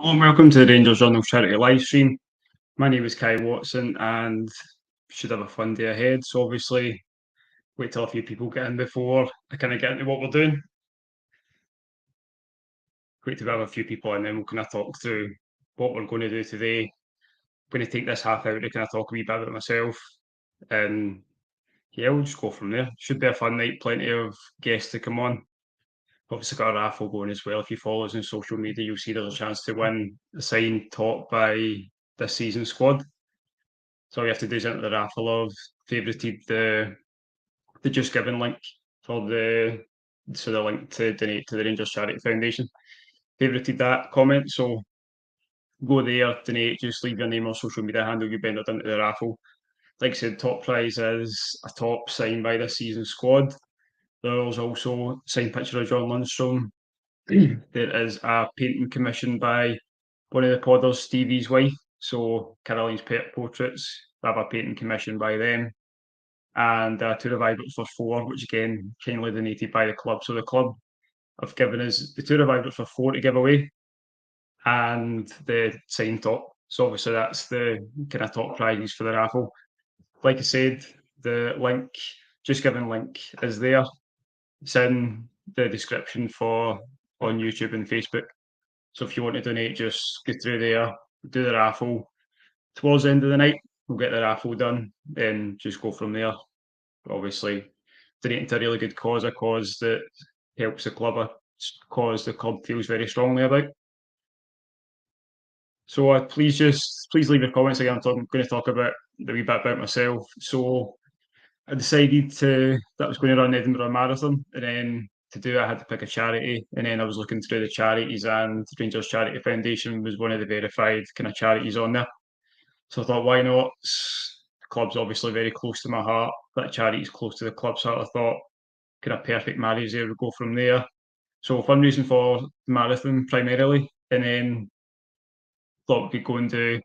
Hello and welcome to the Rangers Journal charity live stream. My name is Kai Watson and we should have a fun day ahead. So obviously wait till a few people get in before I kind of get into what we're doing. Wait till we have a few people and then we'll kind of talk through what we're going to do today. I'm going to take this half hour to kind of talk a wee bit about myself and yeah, we'll just go from there. Should be a fun night, plenty of guests to come on. Obviously got a raffle going as well. If you follow us on social media, you'll see there's a chance to win a signed top by this season's squad. So all you have to do is enter the raffle of favouted the Just Giving link for the link to donate to the Rangers Charity Foundation. Favouted that comment, so go there, donate, just leave your name or social media handle, you've entered into the raffle. Like I said, top prize is a top signed by this season's squad. There's also a signed picture of John Lundstram. There is a painting commissioned by one of the podders, Stevie's wife. So Caroline's Pet Portraits. I have a painting commissioned by them. And two of Ibrox for 4, which again, kindly donated by the club. So the club have given us the two of Ibrox for 4 to give away and the signed top. So obviously that's the kind of top prizes for the raffle. Like I said, the link, Just Giving link is there. It's in the description for on YouTube and Facebook. So if you want to donate, just go through there, do the raffle. Towards the end of the night, we'll get the raffle done, then just go from there. Obviously, donating to a really good cause, a cause that helps the club, a cause the club feels very strongly about. So please leave your comments again. I'm going to talk about a wee bit about myself. So I decided that I was going to run Edinburgh Marathon, and then to do it, I had to pick a charity, and then I was looking through the charities, and Rangers Charity Foundation was one of the verified kind of charities on there. So I thought, why not? The club's obviously very close to my heart. That charity is close to the club's heart. I thought, kind of perfect marriage there. We go from there. So fundraising for the marathon primarily, and then thought we could go and do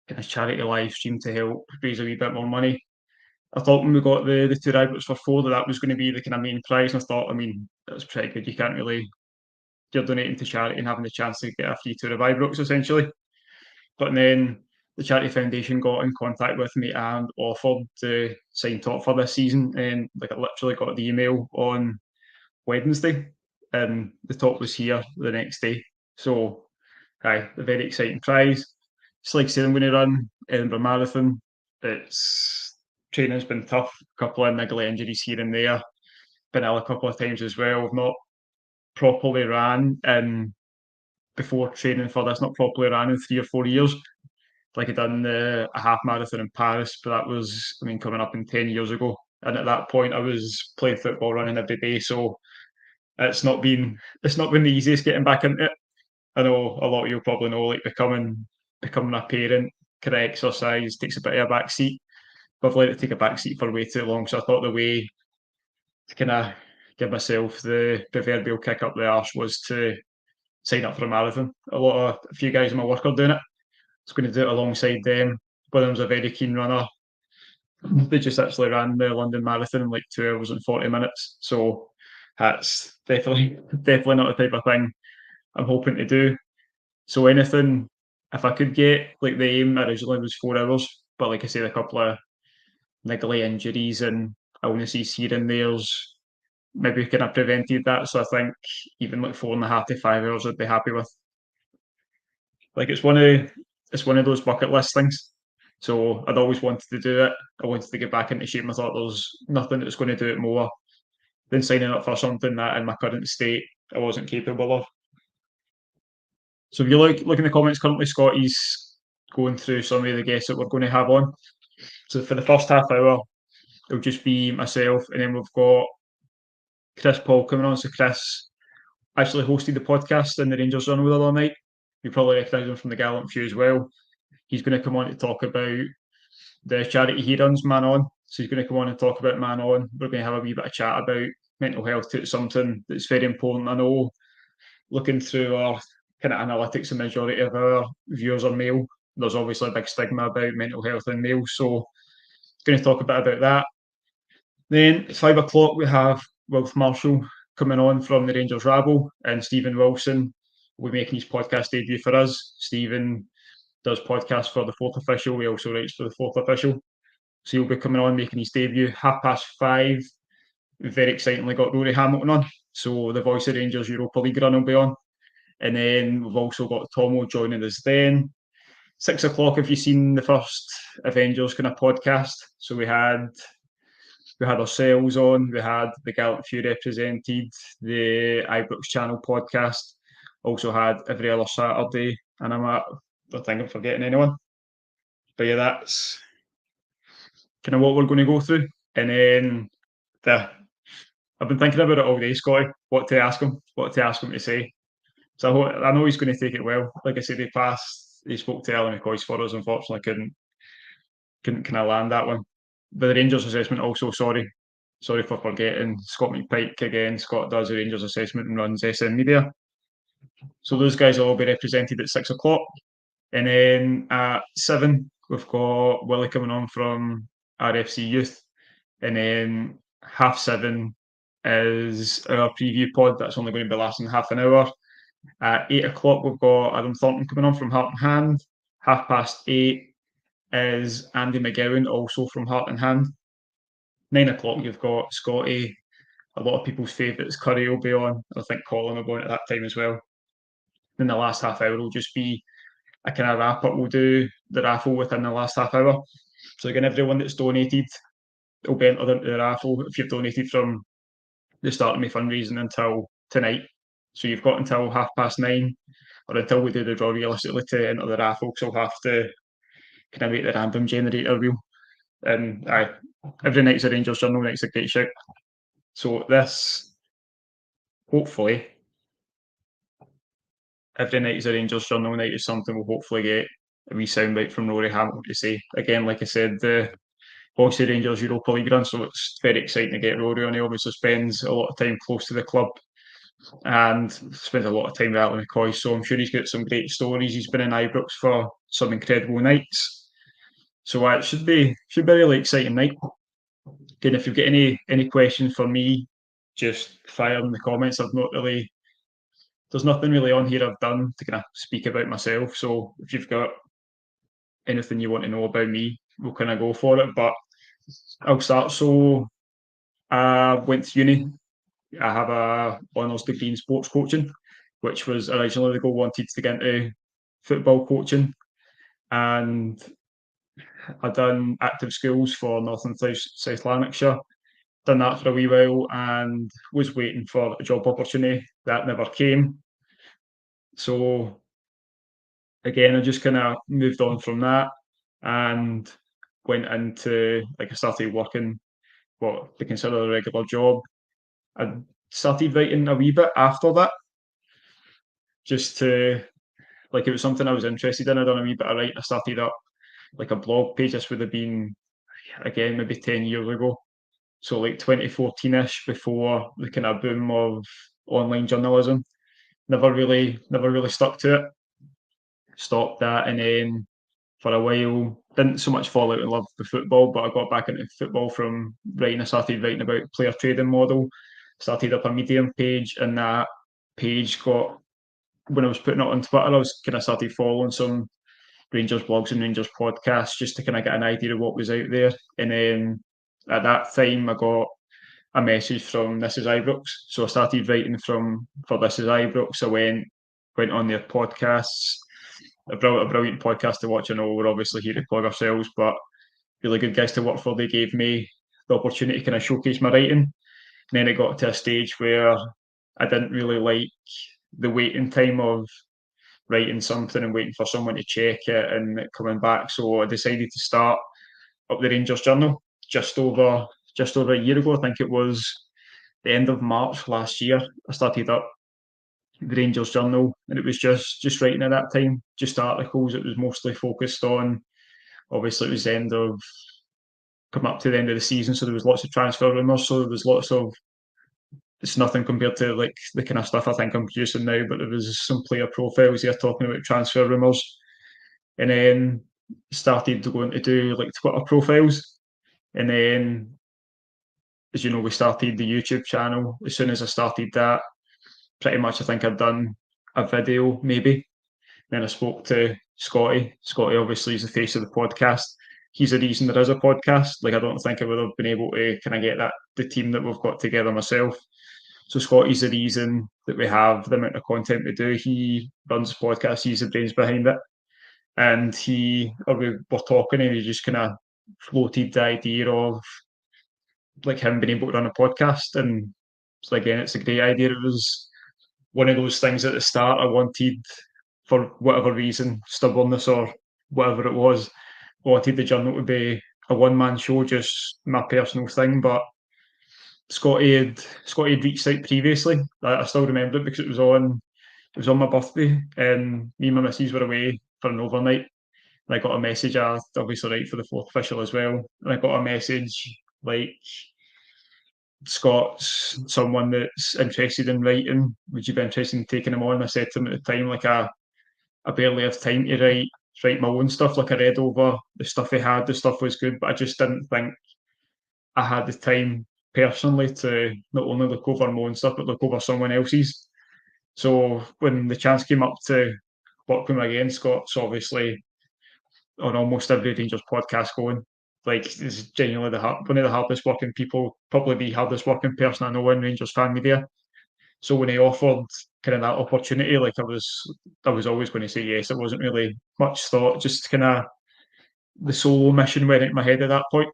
kind of charity live stream to help raise a wee bit more money. I thought when we got the two Ibrox for 4 that was going to be the kind of main prize. And I thought, I mean, that was pretty good. You can't really, you're donating to charity and having the chance to get a free tour of Ibrox essentially. But then the charity foundation got in contact with me and offered to sign top for this season. And like I literally got the email on Wednesday, and the top was here the next day. So, a very exciting prize. It's like I said, I'm going to run Edinburgh Marathon. It's training's been tough, a couple of niggly injuries here and there. Been ill a couple of times as well. I've not properly ran in before training for this, not properly ran in 3 or 4 years. Like I done a half marathon in Paris, but that was, I mean, coming up in 10 years ago. And at that point, I was playing football, running every day. So it's not been the easiest getting back into it. I know a lot of you probably know, like becoming a parent, kind of exercise takes a bit of a back seat. But I've let it take a back seat for way too long. So I thought the way to kind of give myself the proverbial kick up the arse was to sign up for a marathon. A few guys in my work are doing it. I was going to do it alongside them. One of them's a very keen runner. They just actually ran the London Marathon in like 2 hours and 40 minutes. So that's definitely not the type of thing I'm hoping to do. So anything, if I could get, like the aim originally was 4 hours, but like I said, a couple of niggly injuries and illnesses here and there's maybe kind of prevented that. So I think even like 4.5 to 5 hours I'd be happy with. Like it's one of those bucket list things. So I'd always wanted to do it. I wanted to get back into shape. And I thought there's nothing that's going to do it more than signing up for something that in my current state I wasn't capable of. So if you look in the comments, currently Scotty's going through some of the guests that we're going to have on. So for the first half hour, it'll just be myself, and then we've got Chris Paul coming on. So Chris actually hosted the podcast in the Rangers Run the other night. You probably recognise him from the Gallant Few as well. He's going to come on to talk about the charity he runs, Man On. So he's going to come on and talk about Man On. We're going to have a wee bit of chat about mental health. It's something that's very important. I know looking through our kind of analytics, the majority of our viewers are male. There's obviously a big stigma about mental health in males. So going to talk a bit about that. Then at 5 o'clock, we have Wilf Marshall coming on from the Rangers Rabble and Stephen Wilson will be making his podcast debut for us. Stephen does podcasts for the Fourth Official. He also writes for the Fourth Official. So he'll be coming on, making his debut 5:30. We've very excitingly got Rory Hamilton on. So the Voice of Rangers Europa League run will be on. And then we've also got Tomo joining us then. 6 o'clock, have you seen the first Avengers kind of podcast? So we had ourselves on, we had the Gallant Few represented, the Ibrox Channel podcast, also had every other Saturday, and I don't think I'm forgetting anyone. But yeah, that's kind of what we're going to go through. And then I've been thinking about it all day, Scotty, what to ask him to say. So I know he's going to take it well. Like I said, he spoke to Alan McCoy's for us, unfortunately couldn't kind of land that one. But the Rangers assessment also, sorry for forgetting, Scott McPike again. Scott does the Rangers assessment and runs SM Media. So those guys will all be represented at 6 o'clock. And then at 7, we've got Willie coming on from RFC Youth. And then 7:30 is our preview pod. That's only going to be lasting half an hour. At 8 o'clock, we've got Adam Thornton coming on from Heart and Hand. 8:30 is Andy McGowan, also from Heart and Hand. 9 o'clock, you've got Scotty. A lot of people's favourites, Curry will be on. I think Colin will be on at that time as well. Then the last half hour will just be a kind of wrap up. We'll do the raffle within the last half hour. So again, everyone that's donated will be entered into the raffle if you've donated from the start of my fundraising until tonight. So you've got until 9:30 or until we do the draw realistically to enter the raffle. So I'll have to kind of make the random generator wheel. And every night's a Rangers Journal night's a great shout. So this, hopefully, every night is a Rangers Journal night is something we'll hopefully get a wee soundbite from Rory Hamilton to say. Again, like I said, the Bossy Rangers Europa League run, so it's very exciting to get Rory on. He obviously spends a lot of time close to the club and spends a lot of time with Alan McCoy, so I'm sure he's got some great stories. He's been in Ibrox for some incredible nights. So it should be a really exciting night. Again, if you've got any questions for me, just fire in the comments. There's nothing really on here I've done to kind of speak about myself. So if you've got anything you want to know about me, we'll kind of go for it. But I'll start. So I went to uni. I have a honours degree in sports coaching, which was originally the goal. Wanted to get into football coaching, and I'd done active schools for North and South Lanarkshire. Done that for a wee while and was waiting for a job opportunity that never came. So again, I just kind of moved on from that and went into, like, I started working what they consider a regular job. I started writing a wee bit after that, just to, like, it was something I was interested in. I done a wee bit of writing. I started up like a blog page. This would have been, again, maybe 10 years ago. So like 2014-ish, before the kind of boom of online journalism. Never really stuck to it. Stopped that, and then for a while didn't so much fall out in love with football, but I got back into football from writing. I started writing about player trading model. Started up a Medium page, and that page got, when I was putting it on Twitter, I was kind of started following some Rangers blogs and Rangers podcasts just to kind of get an idea of what was out there. And then at that time, I got a message from This Is Ibrox. So I started writing for This Is Ibrox. I went on their podcasts. A brilliant podcast to watch. I know we're obviously here to plug ourselves, but really good guys to work for. They gave me the opportunity to kind of showcase my writing. And then it got to a stage where I didn't really like the waiting time of writing something and waiting for someone to check it and it coming back. So I decided to start up the Rangers Journal just over a year ago. I think it was the end of March last year. I started up the Rangers Journal, and it was just writing at that time, just articles. It was mostly focused on, obviously it was the end of, coming up to the end of the season, so there was lots of transfer rumours, so there was lots of, it's nothing compared to like the kind of stuff I think I'm producing now, but there was some player profiles there talking about transfer rumours. And then started going to do like Twitter profiles. And then, as you know, we started the YouTube channel. As soon as I started that, pretty much I think I'd done a video maybe. Then I spoke to Scotty. Scotty obviously is the face of the podcast. He's the reason there is a podcast. Like I don't think I would have been able to kind of get that the team that we've got together myself. So Scotty's the reason that we have the amount of content we do. He runs the podcast. He's the brains behind it. And we were talking, and he just kind of floated the idea of like him being able to run a podcast. And so again, it's a great idea. It was one of those things at the start I wanted for whatever reason, stubbornness or whatever it was. I wanted the journal to be a one-man show, just my personal thing. But Scotty had reached out previously. I still remember it because it was on my birthday, and me and my missus were away for an overnight. And I got a message. I obviously write for the Fourth Official as well, and I got a message like, Scott's someone that's interested in writing. Would you be interested in taking him on? I said to him at the time, like I barely have time to write my own stuff. Like I read over the stuff he had, the stuff was good, but I just didn't think I had the time personally to not only look over my own stuff but look over someone else's. So when the chance came up to work with him again, Scott's obviously on almost every Rangers podcast going. Like is genuinely one of the hardest working people, probably the hardest working person I know in Rangers fan media. So when he offered kind of that opportunity, like I was always going to say yes. It wasn't really much thought, just kind of the solo mission went in my head at that point,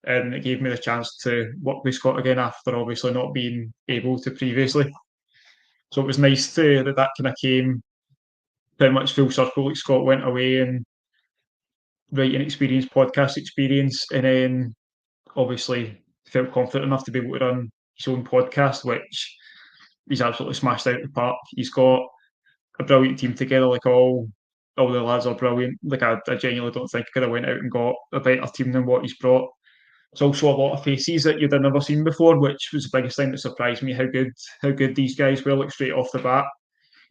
and it gave me the chance to work with Scott again after obviously not being able to previously. So it was nice to that kind of came pretty much full circle. Like Scott went away and writing experience, podcast experience, and then obviously felt confident enough to be able to run his own podcast, which he's absolutely smashed out of the park. He's got a brilliant team together. Like all the lads are brilliant. Like I genuinely don't think I could have went out and got a better team than what he's brought. It's also a lot of faces that you'd have never seen before, which was the biggest thing that surprised me how good these guys were. Like straight off the bat,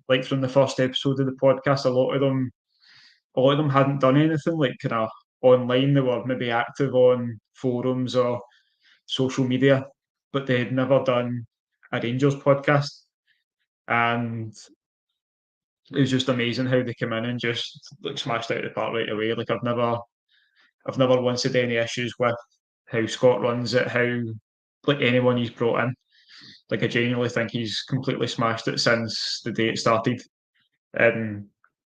like from the first episode of the podcast, a lot of them hadn't done anything like kind of online. They were maybe active on forums or social media, but they had never done a Rangers podcast. And it was just amazing how they came in and just like smashed out of the park right away. Like I've never once had any issues with how Scott runs it, how like anyone he's brought in. Like I genuinely think he's completely smashed it since the day it started. And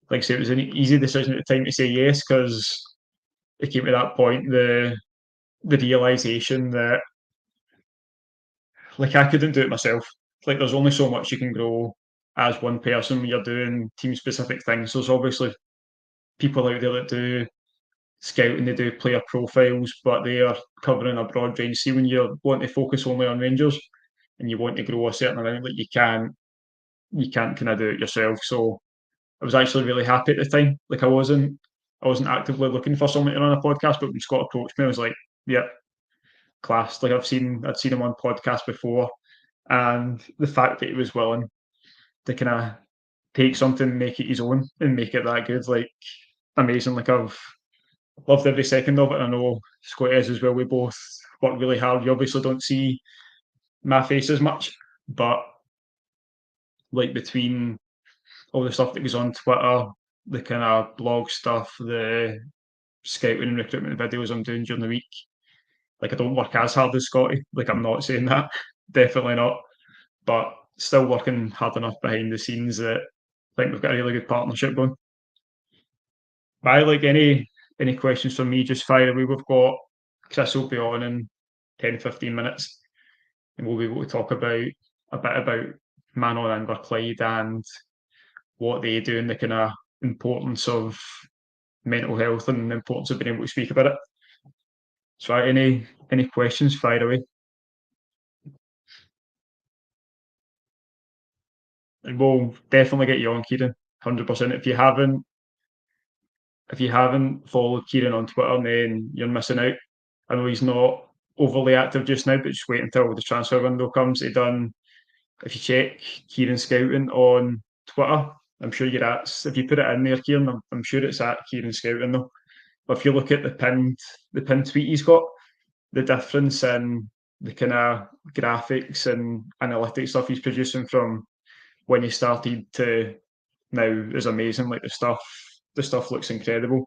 like I say, it was an easy decision at the time to say yes because it came to that point, the realization that like I couldn't do it myself. Like there's only so much you can grow as one person when you're doing team specific things. There's obviously people out there that do scouting, they do player profiles, but they are covering a broad range. See, when you want to focus only on Rangers and you want to grow a certain amount, like you can't kind of do it yourself. So I was actually really happy at the time. Like I wasn't actively looking for someone to run a podcast, but when Scott approached me, I was like, yeah, class. Like I'd seen him on podcasts before, and the fact that he was willing to kind of take something, make it his own, and make it that good, like amazing. Like I've loved every second of it. And I know Scott is as well. We both work really hard. You obviously don't see my face as much, but like between all the stuff that goes on Twitter, the kind of blog stuff, the scouting and recruitment videos I'm doing during the week, like I don't work as hard as Scotty. Like I'm not saying that, definitely not, but still working hard enough behind the scenes that I think we've got a really good partnership going. By like any questions from me, just fire away. We've got Chris will be on in 10-15 minutes, and we'll be able to talk about a bit about Manon Inverclyde and what they do and the kind of importance of mental health and the importance of being able to speak about it. So, any questions? Fire away. And we'll definitely get you on, Kieran. 100%. If you haven't followed Kieran on Twitter, then you're missing out. I know he's not overly active just now, but just wait until the transfer window comes. If you check Kieran Scouting on Twitter, I'm sure if you put it in there, Kieran, I'm sure it's at Kieran Scouting though. But if you look at the pinned tweet he's got, the difference in the kind of graphics and analytics stuff he's producing from when he started to now is amazing. Like the stuff looks incredible.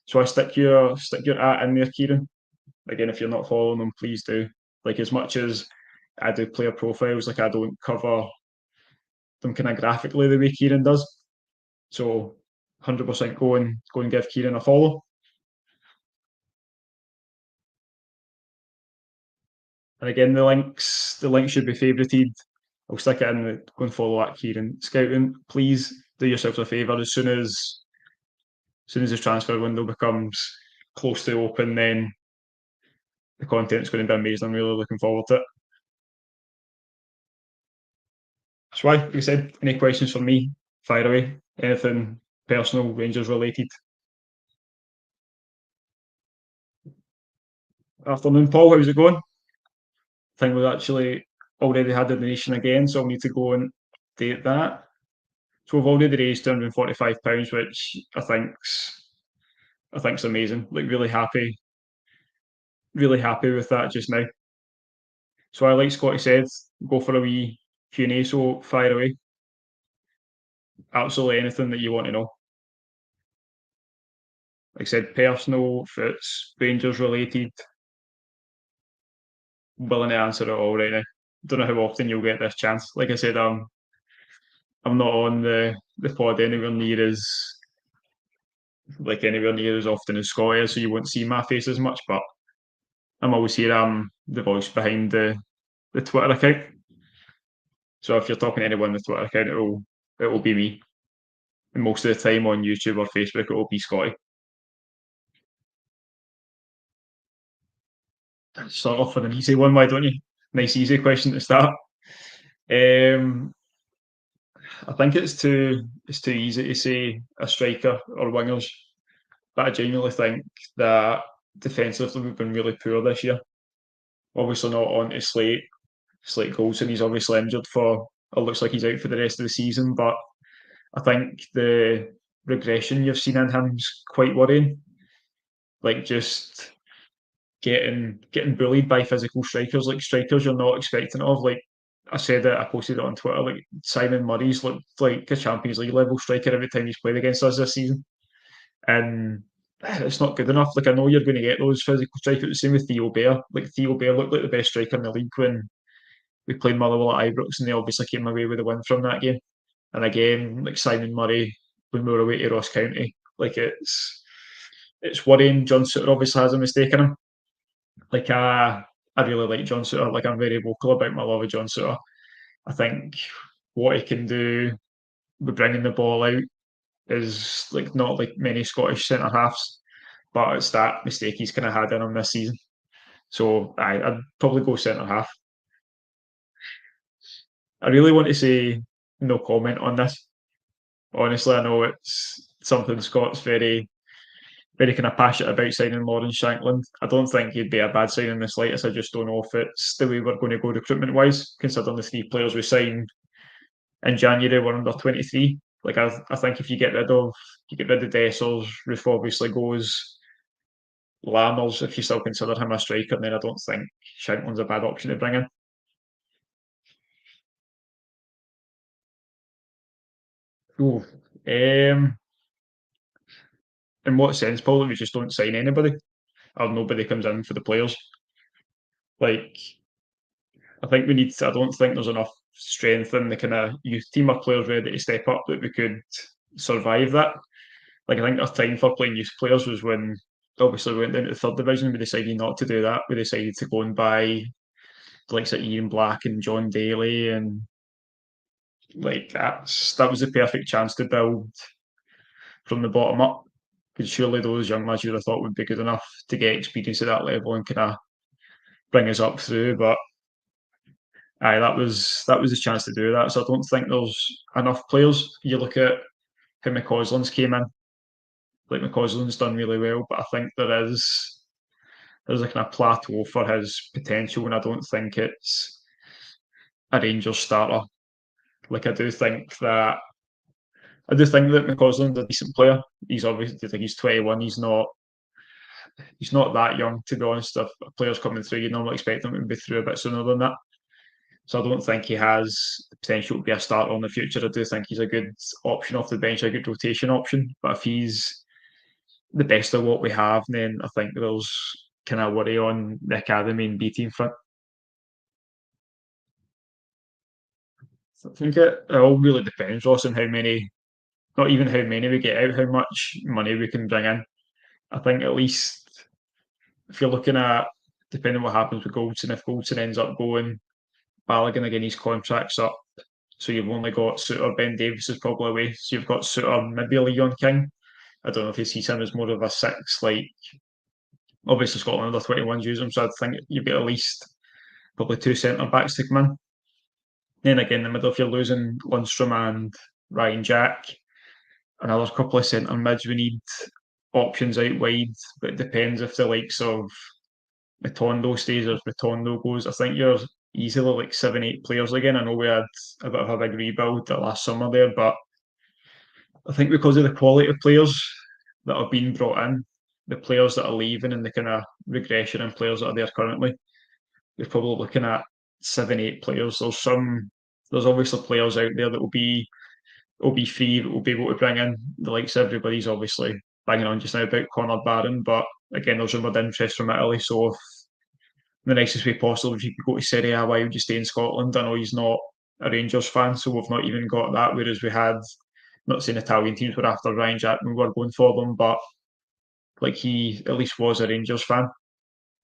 So I stick your at in there, Kieran. Again, if you're not following them, please do. Like as much as I do player profiles, like I don't cover them kind of graphically the way Kieran does. So 100% go and give Kieran a follow. And again, the links should be favorited. I'll stick it in. Go and follow that Kieran Scouting. Please do yourselves a favour. As soon as the transfer window becomes close to open, then the content's going to be amazing. I'm really looking forward to it. So, like you said, any questions for me? Fire away. Anything personal, Rangers related? Afternoon, Paul. How's it going? I think we've actually already had the donation again, so I'll need to go and date that. So we've already raised £245, which I think's amazing. Like really happy with that just now. So I like Scotty said, go for a wee Q&A. So fire away. Absolutely anything that you want to know. Like I said, personal, if it's Rangers related, willing to answer it all right now. Don't know how often you'll get this chance. Like I said, I'm not on the pod anywhere near as often as Scott is, so you won't see my face as much. But I'm always here. I'm the voice behind the Twitter account. So if you're talking to anyone on the Twitter account, it will be me. And most of the time on YouTube or Facebook, it will be Scotty. Start off with an easy one, why don't you? Nice, easy question to start. I think it's too easy to say a striker or wingers, but I genuinely think that defensively we've been really poor this year. Obviously not on to Slate Goldson. He's obviously injured for. It looks like he's out for the rest of the season, but I think the regression you've seen in him's quite worrying. Like just getting bullied by physical strikers, like strikers you're not expecting of. Like I said it, I posted it on Twitter. Like Simon Murray's looked like a Champions League level striker every time he's played against us this season, and it's not good enough. Like I know you're going to get those physical strikers. The same with Theo Bear. Like Theo Bear looked like the best striker in the league when we played Motherwell at Ibrox, and they obviously came away with a win from that game. And again, like Simon Murray when we were away to Ross County, like it's worrying. John Suter obviously has a mistake in him. Like I really like John Suter. Like I'm very vocal about my love of John Suter. I think what he can do with bringing the ball out is like not like many Scottish centre halves, but it's that mistake he's kind of had in him this season. So I'd probably go centre half. I really want to say no comment on this. Honestly, I know it's something Scott's very kind of passionate about signing Lawrence Shankland. I don't think he'd be a bad signing in the slightest. I just don't know if it's the way we're going to go recruitment wise, considering the three players we signed in January were under 23. Like I think if you get rid of Dessers, Roof obviously goes. Lammers, if you still consider him a striker, then I don't think Shankland's a bad option to bring in. Ooh. In what sense, Paul? We just don't sign anybody, or nobody comes in for the players. Like I think we need. I don't think there's enough strength in the kind of youth team of players ready to step up that we could survive that. Like I think our time for playing youth players was when obviously we went down to the third division. We decided not to do that. We decided to go and buy the likes of Ian Black and John Daly, and like that was the perfect chance to build from the bottom up. Because surely those young lads you'd have thought would be good enough to get experience at that level and kind of bring us up through. But aye, that was the chance to do that. So I don't think there's enough players. You look at how McCausland's came in. Like McCausland's done really well, but I think there's a kind of plateau for his potential, and I don't think it's a Rangers starter. Like I do think that McCausland's a decent player. He's obviously like he's 21. He's not that young, to be honest. If a player's coming through, you normally expect them to be through a bit sooner than that. So I don't think he has the potential to be a starter in the future. I do think he's a good option off the bench, a good rotation option. But if he's the best of what we have, then I think there's kind of worry on the academy and B team front. So I think it all really depends, Ross, on how many, not even how many we get out, how much money we can bring in. I think at least if you're looking at, depending on what happens with Goldson, if Goldson ends up going, Balogun again, his contract's up. So you've only got Suter, Ben Davies is probably away. So you've got Suter, maybe a Leon King. I don't know if he sees him as more of a six, like obviously Scotland under 21s use him, so I think you've got at least probably two centre backs to come in. Then again, in the middle, if you're losing Lundstram and Ryan Jack, another couple of centre mids, we need options out wide, but it depends if the likes of Matondo stays or if Matondo goes. I think you're easily like 7, 8 players again. I know we had a bit of a big rebuild that last summer there, but I think because of the quality of players that have been brought in, the players that are leaving and the kind of regression in players that are there currently, you're probably looking at 7, 8 players. There's obviously players out there that will be free, that will be able to bring in the likes of everybody's obviously banging on just now about Conor Barron, but again, there's rumoured interest from Italy. So if the nicest way possible, if you could go to Serie A, why would you stay in Scotland? I know he's not a Rangers fan, so we've not even got that. Whereas we had, not saying Italian teams were after Ryan Jackman were going for them, but like he at least was a Rangers fan.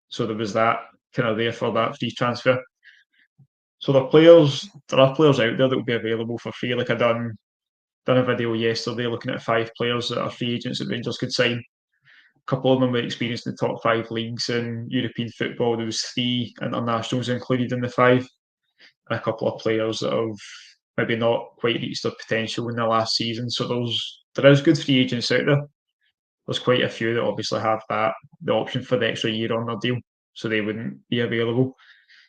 So there was that kind of there for that free transfer. So there are players out there that will be available for free. Like I done a video yesterday looking at 5 players that are free agents that Rangers could sign. A couple of them were experienced in the top 5 leagues in European football. There was 3 internationals included in the 5, and a couple of players that have maybe not quite reached their potential in the last season. So there is good free agents out there. There's quite a few that obviously have the option for the extra year on their deal, so they wouldn't be available.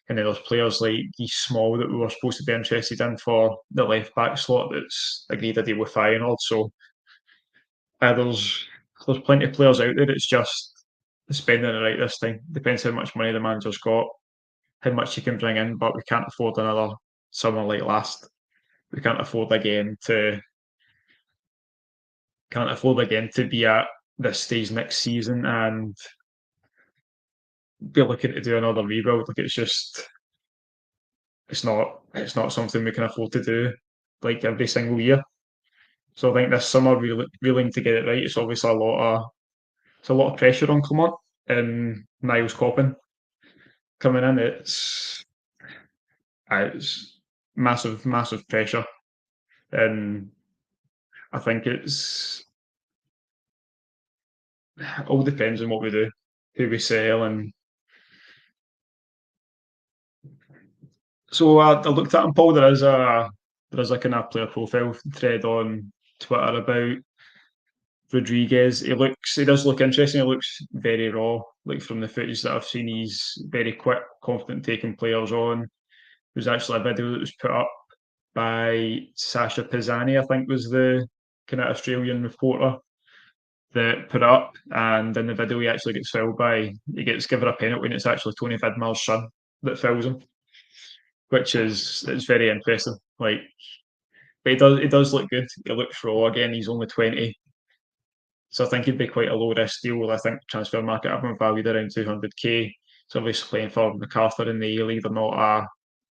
And then there's players like Geese Small that we were supposed to be interested in for the left back slot that's agreed a deal with Feyenoord. So there's plenty of players out there. It's just spending it right this time. Depends how much money the manager's got, how much he can bring in, but we can't afford another summer like last. We can't afford again to be at this stage next season and be looking to do another rebuild. Like it's not something we can afford to do like every single year. So I think this summer really to get it right. It's a lot of pressure on Clement and Niles Coppin coming in. It's massive pressure, and I think it all depends on what we do, who we sell, and so I looked at him, Paul. There is a kind of player profile thread on Twitter about Rodriguez. He does look interesting. He looks very raw, like from the footage that I've seen. He's very quick, confident taking players on. There's actually a video that was put up by Sasha Pisani, I think was the kind of Australian reporter that put up. And in the video, he gets given a penalty, and it's actually Tony Vidmar's son that fouls him, which is it's very interesting. Like, but he does look good. He looks raw again. He's only 20, so I think he'd be quite a low risk deal. I think transfer market have him valued around 200k. So obviously playing for MacArthur in the A League, they're not a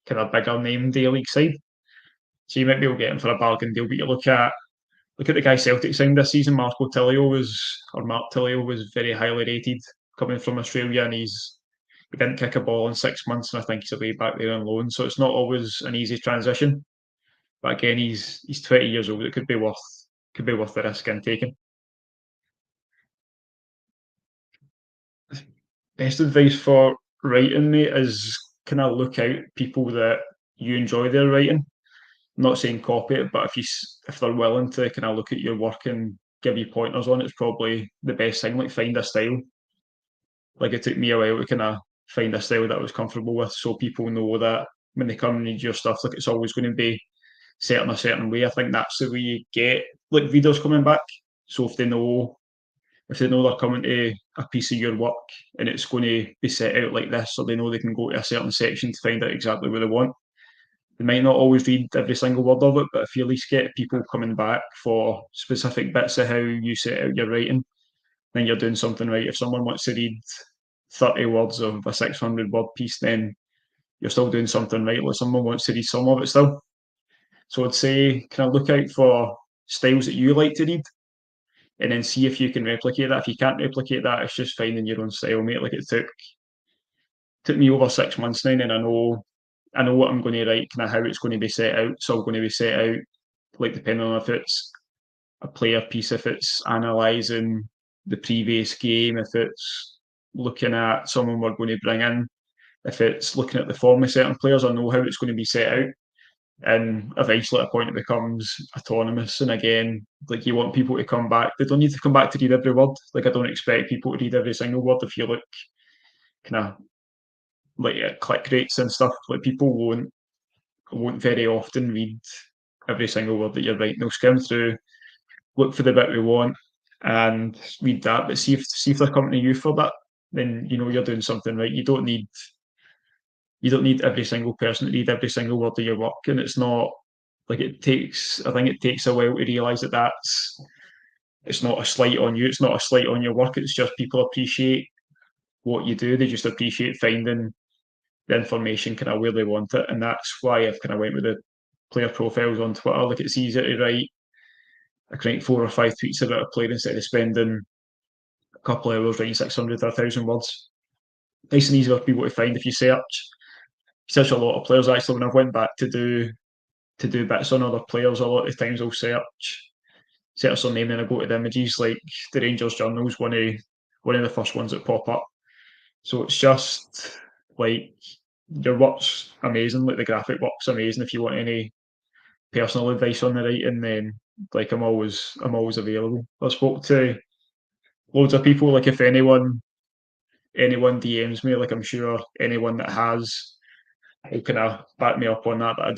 kind of bigger name A League side. So you might be able to get him for a bargain deal. But you look at the guy Celtic signed this season. Mark Tillio was very highly rated coming from Australia, and he didn't kick a ball in 6 months, and I think he's away back there on loan. So it's not always an easy transition. But again, he's 20 years old. It could be worth the risk in taking. Best advice for writing, mate, is kind of look out people that you enjoy their writing. I'm not saying copy it, but if they're willing to kind of look at your work and give you pointers on it, it's probably the best thing. Like find a style. Like it took me a while to kind of find a style that I was comfortable with, so people know that when they come and read your stuff, like it's always going to be set in a certain way. I think that's the way you get like readers coming back. So if they know they're coming to a piece of your work and it's going to be set out like this, so they know they can go to a certain section to find out exactly what they want. they might not always read every single word of it, but if you at least get people coming back for specific bits of how you set out your writing, then you're doing something right. If someone wants to read 30 words of a 600 word piece, then you're still doing something right. Like someone wants to read some of it still. So I'd say kind of look out for styles that you like to read and then see if you can replicate that. If you can't replicate that, it's just finding your own style, mate. Like it took me over 6 months now, and I know what I'm going to write, kind of how it's going to be set out. It's all going to be set out, like depending on if it's a player piece, if it's analysing the previous game, if it's looking at someone we're going to bring in, if it's looking at the form of certain players. I know how it's going to be set out. And eventually at a point it becomes autonomous. And again, like you want people to come back. They don't need to come back to read every word. Like I don't expect people to read every single word. If you look kind of like at click rates and stuff, like people won't very often read every single word that you're writing. They'll skim through, look for the bit we want, and read that. But see if they're coming to you for that, then you know you're doing something right. You don't need every single person to read every single word of your work, and it's not like it takes. I think it takes a while to realise that it's not a slight on you. It's not a slight on your work. It's just people appreciate what you do. They just appreciate finding the information kind of where they want it, and that's why I've kind of went with the player profiles on Twitter. Like it's easier to write. I can write 4 or 5 tweets about a player instead of spending a couple of hours writing 600 or 1,000 words. Nice and easy for people to find if you search a lot of players. Actually, when I've went back to do bits on other players, a lot of the times I'll search their name and I go to the images. Like the Rangers Journal's one of the first ones that pop up. So it's just like your work's amazing. Like the graphic work's amazing. If you want any personal advice on the writing, then like I'm always available. I spoke to loads of people. Like if anyone DMs me, like I'm sure anyone that has will kind of back me up on that. But I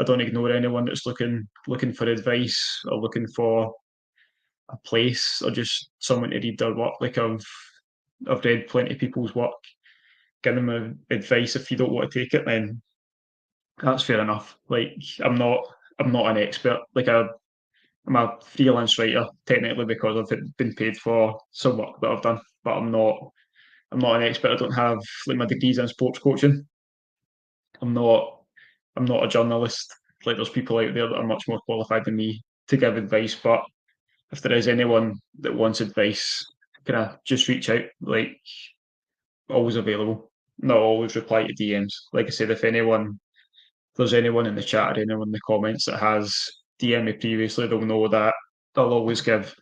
don't ignore anyone that's looking for advice or looking for a place or just someone to read their work. Like I've read plenty of people's work. Give them advice. If you don't want to take it, then that's fair enough. Like I'm not an expert. Like I'm a freelance writer technically because I've been paid for some work that I've done, but I'm not an expert. I don't have like my degrees in sports coaching. I'm not I'm not a journalist. Like there's people out there that are much more qualified than me to give advice. But if there is anyone that wants advice, can I just reach out? Like always available. Not always reply to DMs. Like I said, if there's anyone in the chat or anyone in the comments that has DM me previously, they'll know that I'll always give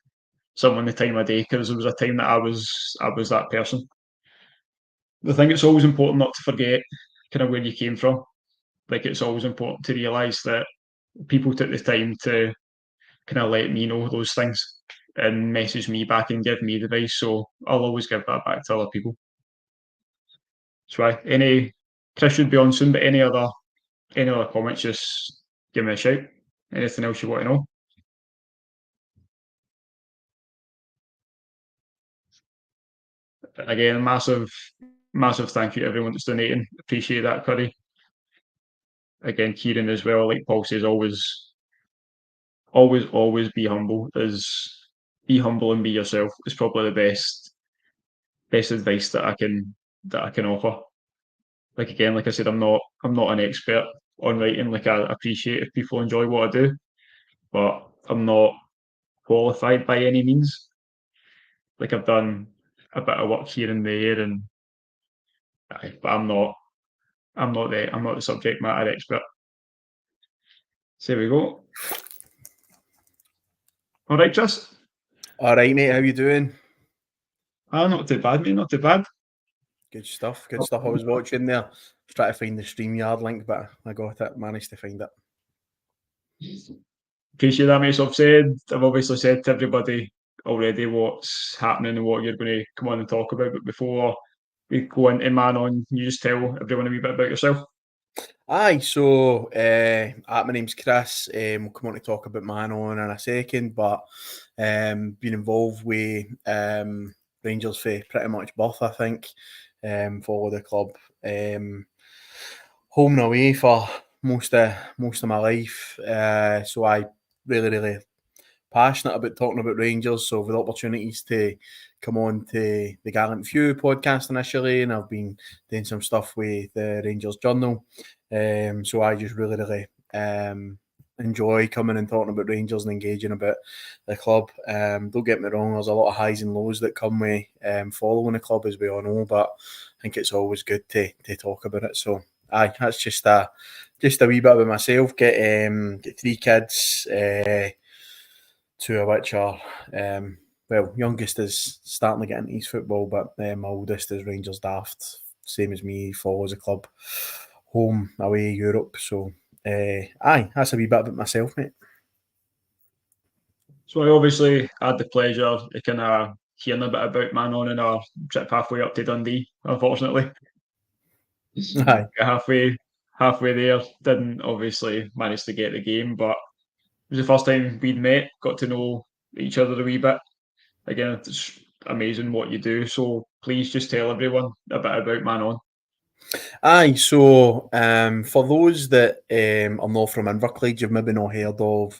someone the time of day because there was a time that I was that person. I think it's always important not to forget kind of where you came from. Like it's always important to realise that people took the time to kind of let me know those things and message me back and give me advice. So I'll always give that back to other people. So Chris should be on soon, but any other comments, just give me a shout. Anything else you want to know? Again, massive thank you to everyone that's donating. Appreciate that, Curry. Again, Kieran as well. Like Paul says, always be humble. Be humble and be yourself. Is probably the best advice that I can offer. Like again, like I said, I'm not an expert on writing. Like I appreciate if people enjoy what I do, but I'm not qualified by any means. Like I've done a bit of work here and there, and but I'm not the subject matter expert. So there we go. All right, Tris. All right, mate. How you doing? Not too bad, mate. Not too bad. Good stuff. Good stuff. I was watching there. I was trying to find the StreamYard link, but I got it. Managed to find it. Appreciate that, mate. So I've obviously said to everybody already what's happening and what you're going to come on and talk about. But before we go into man on, can you just tell everyone a wee bit about yourself? Aye, so my name's Chris. We'll come on to talk about Man On in a second, but been involved with Rangers for pretty much birth, I think. Follow the club home and away for most of my life. So I really passionate about talking about Rangers. So with opportunities to come on to the Gallant Few podcast initially, and I've been doing some stuff with the Rangers Journal. So I just really enjoy coming and talking about Rangers and engaging about the club. Don't get me wrong, there's a lot of highs and lows that come with following the club, as we all know, but I think it's always good to talk about it. So aye, that's just a wee bit about myself. Get 3 kids, 2 of which are well, youngest is starting to get into his football, but my oldest is Rangers daft, same as me, follows the club home, away, Europe. So aye, that's a wee bit about myself, mate. So I obviously had the pleasure of kind of hearing a bit about Manon in our trip halfway up to Dundee, unfortunately. Aye. Halfway there, didn't obviously manage to get the game, but it was the first time we'd met, got to know each other a wee bit. Again, it's amazing what you do. So please just tell everyone a bit about Manon. Aye, so for those that are not from Inverclyde, you've maybe not heard of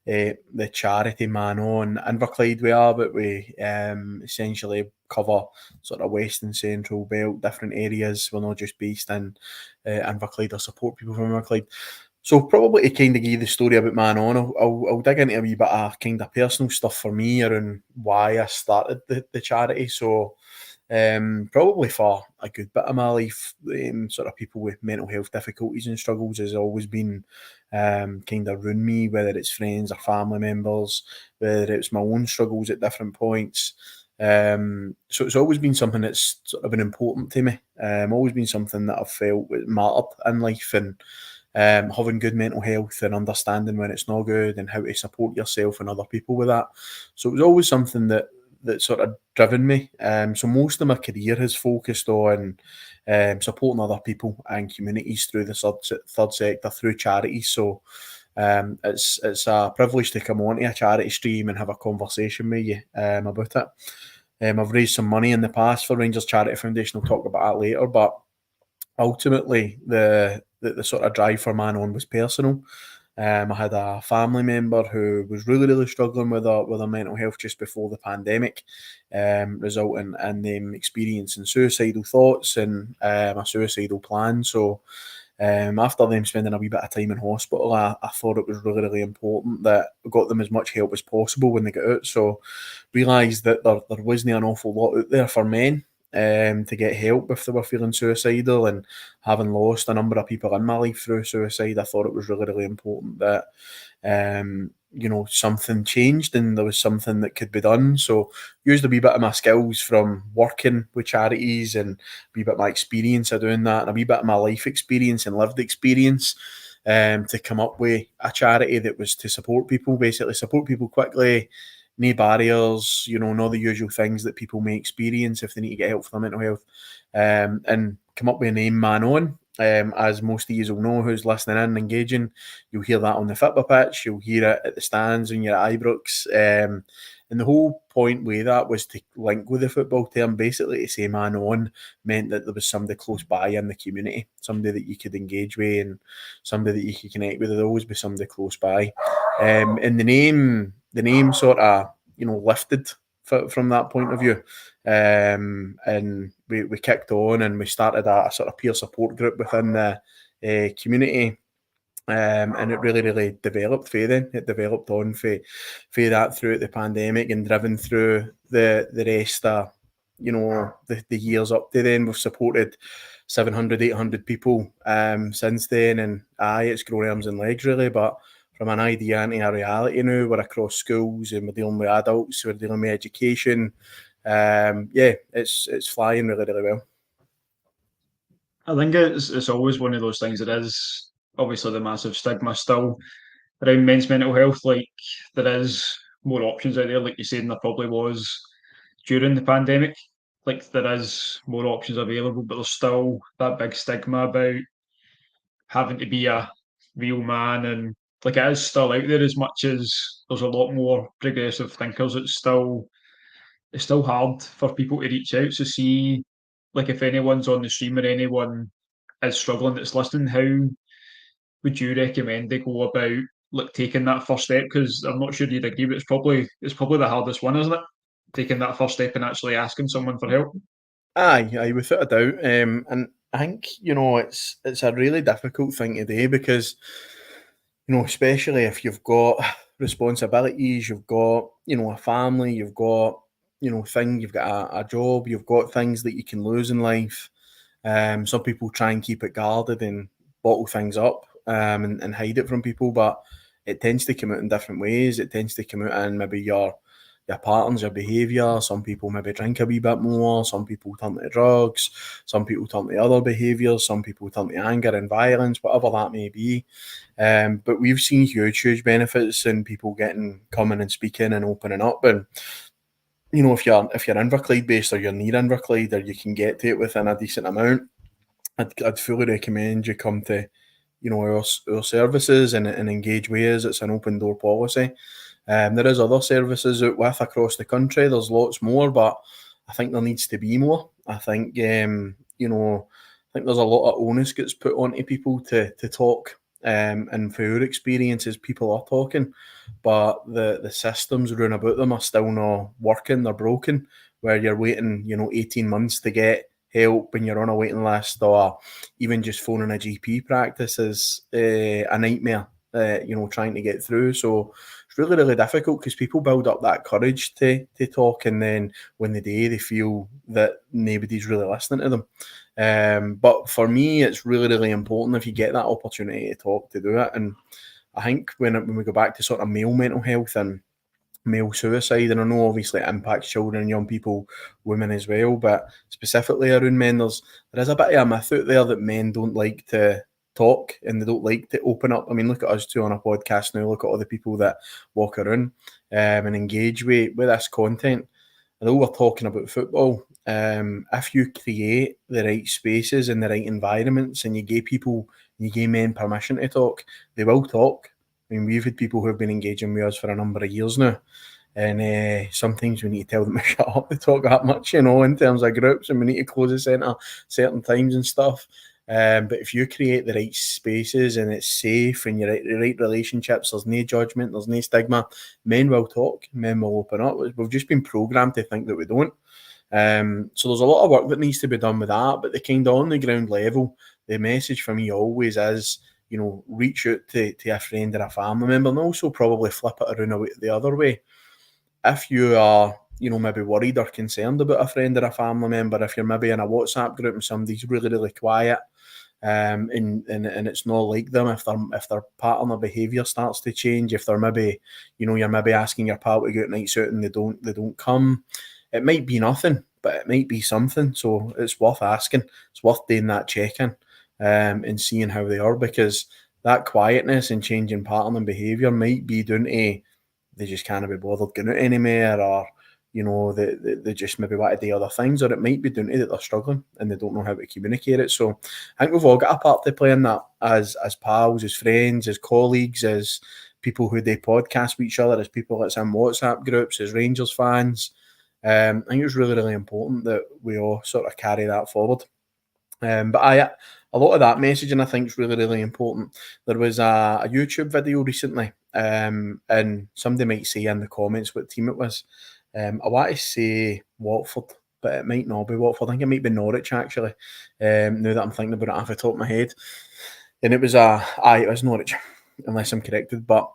the charity Manon. Inverclyde we are, but we essentially cover sort of west and central belt, different areas. We're not just based in Inverclyde or support people from Inverclyde. So probably to kind of give you the story about Manon, I'll dig into a wee bit of kind of personal stuff for me around why I started the charity. So probably for a good bit of my life, sort of people with mental health difficulties and struggles has always been kind of around me, whether it's friends or family members, whether it's my own struggles at different points. So it's always been something that's sort of been important to me. Always been something that I've felt mattered in life, and having good mental health and understanding when it's not good and how to support yourself and other people with that. So it was always something that sort of driven me. So most of my career has focused on supporting other people and communities through the third sector, through charities. So it's a privilege to come onto a charity stream and have a conversation with you about it. I've raised some money in the past for Rangers Charity Foundation. I'll talk about that later, but ultimately the sort of drive for Manon was personal. I had a family member who was really struggling with her mental health just before the pandemic, resulting in them experiencing suicidal thoughts and a suicidal plan. So after them spending a wee bit of time in hospital, I thought it was really important that we got them as much help as possible when they got out. So realised that there wasn't an awful lot out there for men to get help if they were feeling suicidal, and having lost a number of people in my life through suicide, I thought it was really important that something changed and there was something that could be done. So used a wee bit of my skills from working with charities and a wee bit of my experience of doing that and a wee bit of my life experience and lived experience to come up with a charity that was to support people quickly, no barriers, not the usual things that people may experience if they need to get help for their mental health, and come up with a name Manon. As most of you will know who's listening in and engaging, you'll hear that on the football pitch, you'll hear it at the stands when you're at Ibrox. And the whole point with that was to link with the football term, basically to say Manon meant that there was somebody close by in the community, somebody that you could engage with and somebody that you could connect with. There'd always be somebody close by. And the name sort of, lifted from that point of view. And we kicked on and we started a sort of peer support group within the community. And it really developed for then. It developed on for that throughout the pandemic and driven through the rest of, the years up to then. We've supported 700, 800 people since then. And it's grown arms and legs really, but from an idea into a reality now, we're across schools and we're dealing with adults, we're dealing with education. It's flying really well. I think it's always one of those things that is obviously the massive stigma still around men's mental health. Like there is more options out there, like you said, and there probably was during the pandemic. Like there is more options available, but there's still that big stigma about having to be a real man, and like it is still out there as much as there's a lot more progressive thinkers. It's still hard for people to reach out. So see, like if anyone's on the stream or anyone is struggling that's listening, how would you recommend they go about like taking that first step? Because I'm not sure you'd agree, but it's probably the hardest one, isn't it? Taking that first step and actually asking someone for help. Aye, without a doubt. And I think it's a really difficult thing to do because especially if you've got responsibilities, you've got a family, you've got you've got a job, you've got things that you can lose in life. Some people try and keep it guarded and bottle things up and hide it from people, but it tends to come out in different ways. It tends to come out in maybe your patterns, your behaviour. Some people maybe drink a wee bit more. Some people turn to drugs. Some people turn to other behaviours. Some people turn to anger and violence, whatever that may be. But we've seen huge benefits in people coming and speaking and opening up. And if you're Inverclyde based or you're near Inverclyde or you can get to it within a decent amount, I'd fully recommend you come to our services and engage with us. It's an open door policy. There is other services out with across the country. There's lots more, but I think there needs to be more. I think I think there's a lot of onus gets put onto people to talk. And for our experiences, people are talking, but the systems around about them are still not working. They're broken. Where you're waiting, 18 months to get help when you're on a waiting list, or even just phoning a GP practice is a nightmare. Trying to get through. So it's really difficult because people build up that courage to talk, and then when they do, they feel that nobody's really listening to them. But for me, it's really important if you get that opportunity to talk, to do it. And I think when we go back to sort of male mental health and male suicide, and I know obviously it impacts children and young people, women as well, but specifically around men, there is a bit of a myth out there that men don't like to talk and they don't like to open up. I mean, look at us two on a podcast now. Look at all the people that walk around and engage with this content. Although we're talking about football, if you create the right spaces and the right environments, and you give men permission to talk, they will talk. I mean, we've had people who have been engaging with us for a number of years now, and sometimes we need to tell them to shut up to talk that much, in terms of groups, and we need to close the centre certain times and stuff. But if you create the right spaces and it's safe and you're the right relationships, there's no judgment, there's no stigma, men will talk, men will open up. We've just been programmed to think that we don't. So there's a lot of work that needs to be done with that, but the kind of on the ground level, the message for me always is, reach out to a friend or a family member, and also probably flip it around the other way. If you are, maybe worried or concerned about a friend or a family member, if you're maybe in a WhatsApp group and somebody's really quiet, and it's not like them, if their pattern of behaviour starts to change, if they're maybe, you're maybe asking your pal to go out nights out and they don't come, it might be nothing, but it might be something. So it's worth asking. It's worth doing that check-in and seeing how they are, because that quietness and changing pattern and behaviour might be down to they just can't be bothered going out anymore, or they just maybe want to do other things, or it might be down to that they're struggling and they don't know how to communicate it. So I think we've all got a part to play in that, as pals, as friends, as colleagues, as people who do podcasts with each other, as people that's in WhatsApp groups, as Rangers fans. I think it's really important that we all sort of carry that forward. But a lot of that messaging I think is really important. There was a YouTube video recently, and somebody might say in the comments what team it was. I want to say Watford, but it might not be Watford. I think it might be Norwich actually. Now that I'm thinking about it off the top of my head, and it was it was Norwich, unless I'm corrected, but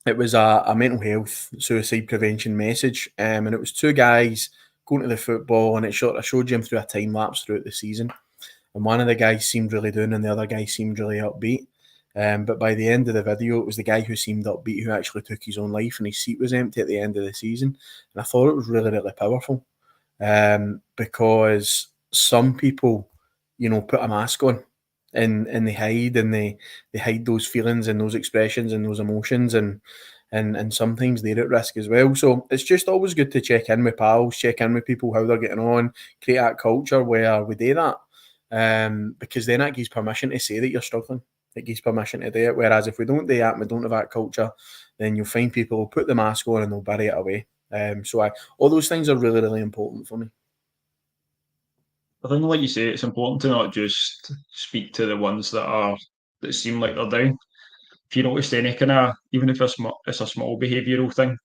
it was a mental health suicide prevention message, and it was two guys going to the football, and it sort of showed you through a time lapse throughout the season. And one of the guys seemed really down and the other guy seemed really upbeat. But by the end of the video, it was the guy who seemed upbeat who actually took his own life, and his seat was empty at the end of the season. And I thought it was really powerful, because some people, put a mask on and they hide, and they hide those feelings and those expressions and those emotions, and sometimes they're at risk as well. So it's just always good to check in with pals, check in with people, how they're getting on, create that culture where we do that. Because then it gives permission to say that you're struggling. It gives permission to do it. Whereas if we don't do that and we don't have that culture, then you'll find people will put the mask on and they'll bury it away. So all those things are really important for me. I think, like you say, it's important to not just speak to the ones that are that seem like they're down. If you noticed any kind of, even if it's a small behavioural thing,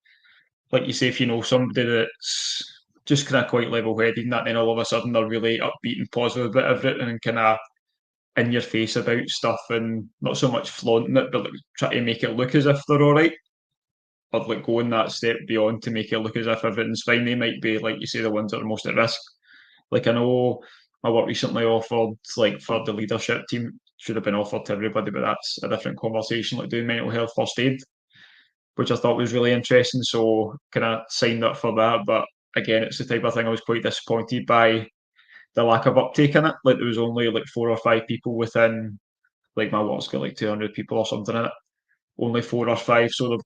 like you say, if you know somebody that's just kind of quite level-headed and that, then all of a sudden they're really upbeat and positive about everything and kind of in your face about stuff and not so much flaunting it, but like try to make it look as if they're all right, or like going that step beyond to make it look as if everything's fine. They might be, like you say, the ones that are most at risk. Like I know my work recently offered, like for the leadership team, should have been offered to everybody, but that's a different conversation, like doing mental health first aid, which I thought was really interesting. So kind of signed up for that. But again, it's the type of thing I was quite disappointed by the lack of uptake in it. Like there was only like 4 or 5 people within, like my work's got like 200 people or something in it. Only 4 or 5. So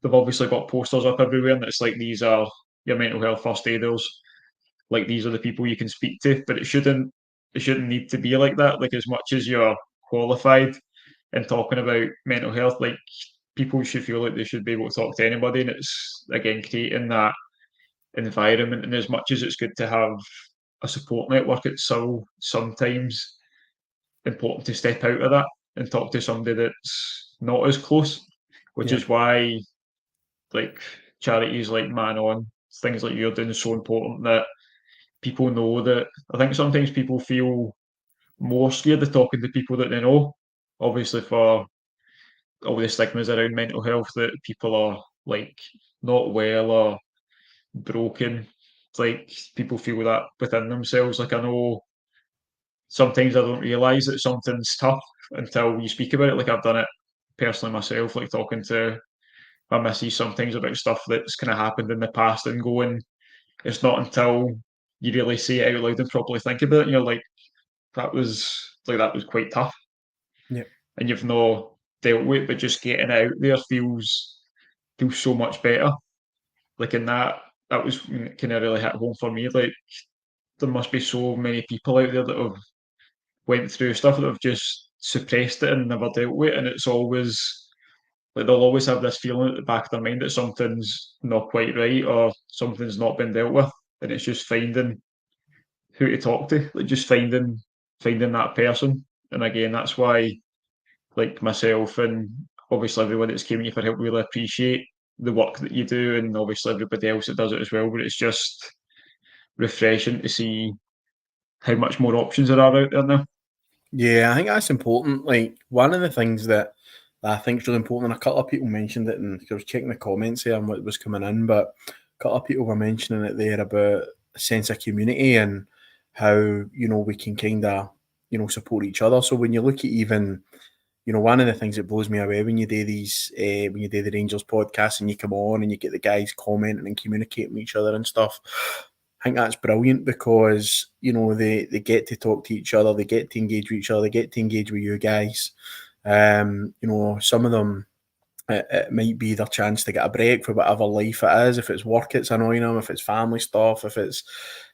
they've obviously got posters up everywhere, and it's like these are your mental health first aiders. Like these are the people you can speak to, but it shouldn't need to be like that. Like as much as you're qualified in talking about mental health, like people should feel like they should be able to talk to anybody, and it's again creating that environment. And as much as it's good to have a support network, it's still sometimes important to step out of that and talk to somebody that's not as close, which Yeah. is why like charities like Man On, things like you're doing is so important that people know that. I think sometimes people feel more scared of talking to people that they know, obviously for all the stigmas around mental health that people are like not well or broken. It's like people feel that within themselves. Like I know sometimes I don't realise that something's tough until you speak about it. Like I've done it personally myself, like talking to my missus sometimes about stuff that's kind of happened in the past and going, it's not until you really say it out loud and properly think about it, and you're like, that was quite tough, Yeah. and you've not dealt with it, but just getting it out there feels so much better. Like in that was kind of really hit home for me. Like there must be so many people out there that have went through stuff that have just suppressed it and never dealt with it, and it's always like they'll always have this feeling at the back of their mind that something's not quite right or something's not been dealt with, and it's just finding who to talk to, like just finding that person. And again, that's why like myself and obviously everyone that's came here for help really appreciate the work that you do, and obviously everybody else that does it as well. But it's just refreshing to see how much more options there are out there now. Yeah, I think that's important. Like one of the things that I think is really important, and a couple of people mentioned it, and I was checking the comments here and what was coming in, but a couple of people were mentioning it there about a sense of community and how we can kind of support each other. So when you look at even one of the things that blows me away when you do these, when you do the Rangers podcast and you come on and you get the guys commenting and communicating with each other and stuff, I think that's brilliant because, they get to talk to each other, they get to engage with each other, they get to engage with you guys. Some of them, it might be their chance to get a break for whatever life it is. If it's work, it's annoying them. If it's family stuff,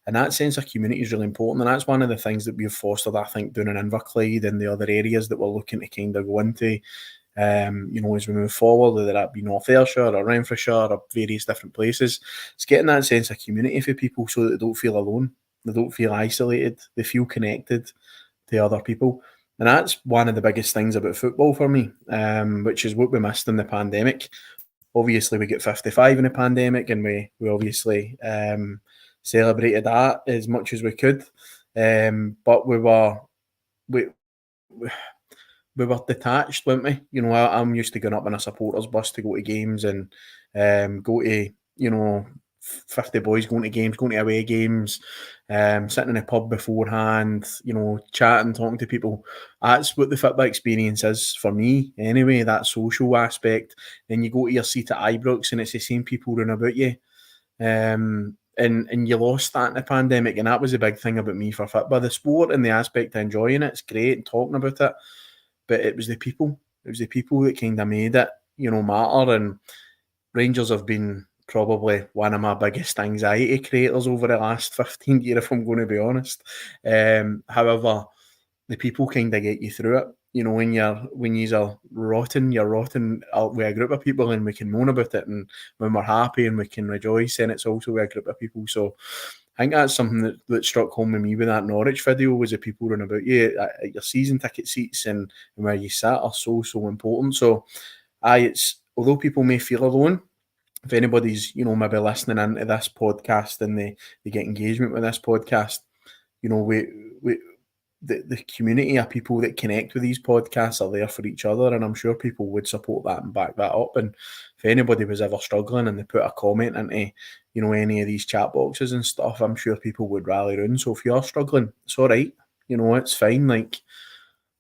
and that sense of community is really important. And that's one of the things that we've fostered, I think, doing in Inverclyde and the other areas that we're looking to kind of go into, as we move forward, whether that be North Ayrshire or Renfrewshire or various different places. It's getting that sense of community for people so that they don't feel alone. They don't feel isolated. They feel connected to other people. And that's one of the biggest things about football for me, which is what we missed in the pandemic. Obviously, we get 55 in the pandemic, and we obviously celebrated that as much as we could. But we were detached, weren't we? I'm used to going up in a supporters bus to go to games and go to 50 boys going to games, going to away games, sitting in a pub beforehand, chatting, talking to people. That's what the football experience is for me anyway, that social aspect. Then you go to your seat at Ibrox and it's the same people running about you. And you lost that in the pandemic, and that was a big thing about me for football. The sport and the aspect of enjoying it's great and talking about it, but it was the people. It was the people that kind of made it, matter. And Rangers have been probably one of my biggest anxiety creators over the last 15 years, if I'm going to be honest. However, the people kind of get you through it. When you're rotten, you're rotten with a group of people, and we can moan about it. And when we're happy and we can rejoice, and it's also with a group of people. So I think that's something that struck home with me with that Norwich video, was the people running about you at your season ticket seats and where you sat are so important. So it's, although people may feel alone, if anybody's, maybe listening into this podcast and they get engagement with this podcast, we the community of people that connect with these podcasts are there for each other, and I'm sure people would support that and back that up. And if anybody was ever struggling and they put a comment into, any of these chat boxes and stuff, I'm sure people would rally round. So if you're struggling, it's all right. It's fine. Like,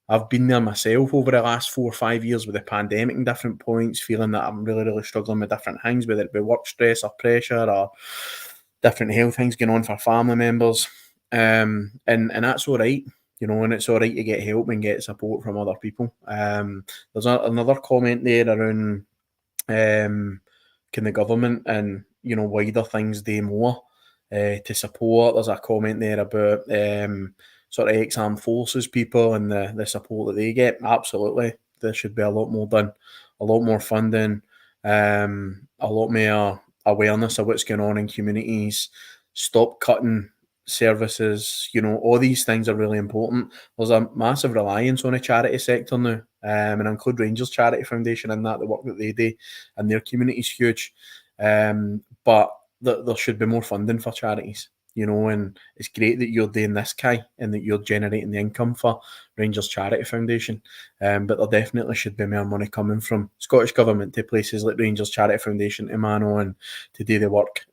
I've been there myself over the last 4 or 5 years with the pandemic in different points, feeling that I'm really, really struggling with different things, whether it be work stress or pressure or different health things going on for family members. And that's all right. And it's all right to get help and get support from other people. There's another comment there around can the government and wider things do more to support. There's a comment there about sort of ex-armed forces people and the support that they get. Absolutely, there should be a lot more done, a lot more funding, a lot more awareness of what's going on in communities. Stop cutting services, all these things are really important. There's a massive reliance on a charity sector now, and I include Rangers Charity Foundation in that. The work that they do and their community is huge, but there should be more funding for charities, and it's great that you're doing this, Kai, and that you're generating the income for Rangers Charity Foundation, but there definitely should be more money coming from Scottish Government to places like Rangers Charity Foundation to man on to do the work,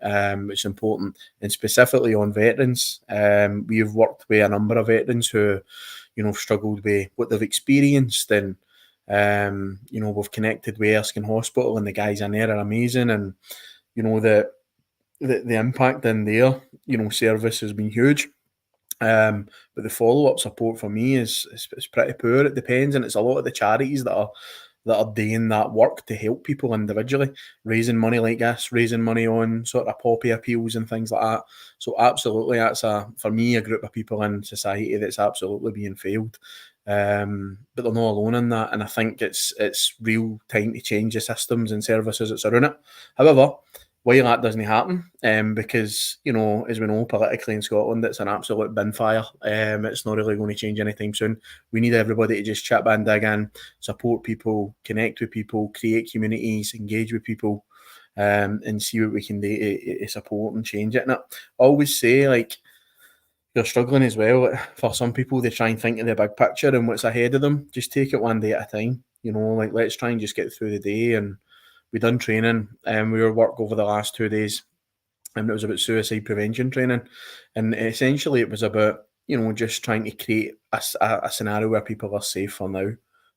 which is important. And specifically on veterans, we've worked with a number of veterans who, struggled with what they've experienced, and we've connected with Erskine Hospital, and the guys in there are amazing, and the impact in their service has been huge, but the follow-up support for me is pretty poor. It depends, and it's a lot of the charities that are doing that work to help people individually, raising money like this, raising money on sort of poppy appeals and things like that. So absolutely, that's for me a group of people in society that's absolutely being failed, but they're not alone in that, and I think it's real time to change the systems and services that's around it. However, why that doesn't happen, because, as we know, politically in Scotland, it's an absolute bin fire. It's not really going to change anytime soon. We need everybody to just chip in, dig in, support people, connect with people, create communities, engage with people, and see what we can do to support and change it. And I always say, like, you're struggling as well. For some people, they try and think of the big picture and what's ahead of them. Just take it one day at a time. Like, let's try and just get through the day. And we done training, and we were work over the last 2 days, and it was about suicide prevention training, and essentially it was about just trying to create a scenario where people are safe for now,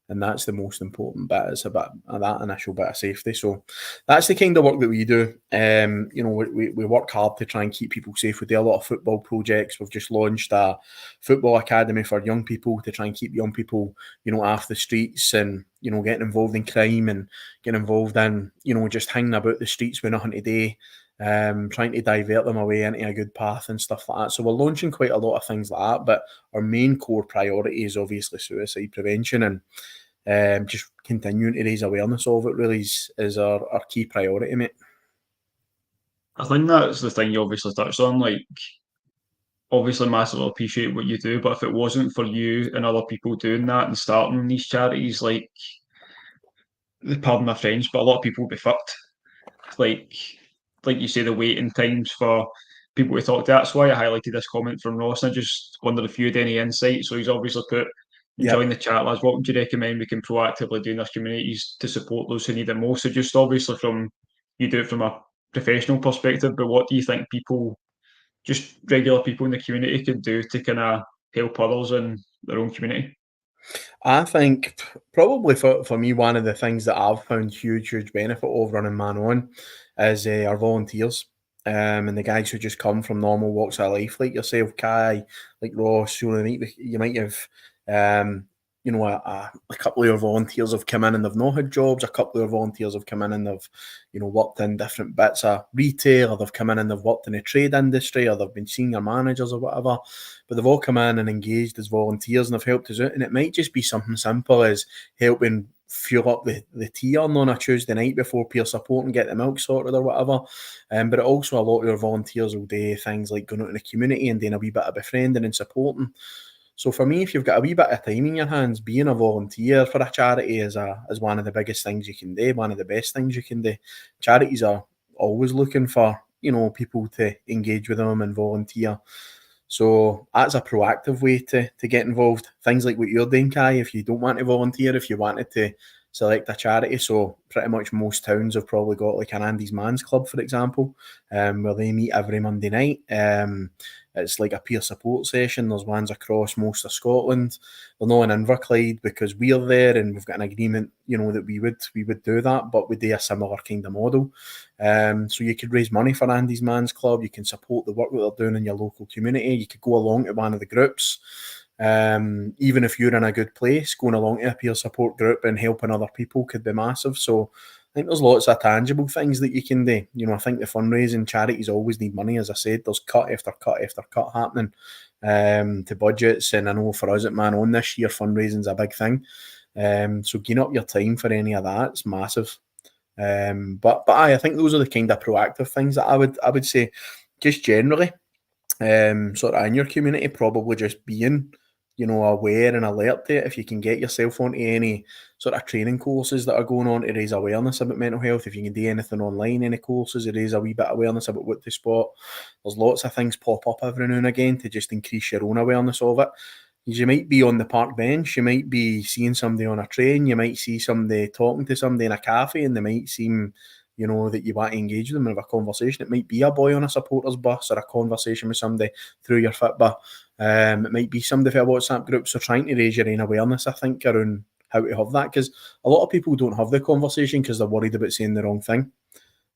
and that's the most important bit. It's about that initial bit of safety. So that's the kind of work that we do. We work hard to try and keep people safe. We do a lot of football projects. We've just launched a football academy for young people to try and keep young people, off the streets and, getting involved in crime and getting involved in, just hanging about the streets with nothing to do, trying to divert them away into a good path and stuff like that. So we're launching quite a lot of things like that, but our main core priority is obviously suicide prevention, and just continuing to raise awareness of it really is our key priority, mate. I think that's the thing you obviously touched on. Like, obviously, massively appreciate what you do, but if it wasn't for you and other people doing that and starting these charities, like, pardon my French, but a lot of people would be fucked. Like, you say, the waiting times for people to talk to. That's why I highlighted this comment from Ross. And I just wondered if you had any insight. So he's obviously put, enjoying the chat, lads. What would you recommend we can proactively do in our communities to support those who need it most? So just obviously you do it from a professional perspective, but what do you think people, just regular people in the community, could do to kind of help others in their own community? I think probably for me, one of the things that I've found huge benefit of running Man On is our volunteers, and the guys who just come from normal walks of life, like yourself, Kai, like Ross. You might have, a couple of your volunteers have come in and they've not had jobs. A couple of your volunteers have come in and they've, worked in different bits of retail, or they've come in and they've worked in the trade industry, or they've been senior managers or whatever. But they've all come in and engaged as volunteers and have helped us out. And it might just be something simple as helping fuel up the tea on a Tuesday night before peer support and get the milk sorted or whatever. But it also, a lot of your volunteers will do things like going out in the community and doing a wee bit of befriending and supporting. So for me, if you've got a wee bit of time in your hands, being a volunteer for a charity is one of the biggest things you can do, one of the best things you can do. Charities are always looking for, people to engage with them and volunteer. So that's a proactive way to get involved. Things like what you're doing, Kai, if you don't want to volunteer, if you wanted to select a charity. So pretty much most towns have probably got like an Andy's Man's Club, for example, where they meet every Monday night. It's like a peer support session. There's ones across most of Scotland. They're not in Inverclyde because we're there and we've got an agreement, that we would do that, but we do a similar kind of model. So you could raise money for Andy's Man's Club. You can support the work that they're doing in your local community. You could go along to one of the groups. Even if you're in a good place, going along to a peer support group and helping other people could be massive. So I think there's lots of tangible things that you can do. I think the fundraising charities always need money. As I said, there's cut after cut after cut happening to budgets. And I know for us at Man On this year, fundraising is a big thing. So giving up your time for any of that, it's massive. But I think those are the kind of proactive things that I would say. Just generally, sort of in your community, probably just being aware and alert to it. If you can get yourself onto any sort of training courses that are going on to raise awareness about mental health, if you can do anything online, any courses to raise a wee bit of awareness about what to spot. There's lots of things pop up every now and again to just increase your own awareness of it. You might be on the park bench, you might be seeing somebody on a train, you might see somebody talking to somebody in a cafe and they might seem that you want to engage with them and have a conversation. It might be a boy on a supporters bus or a conversation with somebody through your Fitbit. It might be somebody for a WhatsApp group. So trying to raise your own awareness, I think, around how to have that, because a lot of people don't have the conversation because they're worried about saying the wrong thing.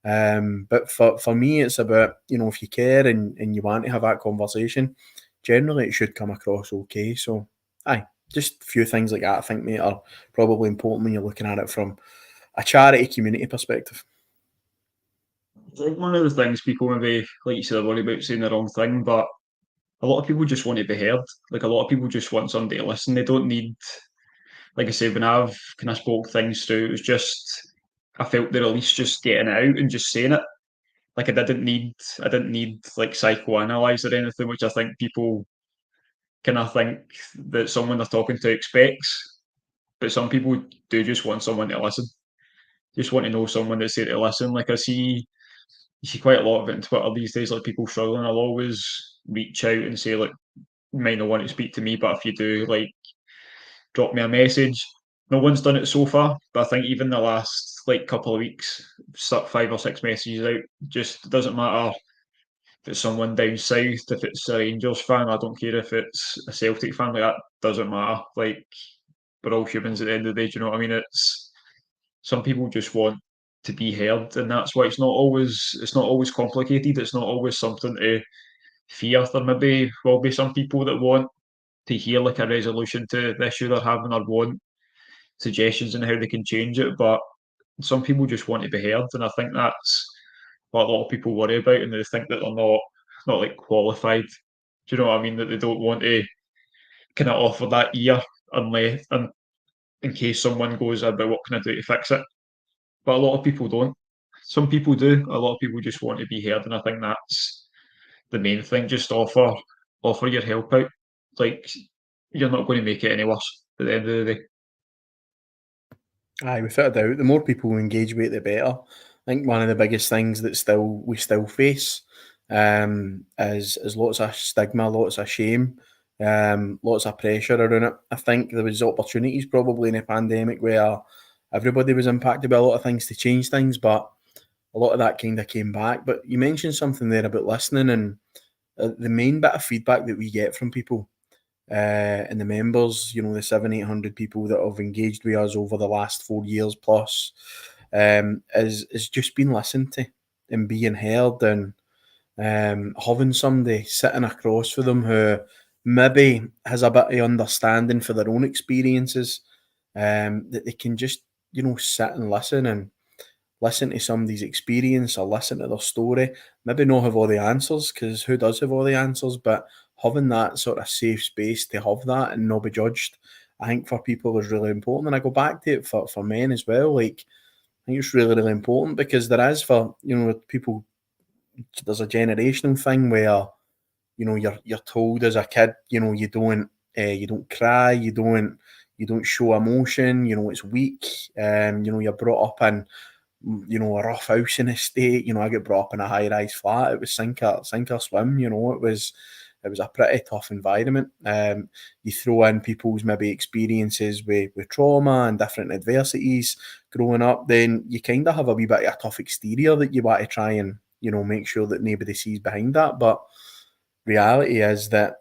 But for me, it's about, if you care and you want to have that conversation, generally it should come across okay. So, just a few things like that I think, mate, are probably important when you're looking at it from a charity community perspective. I think one of the things people maybe, like you said, are worried about saying the wrong thing, but a lot of people just want to be heard. Like a lot of people just want somebody to listen. They don't need, like I said, when I've kind of spoke things through, it was just I felt the release just getting it out and just saying it. Like I didn't need like psychoanalyze or anything, which I think people kind of think that someone they're talking to expects. But some people do just want someone to listen. Just want to know someone that's there to listen. Like you see quite a lot of it on Twitter these days, like people struggling. I'll always reach out and say, like, you might not want to speak to me, but if you do, like, drop me a message. No one's done it so far, but I think even the last like couple of weeks, stuck 5 or 6 messages out. Just doesn't matter if it's someone down south, if it's a Rangers fan, I don't care if it's a Celtic fan, like that doesn't matter. Like we're all humans at the end of the day, do you know what I mean? It's some people just want to be heard, and that's why it's not always complicated. It's not always something to fear. There maybe will be some people that want to hear like a resolution to the issue they're having or want suggestions on how they can change it, but some people just want to be heard, and I think that's what a lot of people worry about, and they think that they're not like qualified. Do you know what I mean? That they don't want to kind of offer that ear unless in case someone goes about what can I do to fix it. But a lot of people don't. Some people do. A lot of people just want to be heard, and I think that's the main thing. Just offer your help out. Like you're not going to make it any worse at the end of the day. Aye, without a doubt, the more people who engage with it, the better. I think one of the biggest things that we still face is lots of stigma, lots of shame, lots of pressure around it. I think there was opportunities probably in the pandemic where everybody was impacted by a lot of things to change things, but a lot of that kind of came back. But you mentioned something there about listening, and the main bit of feedback that we get from people and the members, the 700-800 people that have engaged with us over the last 4 years plus, is just being listened to and being heard, and having somebody sitting across for them who maybe has a bit of understanding for their own experiences, that they can just sit and listen to somebody's experience or listen to their story. Maybe not have all the answers, because who does have all the answers, but having that sort of safe space to have that and not be judged, I think for people is really important. And I go back to it for men as well. Like, I think it's really, really important because there is for, people, there's a generational thing where, you're told as a kid, you don't cry, you don't show emotion, it's weak. You're brought up in, a rough housing estate. I get brought up in a high rise flat. It was sink or swim. It was a pretty tough environment. You throw in people's maybe experiences with trauma and different adversities growing up, then you kind of have a wee bit of a tough exterior that you want to try and make sure that nobody sees behind that. But reality is that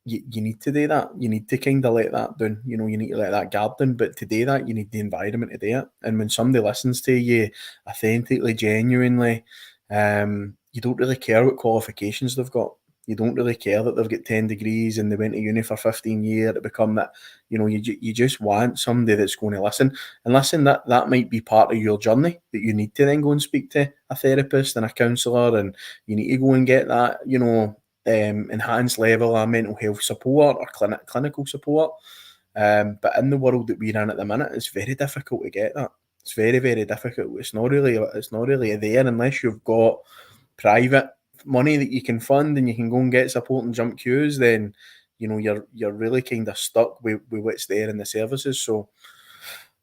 you need to do that. You need to kind of let that down. You need to let that guard down. But to do that, you need the environment to do it. And when somebody listens to you authentically, genuinely, you don't really care what qualifications they've got. You don't really care that they've got 10 degrees and they went to uni for 15 years to become that. You just want somebody that's going to listen. And listen, that might be part of your journey, that you need to then go and speak to a therapist and a counsellor, and you need to go and get that, enhanced level of mental health support or clinical support. But in the world that we're in at the minute, it's very difficult to get that. It's very, very difficult. It's not really there unless you've got private money that you can fund and you can go and get support and jump queues. Then you're really kind of stuck with what's there in the services. So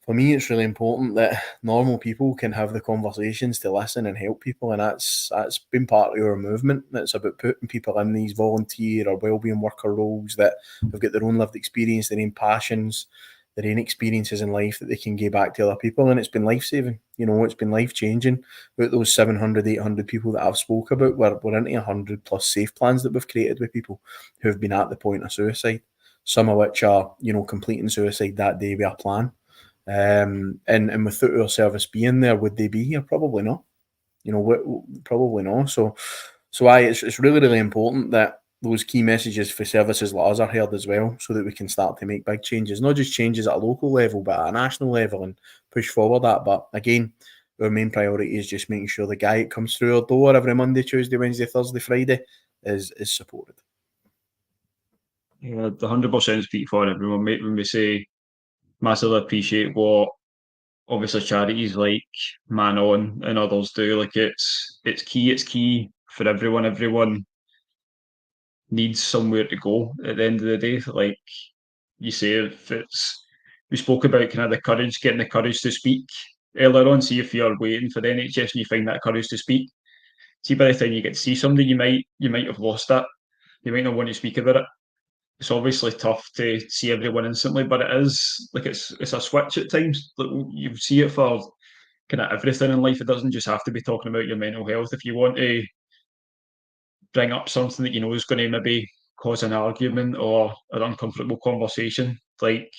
for me, it's really important that normal people can have the conversations to listen and help people, and that's been part of our movement. It's about putting people in these volunteer or wellbeing worker roles that have got their own lived experience, their own passions, their own experiences in life that they can give back to other people, and it's been life-saving. It's been life-changing. About those 700, 800 people that I've spoke about, we're into 100 plus safe plans that we've created with people who have been at the point of suicide, some of which are, completing suicide that day with a plan. And without our service being there, would they be here? Probably not. Probably not. So it's really, really important that those key messages for services like us are heard as well, so that we can start to make big changes, not just changes at a local level, but at a national level, and push forward that. But again, our main priority is just making sure the guy that comes through our door every Monday, Tuesday, Wednesday, Thursday, Friday is supported. Yeah, 100% speak for everyone, mate. When we say massively appreciate what obviously charities like Man On and others do, like it's key for everyone. Everyone needs somewhere to go at the end of the day. Like you say, if it's we spoke about kind of the courage, getting the courage to speak earlier on. See if you're waiting for the NHS and you find that courage to speak. See by the time you get to see somebody, you might have lost that. You might not want to speak about it. It's obviously tough to see everyone instantly, but it is like it's a switch at times. Like you see it for kind of everything in life. It doesn't just have to be talking about your mental health. If you want to bring up something that you know is going to maybe cause an argument or an uncomfortable conversation, like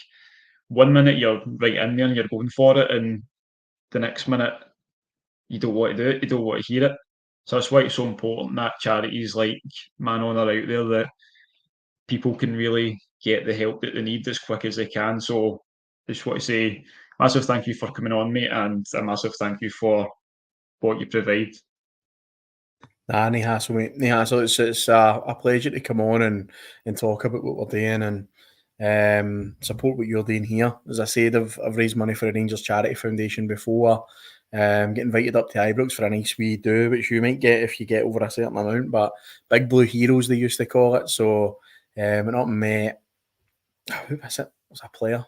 one minute you're right in there and you're going for it, and the next minute you don't want to do it, you don't want to hear it. So that's why it's so important that charities like Man On are out there, that people can really get the help that they need as quick as they can. So I just want to say massive thank you for coming on, mate, and a massive thank you for what you provide. Nah, no hassle, mate. No hassle. It's a pleasure to come on and talk about what we're doing and support what you're doing here. As I said, I've raised money for a Rangers Charity Foundation before. Get invited up to Ibrox for a nice wee do, which you might get if you get over a certain amount. But Big Blue Heroes, they used to call it. So went up and met. Who was it? It was a player.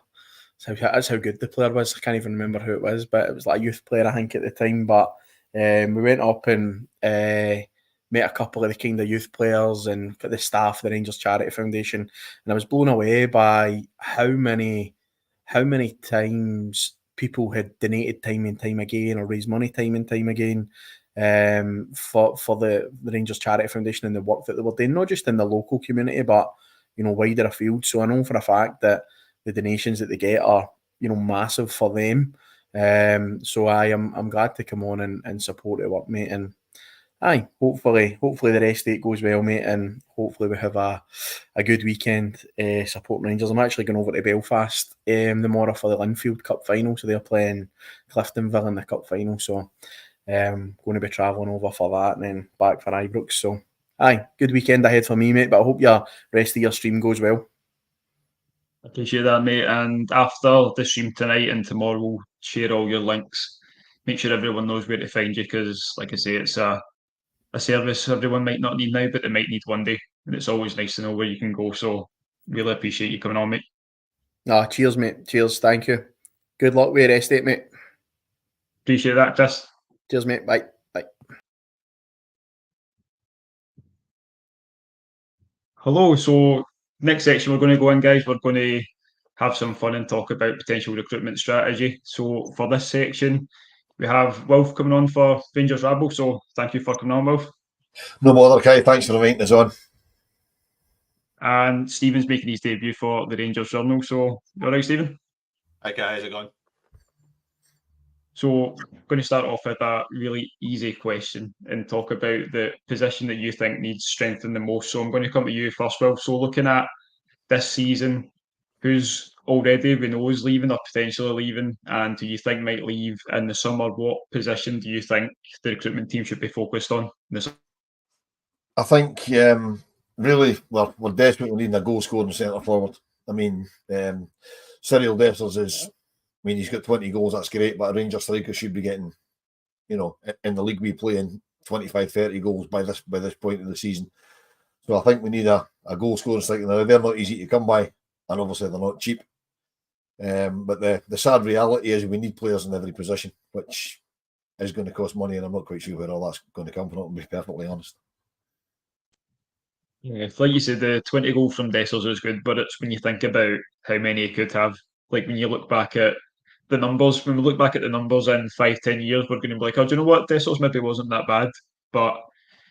That's how good the player was. I can't even remember who it was, but it was like a youth player, I think, at the time. But we went up and met a couple of the kind of youth players and the staff of the Rangers Charity Foundation, and I was blown away by how many times people had donated time and time again or raised money time and time again for the Rangers Charity Foundation and the work that they were doing, not just in the local community, but wider afield. So I know for a fact that the donations that they get are massive for them. So I'm glad to come on and support it work, mate. And hopefully the rest of it goes well, mate, and hopefully we have a good weekend supporting Rangers. I'm actually going over to Belfast tomorrow for the Linfield Cup final, so they're playing Cliftonville in the Cup final. So going to be travelling over for that and then back for Ibrox. So good weekend ahead for me, mate. But I hope your rest of your stream goes well. Appreciate that, mate. And after the stream tonight and tomorrow, share all your links. Make sure everyone knows where to find you because, like I say, it's a service everyone might not need now, but they might need one day. And it's always nice to know where you can go. So, really appreciate you coming on, mate. Cheers, mate. Cheers. Thank you. Good luck with your estate, mate. Appreciate that, Chris. Cheers, mate. Bye. Bye. Hello. So, next section we're going to go in, guys. We're going to have some fun and talk about potential recruitment strategy. So, for this section, we have Wilf coming on for Rangers Rabble. So, thank you for coming on, Wilf. No bother, Kai. Thanks for inviting us on. And Stephen's making his debut for the Rangers Journal. So, you all right, Stephen? Hi guys, how's it going? So, I'm going to start off with a really easy question and talk about the position that you think needs strengthened the most. So, I'm going to come to you first, Will. So, looking at this season, who's already we know is leaving or potentially leaving, and who you think might leave in the summer, what position do you think the recruitment team should be focused on? I think really we're desperately needing a goal scoring centre forward. I mean, Cyril Dessers is, he's got 20 goals, that's great, but a Rangers striker should be getting, in the league we play in 25, 30 goals by this point of the season. So I think we need a goal scoring striker. Now, they're not easy to come by, and obviously they're not cheap. But the sad reality is we need players in every position, which is going to cost money, and I'm not quite sure where all that's going to come from, to be perfectly honest. Yeah, like you said, the 20 goals from Dessers is good, but it's when you think about how many he could have. Like when you look back at the numbers, when we look back at the numbers in 5, 10 years, we're going to be like, oh, do you know what? Dessers maybe wasn't that bad. But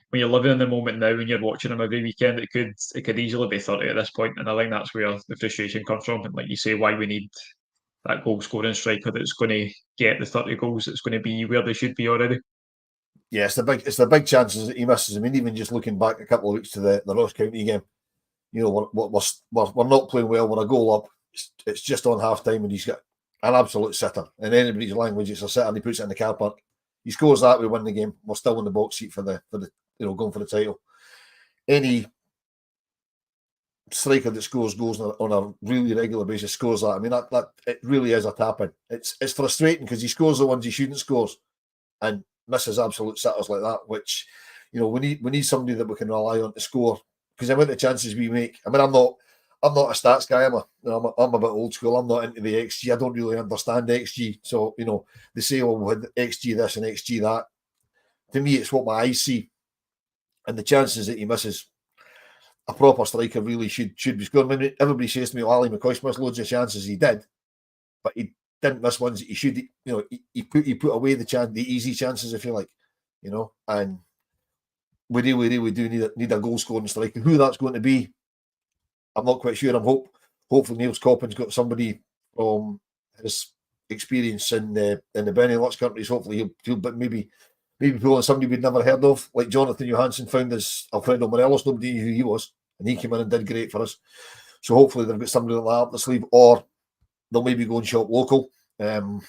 when you're living in the moment now and you're watching him every weekend, it could easily be 30 at this point. And I think that's where the frustration comes from. And like you say, why we need that goal scoring striker that's going to get the 30 goals, that's going to be where they should be already. Yeah, it's the big chances that he misses. I mean, even just looking back a couple of weeks to the Ross County game, we're not playing well. We're a goal up. It's just on half time, and he's got an absolute sitter. In anybody's language, it's a sitter, and he puts it in the car park. He scores that, we win the game. We're still in the box seat for the going for the title. Any striker that scores goals on a really regular basis scores that. I mean, that it really is a tap-in. It's frustrating because he scores the ones he shouldn't scores, and misses absolute sitters like that, which, we need somebody that we can rely on to score, because the amount of chances we make. I mean, I'm not a stats guy. I'm a bit old school. I'm not into the XG. I don't really understand XG. So, they say, well, we had XG this and XG that. To me, it's what my eyes see. And the chances that he misses, a proper striker really should be scoring. I mean, everybody says to me, well, Ali McCoy missed loads of chances. He did, but he didn't miss ones that he should. He put away the easy chances, if you like, and we really do need a goal scoring striker. Who that's going to be, I'm not quite sure. Hopefully Niels Coppin's got somebody from his experience in the Benelux countries. Hopefully he'll maybe pull on somebody we'd never heard of, like Jonathan Johansson found us Alfredo Morelos. Nobody knew who he was, and he came in and did great for us. So hopefully they've got somebody like that up the sleeve, or they'll maybe go and shop local and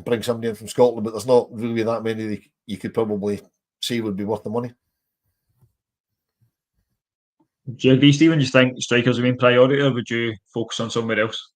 bring somebody in from Scotland. But there's not really that many that you could probably say would be worth the money. Do you agree, Stephen? Do you think strikers are the main priority, or would you focus on somewhere else?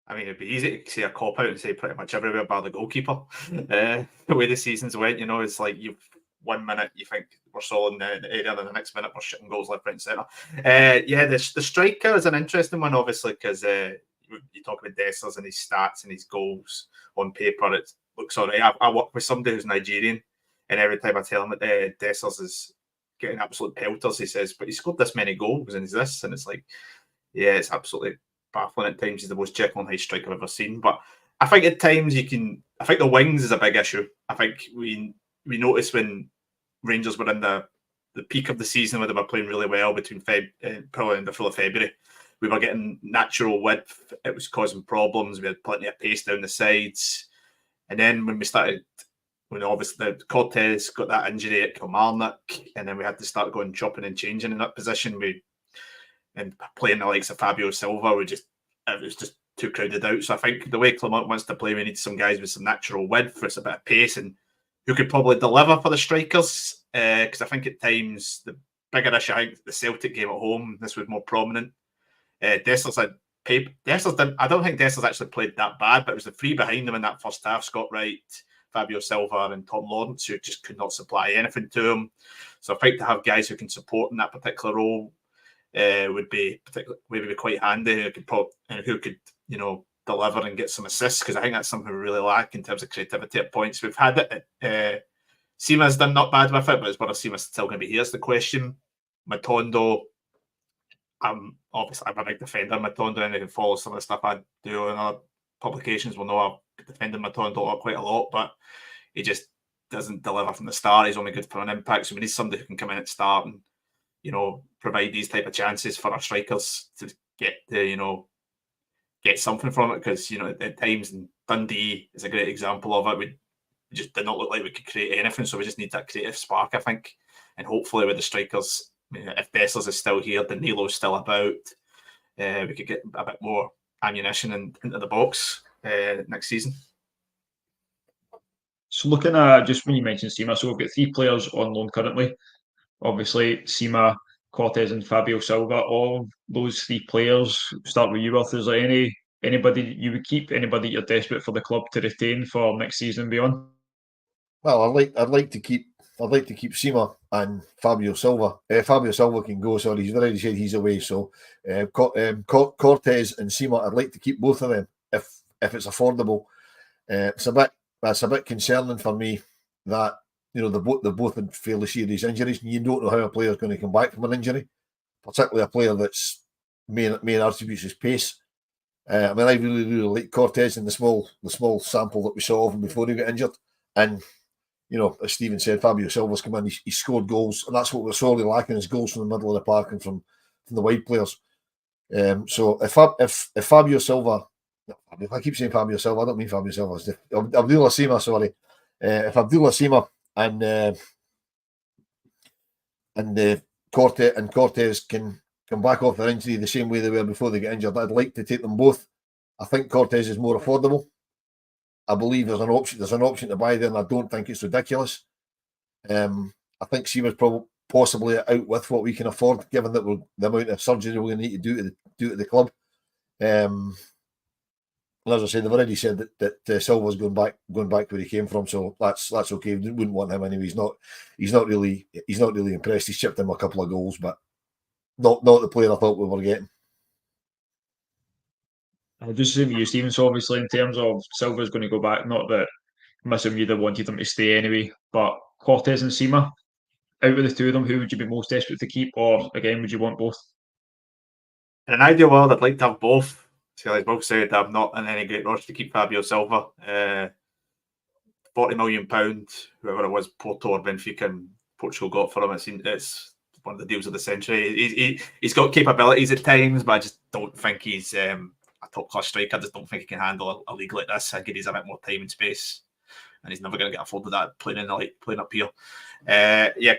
I mean, it'd be easy to say a cop out and say pretty much everywhere bar the goalkeeper. The way the seasons went, it's like you've 1 minute you think we're solid in the area, then the next minute we're shitting goals left, right, and centre. The striker is an interesting one, obviously, because you talk about Dessers and his stats and his goals on paper. It looks all right. I work with somebody who's Nigerian, and every time I tell him that Dessers is getting absolute pelters, he says, but he scored this many goals and he's this, and it's like, yeah, it's absolutely baffling at times. He's the most Jekyll and Hyde striker I've ever seen. But I think at times I think the wings is a big issue. I think we noticed when Rangers were in the peak of the season where they were playing really well between probably in the full of February, we were getting natural width. It was causing problems. We had plenty of pace down the sides. And then when obviously the Cortez got that injury at Kilmarnock, and then we had to start going chopping and changing in that position. And playing the likes of Fabio Silva, it was just too crowded out. So I think the way Clement wants to play, we need some guys with some natural width, with a bit of pace, and who could probably deliver for the strikers. Because I think at times the bigger issue, I think the Celtic game at home, this was more prominent. Dessler's had paper. Dessler's didn't. I don't think Dessler's actually played that bad, but it was the three behind them in that first half: Scott Wright, Fabio Silva, and Tom Lawrence, who just could not supply anything to him. So I think to have guys who can support in that particular role would be maybe quite handy. Who could deliver and get some assists, because I think that's something we really lack in terms of creativity at points. We've had it. Sima's done not bad with it, but it's whether Sima's still going to be here is the question. Matondo, I'm a big defender of Matondo, and who follows some of the stuff I do on other publications will know I've defended Matondo quite a lot, but he just doesn't deliver from the start. He's only good for an impact, so we need somebody who can come in at start and provide these type of chances for our strikers to get get something from it, because at times, and Dundee is a great example of it, we just did not look like we could create anything, so we just need that creative spark, I think. And hopefully with the strikers, if Dessers is still here, Danilo's still about, we could get a bit more ammunition into the box next season. So looking at, just when you mentioned Sima, so we've got 3 players on loan currently. Obviously, Sima, Cortez and Fabio Silva. All those 3 players, start with you, Arthur. Is there anybody you would keep, anybody you're desperate for the club to retain for next season and beyond? Well, I'd like to keep Sima and Fabio Silva. Fabio Silva can go. Sorry, he's already said he's away. So Cortez and Sima, I'd like to keep both of them if it's affordable. It's a bit concerning for me that they're both in fairly serious injuries, and you don't know how a player is going to come back from an injury, particularly a player that's main attributes is pace. I really like Cortez in the small sample that we saw of him before he got injured. And as Stephen said, Fabio Silva's come in, he scored goals, and that's what we're sorely lacking, is goals from the middle of the park and from the wide players. So if Fabio Silva, I keep saying Fabio Silva, I don't mean Fabio Silva, Abdullah Sima, sorry. If Abdullah Sima and Cortez can come back off their injury the same way they were before they get injured, I'd like to take them both. I think Cortez is more affordable. I believe there's an option to buy there, and I don't think it's ridiculous. I think Sima's possibly out with what we can afford, given that the amount of surgery we're going to need to do to the club. And as I said, they've already said that Silva's going back where he came from, so that's okay. We wouldn't want him anyway. He's not really impressed. He's chipped in a couple of goals, but not the player I thought we were getting. I'll just say to you, Stephen, so obviously in terms of Silva's going to go back, not that I'm assuming you'd have wanted him to stay anyway, but Cortez and Sima, out of the 2 of them, who would you be most desperate to keep, or again, would you want both? In an ideal world, I'd like to have both. So as both said, I'm not in any great rush to keep Fabio Silva. £40 million, whoever it was, Porto or Benfica and Portugal got for him. It's one of the deals of the century. He's got capabilities at times, but I just don't think he's a top-class striker. I just don't think he can handle a league like this. I think he needs a bit more time and space, and he's never going to get afforded that playing up here.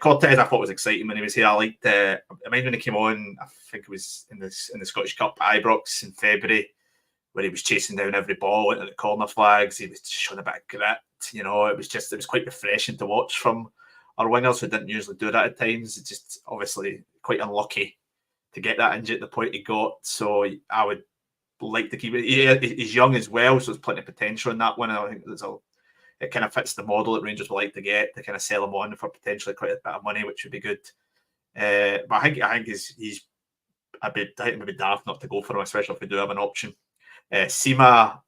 Cortez I thought was exciting when he was here. I liked. I mind when he came on. I think it was in the Scottish Cup, Ibrox in February, where he was chasing down every ball into the corner flags. He was just showing a bit of grit. It was quite refreshing to watch from our wingers who didn't usually do that at times. It's just obviously quite unlucky to get that injury at the point he got. So I would like to keep it. He's young as well, so there's plenty of potential in that one. I think it kind of fits the model that Rangers would like to get, to kind of sell him on for potentially quite a bit of money, which would be good. But I think he's a bit maybe daft not to go for him, especially if we do have an option. Sima,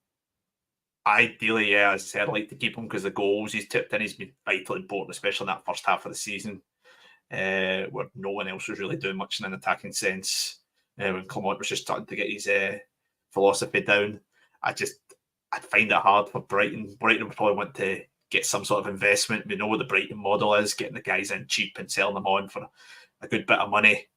ideally, as I said, I'd like to keep him because the goals he's tipped in, he's been vitally important, especially in that first half of the season, where no one else was really doing much in an attacking sense. When Clement was just starting to get his philosophy down, I'd find it hard for Brighton. Brighton would probably want to get some sort of investment. We know what the Brighton model is, getting the guys in cheap and selling them on for a good bit of money.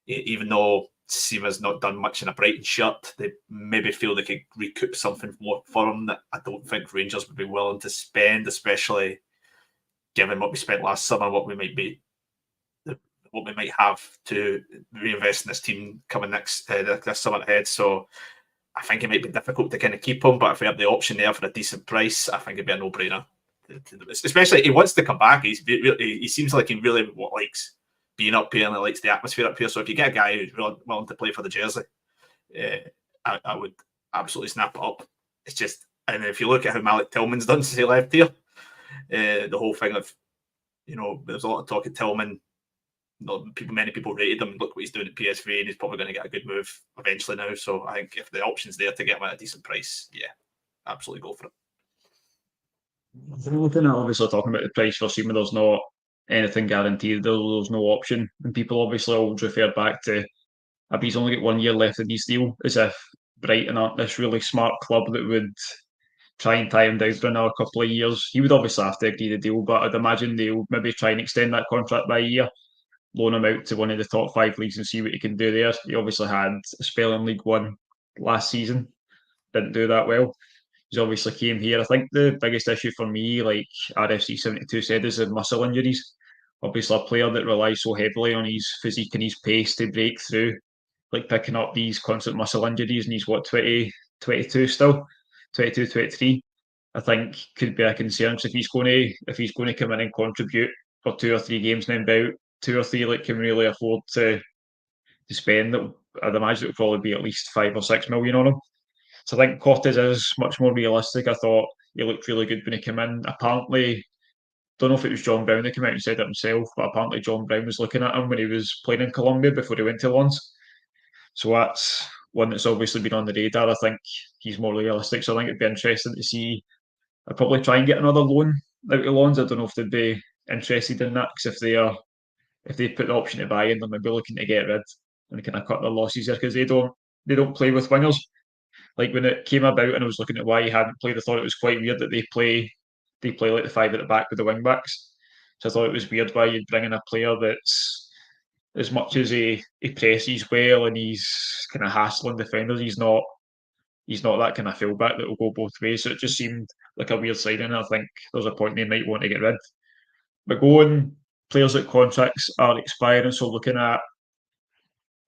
Even though Sima's not done much in a Brighton shirt, they maybe feel they could recoup something more for him that I don't think Rangers would be willing to spend, especially given what we spent last summer, what we might have to reinvest in this team coming this summer ahead. So I think it might be difficult to kind of keep him, but if we have the option there for a decent price, I think it'd be a no-brainer. Especially, he wants to come back. He seems like he really likes being up here and he likes the atmosphere up here. So if you get a guy who's willing to play for the jersey, I would absolutely snap it up. It's just, and if you look at how Malik Tillman's done since he left here, the whole thing of, there's a lot of talk at Tillman. Many people rated him. Look what he's doing at PSV, and he's probably going to get a good move eventually now. So I think if the option's there to get him at a decent price, yeah, absolutely go for it. Obviously, talking about the price for Seaman, there's not anything guaranteed. There's no option, and people obviously always refer back to if he's only got 1 year left in his deal, as if Brighton aren't this really smart club that would try and tie him down for another couple of years. He would obviously have to agree the deal, but I'd imagine they'll maybe try and extend that contract by a year, loan him out to one of the top 5 leagues and see what he can do there. He obviously had a spell in League One last season, didn't do that well. He's obviously came here. I think the biggest issue for me, like RFC 72 said, is the muscle injuries. Obviously, a player that relies so heavily on his physique and his pace to break through, like picking up these constant muscle injuries, and he's 22 still, 22, 23. I think could be a concern. So if he's going to come in and contribute for 2 or 3 games, and then about 2 or 3 like can really afford to spend, I'd imagine it would probably be at least 5 or 6 million on him. So I think Cortez is much more realistic. I thought he looked really good when he came in. Apparently, don't know if it was John Brown that came out and said it himself, but apparently John Brown was looking at him when he was playing in Colombia before he went to Lens. So that's one that's obviously been on the radar. I think he's more realistic. So I think it'd be interesting to see. I'd probably try and get another loan out of Lens. I don't know if they'd be interested in that, because if they put the option to buy in, they're maybe looking to get rid and kind of cut their losses there, because they don't play with wingers. Like when it came about and I was looking at why he hadn't played, I thought it was quite weird that they play like the 5 at the back with the wing backs. So I thought it was weird why you'd bring in a player that's, as much as he presses well and he's kind of hassling defenders, he's not that kind of fullback that will go both ways. So it just seemed like a weird signing. I think there's a point they might want to get rid. But going players that contracts are expiring, so looking at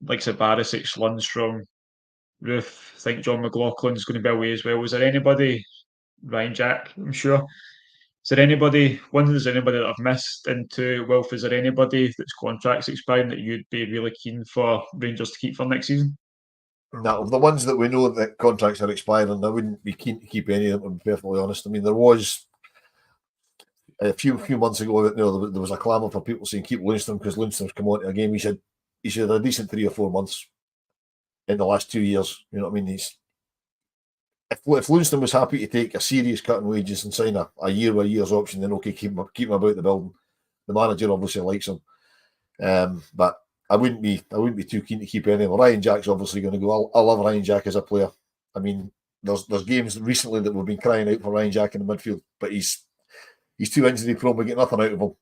like Barisic, Lundstram, Roof, I think John McLaughlin's going to be away as well. Was there anybody, Ryan Jack, I'm sure. Is there anybody that I've missed into Wilf? Is there anybody that's contracts expiring that you'd be really keen for Rangers to keep for next season? No, the ones that we know that contracts are expiring, I wouldn't be keen to keep any of them, to be perfectly honest. I mean, there was a few months ago, there was a clamour for people saying keep Lundstram because Lundstram's come on to a game. He's had a decent 3 or 4 months in the last 2 years. You know what I mean? If Lundstram was happy to take a serious cut in wages and sign a year's option, then okay, keep him about the building. The manager obviously likes him, but I wouldn't be too keen to keep any of them. Ryan Jack's obviously going to go. I love Ryan Jack as a player. I mean, there's games recently that we've been crying out for Ryan Jack in the midfield, but he's too injury prone. We get nothing out of him.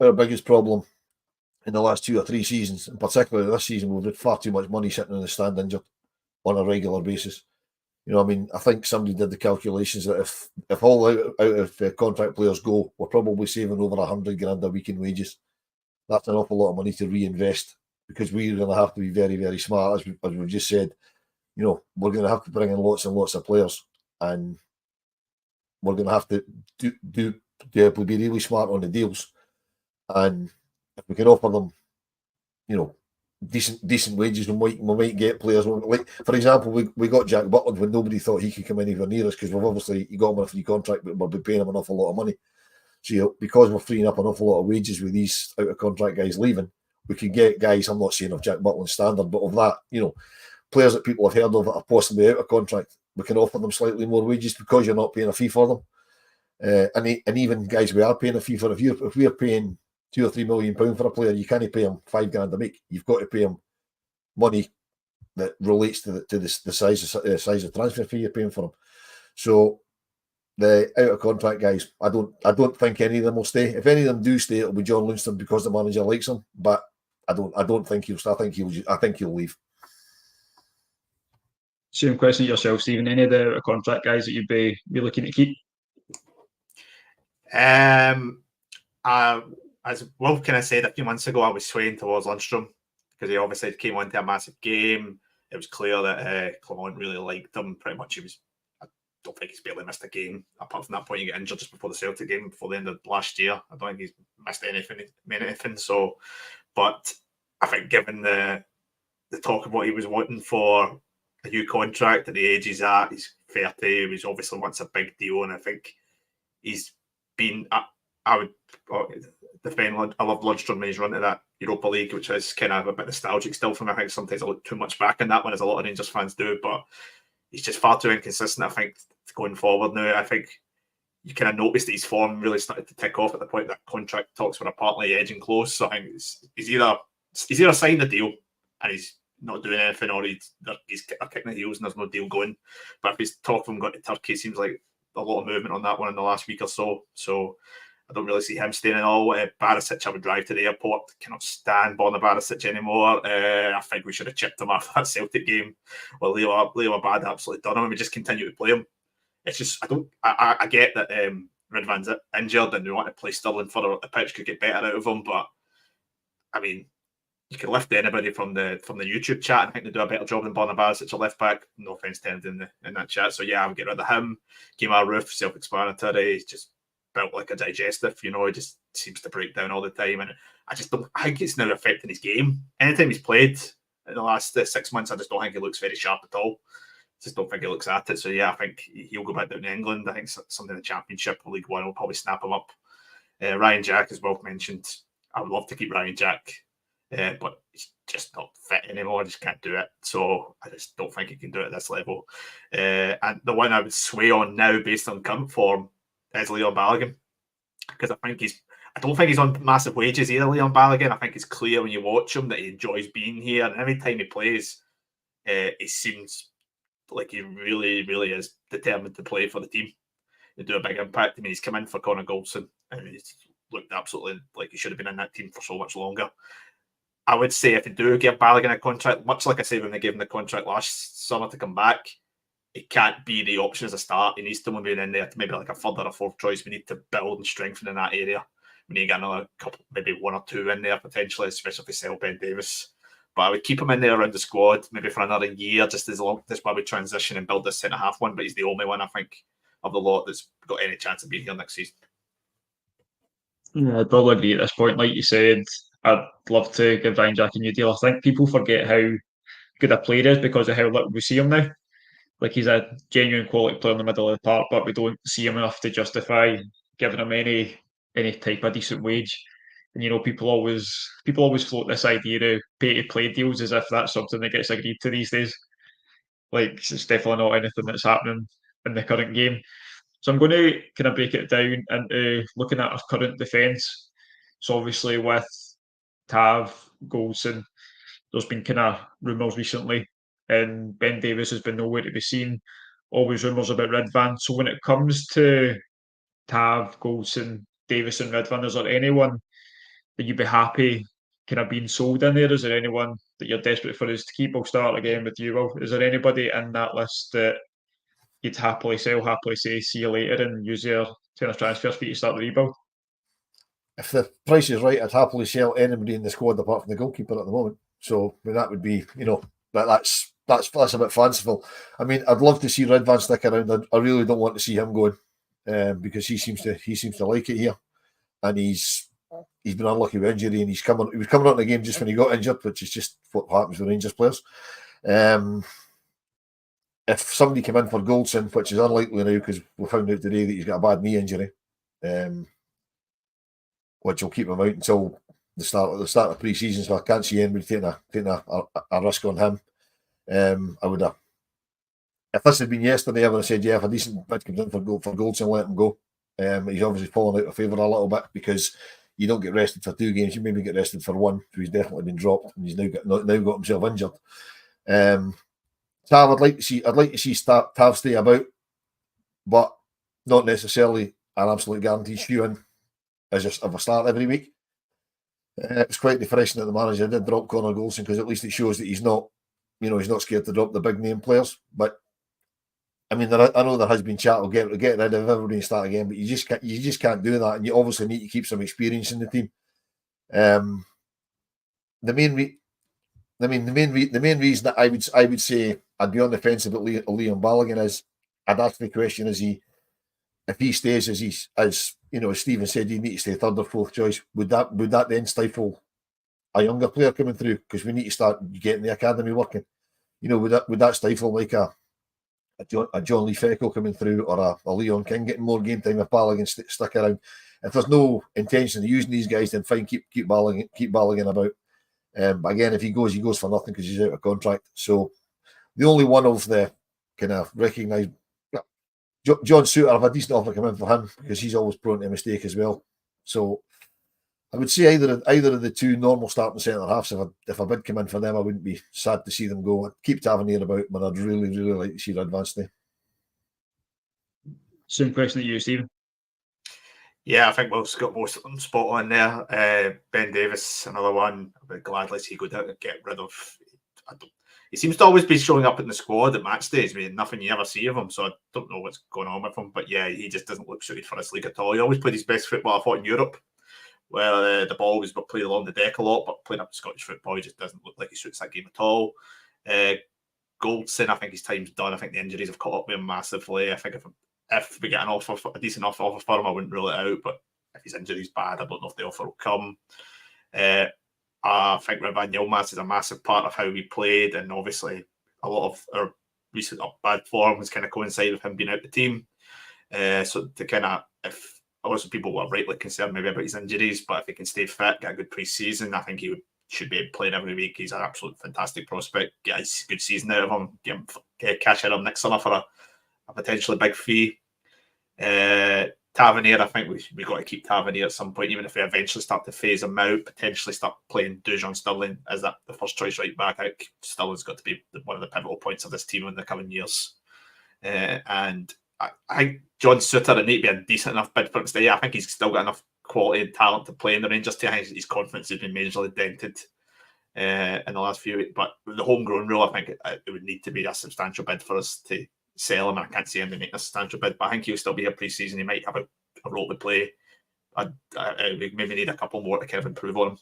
Our biggest problem in the last 2 or 3 seasons, and particularly this season, we've had far too much money sitting in the stand injured on a regular basis. You know, I mean, I think somebody did the calculations that if all out of contract players go, we're probably saving over 100 grand a week in wages. That's an awful lot of money to reinvest, because we're going to have to be very, very smart, as we've just said. You know, we're going to have to bring in lots and lots of players, and we're going to have to be really smart on the deals. And if we can offer them, you know, decent wages, we might get players. Like, for example, we got Jack Butland when nobody thought he could come anywhere near us, because we've obviously got him on a free contract, but we'll be paying him an awful lot of money. So because we're freeing up an awful lot of wages with these out of contract guys leaving, we can get guys. I'm not saying of Jack Butland's standard, but of that, you know, players that people have heard of that are possibly out of contract, we can offer them slightly more wages because you're not paying a fee for them. And even guys we are paying a fee for, if we're paying £2 or £3 million for a player, you can't pay him £5 grand a week. You've got to pay him money that relates to the size of transfer fee you're paying for him. So the out of contract guys, I don't think any of them will stay. If any of them do stay, it'll be John Lundstram because the manager likes him. But I don't think he'll stay. I think he'll leave. Same question to yourself, Stephen. Any of the out of contract guys that you'd be looking to keep? As Will kind of said a few months ago, I was swaying towards Lundstram because he obviously came onto a massive game. It was clear that Clement really liked him. Pretty much, I don't think he's barely missed a game apart from that point he got injured just before the Celtic game before the end of last year. I don't think he's missed anything. So, but I think given the talk of what he was wanting for a new contract at the age he's at. He's 30. He's obviously wants a big deal, and I think he's been. I would defend. I love Lundstram when he's run to that Europa League, which is kind of a bit nostalgic still for me. I think sometimes I look too much back in that one, as a lot of Rangers fans do, but he's just far too inconsistent, I think, going forward now. I think you kind of noticed that his form really started to tick off at the point that contract talks were apparently edging close. So I think he's either signed the deal and he's not doing anything, or he's kicking the heels and there's no deal going. But if he's talking of him going to Turkey, it seems like a lot of movement on that one in the last week or so. So I don't really see him staying at all. Barisic, I would drive to the airport. Cannot stand Borna Barisic anymore. I think we should have chipped him after that Celtic game. Well, Leo Abad absolutely done him, and we just continue to play him. It's just I get that Ridvan's injured and we want to play Sterling further up the pitch, could get better out of him, but I mean, you can lift anybody from the YouTube chat, and I think they do a better job than Borna Barisic at left back. No offense to anyone in that chat. So yeah, I would get rid of him. Kemar Roof, self-explanatory. He's just built like a digestive, he just seems to break down all the time, and I think it's now affecting his game. Anytime he's played in the last 6 months, I just don't think he looks very sharp at all. Just don't think he looks at it. So yeah, I think he'll go back down to England. I think something in the Championship or League One will probably snap him up. Ryan Jack, as well mentioned, I would love to keep Ryan Jack, but he's just not fit anymore. I just can't do it. So I just don't think he can do it at this level. And the one I would sway on now, based on current form, is Leon Balogun, because I don't think he's on massive wages either, Leon Balogun. I think it's clear when you watch him that he enjoys being here, and every time he plays, he seems like he really, really is determined to play for the team and do a big impact. I mean, he's come in for Connor Goldson, and he's looked absolutely like he should have been in that team for so much longer. I would say if they do give Balogun a contract, much like I said when they gave him the contract last summer to come back, it can't be the option as a start. He needs someone being in there to maybe like a third or a fourth choice. We need to build and strengthen in that area. We need to get another couple, maybe one or two in there potentially, especially if we sell Ben Davis. But I would keep him in there around the squad, maybe for another year, just as long as while we transition and build this centre-half one. But he's the only one, I think, of the lot that's got any chance of being here next season. Yeah, I'd probably agree at this point. Like you said, I'd love to give Ryan Jack a new deal. I think people forget how good a player he is because of how little we see him now. Like, he's a genuine quality player in the middle of the park, but we don't see him enough to justify giving him any type of decent wage. And people always float this idea of pay to play deals as if that's something that gets agreed to these days. Like, it's definitely not anything that's happening in the current game. So I'm going to kind of break it down into looking at our current defence. So obviously with Tav, Goldson, there's been kind of rumours recently, and Ben Davis has been nowhere to be seen. Always rumours about Ridvan. So when it comes to Tav, Goldson, Davis and Ridvan, is there anyone that you'd be happy kind of being sold in there? Is there anyone that you're desperate for us to keep? I'll start again with you, Will. Is there anybody in that list that you'd happily sell, happily say see you later and use your kind of transfer fee to start the rebuild? If the price is right, I'd happily sell anybody in the squad apart from the goalkeeper at the moment. So I mean, that would be, that's a bit fanciful. I mean, I'd love to see Ridvan stick around. I really don't want to see him going because he seems to like it here, and he's been unlucky with injury, and he was coming on the game just when he got injured, which is just what happens with Rangers players. If somebody came in for Goldson, which is unlikely now because we found out today that he's got a bad knee injury, which will keep him out until the start of pre-season, so I can't see anybody taking a risk on him. I would have, if this had been yesterday, I would have said, yeah, if a decent bid comes in for Goldson, let him go. He's obviously fallen out of favour a little bit because you don't get rested for 2 games. You maybe get rested for 1, so he's definitely been dropped, and he's now got himself injured. Tav, I'd like to see Tav stay about, but not necessarily an absolute guaranteed shoe-in as a start every week. It's quite refreshing that the manager did drop Connor Goldson, because at least it shows that he's not scared to drop the big name players. But I mean, I know there has been chat of get rid of everybody and start again, but you just can't do that, and you obviously need to keep some experience in the team. The main reason that I would say I'd be on the fence about Leon Balogun is, I'd ask the question: if he stays as Stephen said, you need to stay third or fourth choice. Would that then stifle a younger player coming through? Because we need to start getting the academy working. would that stifle like a John Lee Feckle coming through, or a Leon King getting more game time if Balogun stick around? If there's no intention of using these guys, then fine, keep Balogun about. But again, if he goes for nothing because he's out of contract. So the only one of the kind of recognised, John Suter, I've a decent offer come in for him because he's always prone to a mistake as well. So I would say either of the two normal starting centre halves, if a bid come in for them, I wouldn't be sad to see them go. I'd keep Tavernier about, but I'd really, really like to see the advance there. Same question to you, Stephen. Yeah, I think we've got most of them spot on there. Ben Davis, another one. I would gladly see go down and get rid of. He seems to always be showing up in the squad at match days. I mean, nothing you ever see of him, so I don't know what's going on with him. But yeah, he just doesn't look suited for this league at all. He always played his best football, I thought, in Europe, where the ball was played along the deck a lot. But playing up in Scottish football, he just doesn't look like he suits that game at all. Goldson, I think his time's done. I think the injuries have caught up with him massively. I think if we get a decent offer for him, I wouldn't rule it out. But if his injury's bad, I don't know if the offer will come. I think Ravan Yilmaz is a massive part of how we played, and obviously a lot of our recent bad form has kind of coincided with him being out the team. So to kind of, if also people were rightly concerned maybe about his injuries, but if he can stay fit, get a good pre-season, I think should be playing every week. He's an absolute fantastic prospect. Get a good season out of him. Get cash out of him next summer for a potentially big fee. Tavernier, I think we got to keep Tavernier at some point, even if we eventually start to phase him out, potentially start playing Dujon Sterling as the first choice right back. I think Sterling's got to be one of the pivotal points of this team in the coming years. And I think John Suter would need to be a decent enough bid for him to stay. I think he's still got enough quality and talent to play in the Rangers team. I think his confidence has been majorly dented in the last few weeks. But the homegrown rule, I think it would need to be a substantial bid for us to sell him. I can't see him making a substantial bid, but I think he'll still be here pre-season. He might have a role to play. We maybe need a couple more to kind of improve on him.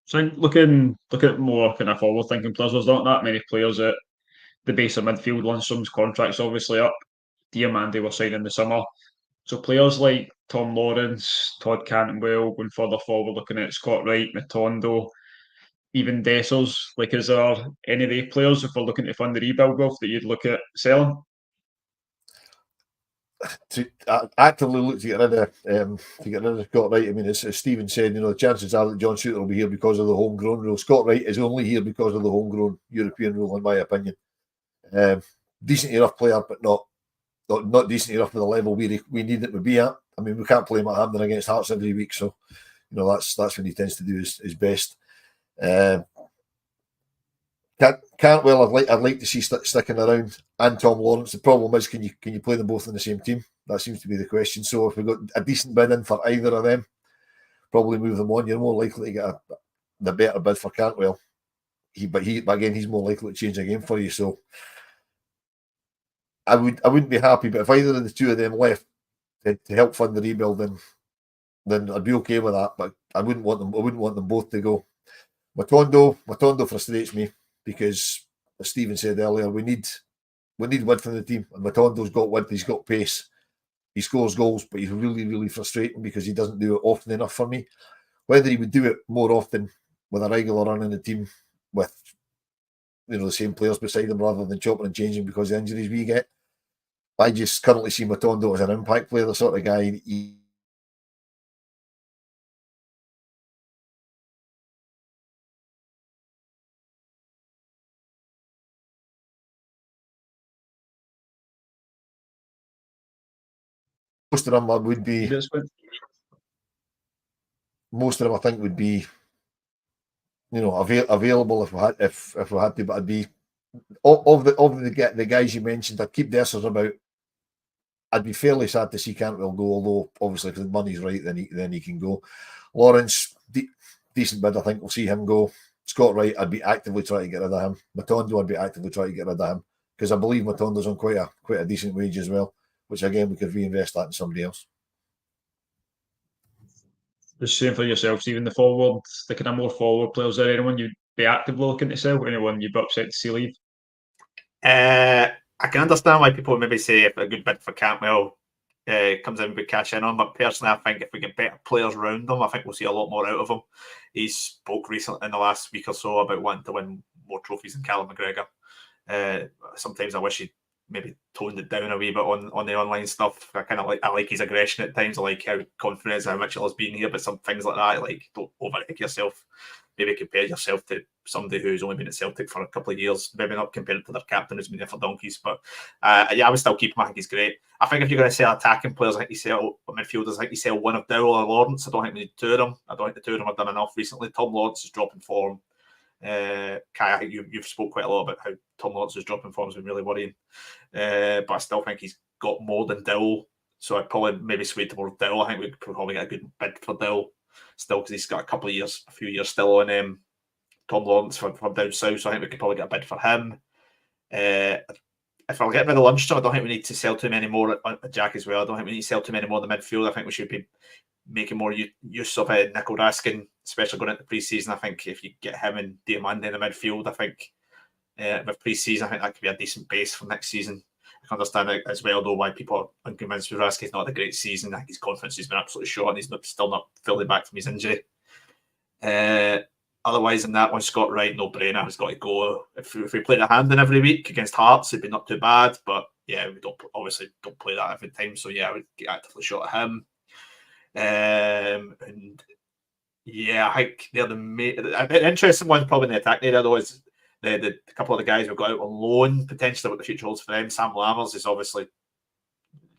So looking at more kind of forward-thinking players, there's not that many players at the base of midfield. Lundstram's contract's obviously up. Diamande were signed in the summer. So players like Tom Lawrence, Todd Cantwell, going further forward, looking at Scott Wright, Matondo, even Dessers. Like, is there any of the players, if we're looking to fund the rebuild with, that you'd look at selling? To actively look to get rid of Scott Wright. I mean, as Stephen said, the chances are that John Suter will be here because of the homegrown rule. Scott Wright is only here because of the homegrown European rule, in my opinion. Decent enough player, but not decent enough for the level we need it to be at. I mean, we can't play him at Hampden against Hearts every week, so that's what he tends to do his best. Cantwell, I'd like to see sticking around, and Tom Lawrence. The problem is, can you play them both in the same team? That seems to be the question. So if we've got a decent bid in for either of them, probably move them on. You're more likely to get the better bid for Cantwell. But again, he's more likely to change the game for you. So I wouldn't be happy. But if either of the two of them left to help fund the rebuild, then I'd be okay with that. But I wouldn't want them both to go. Matondo frustrates me, because, as Stephen said earlier, we need width in the team, and Matondo's got width, he's got pace, he scores goals, but he's really, really frustrating because he doesn't do it often enough for me. Whether he would do it more often with a regular run in the team with the same players beside him rather than chopping and changing because of the injuries we get, I just currently see Matondo as an impact player, the sort of guy most of them I think would be available if we had to, but I'd be of the guys you mentioned, I'd keep Dessers about. I'd be fairly sad to see Cantwell go, although obviously if the money's right, then he can go. Lawrence, decent bid, I think we'll see him go. Scott Wright, I'd be actively trying to get rid of him. Matondo, I'd be actively trying to get rid of him, because I believe Matondo's on quite a decent wage as well, which again we could reinvest that in somebody else. The same for yourself, Stephen. The kind of more forward players. Is there anyone you'd be actively looking to sell? Anyone you'd be upset to see leave? I can understand why people maybe say if a good bid for Cantwell, comes in with cash in on. But personally, I think if we get better players around him, I think we'll see a lot more out of him. He spoke recently in the last week or so about wanting to win more trophies than Callum McGregor. Sometimes I wish he'd maybe toned it down a wee bit on the online stuff. I like his aggression at times. I like how confident he is, how much he loves being here. But some things like that, like don't overthink yourself. Maybe compare yourself to somebody who's only been at Celtic for a couple of years. Maybe not compare it to their captain who's been there for donkeys. But I would still keep him. I think he's great. I think if you're going to sell attacking players, I think you sell midfielders. I think you sell one of Dowell or Lawrence. I don't think we need two of them. I don't think the two of them have done enough recently. Tom Lawrence is dropping form. Kai, I think you've spoke quite a lot about how Tom Lawrence's dropping form has been really worrying. But I still think he's got more than Dowell. So I'd probably maybe sway towards Dowell. I think we could probably get a good bid for Dowell still, because he's got a few years still on Tom Lawrence from down south. So I think we could probably get a bid for him. If I'm getting rid of Lundstram, I don't think we need to sell too many more at Jack as well. I don't think we need to sell too many more in the midfield. I think we should be making more use of Nico Raskin, especially going into pre-season. I think if you get him and Diamande in the midfield, I think with pre-season, I think that could be a decent base for next season. I can understand as well, though, why people are unconvinced with Raskin's not had a great season. I think his confidence has been absolutely shot, and he's still not fully back from his injury. Otherwise, in that one, Scott Wright, no brainer, has got to go. If we played a hand in every week against Hearts, it'd be not too bad. But yeah, we don't play that every time. So yeah, I would get actively shot at him. And yeah, I think they're the interesting one probably in the attack area, though, is the couple of the guys we've got out on loan, potentially what the future holds for them. Sam Lammers is obviously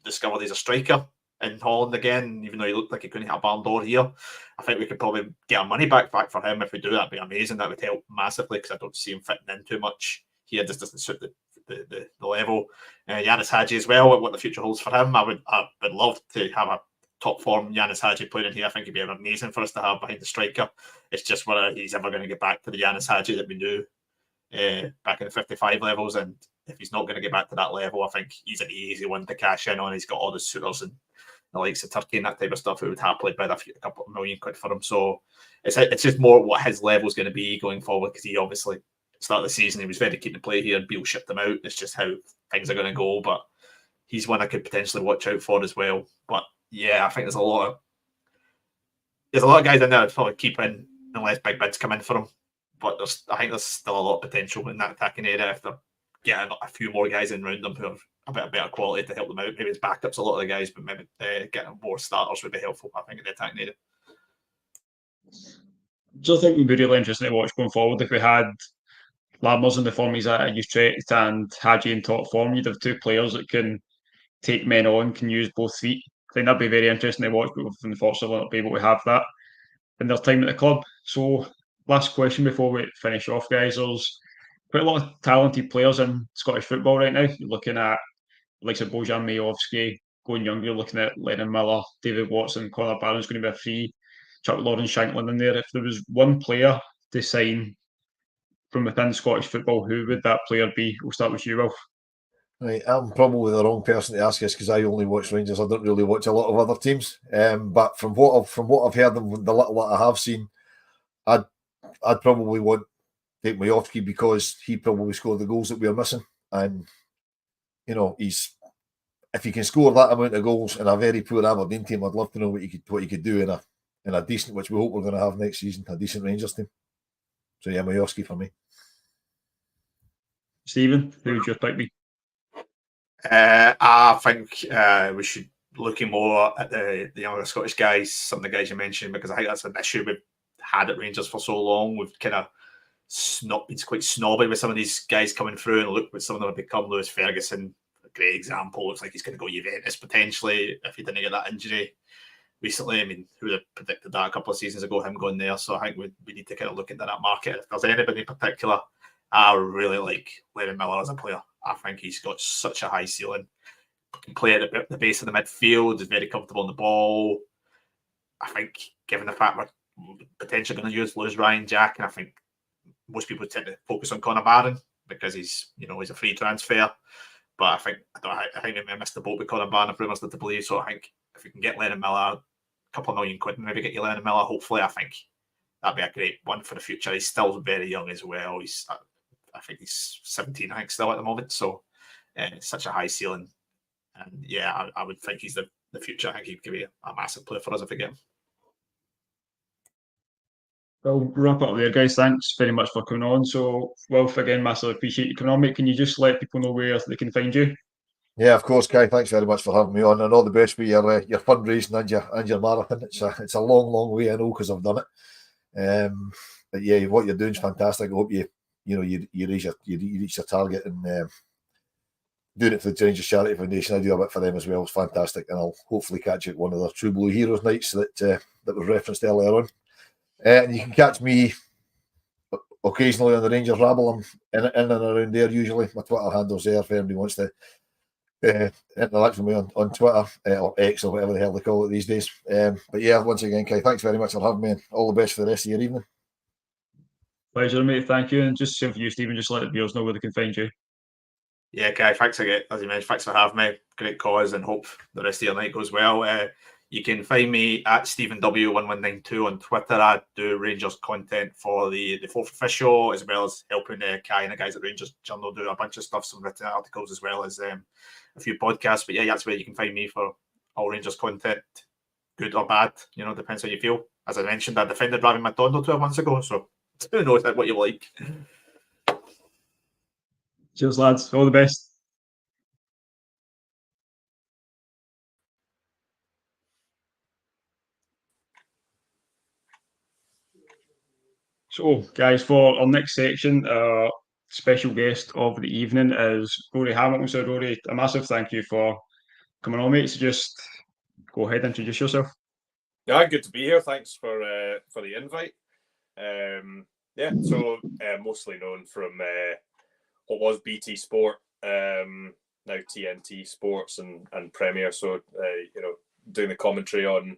discovered he's a striker in Holland again, even though he looked like he couldn't hit a barn door here. I think we could probably get our money back for him. If we do, that'd be amazing. That would help massively, because I don't see him fitting in too much here. Just doesn't suit the level. Yanis Hadji as well, what the future holds for him. I would love to have a top form Yanis Hadji playing in here. I think he'd be amazing for us to have behind the striker. It's just whether he's ever going to get back to the Yanis Hadji that we knew back in the 55 levels. And if he's not going to get back to that level, I think he's an easy one to cash in on. He's got all the suitors and the likes of Turkey and that type of stuff who would happily bid a couple of million quid for him. So it's just more what his level is going to be going forward, because he obviously started the season, he was very keen to play here, and Beale shipped him out. It's just how things are going to go, but he's one I could potentially watch out for as well. But yeah, I think there's a lot of guys in there I'd probably keep in unless big bids come in for him. But I think there's still a lot of potential in that attacking area if they're getting a few more guys in around them who are a bit better quality to help them out. Maybe it's backups, a lot of the guys, but maybe getting more starters would be helpful, I think, in the attacking area. Do you think it would be really interesting to watch going forward if we had Lammers in the form he's at Utrecht and Hadji in top form? You'd have two players that can take men on, can use both feet. I think that'd be very interesting to watch, but we've unfortunately not be able to have that in their time at the club. So, last question before we finish off, guys. There's quite a lot of talented players in Scottish football right now. You're looking at like Bojan Majowski, going younger, looking at Lennon Miller, David Watson, Conor Barron's going to be a free, Chuck Lawrence Shanklin in there. If there was one player to sign from within Scottish football, who would that player be? We'll start with you, Will. Right, I'm probably the wrong person to ask this, because I only watch Rangers. I don't really watch a lot of other teams. But from what I've heard and the little that I have seen, I'd probably want to take Majowski, because he probably scored the goals that we are missing. And you know, if he can score that amount of goals in a very poor Aberdeen team, I'd love to know what he could do in a decent, which we hope we're going to have next season, a decent Rangers team. So yeah, Majowski for me. Stephen, who would your pick be? I think we should look more at the younger Scottish guys, some of the guys you mentioned, because I think that's an issue we've had at Rangers for so long. We've kind of been quite snobby with some of these guys coming through, and look what some of them have become. Lewis Ferguson, a great example. Looks like he's going to go Juventus potentially if he didn't get that injury recently. I mean, who would have predicted that a couple of seasons ago, him going there? So I think we need to kind of look into that market. If there's anybody in particular, I really like Lennon Miller as a player. I think he's got such a high ceiling. Can play at the base of the midfield, is very comfortable on the ball. I think, given the fact we're potentially going to lose Ryan Jack, and I think most people tend to focus on Conor Barron because he's a free transfer. But I think we missed the boat with Conor Barron if rumours led to believe. So I think if we can get Lennon Miller, a couple of million quid, maybe get you Lennon Miller, hopefully, I think that'd be a great one for the future. He's still very young as well. I think he's 17, I think, still at the moment. So it's such a high ceiling And yeah, I would think he's the future. I think he could be a massive player for us if we get him. Well, wrap up there, guys. Thanks very much for coming on. So, Wilf, again, massively appreciate you coming on, mate. Can you just let people know where they can find you? Yeah, of course, Kai. Thanks very much for having me on, and all the best with your fundraising and your marathon. It's a long way, I know, because I've done it. But yeah, what you're doing is fantastic. I hope you reach your target, and doing it for the Rangers Charity Foundation. I do a bit for them as well. It's fantastic, and I'll hopefully catch you at one of the True Blue Heroes nights that was referenced earlier on. And you can catch me occasionally on the Rangers Rabble. I'm in and around there usually. My Twitter handle's there if anybody wants to interact with me on Twitter or X or whatever the hell they call it these days. But yeah, once again, Kai, thanks very much for having me, and all the best for the rest of your evening. Pleasure, mate. Thank you. And just same for you, Stephen. Just let the viewers know where they can find you. Yeah, Kai, thanks again. As you mentioned, thanks for having me. Great cause, and hope the rest of your night goes well. You can find me at StephenW1192 on Twitter. I do Rangers content for the Fourth Official, as well as helping Kai and the guys at Rangers Journal do a bunch of stuff, some written articles, as well as a few podcasts. But yeah, that's where you can find me for all Rangers content, good or bad. Depends how you feel. As I mentioned, I defended Ravi Matondo 12 months ago, so who knows what you like. Cheers, lads. All the best. So, guys, for our next section, our special guest of the evening is Rory Hamilton. So, Rory, a massive thank you for coming on, mate. So just go ahead and introduce yourself. Yeah, good to be here. Thanks for the invite. So mostly known from what was BT Sport, now TNT Sports and Premier. So doing the commentary on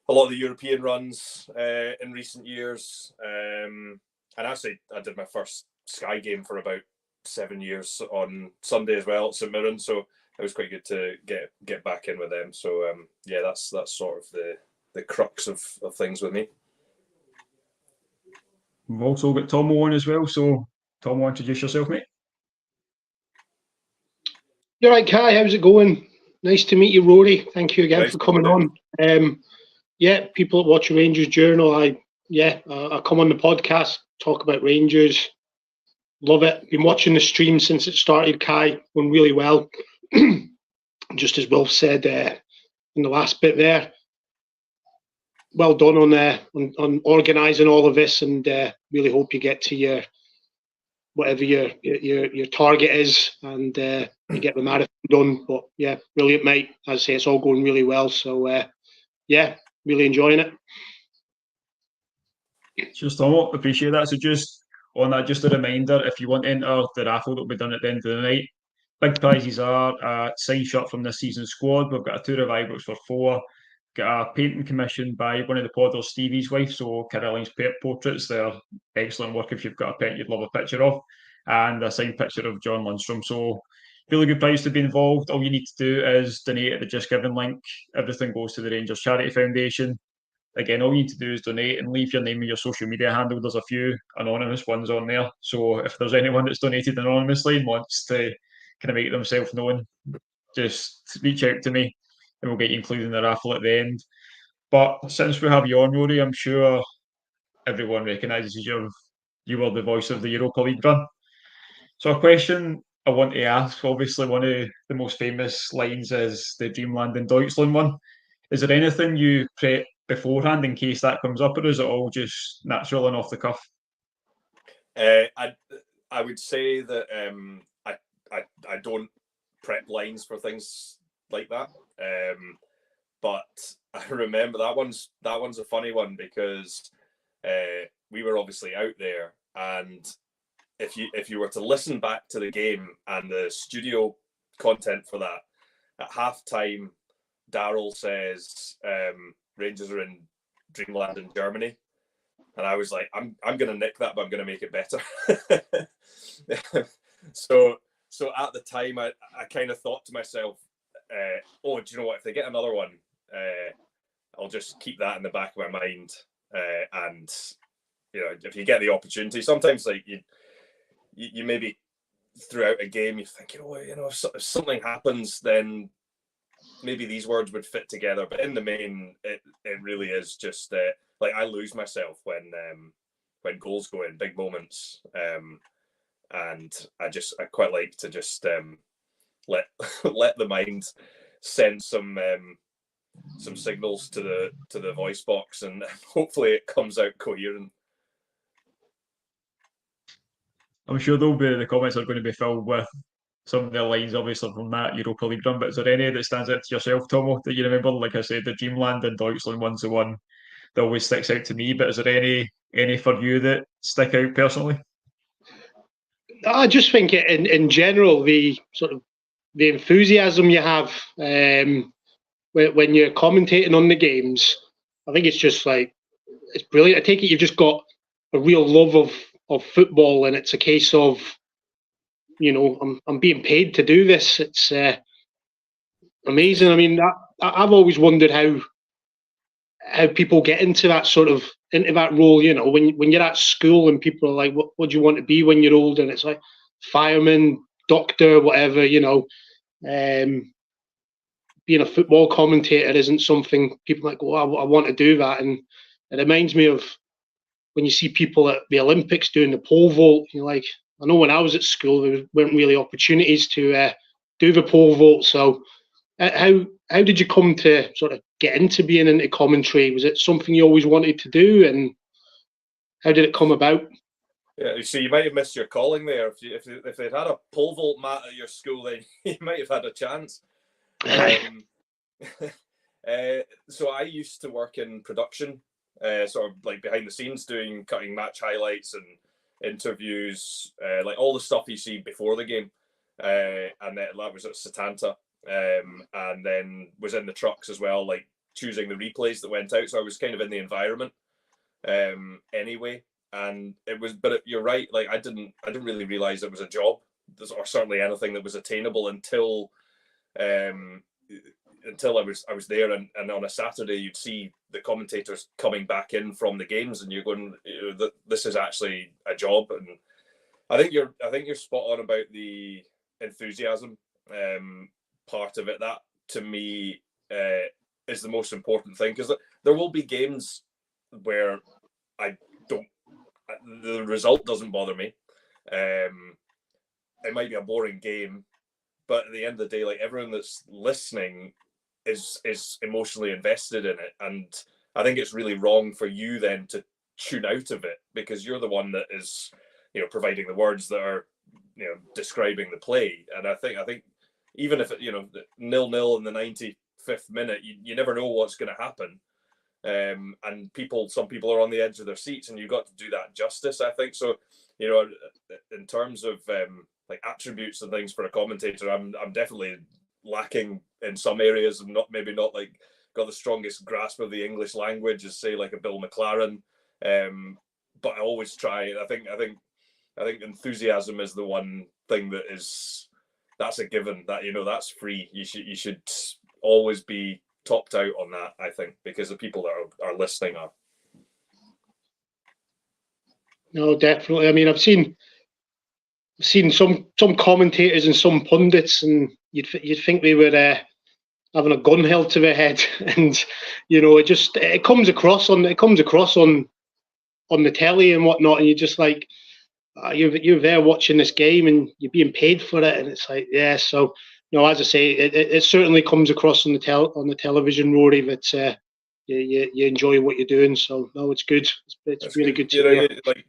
a lot of the European runs in recent years. And actually, I did my first Sky game for about 7 years on Sunday as well at St Mirren. So it was quite good to get back in with them. So that's sort of the crux of things with me. We've also got Tomo on as well. So, Tomo, introduce yourself, mate. You're right, Kai. How's it going? Nice to meet you, Rory. Thank you again for coming on. People that watch Rangers Journal, I come on the podcast, talk about Rangers. Love it. Been watching the stream since it started, Kai. Going really well. Just as Wilf said in the last bit there. Well done on organising all of this, and really hope you get to your whatever your target is, and you get the marathon done. But yeah, brilliant, mate. As I say, it's all going really well. So really enjoying it. Cheers, Tomo. Appreciate that. So just on that, just a reminder, if you want to enter the raffle that will be done at the end of the night, big prizes are a signed shirt from this season's squad. We've got a tour of Ibrox for 4. Got a painting commissioned by one of the podders, Stevie's wife, so Carolyn's portraits. They're excellent work if you've got a pet you'd love a picture of, and a signed picture of John Lundstram. So really good prize to be involved. All you need to do is donate at the Just Giving link. Everything goes to the Rangers Charity Foundation. Again, all you need to do is donate and leave your name and your social media handle. There's a few anonymous ones on there. So if there's anyone that's donated anonymously and wants to kind of make themselves known, just reach out to me and we'll get you included in the raffle at the end. But since we have you on, Rory, I'm sure everyone recognises you were the voice of the Europa League run. So a question I want to ask, obviously one of the most famous lines is the Dreamland in Deutschland one. Is there anything you prep beforehand in case that comes up, or is it all just natural and off the cuff? I would say that I don't prep lines for things like that. But I remember that one's a funny one because we were obviously out there, and if you were to listen back to the game and the studio content for that, at halftime, Daryl says Rangers are in Dreamland in Germany, and I was like, I'm going to nick that, but I'm going to make it better. So at the time, I kind of thought to myself, do you know what? If they get another one, I'll just keep that in the back of my mind. And if you get the opportunity, sometimes like you maybe throughout a game, you're thinking, oh, if something happens, then maybe these words would fit together. But in the main, it really is just like I lose myself when goals go in, big moments, and I quite like to just let the mind send some signals to the voice box, and hopefully it comes out coherent. I'm sure the comments are going to be filled with some of the lines, obviously, from that Europa League run. But is there any that stands out to yourself, Tomo, that you remember? Like I said, the Dreamland in Deutschland 1-1 that always sticks out to me. But is there any for you that stick out personally? I just think in general, the enthusiasm you have when you're commentating on the games, I think it's just like, it's brilliant. I take it you've just got a real love of football, and it's a case of, I'm being paid to do this. It's amazing. I mean, I've always wondered how people get into that role. When you're at school and people are like, what do you want to be when you're old? And it's like fireman, doctor, whatever. Being a football commentator isn't something people might go, I want to do that. And it reminds me of when you see people at the Olympics doing the pole vault. Like, I know when I was at school, there weren't really opportunities to do the pole vault. So how did you come to sort of get into being into commentary? Was it something you always wanted to do, and how did it come about? Yeah, so you might have missed your calling there. If they'd had a pole vault mat at your school, then you might have had a chance. So I used to work in production, sort of like behind the scenes, cutting match highlights and interviews, like all the stuff you see before the game. And then that was at Setanta, and then was in the trucks as well, like choosing the replays that went out. So I was kind of in the environment anyway. And you're right. Like I didn't really realize it was a job, or certainly anything that was attainable until I was there. And on a Saturday, you'd see the commentators coming back in from the games, and you're going, this is actually a job. And I think you're spot on about the enthusiasm part of it. That to me is the most important thing, because there will be games where the result doesn't bother me. It might be a boring game, but at the end of the day, like, everyone that's listening is emotionally invested in it, and I think it's really wrong for you then to tune out of it, because you're the one that is, providing the words that are, describing the play. And I think even if it, 0-0 in the 95th minute, you never know what's going to happen. And some people are on the edge of their seats, and you've got to do that justice, I think. So, in terms of like attributes and things for a commentator, I'm definitely lacking in some areas, and maybe not like got the strongest grasp of the English language as, say, like a Bill McLaren. But I always try. I think enthusiasm is the one thing that's a given. That that's free. You should always be topped out on that, I think, because the people that are listening are. No, definitely. I mean, I've seen some commentators and some pundits, and you'd think they were having a gun held to their head, and it comes across on the telly and whatnot, and you're just like, you're there watching this game and you're being paid for it, and it's like, yeah. So as I say, it certainly comes across on the television, Rory, that you enjoy what you're doing. So no, it's good. It's really good to hear. Like,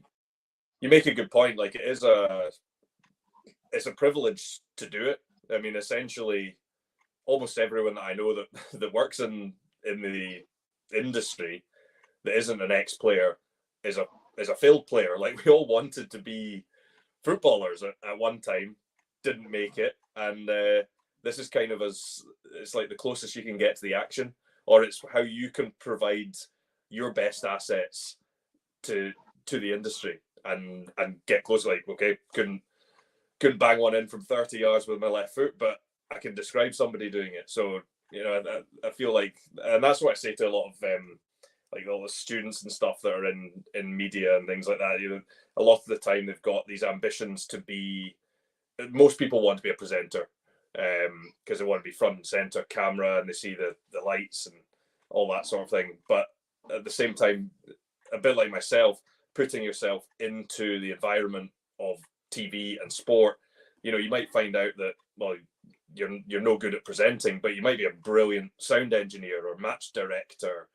you make a good point. Like, it's a privilege to do it. I mean, essentially, almost everyone that I know that works in the industry that isn't an ex-player is a failed player. Like, we all wanted to be footballers at one time, didn't make it, and this is kind of it's like the closest you can get to the action, or it's how you can provide your best assets to the industry and get close. Like, okay, couldn't bang one in from 30 yards with my left foot, but I can describe somebody doing it. So I feel like, and that's what I say to a lot of like all the students and stuff that are in media and things like that. A lot of the time they've got these ambitions to be most people want to be a presenter because they want to be front and center camera and they see the lights and all that sort of thing. But at the same time, a bit like myself, putting yourself into the environment of TV and sport, you might find out that, well, you're no good at presenting, but you might be a brilliant sound engineer or match director.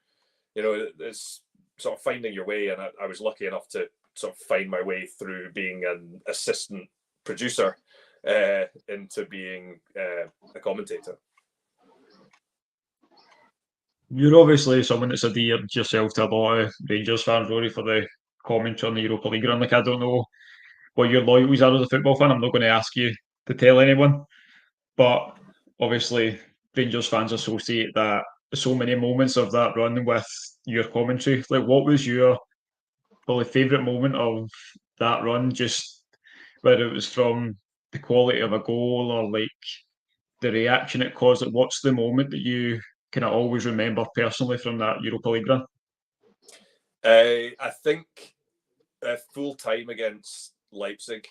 It's sort of finding your way. And I was lucky enough to sort of find my way through being an assistant producer into being a commentator. You're obviously someone that's adhered yourself to a lot of Rangers fans, Rory, for the commentary on the Europa League run. Like, I don't know what your loyalties are as a football fan. I'm not going to ask you to tell anyone. But obviously, Rangers fans associate that so many moments of that run with your commentary. Like, what was your probably favourite moment of that run? Just whether it was from the quality of a goal or like the reaction it caused. Like, what's the moment that you kind of always remember personally from that Europa League run? I think full time against Leipzig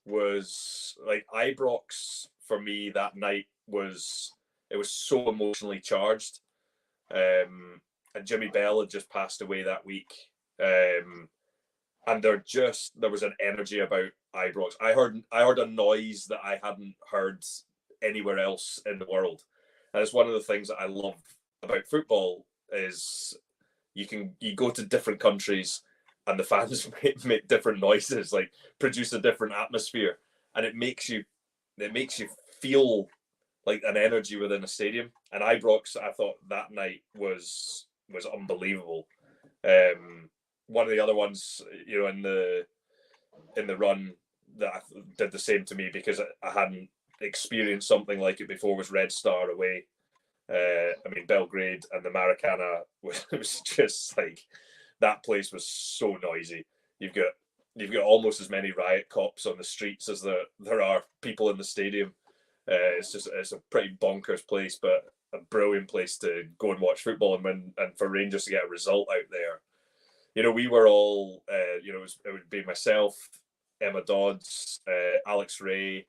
was like Ibrox for me that night. It was so emotionally charged, and Jimmy Bell had just passed away that week, and there was an energy about Ibrox. I heard a noise that I hadn't heard anywhere else in the world, and it's one of the things that I love about football is you go to different countries and the fans make different noises, like produce a different atmosphere, and it makes you feel like an energy within a stadium. And Ibrox, I thought that night was unbelievable. One of the other ones, in the run that did the same to me because I hadn't experienced something like it before was Red Star away. Belgrade and the Maracana was just like, that place was so noisy. You've got almost as many riot cops on the streets as there are people in the stadium. It's a pretty bonkers place, but a brilliant place to go and watch football and for Rangers to get a result out there. We were all, it would be myself, Emma Dodds, Alex Ray,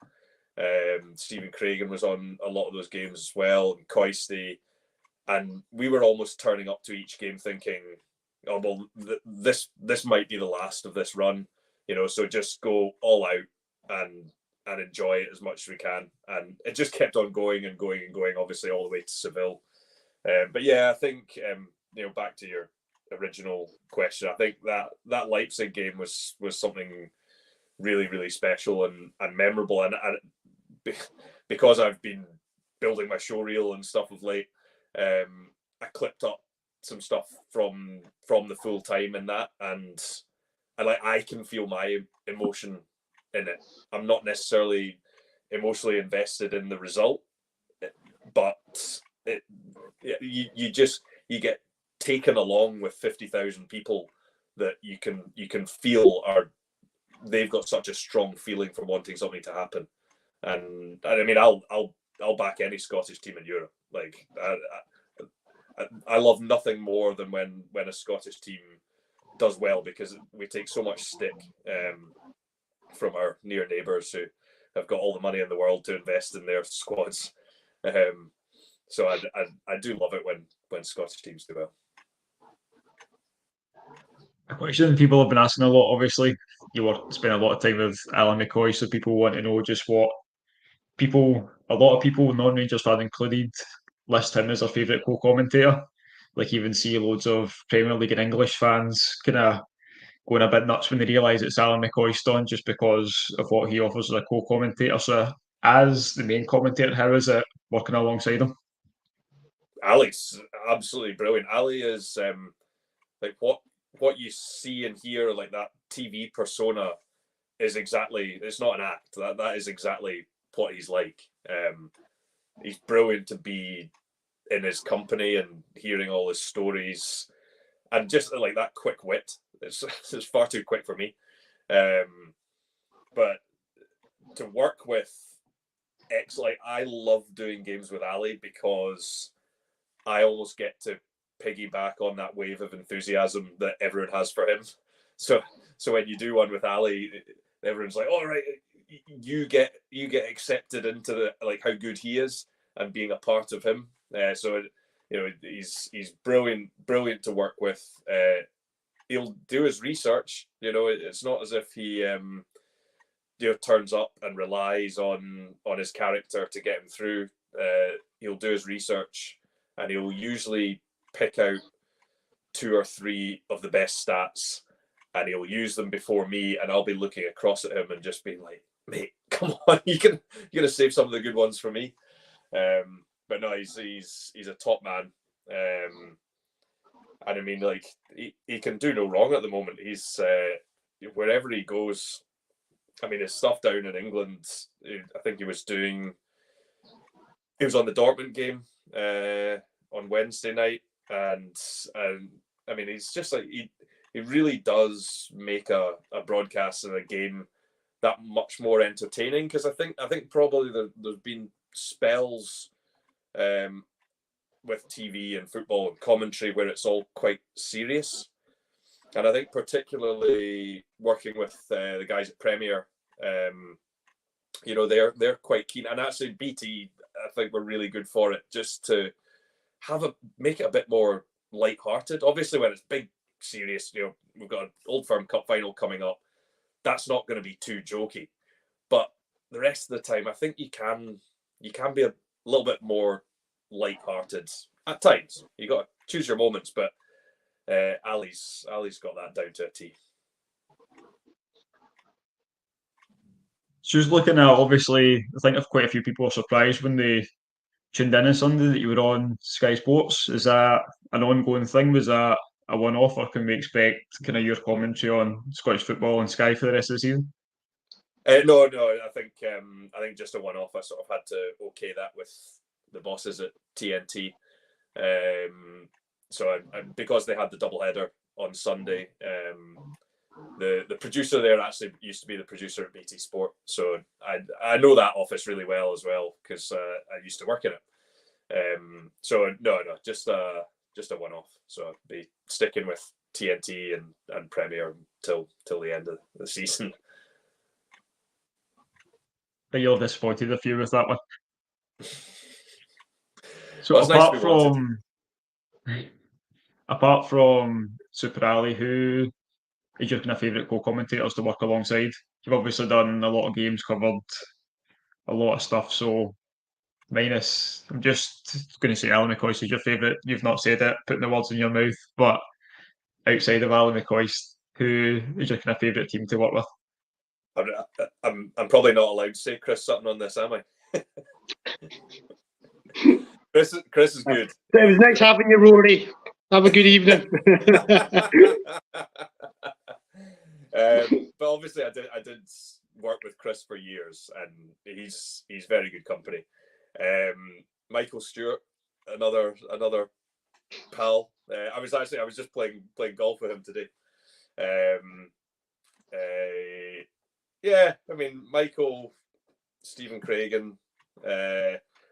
Stephen Craigan was on a lot of those games as well, and Coisty, and we were almost turning up to each game thinking, oh well, this might be the last of this run, so just go all out and enjoy it as much as we can. And it just kept on going and going and going, obviously all the way to Seville. But yeah, I think back to your original question, I think that Leipzig game was something really, really special and memorable, and because I've been building my showreel and stuff of late, I clipped up some stuff from the full time in that, and I can feel my emotion in it. I'm not necessarily emotionally invested in the result, but you get taken along with 50,000 people that you can feel they've got such a strong feeling for wanting something to happen. And I mean, I'll back any Scottish team in Europe. Like I love nothing more than when a Scottish team does well, because we take so much stick from our near neighbours who have got all the money in the world to invest in their squads. So I do love it when Scottish teams do well. A question people have been asking a lot, obviously, you spend a lot of time with Alan McCoy, so people want to know just what a lot of people, non-Rangers fans included, list him as their favourite co-commentator. Like, even see loads of Premier League and English fans kind of going a bit nuts when they realise it's Alan McCoy Stone just because of what he offers as a co-commentator. So, as the main commentator, how is it working alongside him? Ali's absolutely brilliant. Ali is like what you see and hear, like that TV persona is exactly, it's not an act. That is exactly what he's like. He's brilliant to be in his company and hearing all his stories, and just like that quick wit. It's far too quick for me. But to work with I love doing games with Ali because I almost get to piggyback on that wave of enthusiasm that everyone has for him. So when you do one with Ali, everyone's like, "All right, you get accepted into the like how good he is and being a part of him. So he's brilliant to work with. He'll do his research. It's not as if he turns up and relies on his character to get him through. He'll do his research, and he'll usually pick out 2 or 3 of the best stats, and he'll use them before me, and I'll be looking across at him and just being like, mate, come on, you're gonna save some of the good ones for me. But no, he's a top man. And I mean, like, he can do no wrong at the moment. He's wherever he goes. I mean, his stuff down in England, I think he was on the Dortmund game on Wednesday night, and I mean, he's just like he really does make a broadcast and a game that much more entertaining, because I think probably there's been spells with TV and football and commentary where it's all quite serious, and I think particularly working with the guys at Premier, they're quite keen, and actually BT, I think, were really good for it, just to make it a bit more light-hearted. Obviously, when it's big, serious, we've got an Old Firm Cup final coming up, that's not going to be too jokey. But the rest of the time, I think you can be a little bit more light-hearted at times. You got to choose your moments, but Ali's got that down to a T. So just looking at, obviously, I think quite a few people were surprised when they tuned in on Sunday that you were on Sky Sports. Is that an ongoing thing? Was that a one-off, or can we expect kind of your commentary on Scottish football and Sky for the rest of the season? No, I think just a one-off. I sort of had to okay that with the bosses at TNT. So because they had the double header on Sunday, the producer there actually used to be the producer at BT Sport, so I know that office really well as well, because I used to work in it. So no, just a one-off. So I'll be sticking with TNT and Premier till the end of the season. But you're disappointed if you with that one. So well, apart from Super Ali, who is your kind of favourite co-commentators to work alongside? You've obviously done a lot of games, covered a lot of stuff, so minus, I'm just going to say Alan McCoist is your favourite. You've not said it, putting the words in your mouth, but outside of Alan McCoist, who is your kind of favourite team to work with? I'm probably not allowed to say Chris Sutton on this, am I? Chris is good. It was nice having you, Rory. Have a good evening. But obviously, I did work with Chris for years, and he's very good company. Michael Stewart, another pal. I was just playing golf with him today. Yeah, I mean, Michael, Stephen Craigan.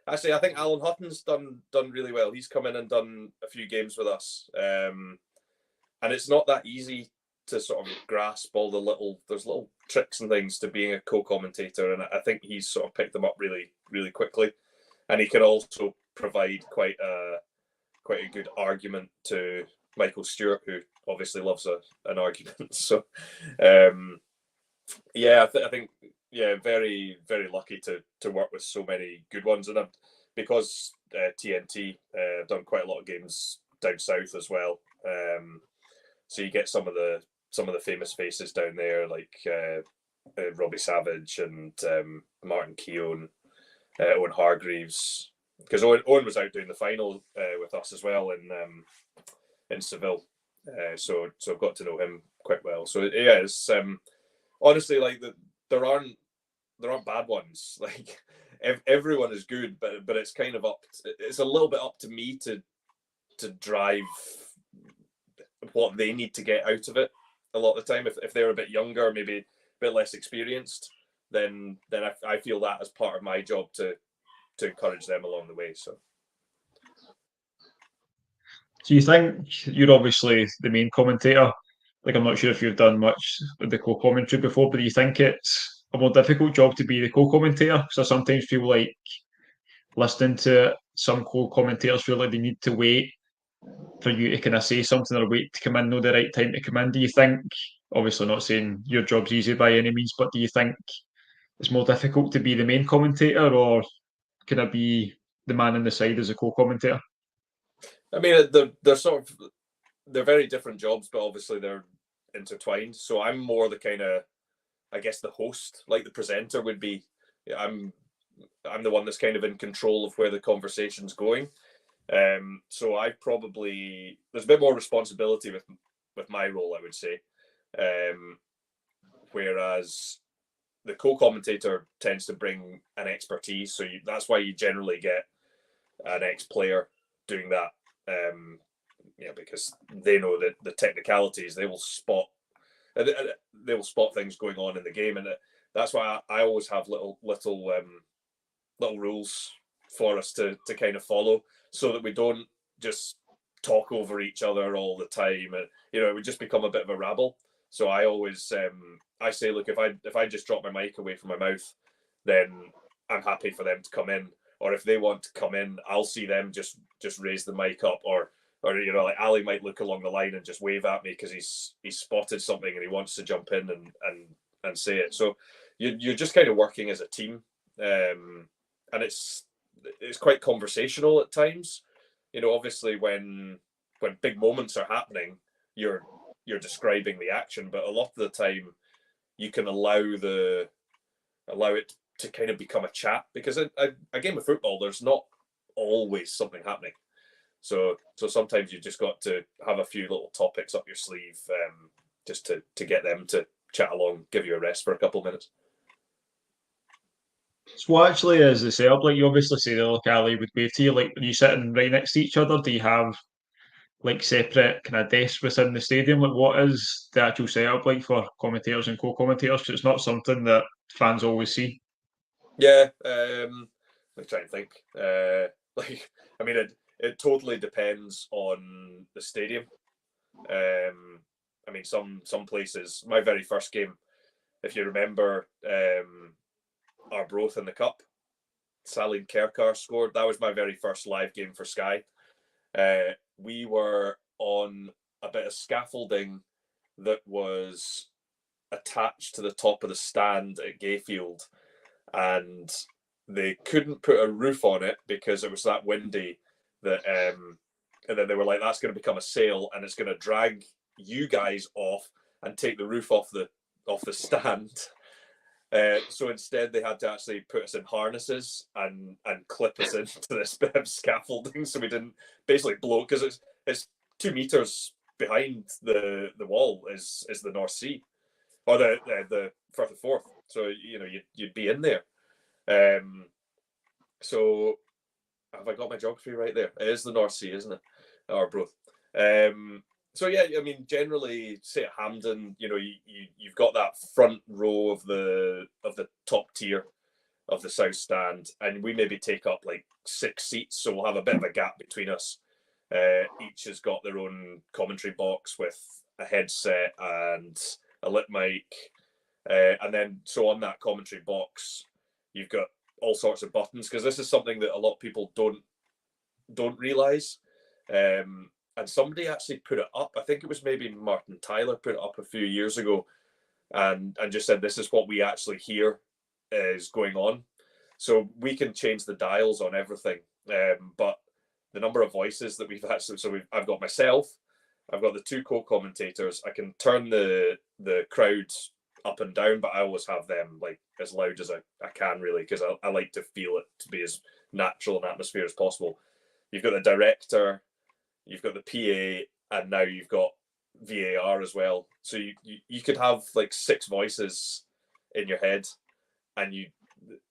Actually, I think Alan Hutton's done really well. He's come in and done a few games with us, and it's not that easy to sort of grasp all there's little tricks and things to being a co-commentator, and I think he's sort of picked them up really, really quickly, and he can also provide quite a good argument to Michael Stewart, who obviously loves an argument. So, yeah, I think very, very lucky to work with so many good ones, and because TNT I've done quite a lot of games down south as well. So you get some of the famous faces down there, like Robbie Savage and Martin Keown, Owen Hargreaves, because Owen was out doing the final with us as well in Seville. So I've got to know him quite well. So yeah, it's honestly, like, there aren't bad ones. Like, everyone is good, but it's kind of it's a little bit up to me to drive what they need to get out of it. A lot of the time, if they're a bit younger, maybe a bit less experienced, then I feel that as part of my job to encourage them along the way. So you think, you're obviously the main commentator, like, I'm not sure if you've done much with the co-commentary before, but do you think it's a more difficult job to be the co-commentator? Because I sometimes feel like listening to some co-commentators feel like they need to wait for you to kind of say something or wait to come in, know the right time to come in. Do you think, obviously not saying your job's easy by any means, but do you think it's more difficult to be the main commentator, or can I be the man on the side as a co-commentator? I mean, they're very different jobs, but obviously they're intertwined. So I'm more the kind of, I guess, the host, like the presenter would be. I'm the one that's kind of in control of where the conversation's going. So there's a bit more responsibility with my role, I would say. Whereas the co-commentator tends to bring an expertise, so that's why you generally get an ex-player doing that. Because they know that the technicalities, they will spot things going on in the game, and that's why I always have little rules for us to kind of follow, so that we don't just talk over each other all the time, and it would just become a bit of a rabble. So I always I say, look, if I just drop my mic away from my mouth, then I'm happy for them to come in, or if they want to come in, I'll see them just raise the mic up, or like Ali might look along the line and just wave at me because he's spotted something and he wants to jump in and say it. So you're just kind of working as a team, and it's quite conversational at times. Obviously when big moments are happening, you're describing the action, but a lot of the time you can allow it to kind of become a chat, because a game of football, there's not always something happening. So sometimes you just got to have a few little topics up your sleeve, just to get them to chat along, give you a rest for a couple of minutes. So what actually is the setup like? You obviously say that, like, Ali would wave to you. Like, are you sitting right next to each other? Do you have like separate kind of desks within the stadium? Like, what is the actual setup like for commentators and co-commentators? Because it's not something that fans always see. Yeah, let me try and think. It totally depends on the stadium. Some places. My very first game, if you remember, Arbroath in the cup, Sally Kerkar scored. That was my very first live game for Sky. We were on a bit of scaffolding that was attached to the top of the stand at Gayfield, and they couldn't put a roof on it because it was that windy that and then they were like, that's going to become a sail and it's going to drag you guys off and take the roof off the stand. So instead they had to actually put us in harnesses and clip us into this bit of scaffolding, so we didn't basically blow, because it's 2 meters behind the wall is the North Sea, or the Firth of Forth. So you'd be in there. So have I got my geography right there? It is the North Sea, isn't it? Or both. So yeah, generally, say at Hampden, you've got that front row of the top tier of the South Stand, and we maybe take up like 6 seats, so we'll have a bit of a gap between us. Each has got their own commentary box with a headset and a lit mic, and then so on that commentary box, you've got all sorts of buttons, because this is something that a lot of people don't realise. And somebody actually put it up. I think it was maybe Martin Tyler put it up a few years ago, and just said, this is what we actually hear is going on. So we can change the dials on everything, but the number of voices that we've actually, I've got myself, I've got the 2 co-commentators. I can turn the crowd up and down, but I always have them like as loud as I can, really, because I like to feel it to be as natural an atmosphere as possible. You've got the director, you've got the PA, and now you've got VAR as well. So you could have like 6 voices in your head, and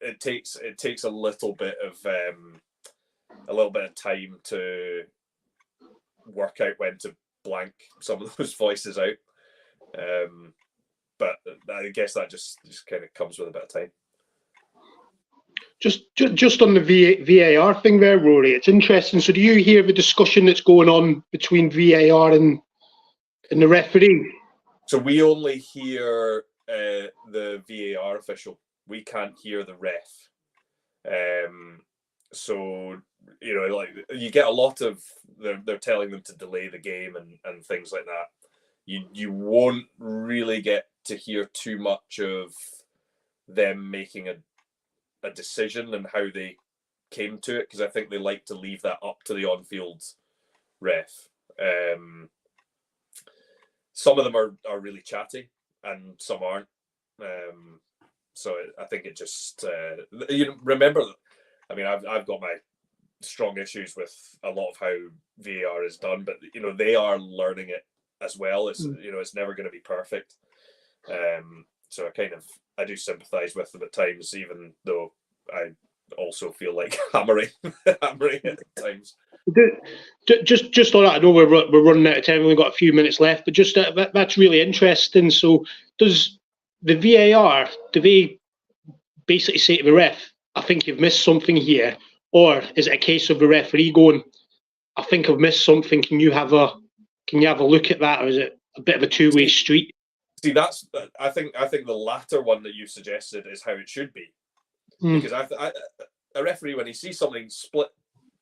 it takes a little bit of time to work out when to blank some of those voices out. But I guess that just kind of comes with a bit of time. Just on the VAR thing there, Rory, it's interesting. So do you hear the discussion that's going on between VAR and the referee? So we only hear the VAR official. We can't hear the ref. So, you know, like you get a lot of they're telling them to delay the game and things like that. You won't really get to hear too much of them making a decision and how they came to it, because I think they like to leave that up to the on-field ref. Some of them are really chatty and some aren't. So I think it just you know, remember, I mean, I've got my strong issues with a lot of how VAR is done, but you know, they are learning it as well. It's you know, it's never going to be perfect. So I do sympathise with them at times, even though I also feel like hammering it at times. Just on that, I know we're running out of time. We've only got a few minutes left, but just that's really interesting. So, does the VAR, do they basically say to the ref, "I think you've missed something here," or is it a case of the referee going, "I think I've missed something. Can you have a look at that?" Or is it a bit of a two-way street? See, that's I think the latter one that you suggested is how it should be, because a referee, when he sees something split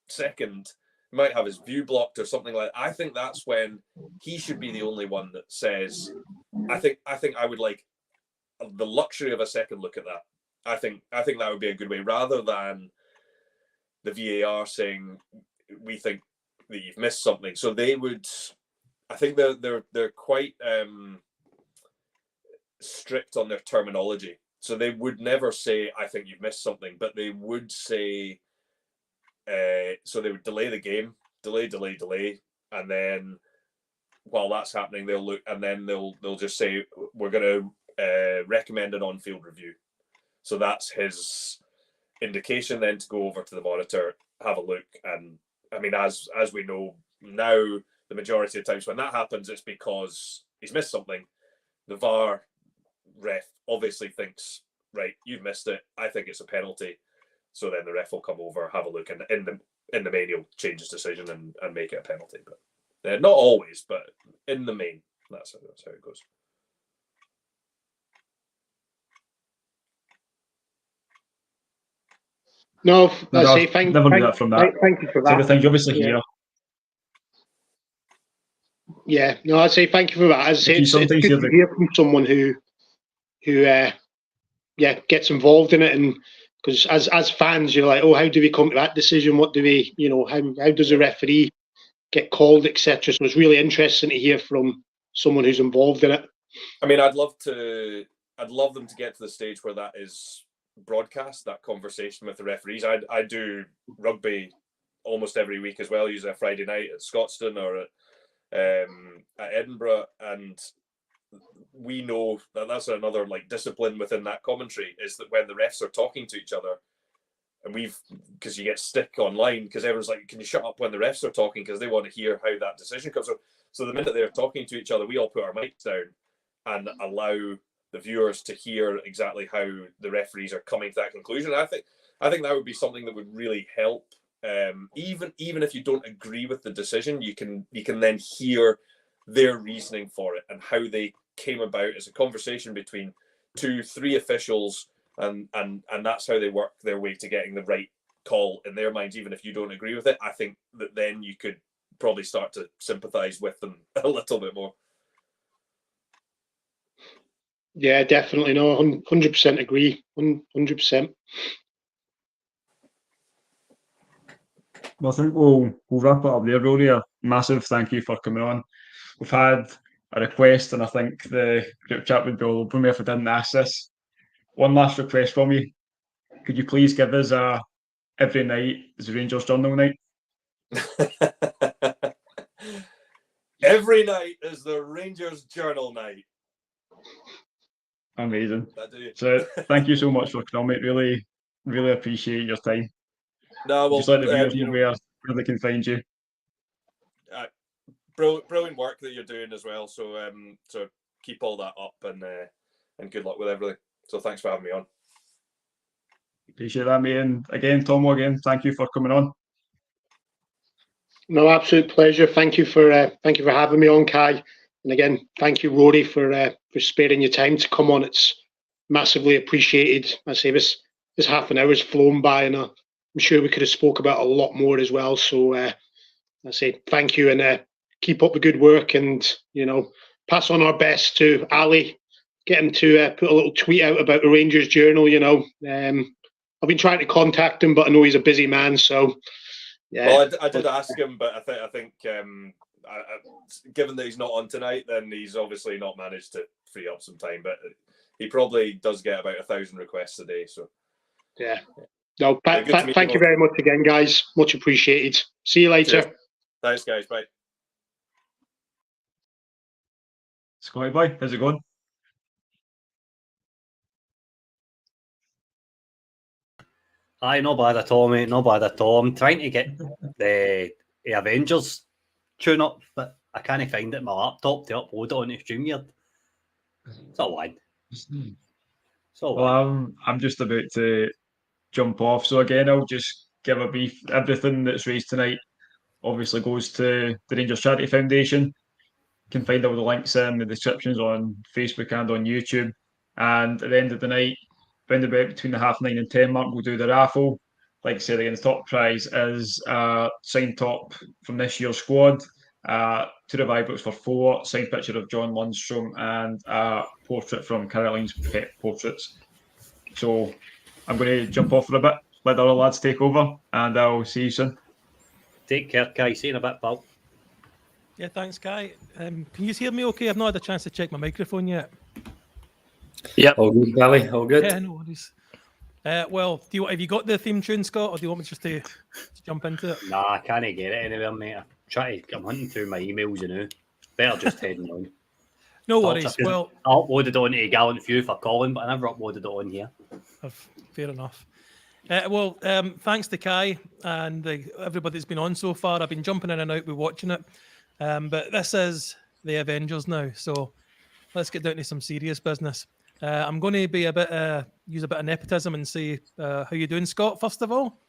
second, might have his view blocked or something like that. I think that's when he should be the only one that says, I think I would like the luxury of a second look at that. I think that would be a good way, rather than the VAR saying, we think that you've missed something. So they would, I think they're quite strict on their terminology. So they would never say, I think you've missed something, but they would say, so they would delay the game, delay, and then while that's happening, they'll look, and then they'll just say, we're going to recommend an on-field review. So that's his indication then to go over to the monitor, have a look, and I mean, as we know now, the majority of times when that happens, it's because he's missed something. The VAR ref obviously thinks, right, you've missed it, I think it's a penalty. So then the ref will come over, have a look, and in the main he'll change his decision and make it a penalty. But not always, but in the main, that's how it goes. No, I say thank you for that. Everything you obviously hear. Yeah, no, I'd say thank you for that. As I say, it's good to hear from someone who gets involved in it, and because as fans, you're like, oh, how do we come to that decision? What do we, you know, how does a referee get called, etc. So it's really interesting to hear from someone who's involved in it. I mean, I'd love them to get to the stage where that is broadcast, that conversation with the referees. I do rugby almost every week as well, usually a Friday night at Scotstoun or at Edinburgh, and we know that that's another like discipline within that commentary, is that when the refs are talking to each other, and because you get stick online because everyone's like, can you shut up when the refs are talking, because they want to hear how that decision comes. So the minute they're talking to each other, we all put our mics down and allow the viewers to hear exactly how the referees are coming to that conclusion. I think that would be something that would really help. Even if you don't agree with the decision, you can then hear their reasoning for it and how they came about as a conversation between 2-3 officials, and that's how they work their way to getting the right call in their minds, even if you don't agree with it. I think that then you could probably start to sympathize with them a little bit more. Yeah, definitely. No, 100% agree. 100%. Well, I think we'll wrap it up there, Rory. A massive thank you for coming on. We've had a request, and I think the group chat would be all over me if I didn't ask this. One last request from you. Could you please give us a every night is the Rangers Journal night? Every night is the Rangers Journal night. Amazing. So thank you so much for coming, mate. Really, really appreciate your time. No, well, just let the viewers know where they can find you. Brilliant work that you're doing as well. So so keep all that up, and good luck with everything. So thanks for having me on. Appreciate that, mate. And again, Tomo, again, thank you for coming on. No, absolute pleasure. Thank you for having me on, Kai. And again, thank you, Rory, for sparing your time to come on. It's massively appreciated. I say this half an hour's flown by, and I'm sure we could have spoke about a lot more as well. So I say thank you, and keep up the good work, and pass on our best to Ali. Get him to put a little tweet out about the Rangers Journal. I've been trying to contact him, but I know he's a busy man. So yeah. Well, I did ask him, but I think given that he's not on tonight, then he's obviously not managed to free up some time. But he probably does get about 1,000 requests a day. So yeah. No, thank you very much again, guys. Much appreciated. See you later. Cheers. Thanks, guys. Bye. Scotty boy, how's it going? Aye, not bad at all, mate. Not bad at all. I'm trying to get the Avengers tune up, but I can't find it on my laptop to upload it onto StreamYard. It's all one. Well, I'm just about to jump off. So again, I'll just give a brief. Everything that's raised tonight obviously goes to the Rangers Charity Foundation. You can find all the links in the descriptions on Facebook and on YouTube. And at the end of the night, round about between the 9:30 and 10 mark, we'll do the raffle. Like I said, again, the top prize is a signed top from this year's squad. Tour of Ibrox for 4, signed picture of John Lundstram, and a portrait from Caroline's Pet Portraits. So I'm going to jump off for a bit, let the other lads take over, and I'll see you soon. Take care, Kai. See you in a bit, pal. Yeah, thanks, Kai. Can you hear me okay? I've not had a chance to check my microphone yet. Yeah, all good, Billy. All good. Yeah, no worries. Well, have you got the theme tune, Scott, or do you want me just to jump into it? Nah, I can't get it anywhere, mate. I'm hunting through my emails, Better just heading on. No worries. Well, I uploaded it onto Gallant Few for Colin, but I never uploaded it on here. Fair enough. Thanks to Kai and everybody that's been on so far. I've been jumping in and out with watching it. But this is the Avengers now, so let's get down to some serious business. I'm going to be use a bit of nepotism and say how you doing, Scott, first of all?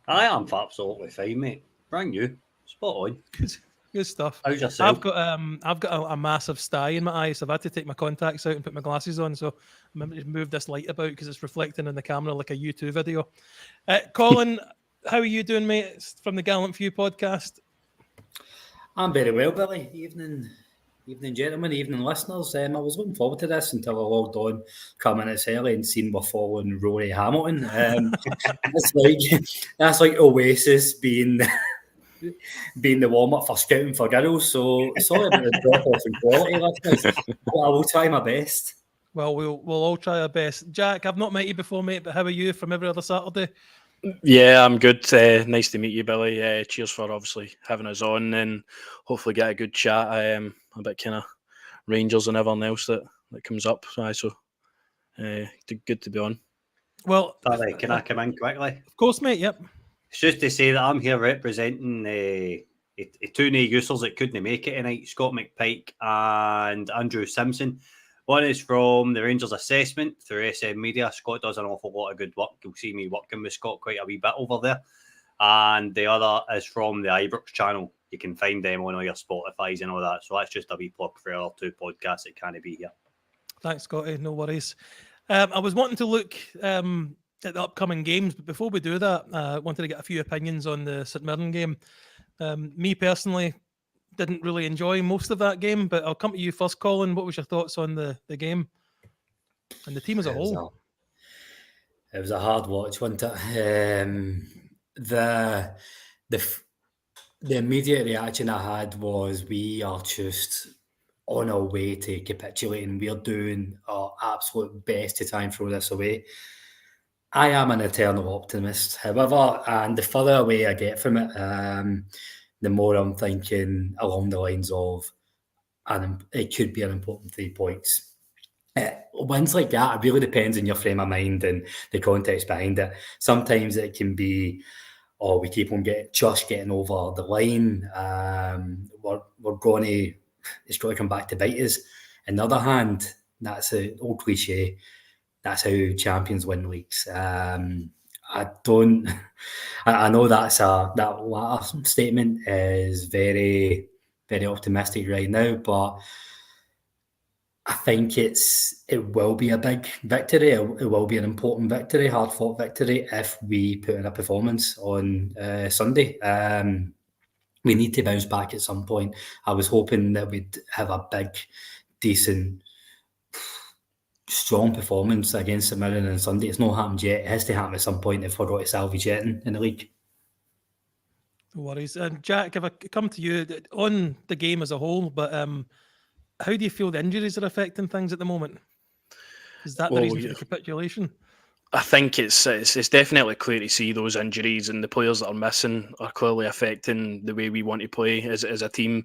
I am absolutely fine, mate. Brand new. Spot on. Good stuff. How's yourself? I've got a massive sty in my eyes, so I've had to take my contacts out and put my glasses on. So I'm going to move this light about because it's reflecting in the camera like a YouTube video. Colin, how are you doing, mate? It's from the Gallant Few podcast. I'm very well, Billy. Evening, gentlemen, evening, listeners. I was looking forward to this until I logged on, coming as early and seen we're following Rory Hamilton. That's like Oasis being the warm-up for scouting for girls. So sorry about the drop-off in quality last night. But I will try my best. Well, we'll all try our best. Jack, I've not met you before, mate, but how are you from every other Saturday? Yeah, I'm good. Nice to meet you, Billy. Cheers for obviously having us on, and hopefully get a good chat about kind of Rangers and everything else that comes up. So good to be on. Well, can I come in quickly? Of course, mate. Yep. It's just to say that I'm here representing two new users that couldn't make it tonight, Scott McPike and Andrew Simpson. One is from the Rangers assessment through SM Media. Scott does an awful lot of good work. You'll see me working with Scott quite a wee bit over there. And the other is from the Ibrox channel. You can find them on all your Spotify's and all that. So that's just a wee plug for our two podcasts that can't be here. Thanks, Scotty. No worries. I was wanting to look at the upcoming games, but before we do that, I wanted to get a few opinions on the St Mirren game. Me personally, didn't really enjoy most of that game, but I'll come to you first, Colin. What was your thoughts on the game and the team as a whole? It was a hard watch, wasn't it? The immediate reaction I had was we are just on our way to capitulating. We're doing our absolute best to try and throw this away. I am an eternal optimist, however, and the further away I get from it, the more I'm thinking along the lines of it could be an important 3 points. Wins like that, it really depends on your frame of mind and the context behind it. Sometimes it can be, we keep on getting over the line. It's going to come back to bite us. On the other hand, that's an old cliche. That's how champions win leagues. I know that latter statement is very very optimistic right now, but I think it will be a big victory. It will be an important victory, hard fought victory, if we put in a performance on Sunday. We need to bounce back at some point. I was hoping that we'd have a big, decent, strong performance against St Mirren on Sunday. It's not happened yet. It has to happen at some point if we're going to salvage it in the league. No worries. And Jack, if I come to you on the game as a whole, but how do you feel the injuries are affecting things at the moment? Is that the reason for the capitulation? I think it's definitely clear to see those injuries, and the players that are missing are clearly affecting the way we want to play as a team.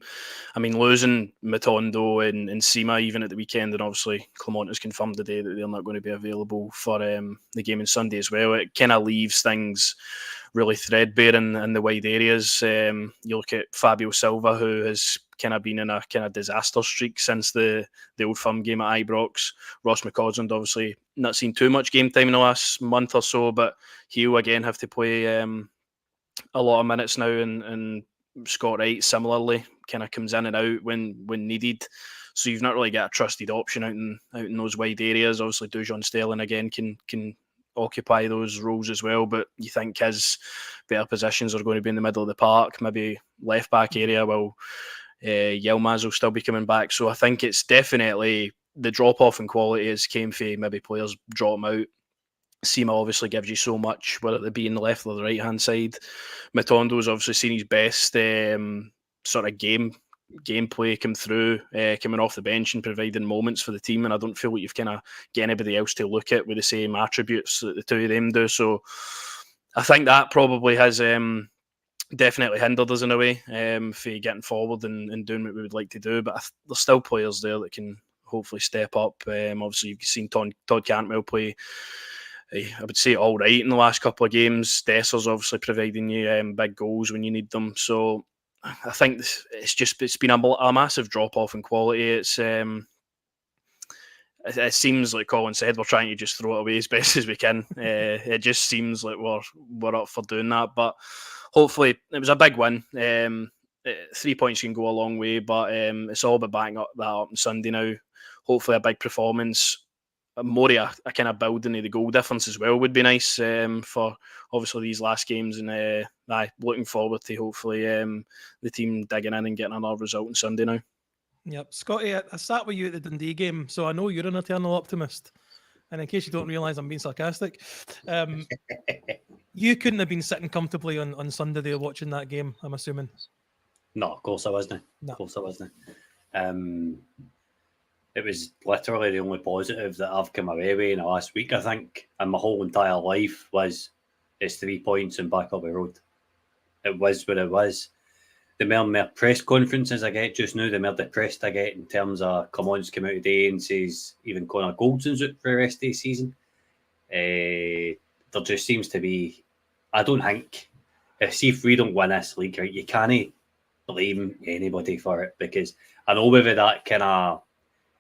I mean, losing Matondo and Sima even at the weekend, and obviously Clement has confirmed today that they're not going to be available for the game on Sunday as well. It kind of leaves things really threadbare in the wide areas. You look at Fabio Silva, who has kind of been in a kind of disaster streak since the Old Firm game at Ibrox. Ross McCausland obviously not seen too much game time in the last month or so, but he'll again have to play a lot of minutes now, and Scott Wright similarly kind of comes in and out when needed. So you've not really got a trusted option out in those wide areas. Obviously, Dujon Sterling again can occupy those roles as well, but you think his better positions are going to be in the middle of the park, maybe left back area, while Yilmaz will still be coming back. So I think it's definitely the drop off in quality has came for maybe players drop them out. Sima obviously gives you so much, whether it be in the left or the right hand side. Matondo's obviously seen his best sort of gameplay come through, coming off the bench and providing moments for the team, and I don't feel like you've kind of get anybody else to look at with the same attributes that the two of them do. So I think that probably has definitely hindered us in a way for getting forward and doing what we would like to do, but there's still players there that can hopefully step up. Obviously you've seen Todd Cantwell play, I would say, all right in the last couple of games. Desser's obviously providing you big goals when you need them. So I think it's been a massive drop off in quality. It seems like Colin said, we're trying to just throw it away as best as we can. It just seems like we're up for doing that. But hopefully, it was a big win. 3 points can go a long way, but it's all about backing that up on Sunday now. Hopefully, a big performance. More a kind of building of the goal difference as well would be nice for obviously these last games, and looking forward to hopefully the team digging in and getting another result on Sunday now. Yep. Scotty, I sat with you at the Dundee game, so I know you're an eternal optimist. And in case you don't realise I'm being sarcastic, you couldn't have been sitting comfortably on Sunday there watching that game, I'm assuming. No, of course I wasn't. No. Of course I wasn't. It was literally the only positive that I've come away with in the last week, I think, and my whole entire life it's 3 points in Backerby Road. It was what it was. The more press conferences I get just now, the more depressed I get in terms of Clement's come out today and says even Connor Goldson's out for the rest of the season. There just seems to be, I don't think, if we don't win this league, right, you can't blame anybody for it, because I know whether that kind of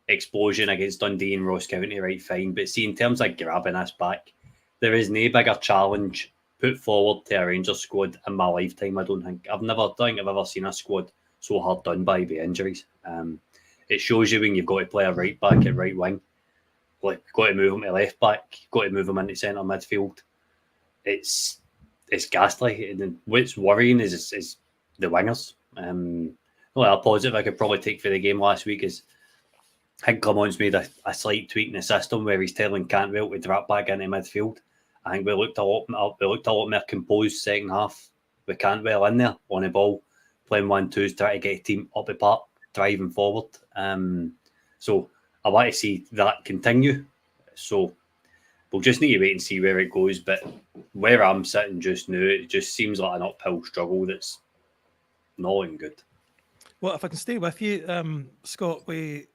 explosion against Dundee and Ross County, right, fine, but see, in terms of grabbing us back, there is no bigger challenge put forward to a Rangers squad in my lifetime. I don't think I've ever seen a squad so hard done by injuries. It shows you when you've got to play a right back at right wing, like you've got to move him to left back, you've got to move him into centre midfield. It's ghastly, and what's worrying is the wingers. Well, a positive I could probably take for the game last week is I think Clement's made a slight tweak in the system where he's telling Cantwell to drop back into midfield. I think we looked a lot more composed second half with Cantwell in there on the ball, playing 1-2s, trying to get a team up the park, driving forward. So I want to see that continue. So we'll just need to wait and see where it goes. But where I'm sitting just now, it just seems like an uphill struggle that's not looking good. Well, if I can stay with you, Scott, with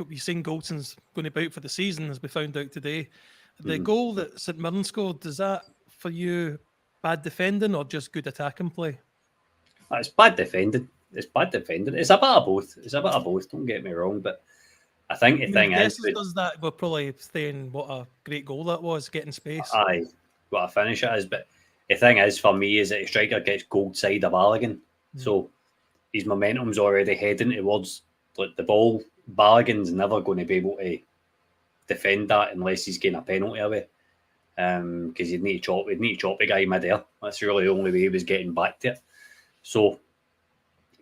you saying Goldson's going to be out for the season, as we found out today. The goal that St Mirren scored, is that for you bad defending or just good attacking play? It's bad defending. It's a bit of both. Don't get me wrong, but I think the thing is, does that, we're probably saying what a great goal that was, getting space. Aye, what a finish it is. But the thing is, for me, is that a striker gets gold side of Balogun. So his momentum's already heading towards like the ball. Balogun's never going to be able to defend that unless he's getting a penalty away. Because we'd need to chop the guy mid-air. That's really the only way he was getting back to it. So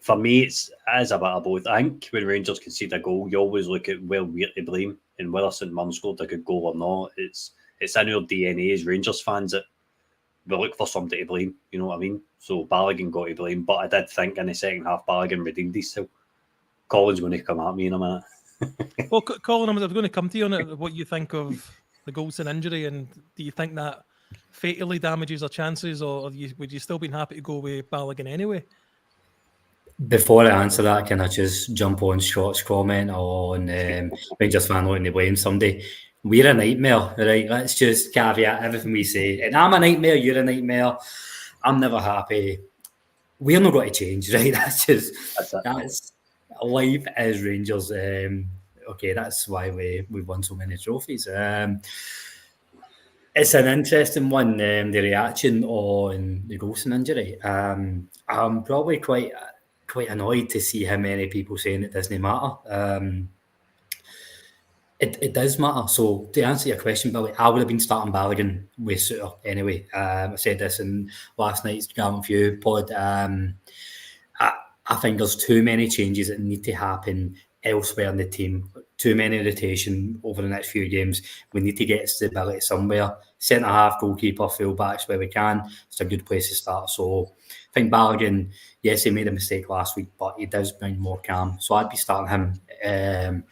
for me, it's as a bit of both. I think when Rangers concede a goal, you always look at, well, we're to blame, and whether St Mirren scored a good goal or not, it's in our DNA as Rangers fans that we look for somebody to blame. You know what I mean? So Balogun got to blame, but I did think in the second half Balogun redeemed himself. Colin's going to come at me in a minute. Well, Colin, I was going to come to you on it, what you think of the Goldson injury, and do you think that fatally damages our chances, or would you still be happy to go with Balogun anyway? Before I answer that, can I just jump on Scott's comment on Rangers fan wanting to blame somebody? We're a nightmare, right? Let's just caveat everything we say. And I'm a nightmare, you're a nightmare. I'm never happy. We're not going to change, right? That's life as Rangers. Okay, that's why we've won so many trophies. It's an interesting one, the reaction on the Goldson injury. I'm probably quite annoyed to see how many people saying it doesn't matter. It does matter. So to answer your question, Billy, I would have been starting Balogun with Suter anyway. I said this in last night's Gallant View pod. I think there's too many changes that need to happen elsewhere in the team. Too many rotation over the next few games. We need to get stability somewhere. Centre half, goalkeeper, full backs where we can. It's a good place to start. So I think Balogun, yes, he made a mistake last week, but he does bring more calm. So I'd be starting him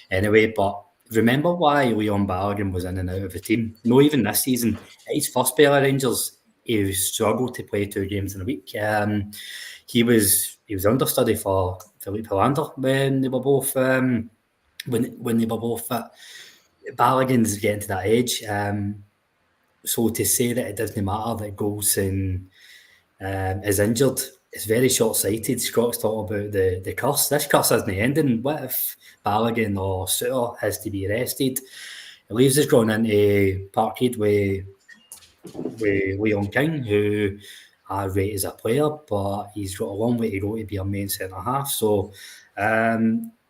anyway. But remember why Leon Balogun was in and out of the team? No, even this season, his first spell at Rangers, he struggled to play 2 games in a week. He was understudy for Philippe Hollander when they were both when they were both fit. Balogun's getting to that age. So to say that it doesn't matter that Goldson is injured, it's very short-sighted. Scott's talking about the curse. This curse isn't ending. What if Balogun or Suter has to be arrested? It leaves us going into Parkhead with Leon King, who I rate as a player, but he's got a long way to go to be our main centre-half. So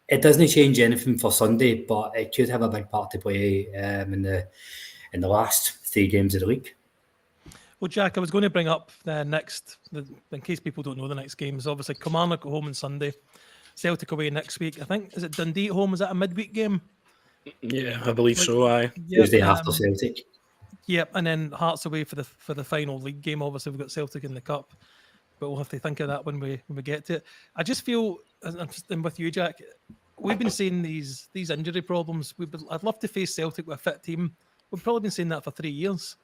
it doesn't change anything for Sunday, but it could have a big part to play in the last 3 games of the league. Well, Jack, I was going to bring up in case people don't know the next games. Obviously, Kilmarnock at home on Sunday, Celtic away next week. I think, is it Dundee at home? Is that a midweek game? Yeah, I believe so. Aye. Tuesday after Celtic. Yep, and then Hearts away for the final league game. Obviously, we've got Celtic in the cup, but we'll have to think of that when we get to it. I just feel, and with you, Jack, we've been seeing these injury problems. I'd love to face Celtic with a fit team. We've probably been saying that for 3 years.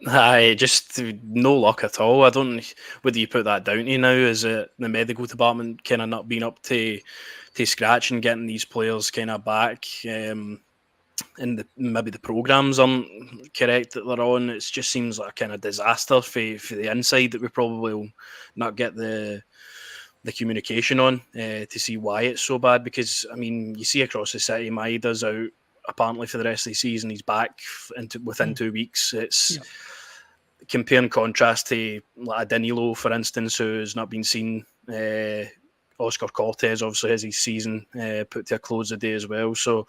Aye, just no luck at all. I don't. Whether you put that down to now, is it the medical department kind of not being up to scratch and getting these players kind of back? And maybe the programmes aren't correct that they're on. It just seems like a kind of disaster for the inside that we probably will not get the communication on to see why it's so bad. Because I mean, you see across the city, Maeda's out apparently for the rest of the season. He's back within 2 weeks. It's compare and contrast to like Danilo, for instance, who's not been seen. Oscar Cortez obviously has his season put to a close today as well. So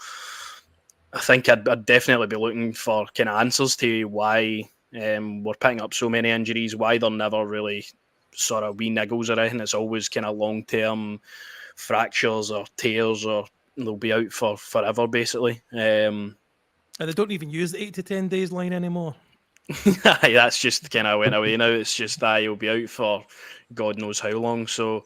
I think I'd definitely be looking for kind of answers to why we're picking up so many injuries, why they're never really sort of wee niggles or anything. It's always kind of long-term fractures or tears, or they'll be out for forever, basically. And they don't even use the 8 to 10 days line anymore. That's just kind of went away now. It's just he'll be out for God knows how long. So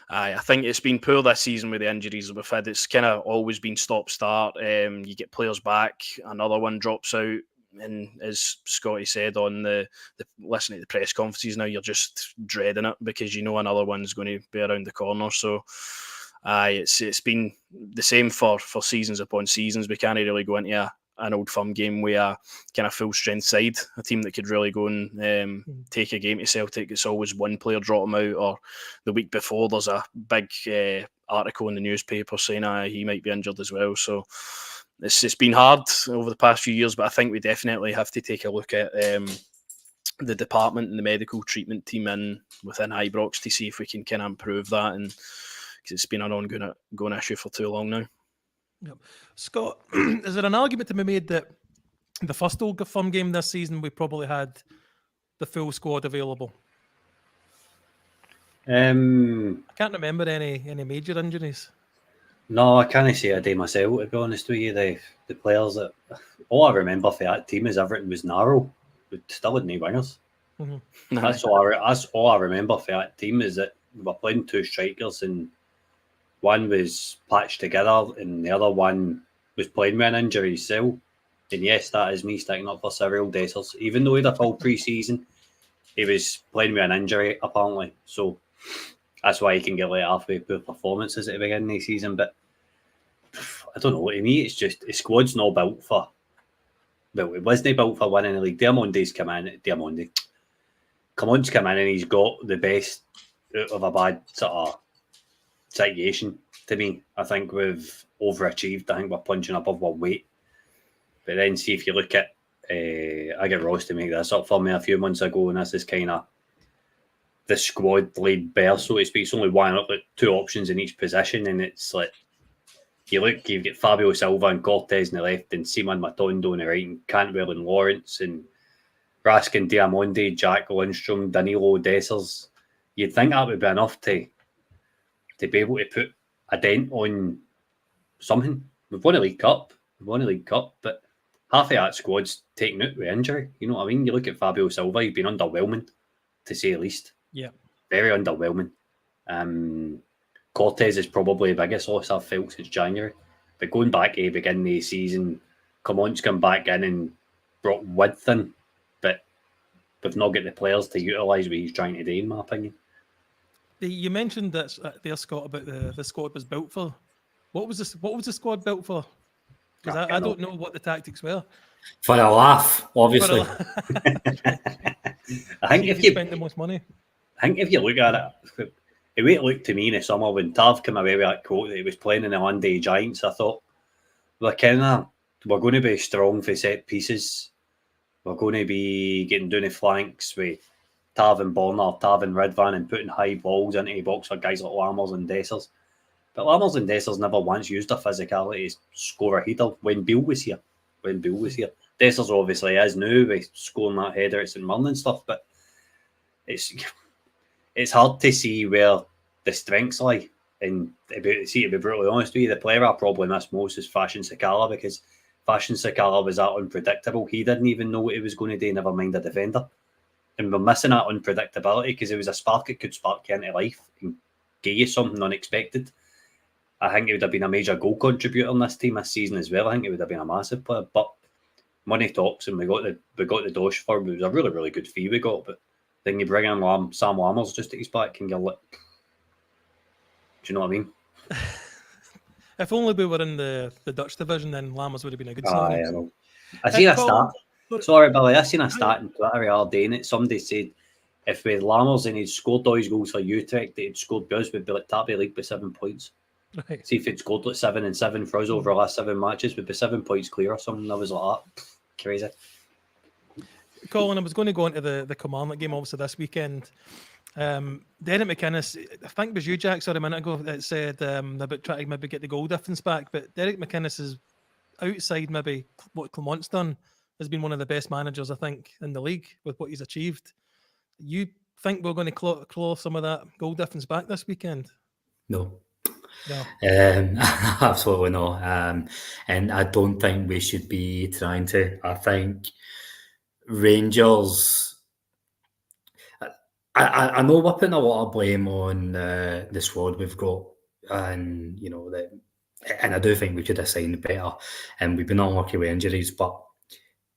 I think it's been poor this season with the injuries that we've had. It's kind of always been stop-start. You get players back, another one drops out. And as Scotty said on the listening to the press conferences now, you're just dreading it because you know another one's going to be around the corner. So it's been the same for seasons upon seasons. We can't really go into an Old Firm game with a kind of full strength side, a team that could really go and take a game to Celtic. It's always one player drop them out, or the week before there's a big article in the newspaper saying he might be injured as well. So it's been hard over the past few years, but I think we definitely have to take a look at the department and the medical treatment team within Ibrox to see if we can kind of improve that, and because it's been an ongoing issue for too long now. Yep. Scott, is there an argument to be made that the first Old Firm game this season we probably had the full squad available? I can't remember any major injuries. No, I can't say I do myself, to be honest with you. The players that all I remember for that team is everything was narrow. We still had no wingers. Mm-hmm. That's all I remember for that team, is that we were playing two strikers and one was patched together and the other one was playing with an injury himself. And yes, that is me sticking up for Cyril Dessers. Even though he had a full pre-season, he was playing with an injury apparently. So that's why he can get let off with poor performances at the beginning of the season. But I don't know, to me it's just the squad's not built for, well, it wasn't built for winning the league. Diamonde's come in and he's got the best out of a bad sort of situation to me. I think we've overachieved. I think we're punching above our weight. But then see if you look at, I get Ross to make this up for me a few months ago, and this is kind of the squad laid bare, so to speak. It's only two options in each position, and it's like, you get Fabio Silva and Cortez on the left, and Simon Matondo on the right, and Cantwell and Lawrence, and Raskin, Diamonde, Jack Lundstram, Danilo, Dessers. You'd think that would be enough to be able to put a dent on something. We've won a League Cup, but half of that squad's taken out with injury. You know what I mean? You look at Fabio Silva, he's been underwhelming, to say the least. Yeah. Very underwhelming. Cortez is probably the biggest loss I've felt since January. But going back to the beginning of the season, Comon's come back in and brought width in, but we've not got the players to utilise what he's trying to do, in my opinion. You mentioned that there, Scott, about the squad was built for. What was the squad built for? Because I don't know what the tactics were. For a laugh, obviously. I think if you spent the most money. I think if you look at it, the way it looked to me in the summer when Tav came away with that quote that he was playing in the Monday Giants, I thought, we're going to be strong for set pieces. We're going to be getting down the flanks with Tav and Borna, Tav and Ridvan, and putting high balls into the box for guys like Lammers and Dessers. But Lammers and Dessers never once used their physicality to score a header when Beale was here. Dessers obviously is now with scoring that header at St Mirren and stuff, but it's hard to see where the strengths lie. And to be brutally honest with you, the player I probably miss most is Fashion Sakala, because Fashion Sakala was that unpredictable. He didn't even know what he was going to do, never mind a defender. And we're missing that unpredictability because it was a spark it could spark you into life and give you something unexpected. I think it would have been a major goal contributor in this team this season as well. I think it would have been a massive player. But money talks, and we got the dosh for him. It was a really, really good fee we got. But then you bring in Sam Lammers just at his back and you're like, do you know what I mean? If only we were in the Dutch division, then Lammers would have been a good signing. I know. I seen a stat. Sorry, Billy. I seen a stat on Twitter the other day, and somebody said if we had Lammers and he'd scored all his goals for Utrecht, that he'd scored goals, we'd be like top of the league by 7 points. Right. See if he'd scored like 7 and 7 for us over the last 7 matches, we'd be 7 points clear or something. I was like, crazy. Colin, I was going to go into the Kilmarnock game obviously this weekend. Derek McInnes, I think it was you, Jack, sorry, a minute ago, that said about trying to maybe get the goal difference back, but Derek McInnes is outside maybe what Clement's done, has been one of the best managers, I think, in the league with what he's achieved. You think we're going to claw some of that goal difference back this weekend? No. No. Absolutely not. And I don't think we should be trying to. I think Rangers... I know we're putting a lot of blame on the squad we've got, and and I do think we could have signed better, and we've been unlucky with injuries. But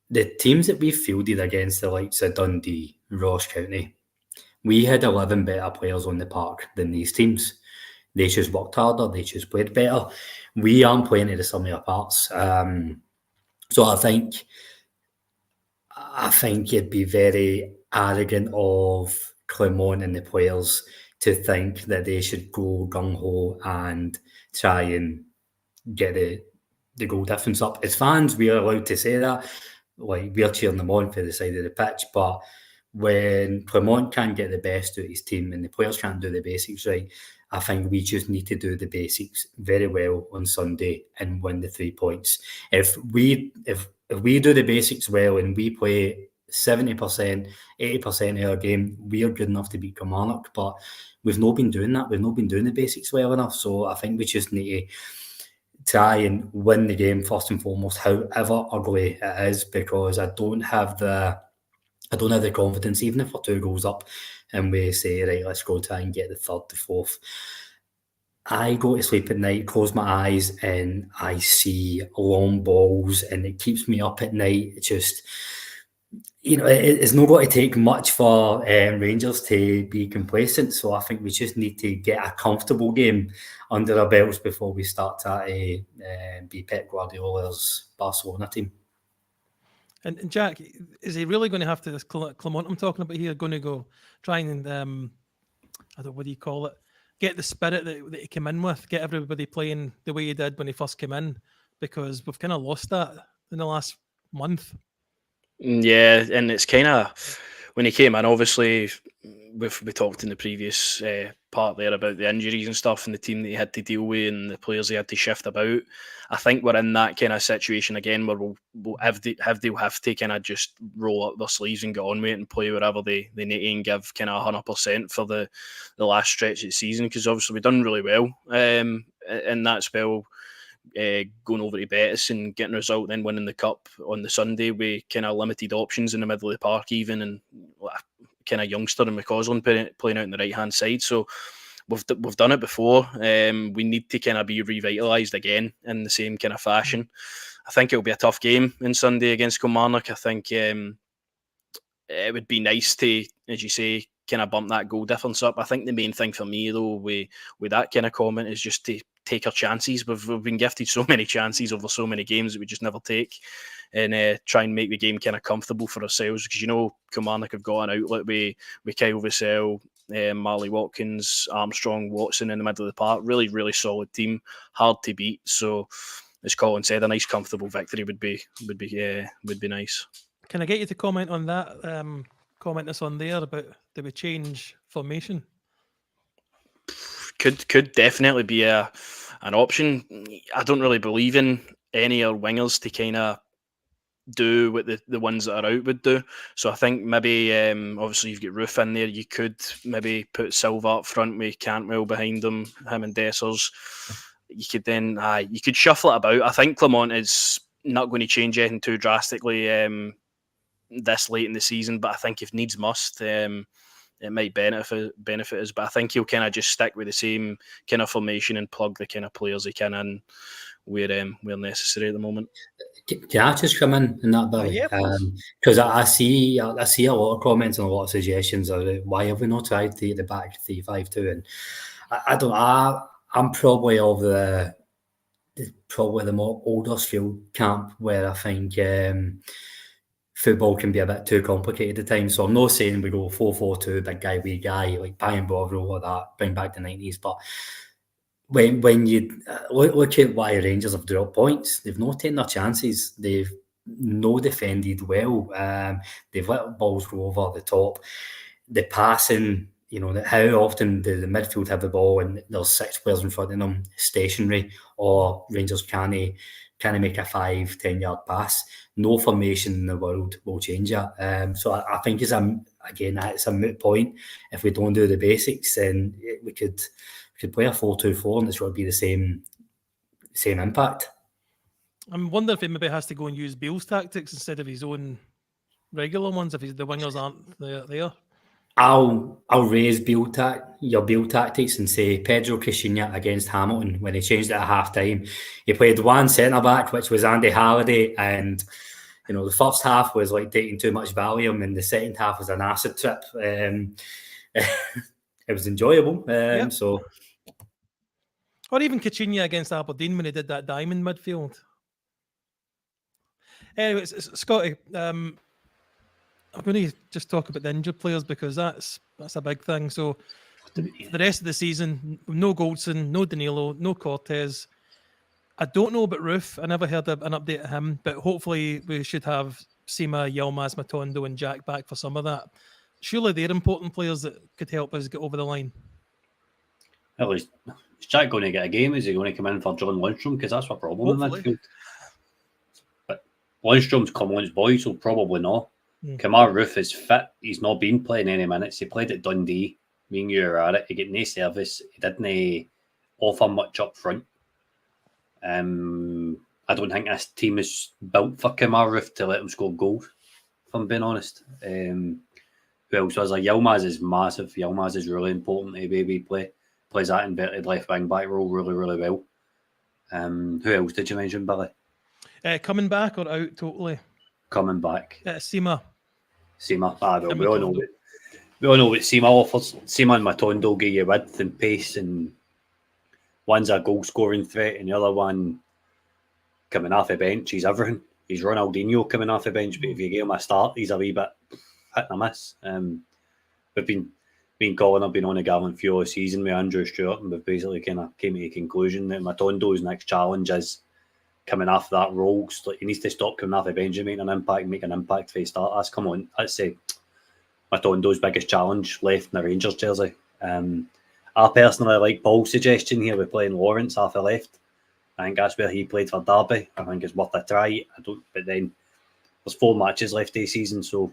the teams that we fielded against, the likes of Dundee, Ross County, we had 11 better players on the park than these teams. They just worked harder. They just played better. We aren't playing to the sum of our parts. So I think it'd be very arrogant of Clement and the players to think that they should go gung-ho and try and get the goal difference up. As fans, we are allowed to say that. Like, we're cheering them on for the side of the pitch, but when Clement can't get the best out of his team and the players can't do the basics right, I think we just need to do the basics very well on Sunday and win the 3 points. If we do the basics well and we play 70%, 80% of our game, we are good enough to beat Kilmarnock. But we've not been doing that. We've not been doing the basics well enough. So I think we just need to try and win the game first and foremost, however ugly it is, because I don't have the confidence, even if we're 2 goals up and we say, right, let's go try and get the 3rd, the 4th. I go to sleep at night, close my eyes, and I see long balls, and it keeps me up at night. It just, it's not going to take much for Rangers to be complacent. So I think we just need to get a comfortable game under our belts before we start to be Pep Guardiola's Barcelona team. And Jack, is he really going to have to, this Clement I'm talking about here, going to go try and, I don't know, what do you call it, get the spirit that he came in with, get everybody playing the way he did when he first came in? Because we've kind of lost that in the last month. Yeah, and it's kind of, when he came in, obviously, we talked in the previous part there about the injuries and stuff and the team that he had to deal with and the players he had to shift about. I think we're in that kind of situation again where they'll have to kind of just roll up their sleeves and get on with it and play wherever they need to and give kind of 100% for the last stretch of the season, because obviously we've done really well in that spell. Going over to Betis and getting a result, then winning the cup on the Sunday with kind of limited options in the middle of the park, even, and kind of youngster and McCausland playing out on the right hand side. So we've done it before. We need to kind of be revitalised again in the same kind of fashion. I think it'll be a tough game on Sunday against Kilmarnock. I think it would be nice to, as you say, kind of bump that goal difference up. I think the main thing for me though with that kind of comment is just to take our chances. We've been gifted so many chances over so many games that we just never take, and try and make the game kind of comfortable for ourselves, because Kilmarnock have got an outlet with Kyle Vassell, Marley Watkins, Armstrong, Watson in the middle of the park. Really, really solid team, hard to beat. So, as Colin said, a nice comfortable victory would be nice. Can I get you to comment on that? Comment that's on there about, do we change formation? Could definitely be an option. I don't really believe in any of our wingers to kind of do what the ones that are out would do. So I think maybe, obviously you've got Roof in there. You could maybe put Silva up front with Cantwell behind him and Dessers. You could then, you could shuffle it about. I think Clement is not going to change anything too drastically this late in the season, but I think if needs must, it might benefit us. But I think he'll kind of just stick with the same kind of formation and plug the kind of players he can in where necessary at the moment. Can I just come in that, Billy? Yeah, because I see a lot of comments and a lot of suggestions of why have we not tried to get the back 3-5-2, and I'm probably of the more Huddersfield camp, where I think football can be a bit too complicated at times. So I'm not saying we go 4-4-2, big guy, wee guy, like Brian Bovril or that, bring back the 90s. But when you look at why Rangers have dropped points, they've not taken their chances. They've no defended well. They've let balls go over the top. The passing, how often do the midfield have the ball and there's 6 players in front of them stationary, or Rangers can't make a 5-10 yard pass. No formation in the world will change that. So I think it's a moot point. If we don't do the basics, then we could play a 4-2-4 and it's going to be the same impact. I'm wondering if he maybe has to go and use Beale's tactics instead of his own regular ones if the wingers aren't there. I'll raise your Beale tactics and say Pedro Caixinha against Hamilton, when he changed it at half time. He played one centre back, which was Andy Halliday, and the first half was like taking too much Valium, and the second half was an acid trip. It was enjoyable. So, or even Caixinha against Aberdeen when he did that diamond midfield. Anyway, Scotty. I'm going to just talk about the injured players, because that's a big thing. So the rest of the season, no Goldson, no Danilo, no Cortez. I don't know about Roof. I never heard an update of him, but hopefully we should have Sima, Yilmaz, Matondo and Jack back for some of that. surely they're important players that could help us get over the line. Well, is Jack going to get a game? Is he going to come in for John Lundstram? Because that's a problem in Hopefully. midfield. But Lundstram's Cumberland's boy, so probably not. Mm. Kamar Roof is fit. He's not been playing any minutes. He played at Dundee. Me and you are at it. He got no service. He didn't offer much up front. I don't think this team is built for Kamar Roof to let him score goals, if I'm being honest. Who else was there? Yilmaz is massive. Yilmaz is really important to baby play. Plays that inverted left wing back role really, really well. Who else did you mention, Billy? Coming back or out totally? Coming back. Sima. Well, we all know what Sima offers. Sima and Matondo give you width and pace, and one's a goal scoring threat, and the other one coming off the bench. He's everything. He's Ronaldinho coming off the bench, but if you give him a start, he's a wee bit hit and a miss. We've been calling. I've been on a Gavin Few all season with Andrew Stewart, and we've basically kind of came to a conclusion that Matondo's next challenge is coming off that role. So he needs to stop coming off the bench and make an impact for a start. That's come on. Let's say Matondo's biggest challenge left in the Rangers jersey. I personally like Paul's suggestion here with playing Lawrence off the left. I think that's where he played for Derby. I think it's worth a try. But then there's 4 matches left this season, so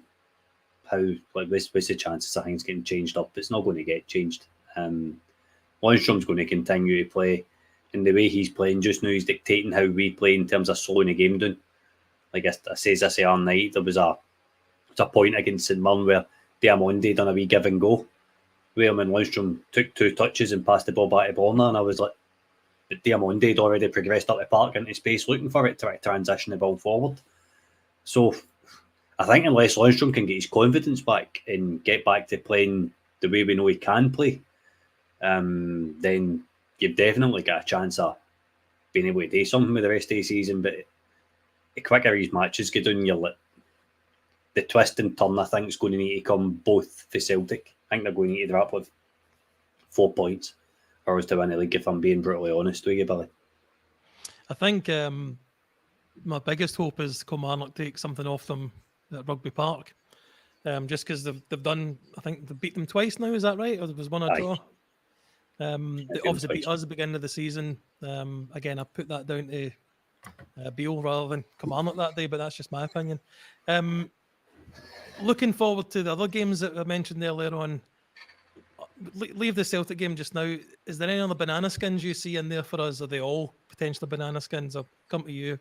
what's the chances of things getting changed up? It's not going to get changed. Lundstram's going to continue to play, and the way he's playing just now, he's dictating how we play in terms of slowing the game down. Like I says this all night, there was a point against St Mirren where Diamonde done a wee give and go, where when Lundstram took 2 touches and passed the ball back to Borna, and I was like, but Diamonde had already progressed up the park into space looking for it to transition the ball forward. So I think unless Lundstram can get his confidence back and get back to playing the way we know he can play, then you've definitely got a chance of being able to do something with the rest of the season. But the quicker these matches get down, the twist and turn, I think, is going to need to come both for Celtic. I think they're going to need to drop with 4 points or else to win the league, if I'm being brutally honest with you, Billy. I think my biggest hope is Kilmarnock take something off them at Rugby Park. Just because they've done, I think they've beat them twice now, is that right? Or there was one or draw? They obviously beat us at the beginning of the season. Again, I put that down to Beale rather than Kilmarnock that day, but that's just my opinion. Looking forward to the other games that I mentioned earlier on. Leave the Celtic game just now. Is there any other banana skins you see in there for us? Are they all potentially banana skins? I'll come to you,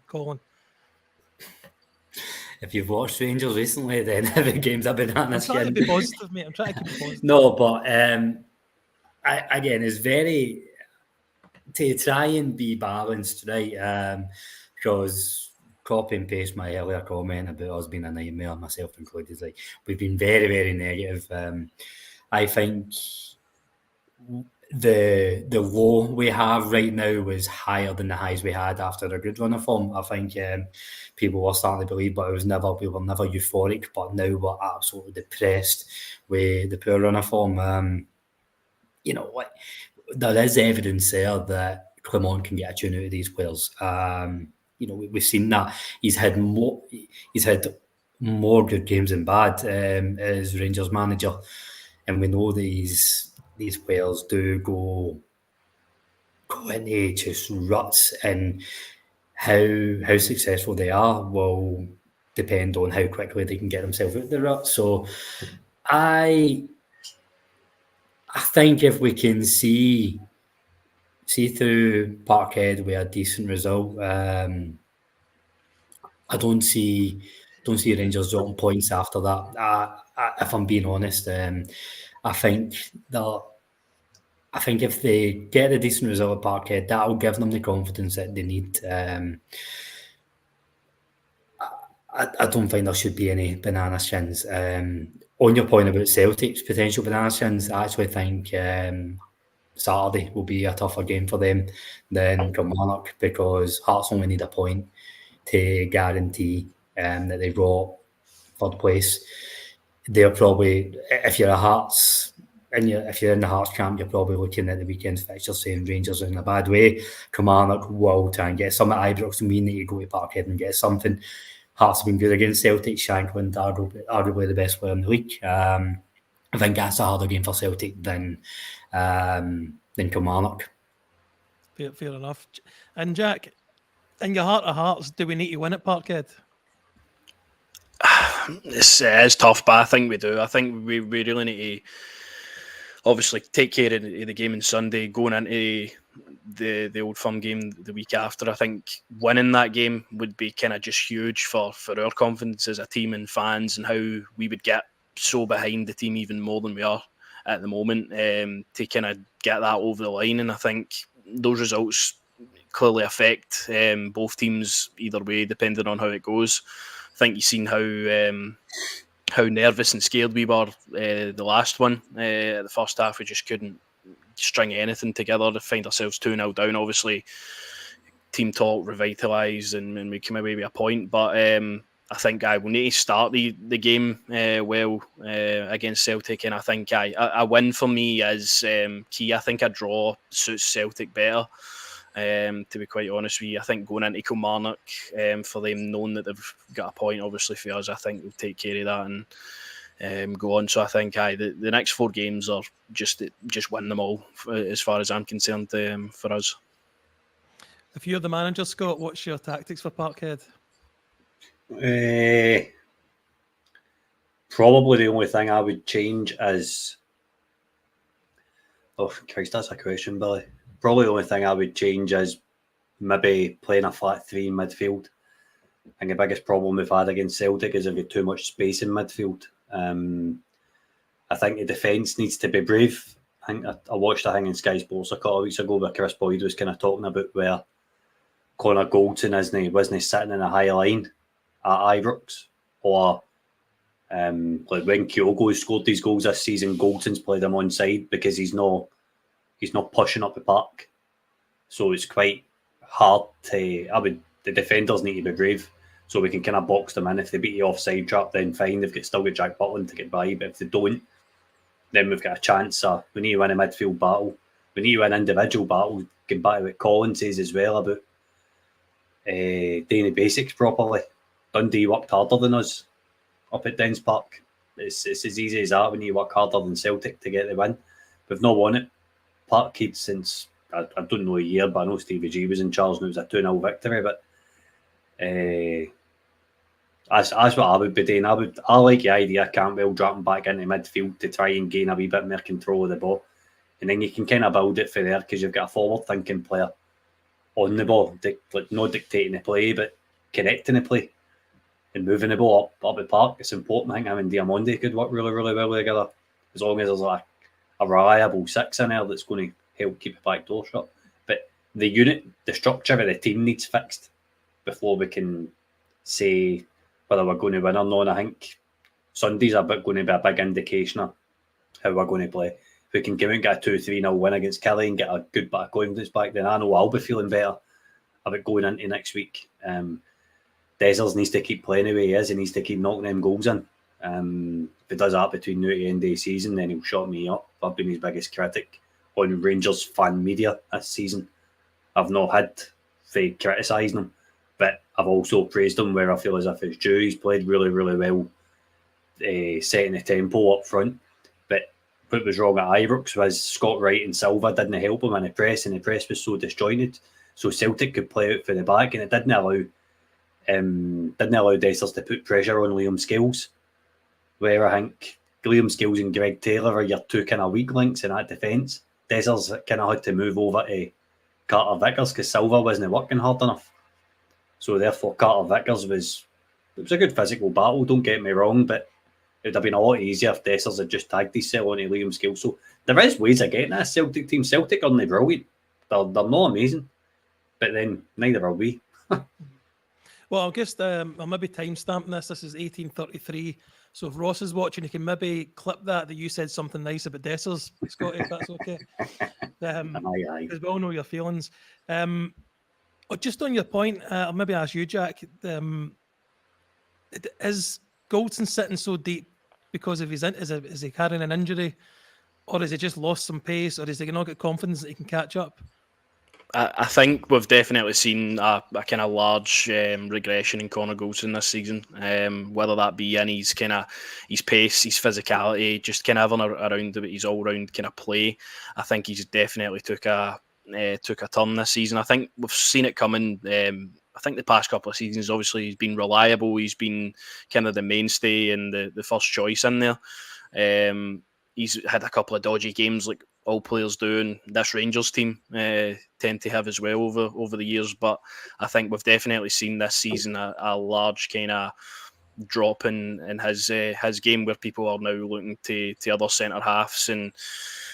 Colin. If you've watched Rangers recently, then every game's a banana skin. I'm trying to be positive, mate. I'm trying to keep it positive. No, but again, it's very to try and be balanced, right? Because copy and paste my earlier comment about us being a nightmare, myself included. Like, we've been very, very negative. I think the low we have right now was higher than the highs we had after a good run of form. I think people were starting to believe, but we were never euphoric. But now we're absolutely depressed with the poor run of form. There is evidence there that Clement can get a tune out of these players. We've seen that he's had more good games than bad as Rangers manager, and we know these players do go into just ruts, and how successful they are will depend on how quickly they can get themselves out of the rut. So I think if we can see through Parkhead with a decent result, I don't see Rangers dropping points after that. If I'm being honest, I think if they get a decent result at Parkhead, that'll give them the confidence that they need. I don't think there should be any banana skins. On your point about Celtic's potential banana skins, I actually think Saturday will be a tougher game for them than Kilmarnock, because Hearts only need a point to guarantee that they draw third place. They're probably, if you're a Hearts, and if you're in the Hearts camp, you're probably looking at the weekend's fixture saying Rangers are in a bad way. Kilmarnock will try and get some at Ibrox, and we need to go to Parkhead and get something. Hearts have been good against Celtic. Shankland, arguably the best player in the league. I think that's a harder game for Celtic than Kilmarnock. Fair enough. And Jack, in your heart of hearts, do we need to win at Parkhead? It's tough, but I think we do. I think we really need to obviously take care of the game on Sunday, going into the Old Firm game the week after. I think winning that game would be kind of just huge for our confidence as a team and fans, and how we would get so behind the team even more than we are at the moment, to kind of get that over the line. And I think those results clearly affect both teams either way, depending on how it goes. I think you've seen how nervous and scared we were the last one. The first half, we just couldn't string anything together to find ourselves 2-0 down. Obviously, team talk, revitalised, and we came away with a point. But I think we'll need to start the game well against Celtic, and I think a win for me is key. I think a draw suits Celtic better. To be quite honest with you, I think going into Kilmarnock, for them knowing that they've got a point, obviously for us, I think we'll take care of that and go on. So I think the next 4 games are just win them all, as far as I'm concerned, for us. If you're the manager, Scott, what's your tactics for Parkhead? Probably the only thing I would change is... Oh, Christ, that's a question, Billy. Probably the only thing I would change is maybe playing a flat 3 in midfield. I think the biggest problem we've had against Celtic is we've got too much space in midfield. I think the defence needs to be brave. I think I watched a thing in Sky Sports a couple of weeks ago where Chris Boyd was kind of talking about where Connor Goldson wasn't sitting in a high line at Ibrox, or like when Kyogo scored these goals this season, Goldson's played him on side because he's not pushing up the park. So it's quite hard to... the defenders need to be brave so we can kind of box them in. If they beat the offside trap, then fine, they've still got Jack Butland to get by. But if they don't, then we've got a chance. We need to win a midfield battle. We need to win individual battles. Get back to what Colin says as well about doing the basics properly. Dundee worked harder than us up at Dens Park. It's as easy as that when you work harder than Celtic to get the win. We've not won it Parkhead since, I don't know a year, but I know Stevie G was in charge and it was a 2-0 victory. But that's what I would be doing. I like the idea of Campbell dropping back into midfield to try and gain a wee bit more control of the ball, and then you can kind of build it for there because you've got a forward-thinking player on the ball, like not dictating the play, but connecting the play and moving the ball up the park. It's important. I think him and Diamondi could work really, really well together, as long as there's a reliable 6 in there that's going to help keep the back door shut. But the unit, the structure of the team needs fixed before we can say whether we're going to win or not. And I think Sunday's going to be a big indication of how we're going to play. If we can get a 2-3-0 win against Kelly and get a good bit of confidence back, then I know I'll be feeling better about going into next week. Dessers needs to keep playing the way he is. He needs to keep knocking them goals in. If he does that between now to the end of the season, then he'll shut me up. I've been his biggest critic on Rangers fan media this season. I've not had for criticising him, but I've also praised him where I feel as if it's due. He's played really, really well, setting the tempo up front. But what was wrong at Ibrox was Scott Wright and Silva didn't help him in the press, and the press was so disjointed. So Celtic could play out for the back, and it didn't allow Dessers to put pressure on Liam Scales. Where I think Liam Scales and Greg Taylor are your 2 kind of weak links in that defence. Dessers kind of had to move over to Carter Vickers because Silva wasn't working hard enough. So therefore Carter Vickers was a good physical battle, don't get me wrong, but it would have been a lot easier if Dessers had just tagged his cell onto Liam Scales. So there is ways of getting a Celtic team. Celtic aren't brilliant. They're not amazing. But then neither are we. Well, I'll just I'll maybe timestamp this. This is 1833. So if Ross is watching, he can maybe clip that you said something nice about Dessers, Scotty, if that's okay. Because we all know your feelings. Just on your point, I'll maybe ask you, Jack. Is Goldson sitting so deep because of is he carrying an injury, or has he just lost some pace, or has he not got confidence that he can catch up? I think we've definitely seen a kind of large regression in Connor Goldson this season. Whether that be in his pace, his physicality, just kind of having around his all-round kind of play. I think he's definitely took a turn this season. I think we've seen it coming. I think the past couple of seasons, obviously, he's been reliable. He's been kind of the mainstay and the first choice in there. He's had a couple of dodgy games like all players do, and this Rangers team tend to have as well over the years. But I think we've definitely seen this season a large kind of drop in his game, where people are now looking to other centre halves. And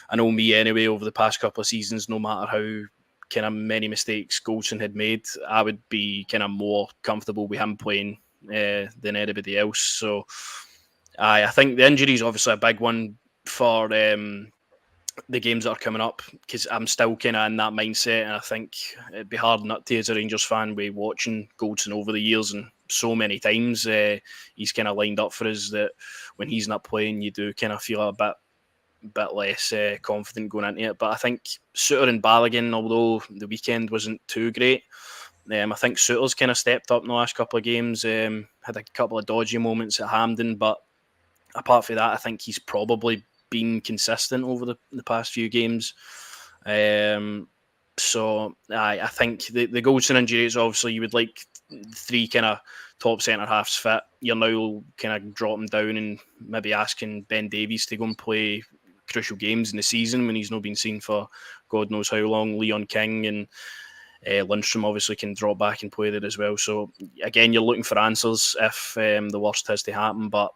I know me anyway, over the past couple of seasons, no matter how kind of many mistakes Goldson had made, I would be kind of more comfortable with him playing than anybody else. So I think the injury is obviously a big one for the games that are coming up, because I'm still kind of in that mindset, and I think it'd be hard not to, as a Rangers fan, be watching Goldson over the years, and so many times he's kind of lined up for us that when he's not playing, you do kind of feel a bit less confident going into it. But I think Suter and Balogun, although the weekend wasn't too great, I think Suter's kind of stepped up in the last couple of games, had a couple of dodgy moments at Hampden, but apart from that, I think he's probably been consistent over the past few games. So I think the Goldson injury is obviously, you would like three kind of top centre halves fit. You're now kind of dropping down and maybe asking Ben Davies to go and play crucial games in the season when he's not been seen for God knows how long. Leon King and Lundstram obviously can drop back and play there as well. So again, you're looking for answers if the worst has to happen, but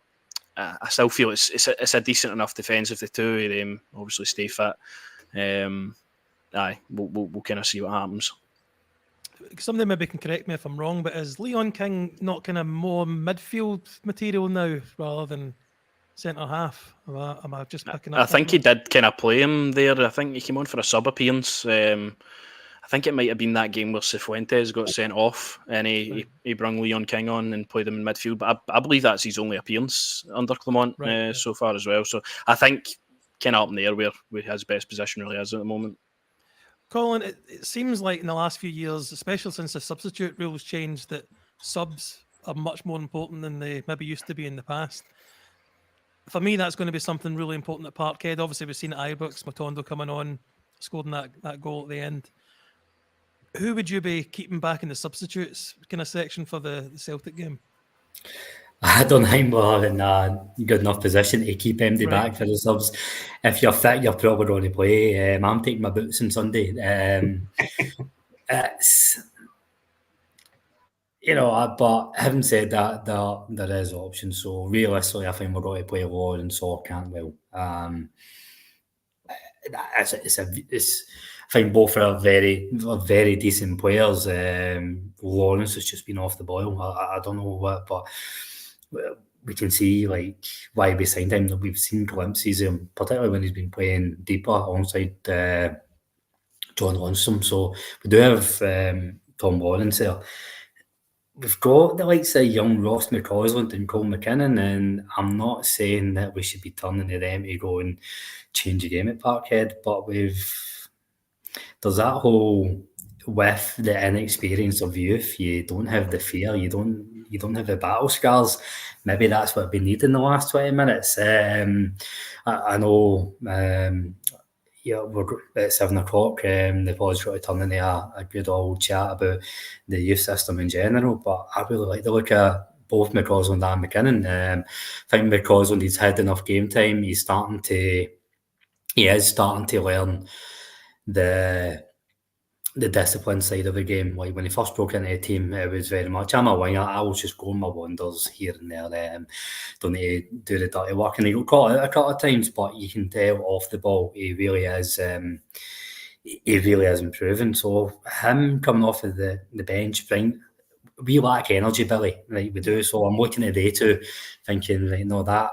I still feel it's a decent enough defence if the two of them obviously stay fit. We'll kind of see what happens. Somebody maybe can correct me if I'm wrong, but is Leon King not kind of more midfield material now rather than centre half? Am I just picking up? I think he did kind of play him there. I think he came on for a sub appearance. I think it might have been that game where Cifuentes got sent off and he brought Leon King on and played him in midfield. But I believe that's his only appearance under Clement so far as well. So I think kind of up in the air where his best position really is at the moment. Colin, it seems like in the last few years, especially since the substitute rules changed, that subs are much more important than they maybe used to be in the past. For me, that's going to be something really important at Parkhead. Obviously, we've seen at Ibrox, Matondo coming on, scoring that goal at the end. Who would you be keeping back in the substitutes kind of section for the Celtic game? I don't think we're in a good enough position to keep MD back for the subs. If you're fit, you're probably going to play. I'm taking my boots on Sunday. It's, but having said that, there is options. So realistically, I think we're going to play Lord and Saw Cantwell. I think both are very decent players. Lawrence has just been off the boil. I don't know what, but we can see like why we signed him. We've seen glimpses of him, particularly when he's been playing deeper alongside John Lundstram. So we do have Tom Lawrence there. We've got the likes of young Ross McCausland and Cole McKinnon, and I'm not saying that we should be turning to them to go and change the game at Parkhead, but there's that whole, with the inexperience of youth, you don't have the fear, you don't have the battle scars. Maybe that's what we need in the last 20 minutes. I know we're at 7 o'clock. The pod's got to turn into a good old chat about the youth system in general, but I really like to look at both McCausland and McKinnon. I think McCausland, he's had enough game time. He is starting to learn the discipline side of the game. Like when he first broke into the team, it was very much, I'm a winger, I will just go on my wonders here and there. Don't need to do the dirty work, and he got caught out a couple of times, but you can tell off the ball he really is improving. So him coming off of the bench, we lack energy, Billy, like we do. So I'm looking at they two thinking, that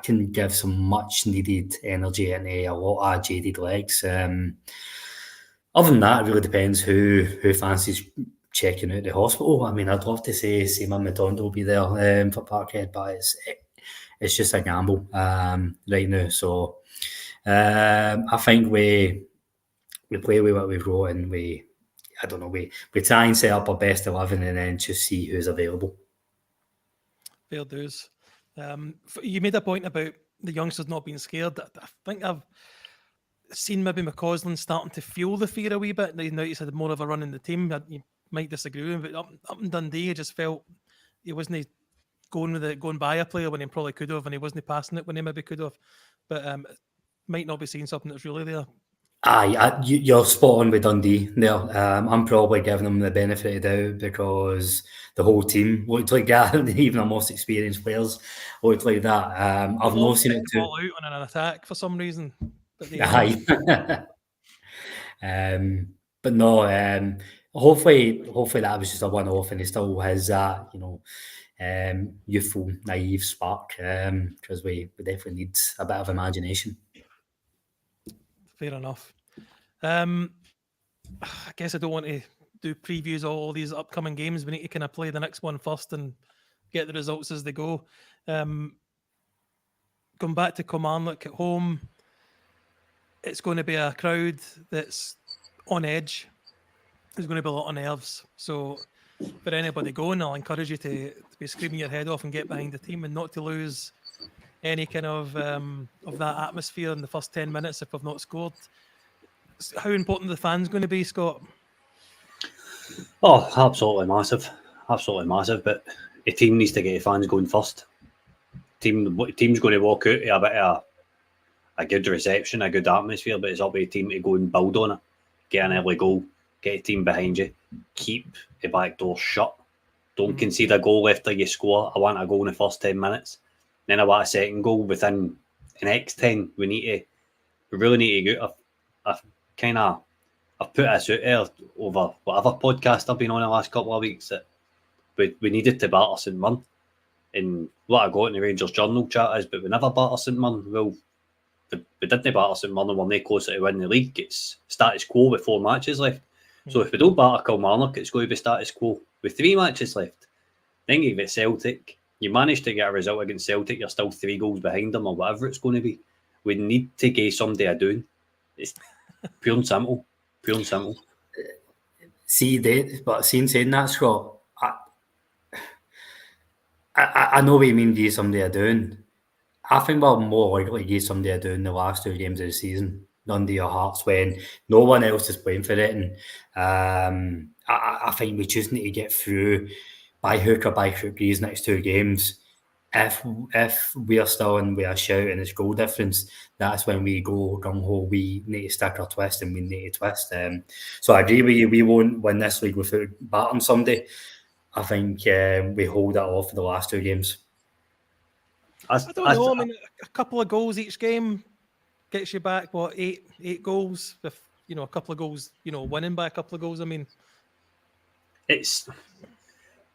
can give some much needed energy into a lot of jaded legs. Other than that, it really depends who fancies checking out the hospital. I mean, I'd love to say Seaman Matondo will be there for Parkhead, but it's just a gamble right now. So I think we play with what we've got, and we try and set up our best 11 and then just see who's available. Fair dues. You made a point about the youngsters not being scared. I think I've seen maybe McCausland starting to feel the fear a wee bit. Now he's had more of a run in the team. You might disagree with him, but up in Dundee, I just felt he wasn't going by a player when he probably could have, and he wasn't passing it when he maybe could have. But might not be seeing something that's really there. You're spot on with Dundee there. I'm probably giving them the benefit of the doubt because the whole team looked like that. Even our most experienced players looked like that. I've not seen it too. Ball out on an attack for some reason. But but no. Hopefully that was just a one-off, and he still has that, youthful, naive spark. Because we definitely need a bit of imagination. Fair enough. I guess I don't want to do previews of all these upcoming games. We need to kind of play the next one first and get the results as they go. Going back to Kilmarnock at home, it's going to be a crowd that's on edge. There's going to be a lot of nerves. So for anybody going, I'll encourage you to be screaming your head off and get behind the team and not to lose any kind of that atmosphere in the first 10 minutes if we've not scored. How important are the fans going to be, Scott? Oh, absolutely massive. Absolutely massive. But a team needs to get the fans going first. Team's going to walk out to a bit of a good reception, a good atmosphere, but it's up to the team to go and build on it. Get an early goal, get a team behind you, keep the back door shut. Don't concede a goal after you score. I want a goal in the first 10 minutes. Then I want a second goal within the next 10. We really need to go. I've put this out there over whatever podcast I've been on the last couple of weeks that we needed to batter St Mirren. And what I got in the Rangers Journal chat is, but we never batter St Mirren. Well, we didn't batter St Mirren and we're no closer to winning the league. It's status quo with 4 matches left. So if we don't batter Kilmarnock, it's going to be status quo with 3 matches left. Then you get Celtic. You manage to get a result against Celtic, you're still 3 goals behind them or whatever it's going to be. We need to give somebody a doing. It's pure and simple. Pure and simple. Saying that, Scott, I know what you mean, give somebody a doing. I think we're more likely to give somebody a doing the last 2 games of the season, Dundee or Hearts, when no one else is playing for it. And I think we just need to get through by hook or by crook these next 2 games. If we are still in with a shout and it's goal difference, that's when we go gung-ho. We need to stick our twist and we need to twist. So I agree with you. We won't win this league without battering somebody. I think we hold that off for the last 2 games. I don't know. I mean, a couple of goals each game gets you back, what, 8 goals? With, a couple of goals, winning by a couple of goals. I mean, it's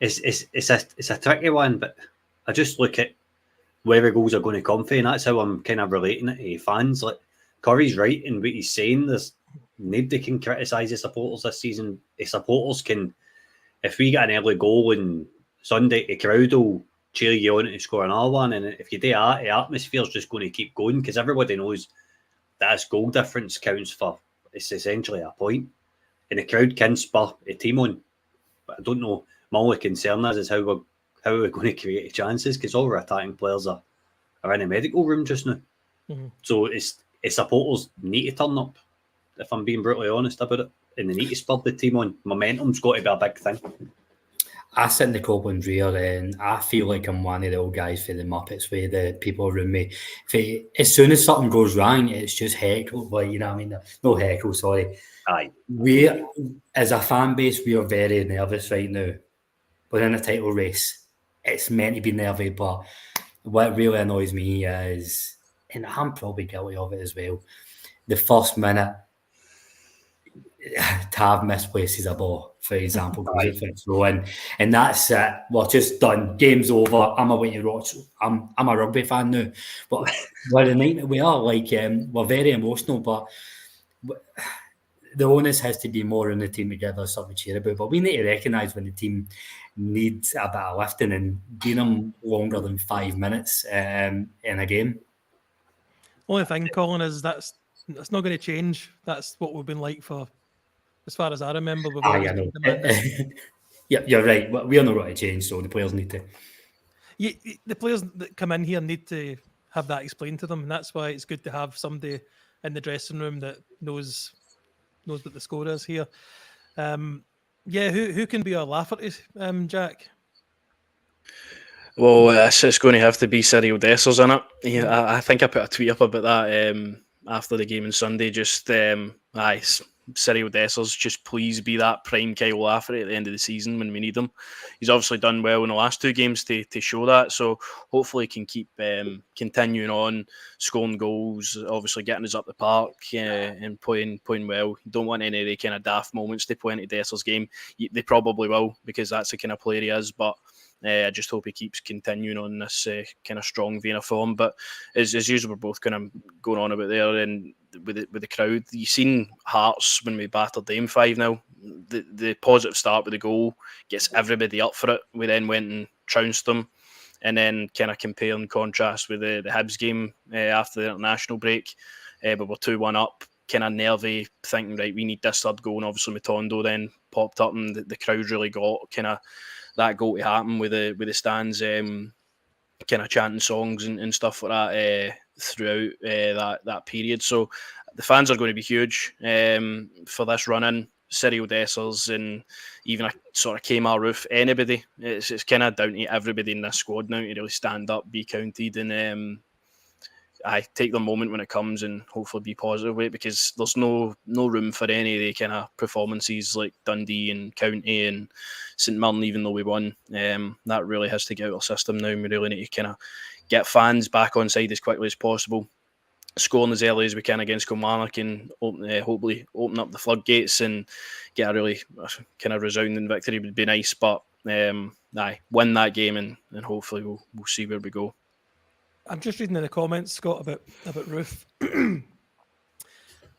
a tricky one, but I just look at where the goals are going to come from, and that's how I'm kind of relating it to fans. Like, Corey's right in what he's saying. There's nobody can criticise the supporters this season. The supporters can, if we get an early goal on Sunday, the crowd will cheer you on to score another one, and if you do that, the atmosphere is just going to keep going because everybody knows that this goal difference counts for, it's essentially a point, and the crowd can spur a team on. But I don't know. My only concern is how we're going to create chances because all our attacking players are in the medical room just now. Mm-hmm. So it's supporters need to turn up, if I'm being brutally honest about it, and they need to spur the team on. Momentum's got to be a big thing. I sit in the Copeland rear and I feel like I'm one of the old guys for the Muppets with the people around me. As soon as something goes wrong, it's just heckle. But you know what I mean? No heckle, sorry. Aye. We, as a fan base, we are very nervous right now. We're in a title race. It's meant to be nervy, but what really annoys me is, and I'm probably guilty of it as well, the first minute, Tav misplaces a ball, for example, and that's it. We're just done. Game's over. I'm away to watch. I'm a rugby fan now, but by the night we are we're very emotional. But the onus has to be more on the team to give us something to cheer about. But we need to recognise when the team needs a bit of lifting and give them longer than 5 minutes in a game. Only thing, Colin, is that's It's not going to change. That's what we've been like for, as far as I remember. We've I always know. demanded. Yeah, you're right. We're not going to change, so the players need to. The players that come in here need to have that explained to them, and that's why it's good to have somebody in the dressing room that knows what the score is here. Who can be our Lafferty, Jack? Well, it's going to have to be Cyril Dessers in it. Yeah, I think I put a tweet up about that after the game on Sunday. Just Cyril Dessers, just please be that prime Kyle Lafferty at the end of the season when we need him. He's obviously done well in the last 2 games to show that, so hopefully he can keep continuing on, scoring goals, obviously getting us up the park and playing well. You don't want any of the kind of daft moments to play into Dessers' game. They probably will, because that's the kind of player he is, but I just hope he keeps continuing on this kind of strong vein of form. But as usual, we're both kind of going on about there, and with the crowd, you've seen Hearts when we battered them 5-0. The positive start with the goal gets everybody up for it. We then went and trounced them, and then kind of compare and contrast with the Hibs game after the international break, but we're 2-1 up, kind of nervy, thinking, right, we need this third goal, and obviously Matondo then popped up, and the crowd really got kind of that goal to happen with the stands kind of chanting songs and stuff like that throughout that period. So the fans are going to be huge for this run-in. Cyril Dessers and even a sort of Kmart Roof, anybody. It's kind of down to everybody in this squad now to really stand up, be counted, and I take the moment when it comes and hopefully be positive with it, because there's no room for any of the kind of performances like Dundee and County and St Mirren, even though we won. That really has to get out of our system now, and we really need to kind of get fans back on side as quickly as possible, scoring as early as we can against Kilmarnock, and hopefully open up the floodgates and get a really kind of resounding victory would be nice. But win that game and hopefully we'll see where we go. I'm just reading in the comments, Scott, about Roof.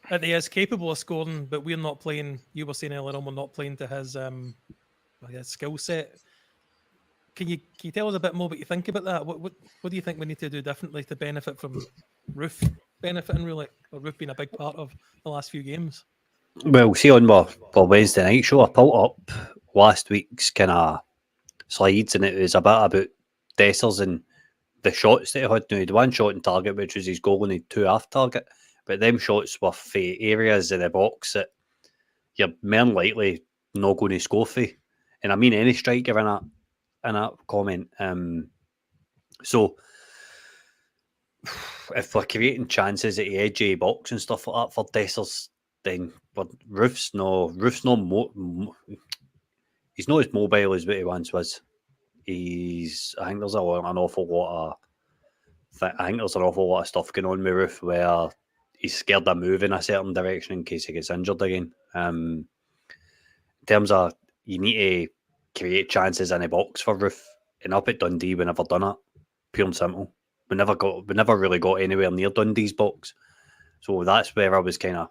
That he is capable of scoring, but we're not playing. You were saying earlier on, we're not playing to his skill set. Can you tell us a bit more what you think about that? What do you think we need to do differently to benefit from Roof benefiting, really, or Roof being a big part of the last few games? Well, see, on my Wednesday night show, I pulled up last week's kind of slides, and it was a bit about Dessers and the shots that he had. Now, he had 1 shot on target, which was his goal, and he had 2 off target. But them shots were for areas in the box that you're more than likely not going to score for. And I mean any striker in that comment. So if we're creating chances at the edge of the box and stuff like that for Dessers, then Roof's not he's not as mobile as what he once was. I think there's an awful lot of stuff going on with Roof where he's scared to move in a certain direction in case he gets injured again. In terms of, you need to create chances in the box for Roof, and up at Dundee we never done it. Pure and simple. We never really got anywhere near Dundee's box. So that's where I was kind of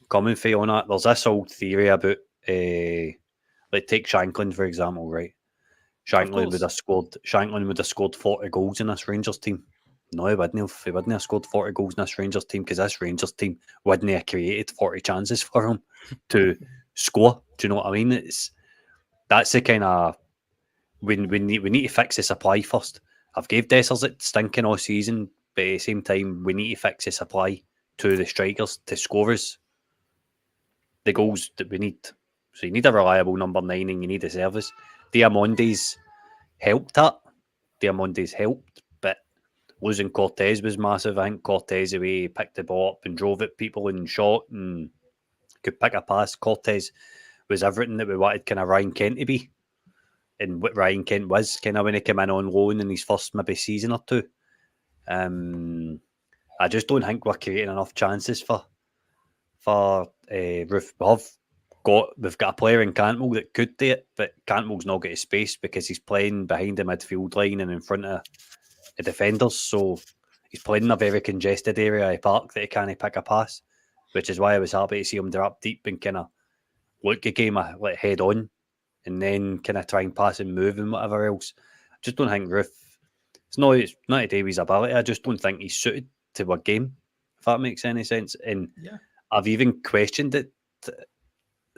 coming for on that. There's this old theory about like take Shanklin for example, right? Shanklin would have scored 40 goals in this Rangers team. No, he wouldn't have scored 40 goals in this Rangers team, because this Rangers team wouldn't have created 40 chances for him to score. Do you know what I mean? That's the kind of, we need to fix the supply first. I've gave Dessers it stinking all season, but at the same time, we need to fix the supply to the strikers to score us the goals that we need. So you need a reliable number 9, and you need a service. Diamonde's helped that. Diamonde's helped, but losing Cortez was massive. I think Cortez, the way he picked the ball up and drove at people and shot and could pick a pass. Cortez was everything that we wanted kind of Ryan Kent to be. And what Ryan Kent was kind of when he came in on loan in his first maybe season or 2. I just don't think we're creating enough chances for Roof. We've got a player in Cantwell that could do it, but Cantwell's not got his space because he's playing behind the midfield line and in front of the defenders. So he's playing in a very congested area of the park that he can't pick a pass, which is why I was happy to see him drop deep and kind of look the game like head on, and then kind of try and pass and move and whatever else. I just don't think Roof, it's not a day with his ability. I just don't think he's suited to our game if that makes any sense. And Yeah. I've even questioned it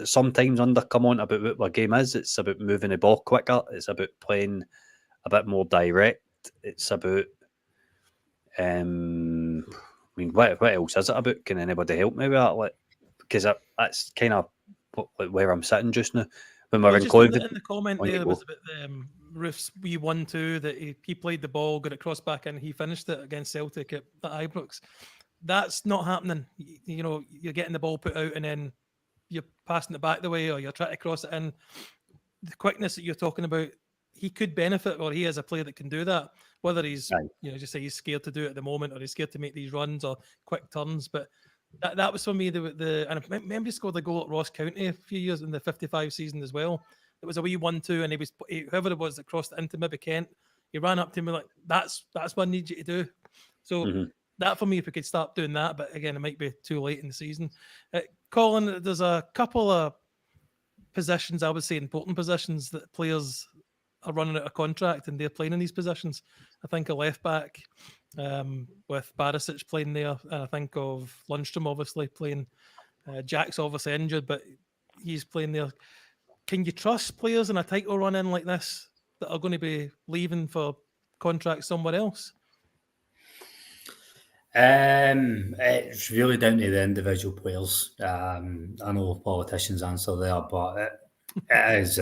sometimes under come on about what our game is. It's about moving the ball quicker. It's about playing a bit more direct. It's about I mean, what else is it about? Can anybody help me with that? Like, because that's kind of like where I'm sitting just now. When we're Well, in just in COVID, the comment on you there go. was about Roof's wee 1-2 that he played the ball, got it crossed back in, he finished it against Celtic at Ibrox. That's not happening. You know, you're getting the ball put out and then you're passing it back the way, or you're trying to cross it in. The quickness that you're talking about, he could benefit, or he is a player that can do that. Whether he's, Aye. you know, just say he's scared to do it at the moment, or he's scared to make these runs or quick turns. But that was for me and I remember he scored the goal at Ross County a few years in the 55 season as well. It was a wee 1-2, and whoever it was that crossed it into maybe Kent, he ran up to me like, that's what I need you to do. So that for me, if we could start doing that, but again, it might be too late in the season. Colin, there's a couple of positions, I would say important positions, that players are running out of contract and they're playing in these positions. I think a left back with Barisic playing there, and I think of Lundstram obviously playing. Jack's obviously injured, but he's playing there. Can you trust players in a title run in like this that are going to be leaving for contracts somewhere else? It's really down to the individual players. I know politicians answer there, but it is.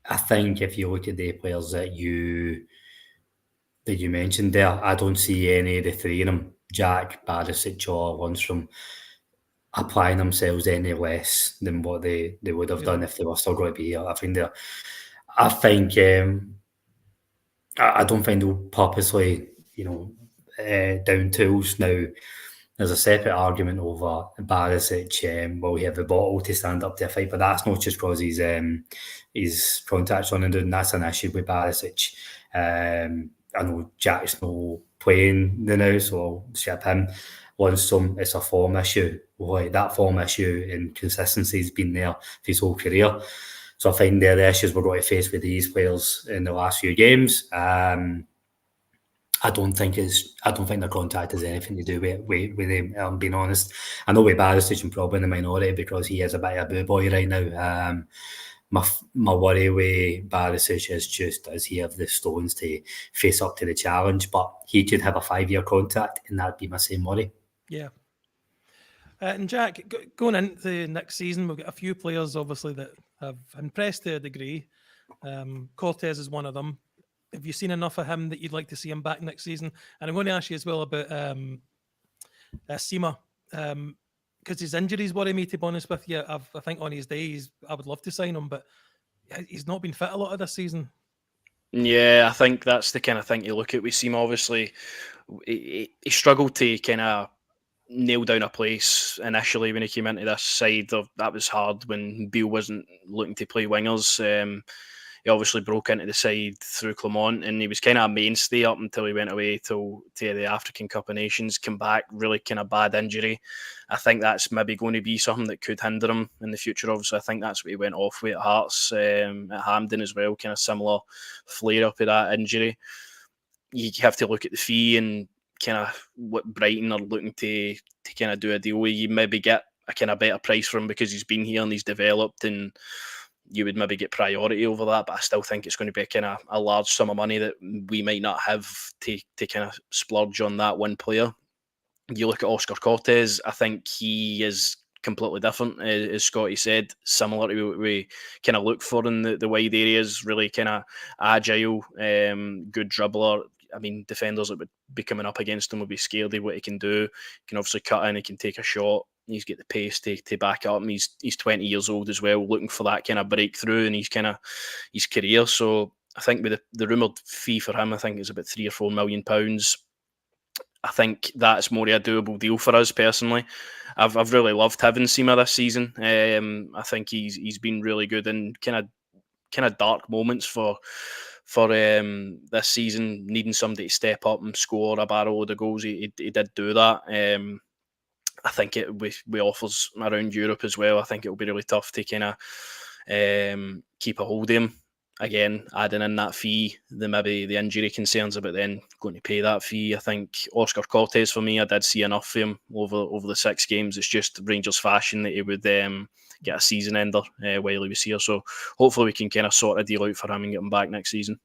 I think if you look at the players that you mentioned there, I don't see any of the three of them, Jack, Barisic or Lundstram, applying themselves any less than what they would have done if they were still going to be here. I don't think they'll purposely, down tools. Now, there's a separate argument over Barisic. Will he have the bottle to stand up to a fight? But that's not just because he's contacts on and doing. That's an issue with Barisic. I know Jack's not playing the now, so I'll ship him. Lundstram, it's a form issue. Like that form issue and consistency has been there for his whole career. So I find they're the issues we're going to face with these players in the last few games. I don't think their contact has anything to do with them. I'm being honest. I know with Barisic and probably in the minority because he is a bit of a boo boy right now. My worry with Barisic is just, does he have the stones to face up to the challenge? But he could have a 5-year contract, and that'd be my same worry. Yeah. And Jack, going into next season, we've got a few players obviously that have impressed to a degree. Cortez is one of them. Have you seen enough of him that you'd like to see him back next season? And I'm going to ask you as well about Sima, because his injuries worry me, to be honest with you. I think on his day, I would love to sign him, but he's not been fit a lot of this season. Yeah, I think that's the kind of thing you look at with Sima. Obviously, he struggled to kind of nail down a place initially when he came into this side. That was hard when Beale wasn't looking to play wingers. He obviously broke into the side through Clermont, and he was kind of a mainstay up until he went away to the African Cup of Nations, come back, really kind of bad injury. I think that's maybe going to be something that could hinder him in the future. Obviously, I think that's what he went off with at Hearts, at Hampden as well, kind of similar flare-up of that injury. You have to look at the fee and kind of what Brighton are looking to kind of do a deal with. You maybe get a kind of better price for him because he's been here and he's developed, and you would maybe get priority over that, but I still think it's going to be a kind of a large sum of money that we might not have to kind of splurge on that one player. You look at Oscar Cortez, I think he is completely different, as Scotty said, similar to what we kind of look for in the wide areas, really kind of agile, good dribbler. I mean, defenders that would be coming up against him would be scared of what he can do. He can obviously cut in, he can take a shot. He's got the pace to back up him. He's 20 years old as well, looking for that kind of breakthrough in his career. So I think with the rumoured fee for him, I think it's about £3 or £4 million. I think that's more a doable deal for us personally. I've really loved having Sima this season. I think he's been really good in kind of dark moments for this season, needing somebody to step up and score a barrel load of goals. He did do that. I think with offers around Europe as well, I think it'll be really tough to kind of keep a hold of him. again, adding in that fee, maybe the injury concerns about then going to pay that fee. I think Oscar Cortés, for me, I did see enough for him over the 6 games. It's just Rangers fashion that he would get a season ender while he was here. So hopefully we can kind of sort a deal out for him and get him back next season.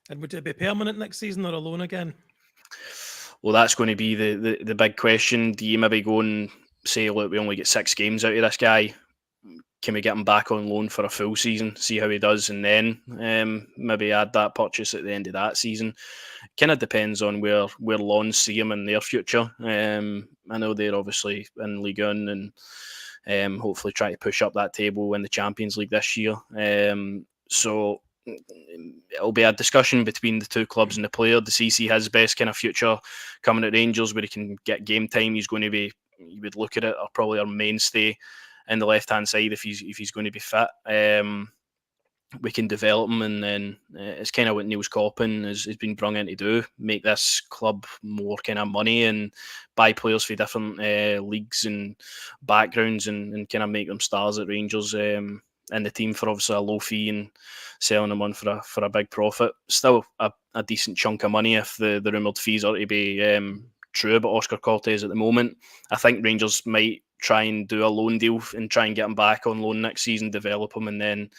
And would it be permanent next season or a loan again? Well, that's going to be the big question. Do you maybe go and say, look, we only get 6 games out of this guy? Can we get him back on loan for a full season, see how he does, and then maybe add that purchase at the end of that season? Kind of depends on where Lons see him in their future. I know they're obviously in Ligue 1 and hopefully try to push up that table in the Champions League this year. So it'll be a discussion between the two clubs and the player. The CC has best kind of future coming at Rangers where he can get game time. He's going to be, you would look at it, or probably our mainstay in the left-hand side if he's going to be fit. We can develop him, and then it's kind of what Niels Coppin has been brought in to do, make this club more kind of money and buy players for different leagues and backgrounds and kind of make them stars at Rangers in the team for obviously a low fee and selling them on for a big profit. Still a decent chunk of money if the rumoured fees are to be true about Oscar Cortés at the moment. I think Rangers might try and do a loan deal and try and get him back on loan next season, develop him, and then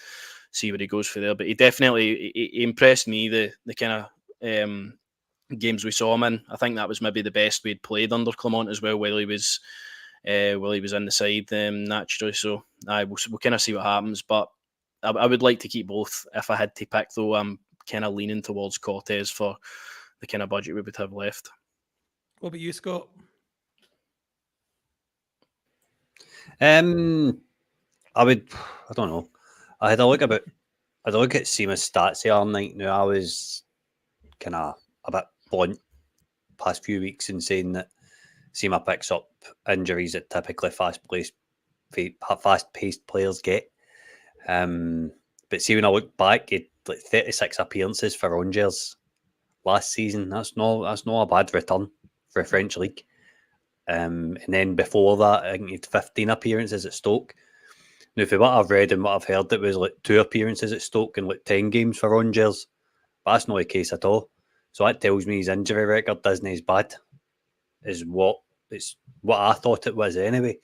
see where he goes for there. But he definitely he impressed me, the kind of games we saw him in. I think that was maybe the best we'd played under Clement as well while he was in the side naturally. So we'll kind of see what happens. But I would like to keep both. If I had to pick, though, I'm kind of leaning towards Cortés for the kind of budget we would have left. What about you, Scott? I don't know. I had a look at Seema's stats the other night. Now I was kind of a bit blunt past few weeks in saying that Seema picks up injuries that typically fast-paced players get. But see, when I look back, he had like 36 appearances for Rangers last season. That's not a bad return for a French league. And then before that, I think he had 15 appearances at Stoke. Now, for what I've read and what I've heard, it was like 2 appearances at Stoke and like 10 games for Rangers. But that's not the case at all. So that tells me his injury record isn't as bad as what I thought it was anyway.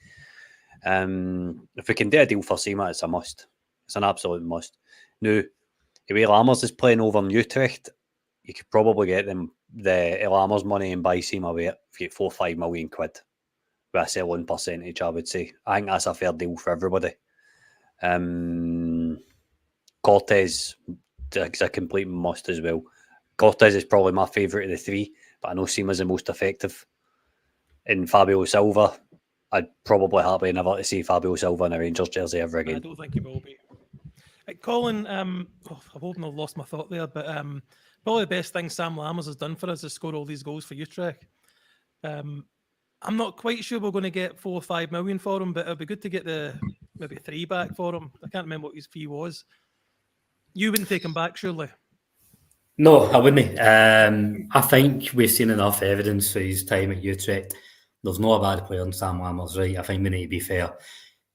If we can do a deal for Seema, it's a must. It's an absolute must. Now, the way Lammers is playing over in Utrecht, you could probably get them the Lammers money and buy Seema away if you get 4 or 5 million quid with a selling percentage, I would say. I think that's a fair deal for everybody. Cortés is a complete must as well. Cortés is probably my favourite of the 3, but I know Seema's the most effective. In Fabio Silva, I'd probably happy never to see Fabio Silva in a Rangers jersey ever again. I don't think he will be. Colin, I'm hoping I've lost my thought there, but probably the best thing Sam Lammers has done for us is score all these goals for Utrecht. I'm not quite sure we're going to get 4 or 5 million for him, but it'd be good to get maybe 3 back for him. I can't remember what his fee was. You wouldn't take him back, surely? No, I wouldn't. I think we've seen enough evidence for his time at Utrecht. There's not a bad player in Sam Lammers, right? I think we need to be fair.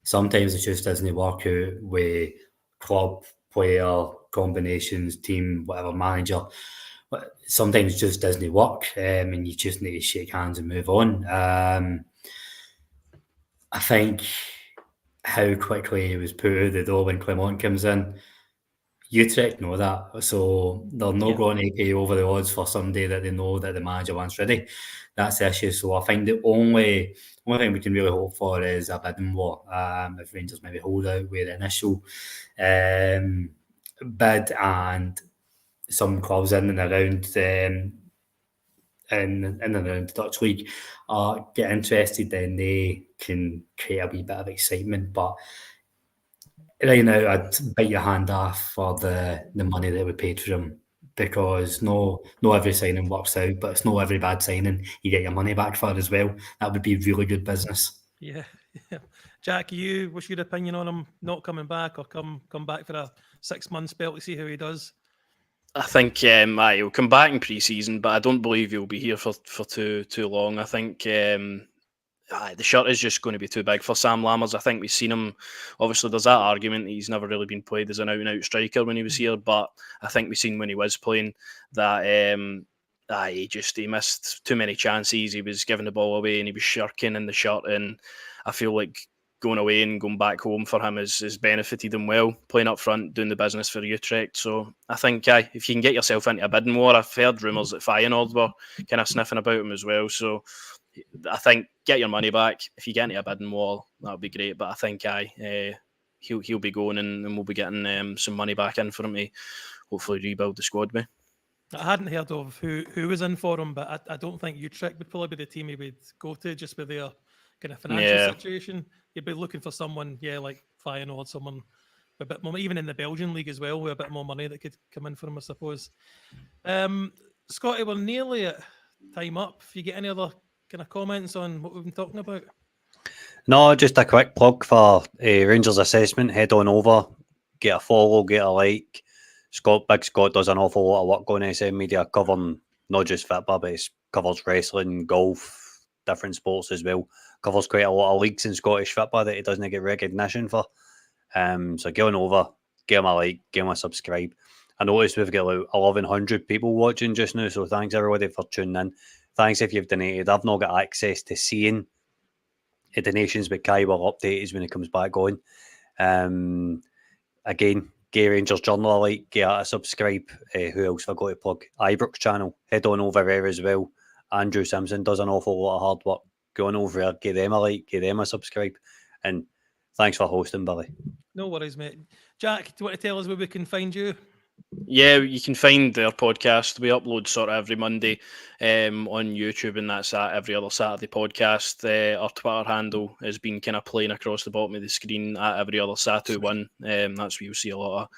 Sometimes it just doesn't work out with club, player, combinations, team, whatever, manager. But sometimes it just doesn't work, and you just need to shake hands and move on. I think how quickly he was put out the door when Clement comes in, Utrecht know that, so they're not going to pay over the odds for somebody that they know that the manager wants ready. That's the issue. So I think the only thing we can really hope for is a bidding war. If Rangers maybe hold out with the initial bid, and some clubs in and around in and around the Dutch League get interested, then they can create a wee bit of excitement. But right now, I'd bite your hand off for the money that we paid for him, because no every signing works out, but it's no every bad signing you get your money back for as well. That would be really good business. Yeah. Jack, what's your opinion on him not coming back, or come back for a 6-month spell to see how he does? I think he'll come back in pre-season, but I don't believe he'll be here for too long. I think the shirt is just going to be too big for Sam Lammers. I think we've seen him. Obviously, there's that argument that he's never really been played as an out-and-out striker when he was here, but I think we've seen when he was playing that he missed too many chances. He was giving the ball away and he was shirking in the shirt, and I feel like going away and going back home for him has benefited him well, playing up front, doing the business for Utrecht. So I think if you can get yourself into a bidding war, I've heard rumours that Feyenoord were kind of sniffing about him as well. So I think get your money back. If you get into a bidding war, that would be great. But I think he'll be going and we'll be getting some money back in for him to hopefully rebuild the squad with. I hadn't heard of who was in for him, but I don't think Utrecht would probably be the team he would go to just with their kind of financial situation. You'd be looking for someone, like Feyenoord, someone with a bit more, even in the Belgian league as well, with a bit more money that could come in for him, I suppose. Scotty, we're nearly at time up. If you get any other kind of comments on what we've been talking about? No, just a quick plug for Rangers Assessment. Head on over, get a follow, get a like. Big Scott does an awful lot of work on SM Media, covering not just football, but it covers wrestling, golf, different sports as well. Covers quite a lot of leagues in Scottish football that he doesn't get recognition for. So get on over, give him a like, give him a subscribe. I noticed we've got like 1,100 people watching just now, so thanks everybody for tuning in. Thanks if you've donated. I've not got access to seeing the donations, but Kai will update us when he comes back on. Again, Gay Rangers Journal a like, get a subscribe. Who else have I got to plug? Ibrox channel. Head on over there as well. Andrew Simpson does an awful lot of hard work. Go on over there, give them a like, give them a subscribe. And thanks for hosting, Billy. No worries, mate. Jack, do you want to tell us where we can find you? Yeah, you can find their podcast. We upload sort of every Monday on YouTube, and that's at Every Other Saturday Podcast. Our Twitter handle has been kind of playing across the bottom of the screen at Every Other Saturday 1. That's where you'll see a lot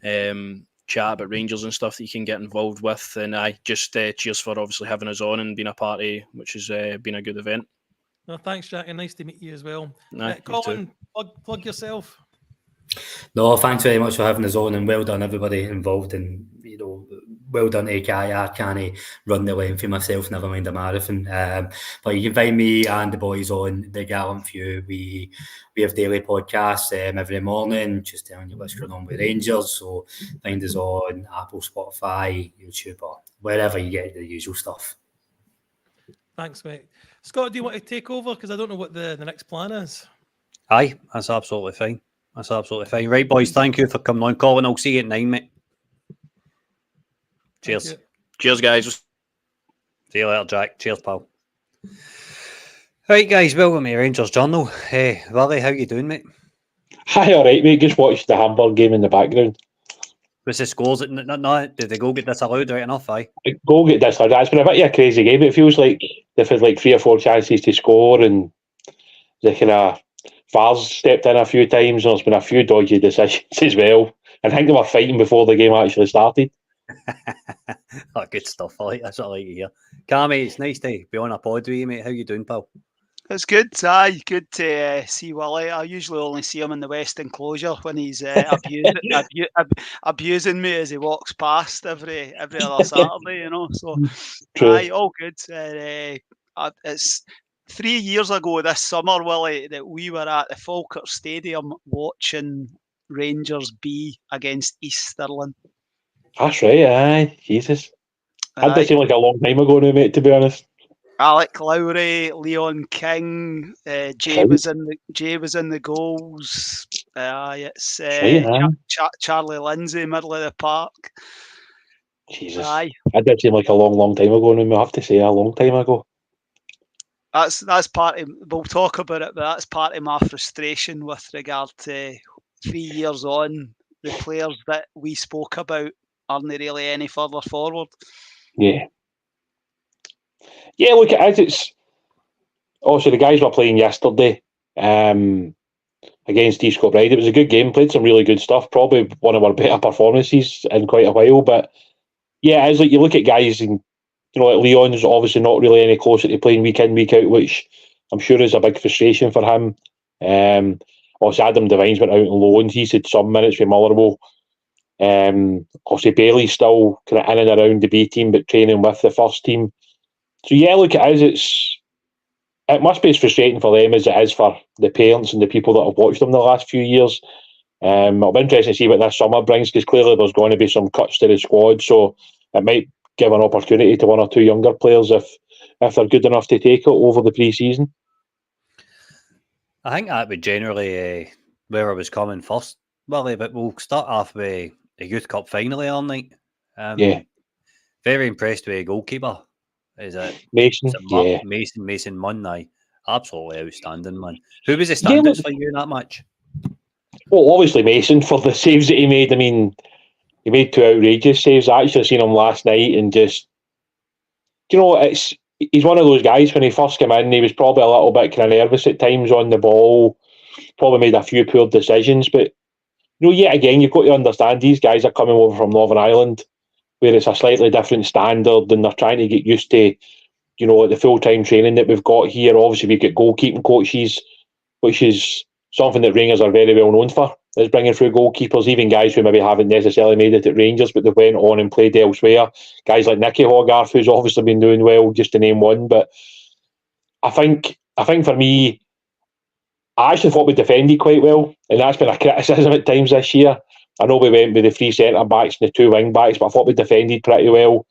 of chat about Rangers and stuff that you can get involved with. And I just cheers for obviously having us on and being a party, which has been a good event. No, thanks, Jack, and nice to meet you as well. Nah, Colin, plug yourself. No, thanks very much for having us on, and well done everybody involved, and well done to Guy. I can't run the length for myself, never mind a marathon. But you can find me and the boys on The Gallant Few. We have daily podcasts every morning, just telling you what's going on with Rangers. So find us on Apple, Spotify, YouTube, or wherever you get the usual stuff. Thanks, mate. Scott, do you want to take over? Because I don't know what the next plan is. Aye, that's absolutely fine. That's absolutely fine. Right, boys, thank you for coming on. Colin, I'll see you at 9, mate. Cheers. Cheers, guys. See you later, Jack. Cheers, pal. Right, guys, welcome to Rangers Journal. Hey, Willie, how you doing, mate? Hi, all right, mate. Just watched the Hamburg game in the background. What's the scores? No, did the goal get disallowed right enough? Aye. Goal get disallowed. It's been a bit of a crazy game. It feels like they've had like 3 or 4 chances to score, and the kind of VAR's stepped in a few times, and there's been a few dodgy decisions as well. I think they were fighting before the game actually started. Oh, good stuff. That's what I like to hear. Cammy, it's nice to be on a pod with you, mate. How you doing, pal? It's good. Aye, good to see Willie. I usually only see him in the West Enclosure when he's abusing me as he walks past every other Saturday, So, True. Aye, all good. It's 3 years ago this summer, Willie, that we were at the Falkirk Stadium watching Rangers B against East Stirling. That's right, aye. Jesus. That does seem like a long time ago now, mate, to be honest. Alec Lowry, Leon King, Jay was in the goals. It's Charlie Lindsay, middle of the park. Jesus. Aye. That did seem like a long time ago now, I have to say, a long time ago. That's part of, we'll talk about it, but that's part of my frustration with regard to 3 years on. The players that we spoke about aren't really any further forward. Yeah. Yeah, look, as it's also the guys were playing yesterday against East Kilbride. It was a good game, played some really good stuff, probably one of our better performances in quite a while. But yeah, it's like you look at guys and like Leon's obviously not really any closer to playing week in, week out, which I'm sure is a big frustration for him. Also, Adam Devine's went out on loan. He's had some minutes with Motherwell. Obviously, Bailey's still kind of in and around the B team, but training with the first team. So yeah, look, as it's it must be as frustrating for them as it is for the parents and the people that have watched them the last few years. It'll be interesting to see what this summer brings, because clearly there's going to be some cuts to the squad, so it might give an opportunity to one or two younger players if they're good enough to take it over the pre-season. I think that would generally where I was coming first, Willie, but we'll start off with a Youth Cup final all night. Yeah. Very impressed with a goalkeeper. Is it Mason? Yeah. Mason Munn, absolutely outstanding, man. Who was the standouts for you in that match? Well, obviously Mason, for the saves that he made. I mean, he made 2 outrageous saves. I actually seen him last night, and just, he's one of those guys, when he first came in, he was probably a little bit kind of nervous at times on the ball, probably made a few poor decisions, but yet again, you've got to understand these guys are coming over from Northern Ireland, where it's a slightly different standard, and they're trying to get used to, the full-time training that we've got here. Obviously, we've got goalkeeping coaches, which is something that Rangers are very well known for, is bringing through goalkeepers, even guys who maybe haven't necessarily made it at Rangers, but they went on and played elsewhere. Guys like Nicky Hogarth, who's obviously been doing well, just to name one. But I think for me, I actually thought we defended quite well, and that's been a criticism at times this year. I know we went with the 3 centre-backs and the 2 wing-backs, but I thought we defended pretty well.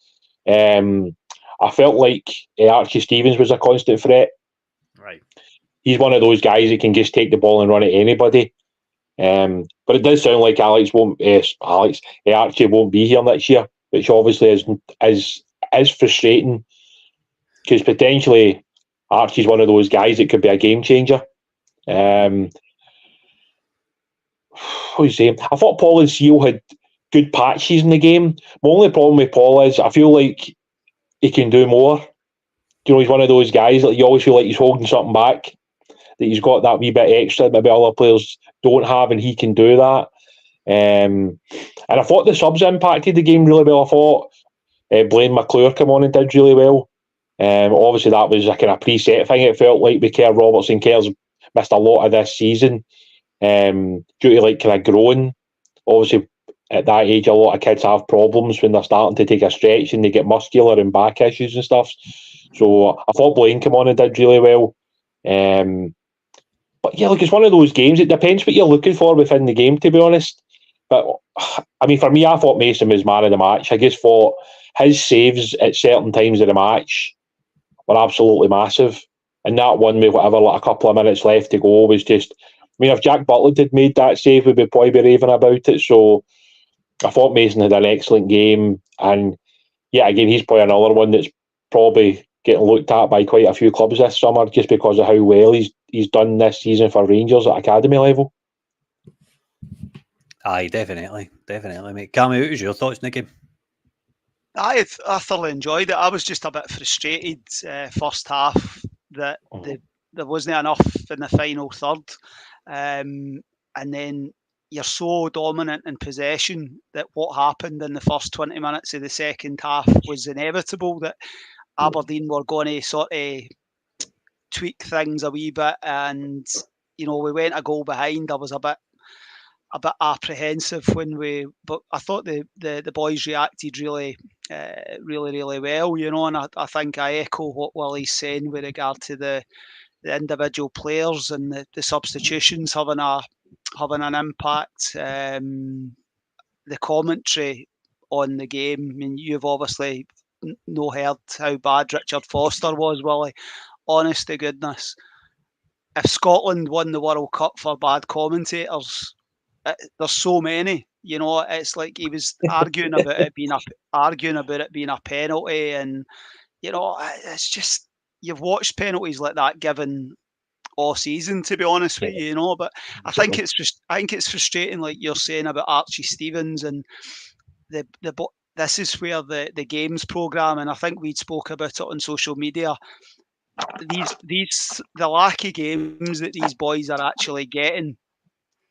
I felt like Archie Stevens was a constant threat. Right. He's one of those guys that can just take the ball and run at anybody. But it does sound like Archie won't be here next year, which obviously is frustrating, because potentially Archie's one of those guys that could be a game changer. What are you saying? I thought Paul and Seal had good patches in the game. My only problem with Paul is I feel like he can do more. He's one of those guys that you always feel like he's holding something back, that he's got that wee bit extra that maybe other players don't have, and he can do that. And I thought the subs impacted the game really well. I thought Blaine McClure come on and did really well. Obviously, that was a kind of preset thing. It felt like with Kerr Robertson, Kerr's missed a lot of this season due to kind of growing. Obviously, at that age, a lot of kids have problems when they're starting to take a stretch and they get muscular and back issues and stuff. So I thought Blaine came on and did really well. But yeah, it's one of those games. It depends what you're looking for within the game, to be honest. But I mean, for me, I thought Mason was man of the match. I just thought his saves at certain times of the match were absolutely massive. And that one with a couple of minutes left to go was just, I mean, if Jack Butland had made that save, we'd probably be raving about it. So I thought Mason had an excellent game. And yeah, again, he's probably another one that's probably getting looked at by quite a few clubs this summer, just because of how well he's done this season for Rangers at academy level. Aye, definitely, mate. Cammy, what was your thoughts, Nicky? I thoroughly enjoyed it. I was just a bit frustrated first half that there wasn't enough in the final third, and then you're so dominant in possession that what happened in the first 20 minutes of the second half was inevitable, that Aberdeen were going to sort of tweak things a wee bit, and we went a goal behind. I was a bit apprehensive but I thought the boys reacted really well, and I think I echo what Willie's saying with regard to the individual players and the substitutions having an impact. The commentary on the game, I mean, you've obviously no heard how bad Richard Foster was, Willie. Honest to goodness, if Scotland won the World Cup for bad commentators, there's so many. It's like he was arguing about it being a penalty, and it's just, you've watched penalties like that given all season, to be honest with you, But I think it's frustrating, like you're saying about Archie Stevens, and this is where the games programme, and I think we'd spoke about it on social media. The lack of games that these boys are actually getting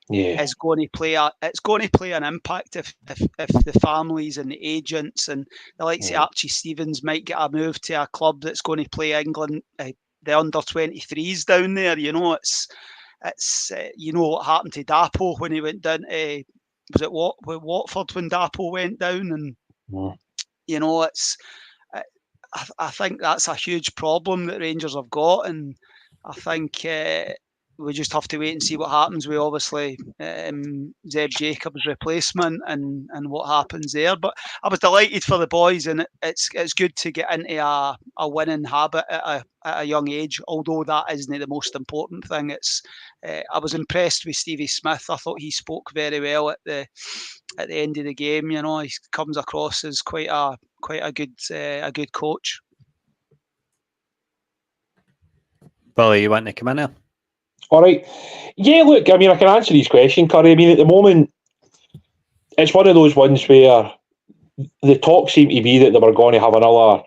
is going to play an impact if the families and the agents and the likes of Archie Stevens might get a move to a club that's going to play England, the under 23s down there. It's what happened to Dapo when he went down to, was it Watford when Dapo went down, and it's I think that's a huge problem that Rangers have got, and I think we just have to wait and see what happens with obviously Zeb Jacobs' replacement and what happens there. But I was delighted for the boys, and it's good to get into a winning habit at a young age. Although that isn't the most important thing. It's I was impressed with Stevie Smith. I thought he spoke very well at the end of the game. You know, he comes across as quite a good coach. Billy, you want to come in there? All right. Yeah, look, I mean, I can answer these questions, Curry. I mean, at the moment, it's one of those ones where the talk seemed to be that they were going to have another,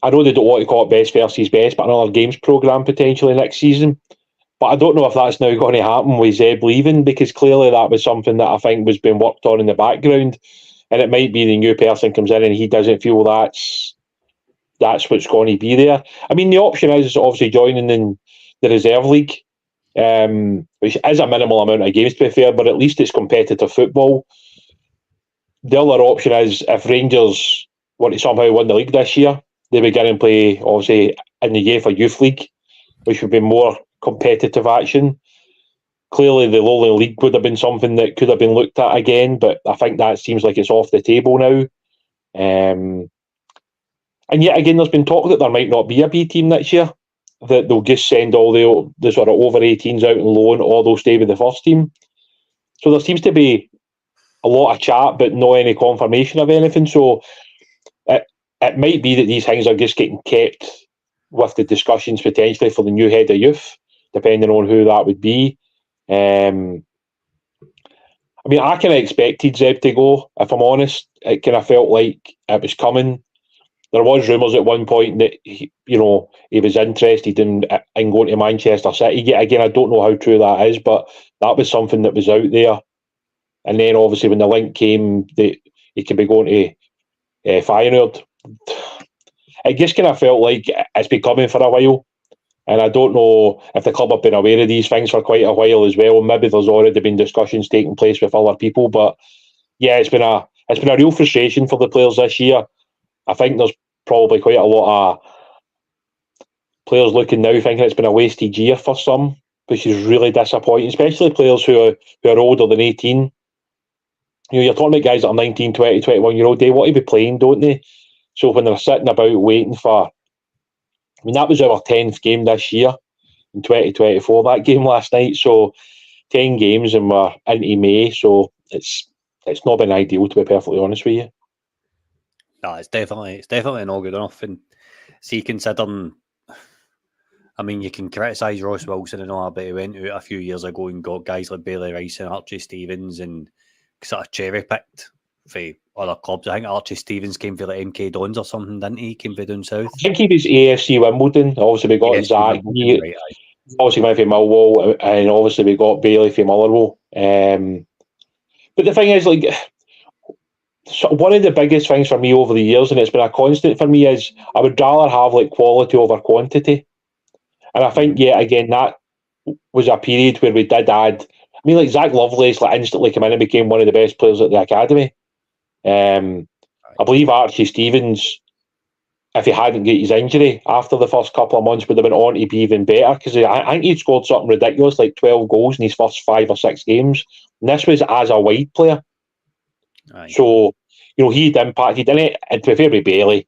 I know they don't want to call it best versus best, but another games programme potentially next season. But I don't know if that's now going to happen with Zeb leaving, because clearly that was something that I think was being worked on in the background. And it might be the new person comes in and he doesn't feel that's what's going to be there. I mean, the option is obviously joining in the reserve league, which is a minimal amount of games to be fair, but at least it's competitive football. The other option is if Rangers want to somehow win the league this year, they begin and play obviously in the UEFA Youth League, which would be more competitive action. Clearly the lowly league would have been something that could have been looked at again, but I think that seems like it's off the table now. And yet again, there's been talk that there might not be a B team next year, that they'll just send all the sort of over 18s out on loan, or they'll stay with the first team. So there seems to be a lot of chat, but no any confirmation of anything. So it might be that these things are just getting kept with the discussions potentially for the new head of youth, depending on who that would be. I mean, I kind of expected Zeb to go, if I'm honest. It kind of felt like it was coming. There was rumours at one point that he was interested in going to Manchester City. Yet again, I don't know how true that is, but that was something that was out there. And then obviously when the link came that he could be going to Feyenoord, it just kind of felt like it's been coming for a while. And I don't know if the club have been aware of these things for quite a while as well. Maybe there's already been discussions taking place with other people. But yeah, it's been a real frustration for the players this year. I think there's probably quite a lot of players looking now thinking it's been a wasted year for some, which is really disappointing, especially players who are older than 18. You're talking about guys that are 19, 20, 21-year-old. They want to be playing, don't they? So when they're sitting about waiting for... I mean, that was our 10th game this year in 2024, that game last night. So 10 games and we're into May. So it's not been ideal, to be perfectly honest with you. No, it's definitely not good enough. And see, considering, I mean, you can criticise Ross Wilson and all that, but he went out a few years ago and got guys like Bailey Rice and Archie Stevens and sort of cherry picked for other clubs. I think Archie Stevens came for like MK Dons or something, didn't he? Came for down south. I think he was AFC Wimbledon. Obviously, we got Zach. Right. Obviously, went for Millwall, and obviously we got Bailey for Motherwell. But the thing is, like, so one of the biggest things for me over the years, and it's been a constant for me, is I would rather have like quality over quantity. And I think, yeah, again, that was a period where we did add. I mean, like Zach Lovelace, like instantly came in and became one of the best players at the academy. I believe Archie Stevens, if he hadn't got his injury after the first couple of months, would have been on to be even better, because I think he'd scored something ridiculous, like 12 goals in his first 5 or 6 games. And this was as a wide player. Right. So, he'd impacted in it. And to be fair with Bailey,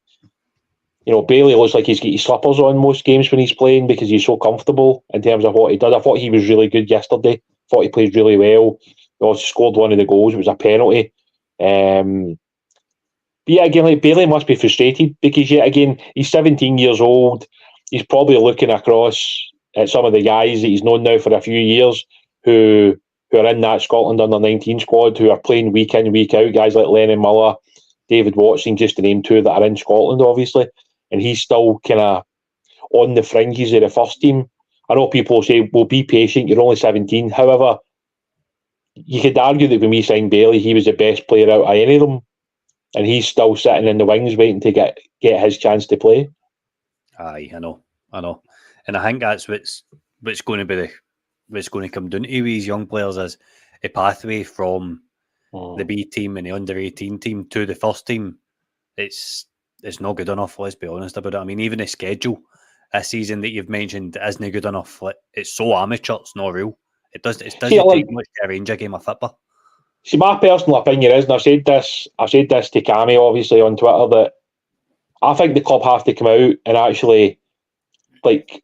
Bailey looks like he's got his slippers on most games when he's playing because he's so comfortable in terms of what he does. I thought he was really good yesterday. I thought he played really well. He also scored one of the goals. It was a penalty. But yeah, again, like Bailey must be frustrated because, yet again, he's 17 years old. He's probably looking across at some of the guys that he's known now for a few years who are in that Scotland under-19 squad, who are playing week in, week out. Guys like Lennon Miller, David Watson, just to name 2 that are in Scotland, obviously. And he's still kind of on the fringes of the first team. I know people say, well, be patient, you're only 17. However, you could argue that when we signed Bailey, he was the best player out of any of them. And he's still sitting in the wings waiting to get his chance to play. Aye, I know. And I think that's what's going to be what's going to come down to these young players is a pathway from the B team and the under-18 team to the first team. It's it's not good enough. Let's be honest about it. I mean, even the schedule this season that you've mentioned isn't good enough. Like, it's so amateur, it's not real. It doesn't take much to arrange a game of football. See, my personal opinion is, and I've said this to Cammy obviously on Twitter, that I think the club have to come out and actually like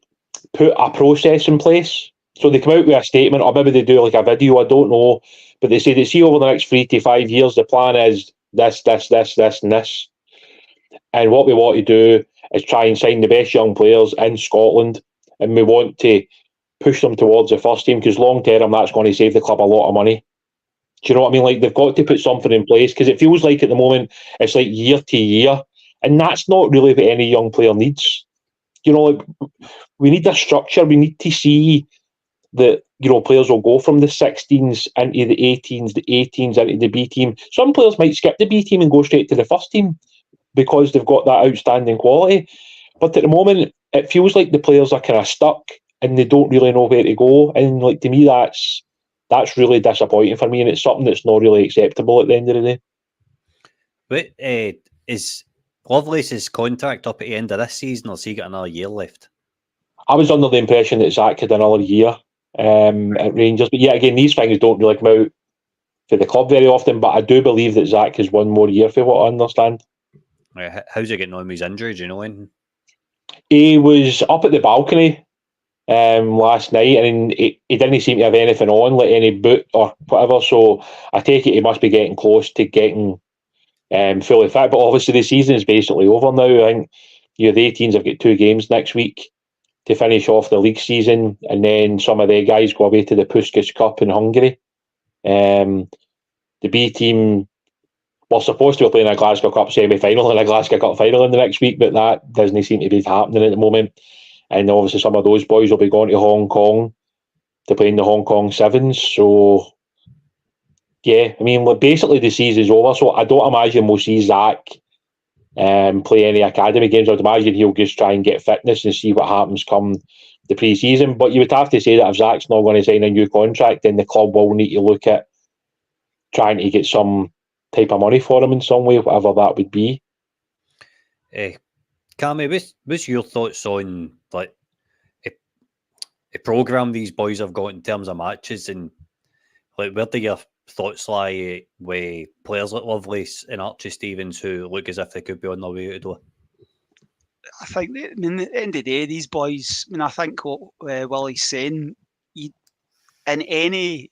put a process in place. So they come out with a statement, or maybe they do like a video, I don't know, but they say that see over the next 3 to 5 years the plan is this, and this. And what we want to do is try and sign the best young players in Scotland, and we want to push them towards the first team, because long term that's going to save the club a lot of money. Do you know what I mean? Like, they've got to put something in place, because it feels like at the moment it's like year to year, and that's not really what any young player needs. You know, like, we need a structure. We need to see that, you know, players will go from the 16s into the 18s, the 18s into the B team. Some players might skip the B team and go straight to the first team because they've got that outstanding quality. But at the moment, it feels like the players are kind of stuck and they don't really know where to go. And like, to me, that's really disappointing for me, and it's something that's not really acceptable at the end of the day. But is Lovelace's contract up at the end of this season, or has he got another year left? I was under the impression that Zach had another year at Rangers, but yeah, again, these things don't really come out for the club very often, but I do believe that Zach has one more year, for what I understand. How's he getting on with his injury? Do you know anything? He was up at the balcony last night, and he didn't seem to have anything on, like any boot or whatever, so I take it he must be getting close to getting fully fit. But obviously the season is basically over now. I think, you know, the 18s have got 2 games next week to finish off the league season, and then some of the guys go away to the Puskas Cup in Hungary. The B team were supposed to be playing a Glasgow Cup semi-final and a Glasgow Cup final in the next week, but that doesn't seem to be happening at the moment. And obviously some of those boys will be going to Hong Kong to play in the Hong Kong Sevens. So, yeah, I mean, basically the season's over, so I don't imagine we'll see Zach play any academy games. I'd imagine he'll just try and get fitness and see what happens come the pre-season. But you would have to say that if Zach's not going to sign a new contract, then the club will need to look at trying to get some type of money for him in some way, whatever that would be. Cammy, what's your thoughts on like a programme these boys have got in terms of matches, and like where do your thoughts lie with players like Lovelace and Archie Stevens who look as if they could be on their way out the door? I think, I mean, at the end of the day, these boys, I mean, I think what Willie's saying, in any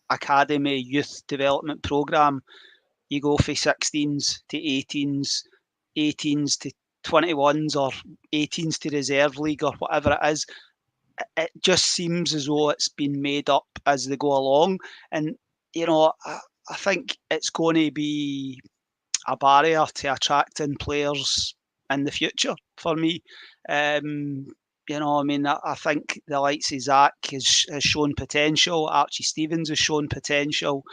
academy youth development programme, you go for 16s to 18s, 18s to 21s, or 18s to reserve league, or whatever it is. It just seems as though it's been made up as they go along. And, you know, I think it's going to be a barrier to attracting players in the future for me. You know, I mean, I think the likes of Zach has shown potential. Archie Stevens has shown potential.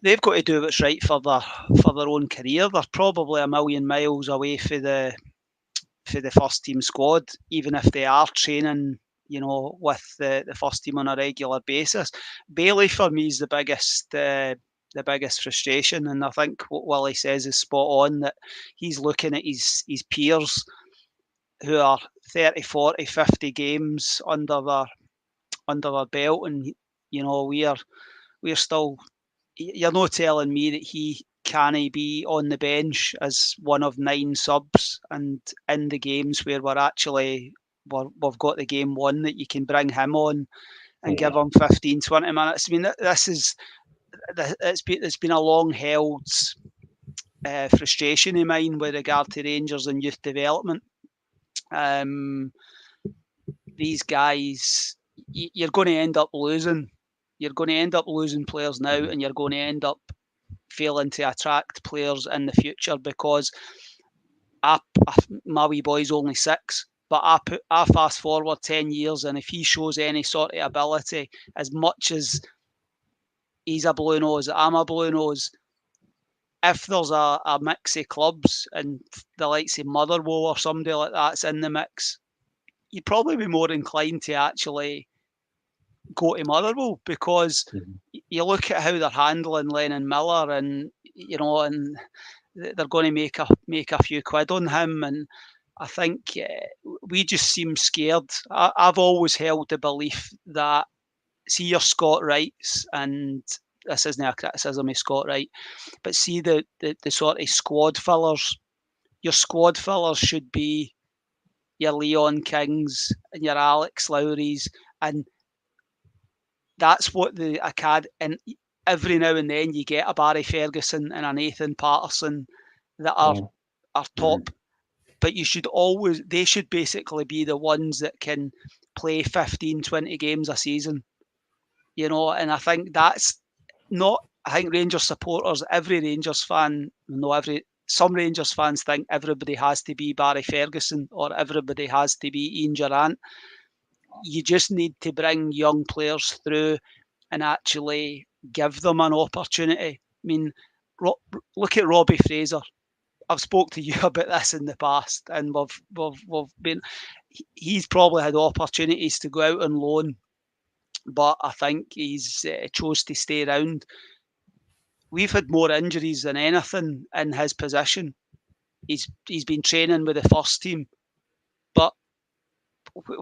They've got to do what's right for their own career. They're probably a million miles away for the first team squad, even if they are training, you know, with the first team on a regular basis. Bailey for me is the biggest frustration, and I think what Willie says is spot on, that he's looking at his peers who are 30, 40, 50 games under their belt, and you know, we're still. You're not telling me that he can be on the bench as one of 9 subs, and in the games where we've got the game won, that you can bring him on and give him 15, 20 minutes. I mean, it's been a long held frustration of mine with regard to Rangers and youth development. These guys, you're going to end up losing. You're going to end up losing players now, and you're going to end up failing to attract players in the future, because my wee boy's only 6, but I fast forward 10 years, and if he shows any sort of ability, as much as he's a blue nose, I'm a blue nose, if there's a mix of clubs and the likes of Motherwell or somebody like that's in the mix, you'd probably be more inclined to actually go to Motherwell, because you look at how they're handling Lennon Miller, and you know, and they're going to make a few quid on him, and I think we just seem scared. I've always held the belief that, see your Scott Wrights, and this isn't a criticism of Scott Wright, but see the sort of squad fillers. Your squad fillers should be your Leon Kings and your Alex Lowrys, and that's what the academy. And every now and then you get a Barry Ferguson and a Nathan Patterson that are top, but they should basically be the ones that can play 15, 20 games a season, and I think that's not. I think Rangers supporters, every Rangers fan, some Rangers fans think everybody has to be Barry Ferguson or everybody has to be Ian Durrant. You just need to bring young players through and actually give them an opportunity. I mean, look at Robbie Fraser. I've spoke to you about this in the past, and we've been. He's probably had opportunities to go out on loan, but I think he's chose to stay around. We've had more injuries than anything in his position. He's been training with the first team, but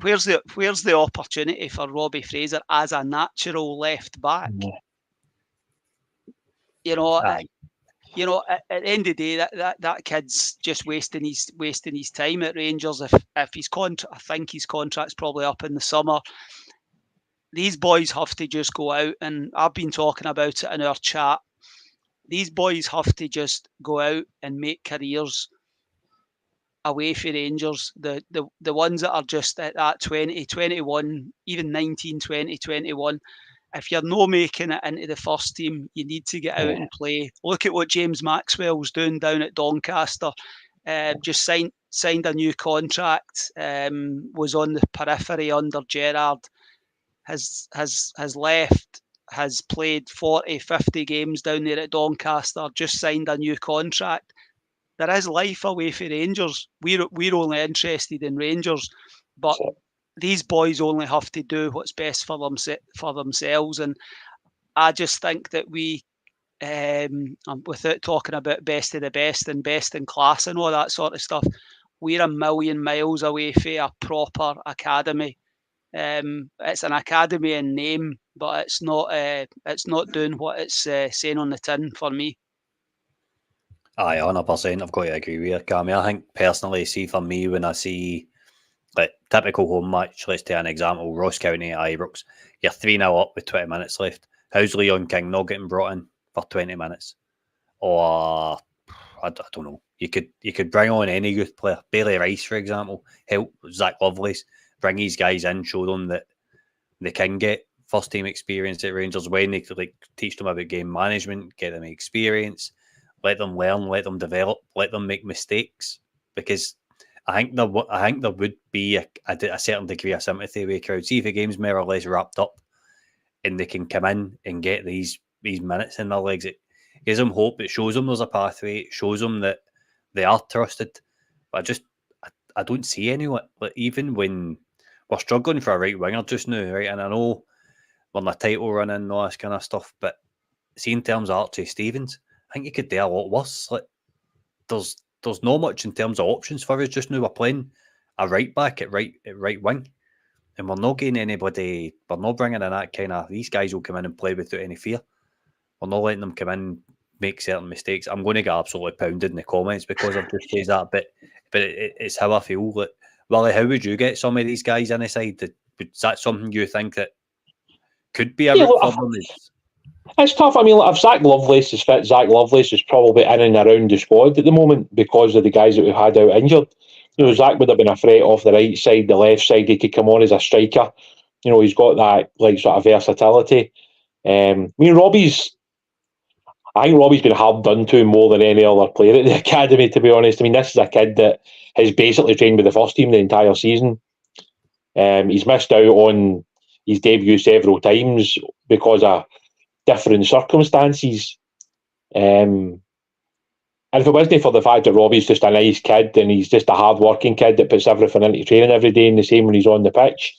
where's the opportunity for Robbie Fraser as a natural left back? At the end of the day, that kid's just wasting his time at Rangers. If his contract, I think his contract's probably up in the summer. These boys have to just go out, and I've been talking about it in our chat. These boys have to just go out and make careers away for Rangers. The ones that are just at that 20, 21, even 19, 20, 21. If you're not making it into the first team, you need to get out and play. Look at what James Maxwell's doing down at Doncaster. Just signed a new contract. Was on the periphery under Gerrard. Has left. Has played 40, 50 games down there at Doncaster. Just signed a new contract. There is life away for Rangers. We're only interested in Rangers, but these boys only have to do what's best for themselves. And I just think that we, without talking about best of the best and best in class and all that sort of stuff, we're a million miles away from a proper academy. It's an academy in name, but it's not doing what it's saying on the tin for me. Aye, 100%. I've got to agree with you, Cammy. I think personally, for me, when I see like typical home match, let's take an example, Ross County at Ibrox, you're 3-0 up with 20 minutes left. How's Leon King not getting brought in for 20 minutes? Or I don't know. You could bring on any youth player, Bailey Rice, for example, help Zach Lovelace, bring these guys in, show them that they can get first team experience at Rangers when they teach them about game management, get them experience. Let them learn, let them develop, let them make mistakes. Because I think there would be a certain degree of sympathy with crowd. See if the game's more or less wrapped up and they can come in and get these minutes in their legs. It gives them hope. It shows them there's a pathway. It shows them that they are trusted. But I don't see anyone. Like, even when we're struggling for a right winger just now, right? And I know we're in a title run and all this kind of stuff, but see, in terms of Archie Stevens, I think you could do a lot worse. Like, there's not much in terms of options for us just now. We're playing a right back at right wing, and we're not getting anybody. We're not bringing in that kind of. These guys will come in and play without any fear. We're not letting them come in, make certain mistakes. I'm going to get absolutely pounded in the comments because I've just said that, but it's how I feel. Like, Willie, how would you get some of these guys in the side? Is that something you think that could be a route for them? It's tough. I mean, if Zach Lovelace is fit, Zach Lovelace is probably in and around the squad at the moment because of the guys that we've had out injured. Zach would have been a threat off the right side, the left side. He could come on as a striker. He's got that sort of versatility. I think Robbie's been hard done to more than any other player at the academy, to be honest. I mean, this is a kid that has basically trained with the first team the entire season. He's missed out on his debut several times because of different circumstances. And if it wasn't for the fact that Robbie's just a nice kid and he's just a hard-working kid that puts everything into training every day and the same when he's on the pitch,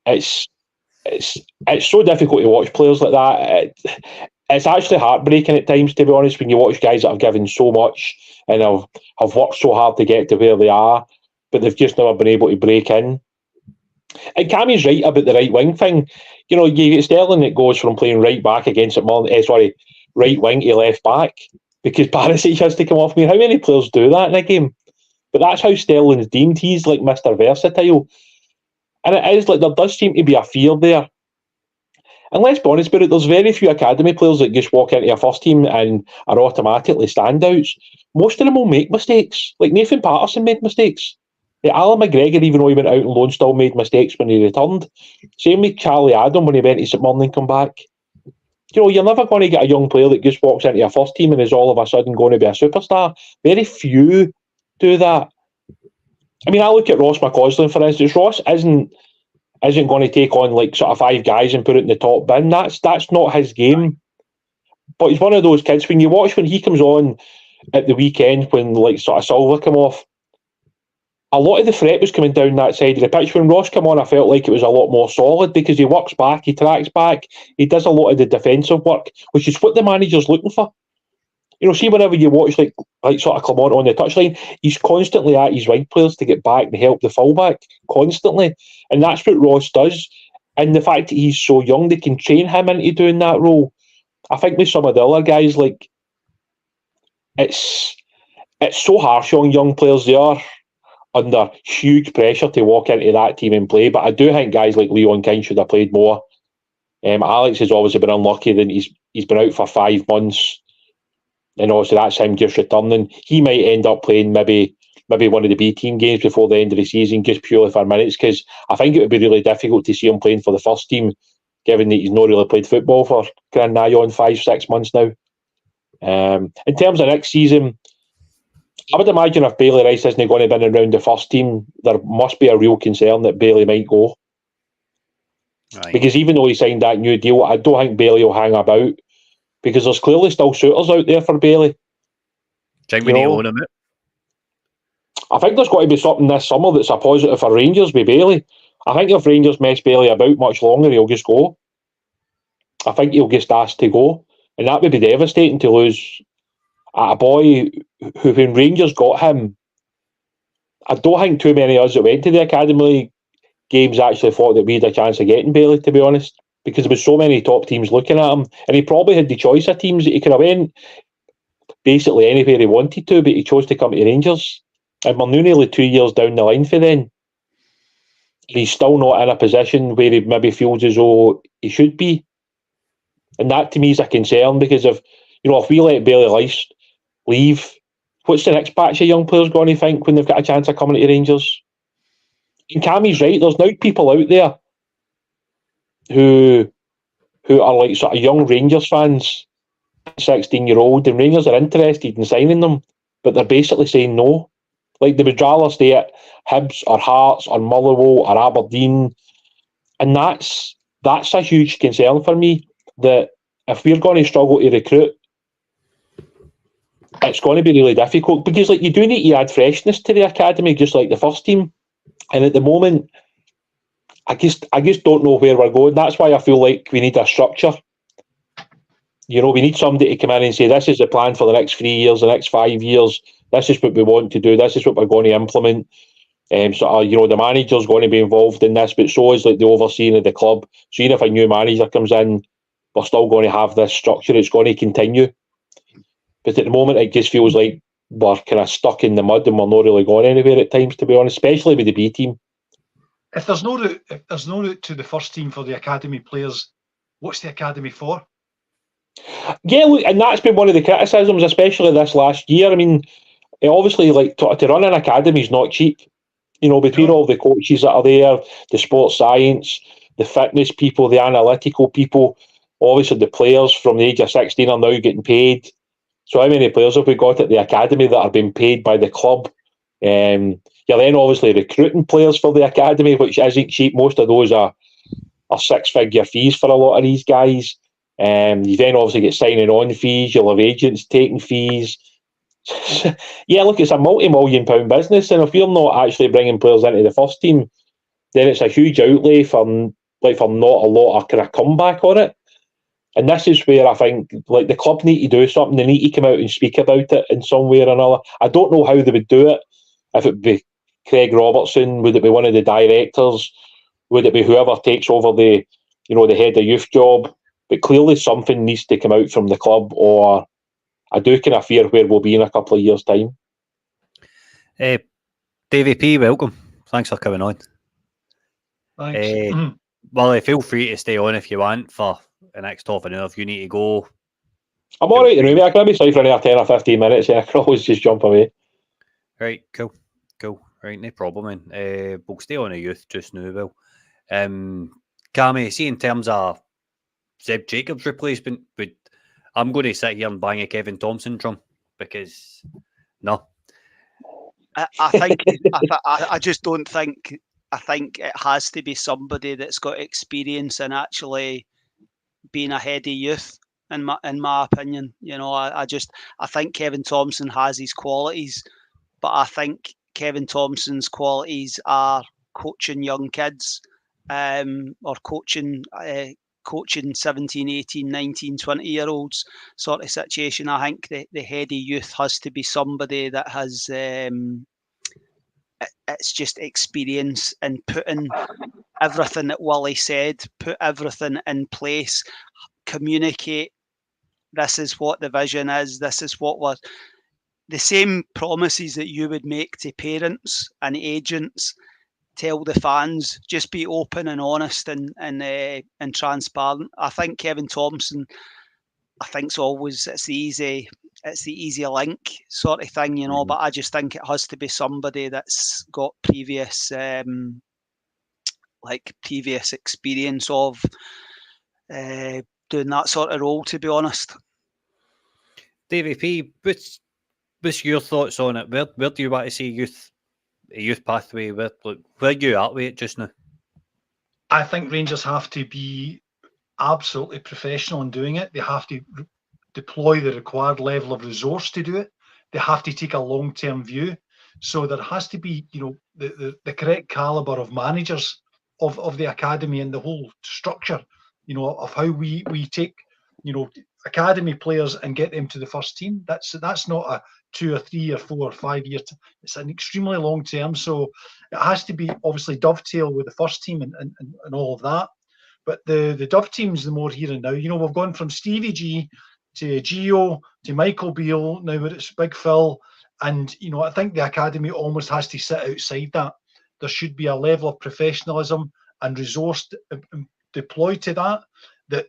it's so difficult to watch players like that. it's actually heartbreaking at times, to be honest, when you watch guys that have given so much and have worked so hard to get to where they are, but they've just never been able to break in. And Cammy's right about the right wing thing. You know, you get Sterling that goes from playing right back against right wing to left back because Barisic has to come off. I mean, how many players do that in a game? But that's how Sterling's deemed. He's like Mr. Versatile. And it is like there does seem to be a fear there. And let's be honest about it, there's very few academy players that just walk into a first team and are automatically standouts. Most of them will make mistakes. Like Nathan Patterson made mistakes. Alan McGregor, even though he went out on loan, still made mistakes when he returned. Same with Charlie Adam when he went to St Mirren and come back. You know, you're never going to get a young player that just walks into a first team and is all of a sudden going to be a superstar. Very few do that. I mean, I look at Ross McCausland, for instance. Ross isn't going to take on like sort of 5 guys and put it in the top bin. That's not his game. But he's one of those kids, when you watch when he comes on at the weekend, when like sort of Silva come off, a lot of the threat was coming down that side of the pitch. When Ross came on, I felt like it was a lot more solid because he works back, he tracks back, he does a lot of the defensive work, which is what the manager's looking for. You know, see, whenever you watch like sort of Clement on the touchline, he's constantly at his wide players to get back and help the fullback, constantly. And that's what Ross does. And the fact that he's so young, they can train him into doing that role. I think with some of the other guys, like, it's so harsh on young players. They are under huge pressure to walk into that team and play. But I do think guys like Leon King should have played more. Alex has obviously been unlucky. Then he's been out for 5 months. And obviously that's him just returning. He might end up playing maybe one of the B team games before the end of the season, just purely for minutes, because I think it would be really difficult to see him playing for the first team, given that he's not really played football for nigh on 5-6 months now. In terms of next season, I would imagine if Bailey Rice isn't going to be in and around the first team, there must be a real concern that Bailey might go. Right. Because even though he signed that new deal, I don't think Bailey will hang about, because there's clearly still suitors out there for Bailey. Do you think we need to own him? I think there's got to be something this summer that's a positive for Rangers with Bailey. I think if Rangers mess Bailey about much longer, he'll just go. I think he'll just ask to go. And that would be devastating to lose a boy who, when Rangers got him, I don't think too many of us that went to the Academy games actually thought that we had a chance of getting Bailey, to be honest, because there was so many top teams looking at him, and he probably had the choice of teams that he could have went basically anywhere he wanted to, but he chose to come to Rangers. And we're nearly 2 years down the line for then. He's still not in a position where he maybe feels as though he should be. And that to me is a concern, because if we let Bailey Rice leave, what's the next batch of young players going to think when they've got a chance of coming to Rangers? And Cammy's right, there's now people out there who are like sort of young Rangers fans, 16-year-old, and Rangers are interested in signing them, but they're basically saying no. Like, they would rather stay at Hibs or Hearts or Motherwell or Aberdeen. And that's a huge concern for me, that if we're going to struggle to recruit, it's going to be really difficult, because like, you do need to add freshness to the academy, just like the first team. And at the moment, I just don't know where we're going. That's why I feel like we need a structure. We need somebody to come in and say, this is the plan for the next 3 years, the next 5 years. This is what we want to do. This is what we're going to implement. The manager's going to be involved in this, but so is like the overseeing of the club. So even if a new manager comes in, we're still going to have this structure. It's going to continue. But at the moment, it just feels like we're kind of stuck in the mud and we're not really going anywhere at times, to be honest, especially with the B team. If there's no route to the first team for the academy players, what's the academy for? Yeah, look, and that's been one of the criticisms, especially this last year. I mean, obviously, like to run an academy is not cheap. Between all the coaches that are there, the sports science, the fitness people, the analytical people, obviously the players from the age of 16 are now getting paid. So how many players have we got at the academy that are being paid by the club? You're then obviously recruiting players for the academy, which isn't cheap. Most of those are 6-figure fees for a lot of these guys. You then obviously get signing on fees. You'll have agents taking fees. Yeah, look, it's a multi-million pound business, and if you're not actually bringing players into the first team, then it's a huge outlay for not a lot of kind of comeback on it. And this is where I think, like, the club need to do something. They need to come out and speak about it in some way or another. I don't know how they would do it. If it be Craig Robertson, would it be one of the directors? Would it be whoever takes over the head of youth job? But clearly something needs to come out from the club, or I do kind of fear where we'll be in a couple of years' time. Davy P, welcome. Thanks for coming on. Thanks. Well, feel free to stay on if you want for the next half an hour. If you need to go, I'm all right, I can be sorry for another 10 or 15 minutes. Yeah, I can always just jump away. Right, cool. Right, no problem, man. We'll stay on the youth just now, Will. Cammy, see, in terms of Zeb Jacobs' replacement, I'm going to sit here and bang a Kevin Thompson drum because no. I think I just don't think. I think it has to be somebody that's got experience in actually being a head of youth. In my opinion, I think Kevin Thompson has his qualities, but I think Kevin Thompson's qualities are coaching young kids, or coaching 17, 18, 19, 20-year-olds sort of situation. I think the head of youth has to be somebody that has it's just experience in putting everything that Wally said, put everything in place, communicate. This is what the vision is. This is what we're... The same promises that you would make to parents and agents, tell the fans, just be open and honest and transparent. I think Kevin Thompson, it's the easy link sort of thing, but I just think it has to be somebody that's got previous experience of doing that sort of role, to be honest. Davy P, what's your thoughts on it? Where do you want to see a youth pathway? Where are you at with it just now? I think Rangers have to be absolutely professional in doing it. They have to deploy the required level of resource to do it. They have to take a long-term view. So there has to be, the correct caliber of managers of the academy and the whole structure, of how we take, academy players and get them to the first team. That's not a 2 or 3 or 4 or 5 year. It's an extremely long term. So it has to be obviously dovetail with the first team and all of that. But the Dove team's the more here and now. We've gone from Stevie G to Gio to Michael Beale. Now it's Big Phil. And, I think the academy almost has to sit outside that. There should be a level of professionalism and resource deployed to that be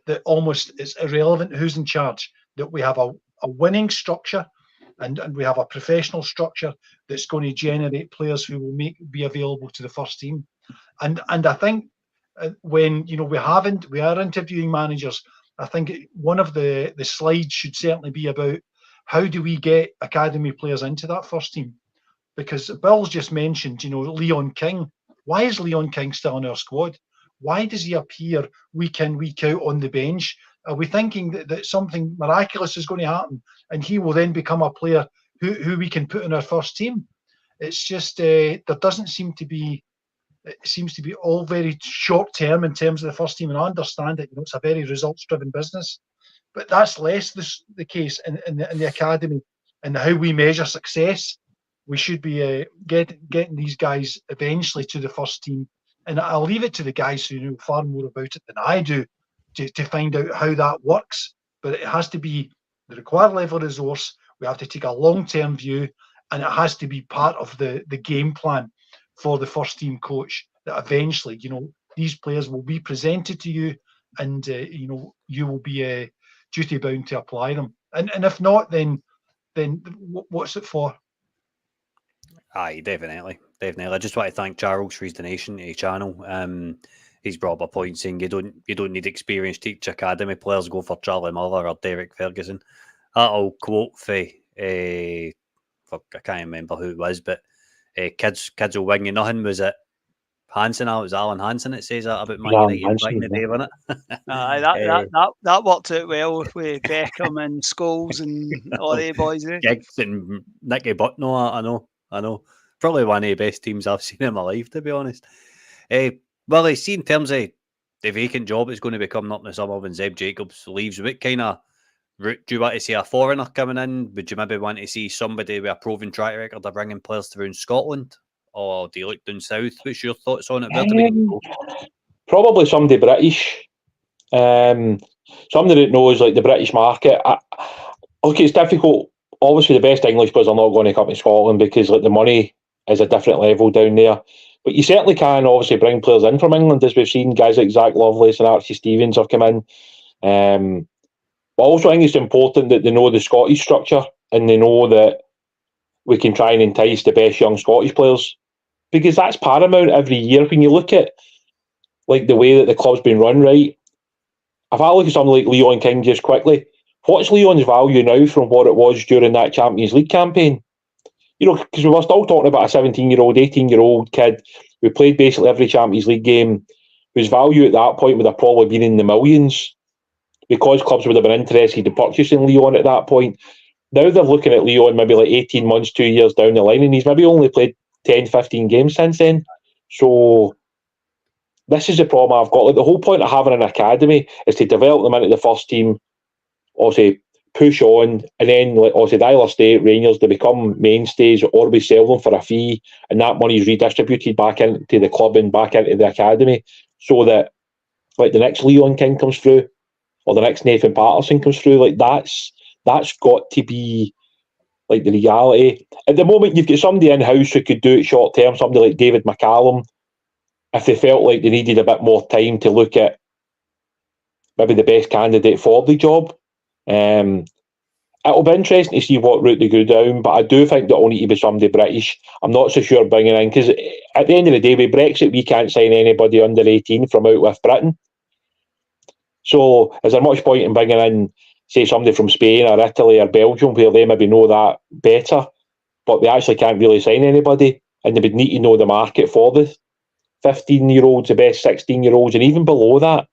irrelevant who's in charge, that we have a winning structure and we have a professional structure that's going to generate players who will be available to the first team. And I think when we are interviewing managers, I think one of the slides should certainly be about how do we get academy players into that first team? Because Bill's just mentioned, Leon King. Why is Leon King still in our squad? Why does he appear week in, week out on the bench? Are we thinking that something miraculous is going to happen and he will then become a player who we can put in our first team? It's just, there doesn't seem to be, it seems to be all very short term in terms of the first team. And I understand that, it's a very results driven business, but that's less the case in the academy and how we measure success. We should be getting these guys eventually to the first team. And I'll leave it to the guys who know far more about it than I do to find out how that works. But it has to be the required level of resource. We have to take a long-term view, and it has to be part of the game plan for the first team coach, that eventually, these players will be presented to you and, you will be duty bound to apply them. And if not, then what's it for? Aye, definitely. I just want to thank Charles for his donation to the channel. He's brought up a point saying you don't need experienced teach academy players, go for Charlie Muller or Derek Ferguson. That'll quote for I can't remember who it was, but kids will win you nothing. Was it Hansen? It was Alan Hansen that says that about Man United back in the day, wasn't it? That worked out well with Beckham and Scholes and all the boys. Giggs and Nicky Butno, I know. Probably one of the best teams I've seen in my life, to be honest. Well, I see in terms of the vacant job is going to be coming up in the summer when Zeb Jacobs leaves. What kind of route do you want to see a foreigner coming in? Would you maybe want to see somebody with a proven track record of bringing players through in Scotland? Or do you look down south? What's your thoughts on it? Where do we need to go? Probably somebody British. Somebody that knows like the British market. Okay, it's difficult. Obviously, the best English players are not going to come to Scotland because like the money is a different level down there. But you certainly can obviously bring players in from England, as we've seen. Guys like Zach Lovelace and Archie Stevens have come in. But also, I think it's important that they know the Scottish structure and they know that we can try and entice the best young Scottish players, because that's paramount every year. When you look at like the way that the club's been run, right? If I look at something like Leon King just quickly, what's Leon's value now from what it was during that Champions League campaign? You know, because we were still talking about a 17-year-old, 18-year-old kid who played basically every Champions League game, whose value at that point would have probably been in the millions, because clubs would have been interested in purchasing Leon at that point. Now they're looking at Leon maybe like 18 months, 2 years down the line, and he's maybe only played 10, 15 games since then. So this is the problem I've got. Like the whole point of having an academy is to develop them into the first team, obviously push on, and then like obviously either stay at Rangers, they become mainstays, or we sell them for a fee, and that money is redistributed back into the club and back into the academy, so that like the next Leon King comes through, or the next Nathan Patterson comes through. Like that's got to be like the reality. At the moment, you've got somebody in house who could do it short term, somebody like David McCallum, if they felt like they needed a bit more time to look at maybe the best candidate for the job. It'll be interesting to see what route they go down, but I do think that will need to be somebody British. I'm not so sure bringing in, because at the end of the day, with Brexit, we can't sign anybody under 18 from out with Britain. So is there much point in bringing in, say, somebody from Spain or Italy or Belgium, where they maybe know that better, but they actually can't really sign anybody, and they would need to know the market for the 15-year-olds, the best 16-year-olds, and even below that.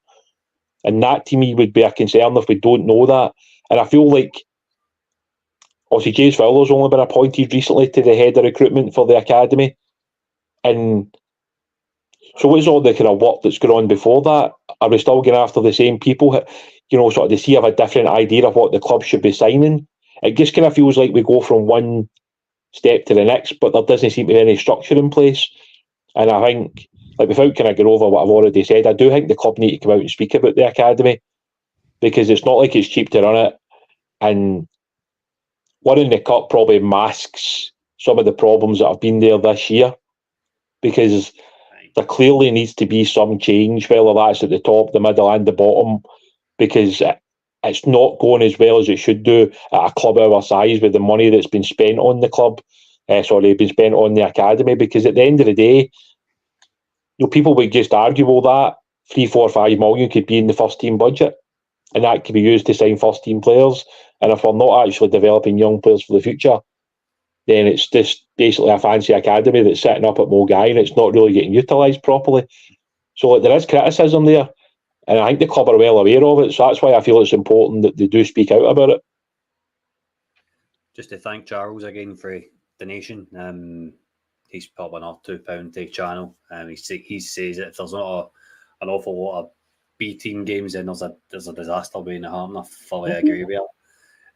And that to me would be a concern if we don't know that. And I feel like, obviously, James Fowler's only been appointed recently to the head of recruitment for the academy. And so what's all the kind of work that's going on before that? Are we still going after the same people? You know, sort of, does he have a different idea of what the club should be signing? It just kind of feels like we go from one step to the next, but there doesn't seem to be any structure in place. And I think, like, without kind of going over what I've already said, I do think the club need to come out and speak about the academy, because it's not like it's cheap to run it, and winning the cup probably masks some of the problems that have been there this year, because there clearly needs to be some change, whether that's at the top, the middle and the bottom, because it's not going as well as it should do at a club our size with the money that's been spent on the club, been spent on the academy. Because at the end of the day, you know, people would just argue, well, that 3, 4, 5 million could be in the first team budget, and that could be used to sign first team players. And if we're not actually developing young players for the future, then it's just basically a fancy academy that's sitting up at Mulgai, and it's not really getting utilised properly. So like, there is criticism there, and I think the club are well aware of it. So that's why I feel it's important that they do speak out about it. Just to thank Charles again for the donation. He's put another £2 to the channel. He says that if there's not an awful lot of B team games, then there's a disaster waiting to happen. I fully agree with you.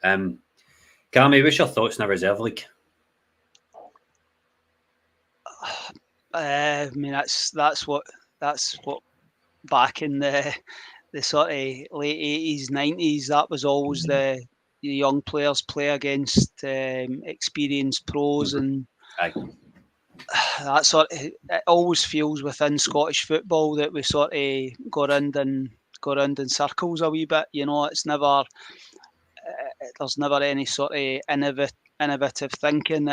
Cammy, what's your thoughts on the reserve league? I mean, that's what back in the sort of late 80s, 90s, that was always the young players play against experienced pros, and that sort of, it always feels within Scottish football that we sort of go around in circles a wee bit. You know, it's never there's never any sort of innovative thinking.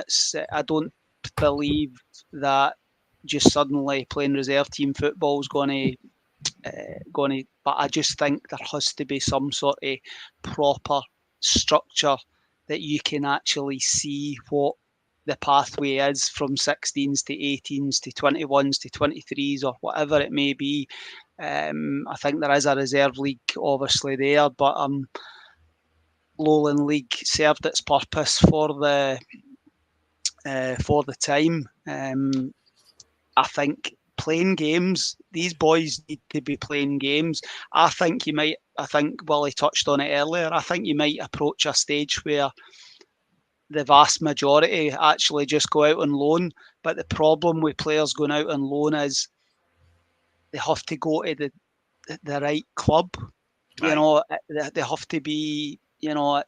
I don't believe that just suddenly playing reserve team football is going to. But I just think there has to be some sort of proper structure that you can actually see what the pathway is from 16s to 18s to 21s to 23s or whatever it may be. I think there is a reserve league obviously there, but Lowland League served its purpose for the time. I think playing games. These boys need to be playing games. I think Willie touched on it earlier. I think you might approach a stage where the vast majority actually just go out on loan. But the problem with players going out on loan is they have to go to the right club. You know, they have to be. You know,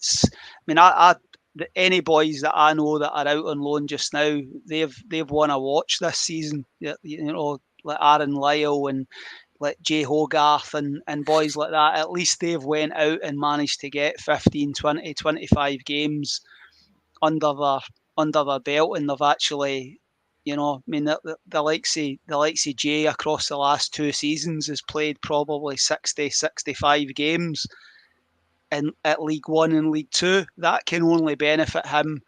any boys that I know that are out on loan just now, they've won a watch this season. You know, like Aaron Lyle and like Jay Hogarth and boys like that. At least they've went out and managed to get 15, 20, 25 games under their belt, and they've actually, you know, I mean, the likes of Jay across the last 2 seasons has played probably 60, 65 games at League One and League Two. That can only benefit him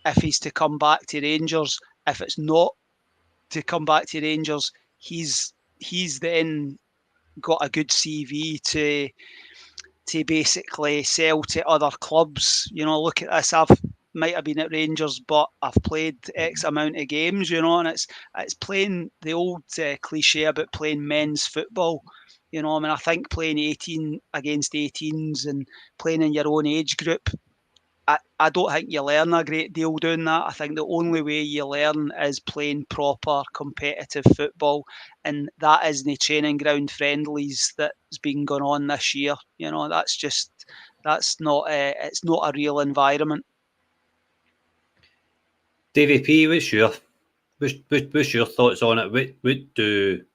if he's to come back to Rangers. If it's not to come back to Rangers, he's then got a good CV to basically sell to other clubs. You know, look at this. Might have been at Rangers, but I've played X amount of games, you know, and it's playing the old cliche about playing men's football. You know, I mean, I think playing 18 against 18s and playing in your own age group, I don't think you learn a great deal doing that. I think the only way you learn is playing proper competitive football, and that isn't the training ground friendlies that's been going on this year. You know, it's not a real environment. Davy P, what's your thoughts on it? What the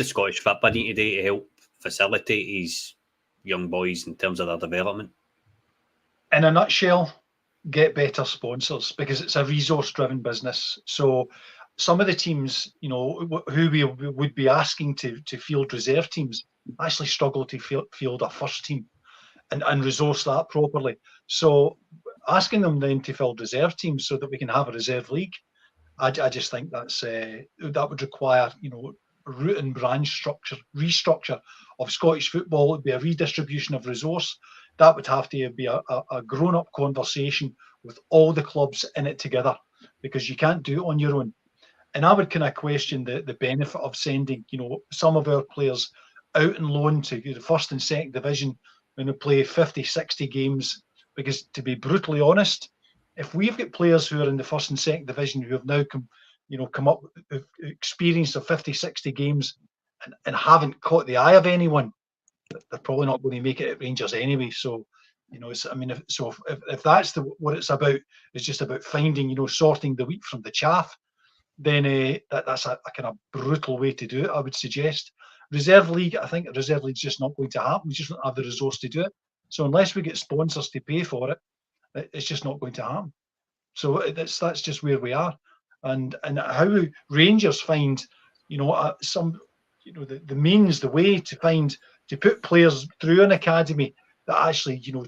Scottish football need to do to help facilitate these young boys in terms of their development? In a nutshell, get better sponsors, because it's a resource-driven business. So some of the teams, you know, who we would be asking to field reserve teams actually struggle to field a first team and resource that properly. So asking them then to field reserve teams so that we can have a reserve league, I just think that would require, you know, root and branch restructure of Scottish football. It would be a redistribution of resource. That would have to be a grown-up conversation with all the clubs in it together, because you can't do it on your own. And I would kind of question the benefit of sending, you know, some of our players out on loan to the first and second division when they play 50, 60 games. Because to be brutally honest, if we've got players who are in the first and second division who have now come up with experience of 50, 60 games and haven't caught the eye of anyone, they're probably not going to make it at Rangers anyway. So, you know, if that's what it's about, it's just about finding, you know, sorting the wheat from the chaff, then that's a kind of brutal way to do it, I would suggest. Reserve League, I think Reserve League's just not going to happen. We just don't have the resource to do it. So unless we get sponsors to pay for it, it's just not going to happen. So that's just where we are. And how Rangers find, you know, the means, the way to put players through an academy that actually, you know,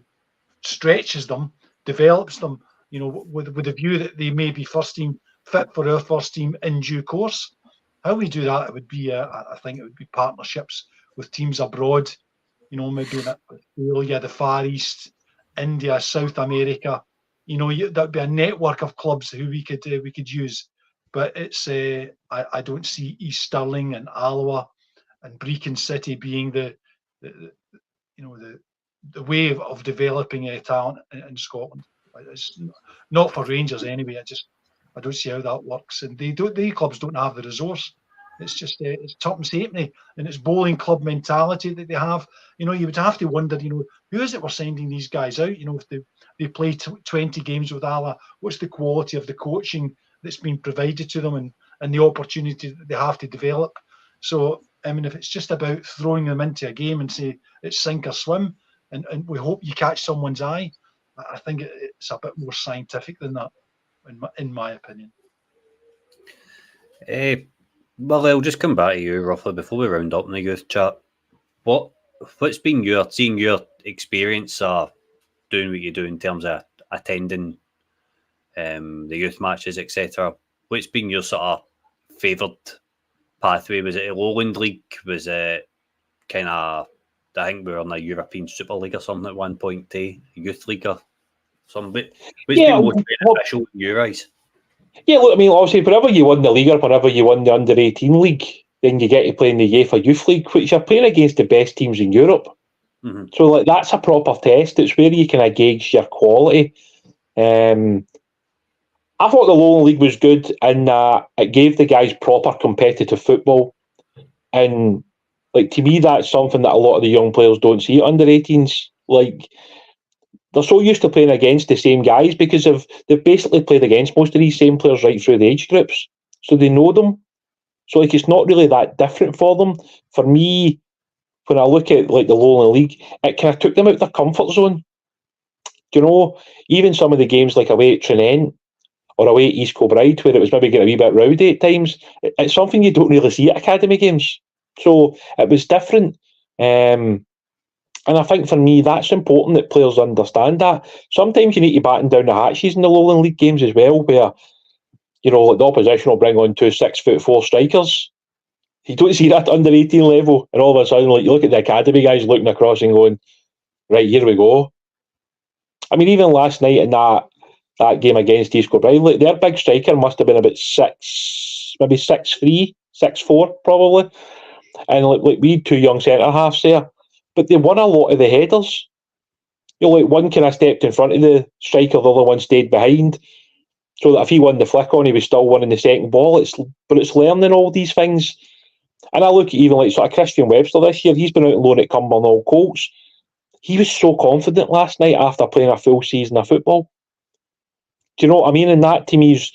stretches them, develops them, you know, with a view that they may be first team fit for our first team in due course. How we do that, it would be, I think it would be partnerships with teams abroad, you know, maybe in Australia, the Far East, India, South America. You know, that'd be a network of clubs who we could use. But it's I don't see East Stirling and Alloa and Brecon City being the way of developing talent in Scotland. It's not for Rangers anyway. I don't see how that works, and the clubs don't have the resource. It's just it's Tuppence Halfpenny, and it's bowling club mentality that they have. You know, you would have to wonder, you know, who is it we're sending these guys out? You know, if they play 20 games with Alloa, what's the quality of the coaching that's been provided to them, and the opportunity that they have to develop? So, I mean, if it's just about throwing them into a game and say it's sink or swim, and we hope you catch someone's eye, I think it's a bit more scientific than that, in my opinion. Well, I'll just come back to you roughly before we round up in the youth chat. What's been your experience of doing what you do in terms of attending the youth matches, etc.? What's been your sort of favoured pathway? Was it a Lowland League? Was it kind of, I think we were in a European Super League or something at one point, a youth league or something? What's been most beneficial in your eyes? Yeah, look, I mean, obviously, whenever you won the league or whenever you won the under-18 league, then you get to play in the UEFA Youth League, which you're playing against the best teams in Europe. Mhm. So like that's a proper test. It's where you kind of gauge your quality. I thought the Lowland League was good in that it gave the guys proper competitive football. And like to me, that's something that a lot of the young players don't see at under 18s. Like they're so used to playing against the same guys because they've basically played against most of these same players right through the age groups. So they know them. So like it's not really that different for them. For me, when I look at like the Lowland League, it kind of took them out of their comfort zone. Do you know, even some of the games like away at Trinent or away at East Kilbride, where it was maybe getting a wee bit rowdy at times, it's something you don't really see at academy games. So it was different. And I think for me, that's important that players understand that. Sometimes you need to batten down the hatches in the Lowland League games as well, where, you know, like the opposition will bring on 2 6'4" strikers. You don't see that at under 18 level, and all of a sudden, like you look at the academy guys looking across and going, right, here we go. I mean, even last night in that game against East Kilbride, like their big striker must have been about 6'3", 6'4", probably. And like we had 2 young centre halves there, but they won a lot of the headers. You know, like one kind of stepped in front of the striker, the other one stayed behind, so that if he won the flick on, he was still winning the second ball. But it's learning all these things. And I look at even like sort of Christian Webster this year. He's been out on loan at Cumbernauld Colts. He was so confident last night after playing a full season of football. Do you know what I mean? And that to me is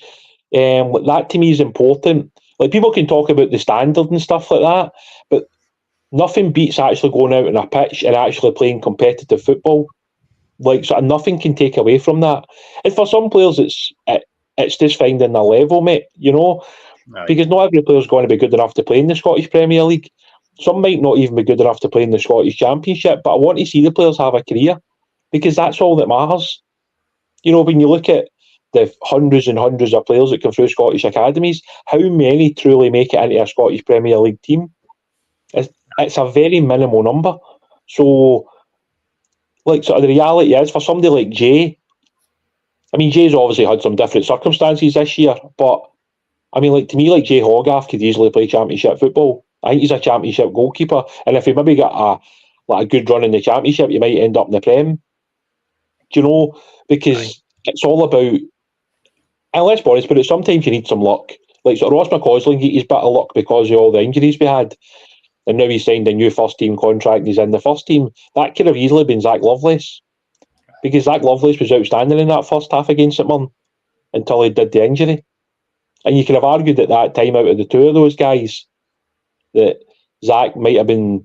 important. Like people can talk about the standard and stuff like that, but nothing beats actually going out on a pitch and actually playing competitive football. Like sort of nothing can take away from that. And for some players, it's just finding their level, mate. You know. Right. Because not every player is going to be good enough to play in the Scottish Premier League. Some might not even be good enough to play in the Scottish Championship, but I want to see the players have a career because that's all that matters. You know, when you look at the hundreds and hundreds of players that come through Scottish academies, how many truly make it into a Scottish Premier League team? It's a very minimal number. So, like, sort of the reality is for somebody like Jay, I mean, Jay's obviously had some different circumstances this year, but I mean, like to me, like Jay Hogarth could easily play Championship football. I think he's a Championship goalkeeper, and if he maybe got a good run in the Championship, you might end up in the Prem. Do you know? Because it's all about, and let's be honest, but sometimes you need some luck. Like so Ross McCausland got his bit of luck because of all the injuries we had, and now he's signed a new first team contract. And he's in the first team. That could have easily been Zach Lovelace, because Zach Lovelace was outstanding in that first half against St Mirren until he did the injury. And you could have argued at that time out of the 2 of those guys that Zach might have been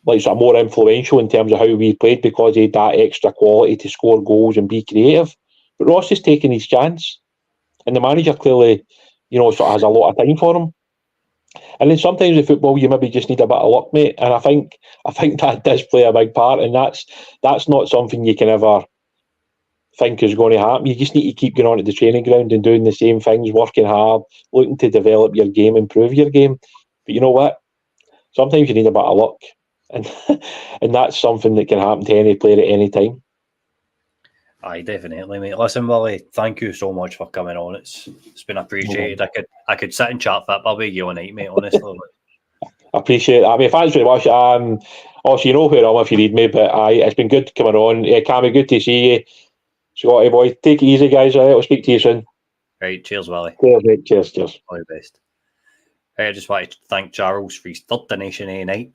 like sort of more influential in terms of how we played because he had that extra quality to score goals and be creative. But Ross is taking his chance, and the manager clearly, you know, sort of has a lot of time for him. And then sometimes in football, you maybe just need a bit of luck, mate. And I think that does play a big part, and that's not something you can ever think is going to happen. You just need to keep going on to the training ground and doing the same things, working hard, looking to develop your game, improve your game. But you know what? Sometimes you need a bit of luck, and that's something that can happen to any player at any time. Aye, definitely, mate. Listen, Willie, thank you so much for coming on. It's been appreciated. I could sit and chat football with you all night, mate. Honestly, I appreciate that. I mean, thanks very much. Also, you know where I am if you need me. But it's been good coming on. Cammy, good to see you. Scotty boy, take it easy, guys. All right, I'll speak to you soon. Right, cheers, Willie. Cheers, mate. Cheers. All the best. I just wanted to thank Charles for his third donation of the night.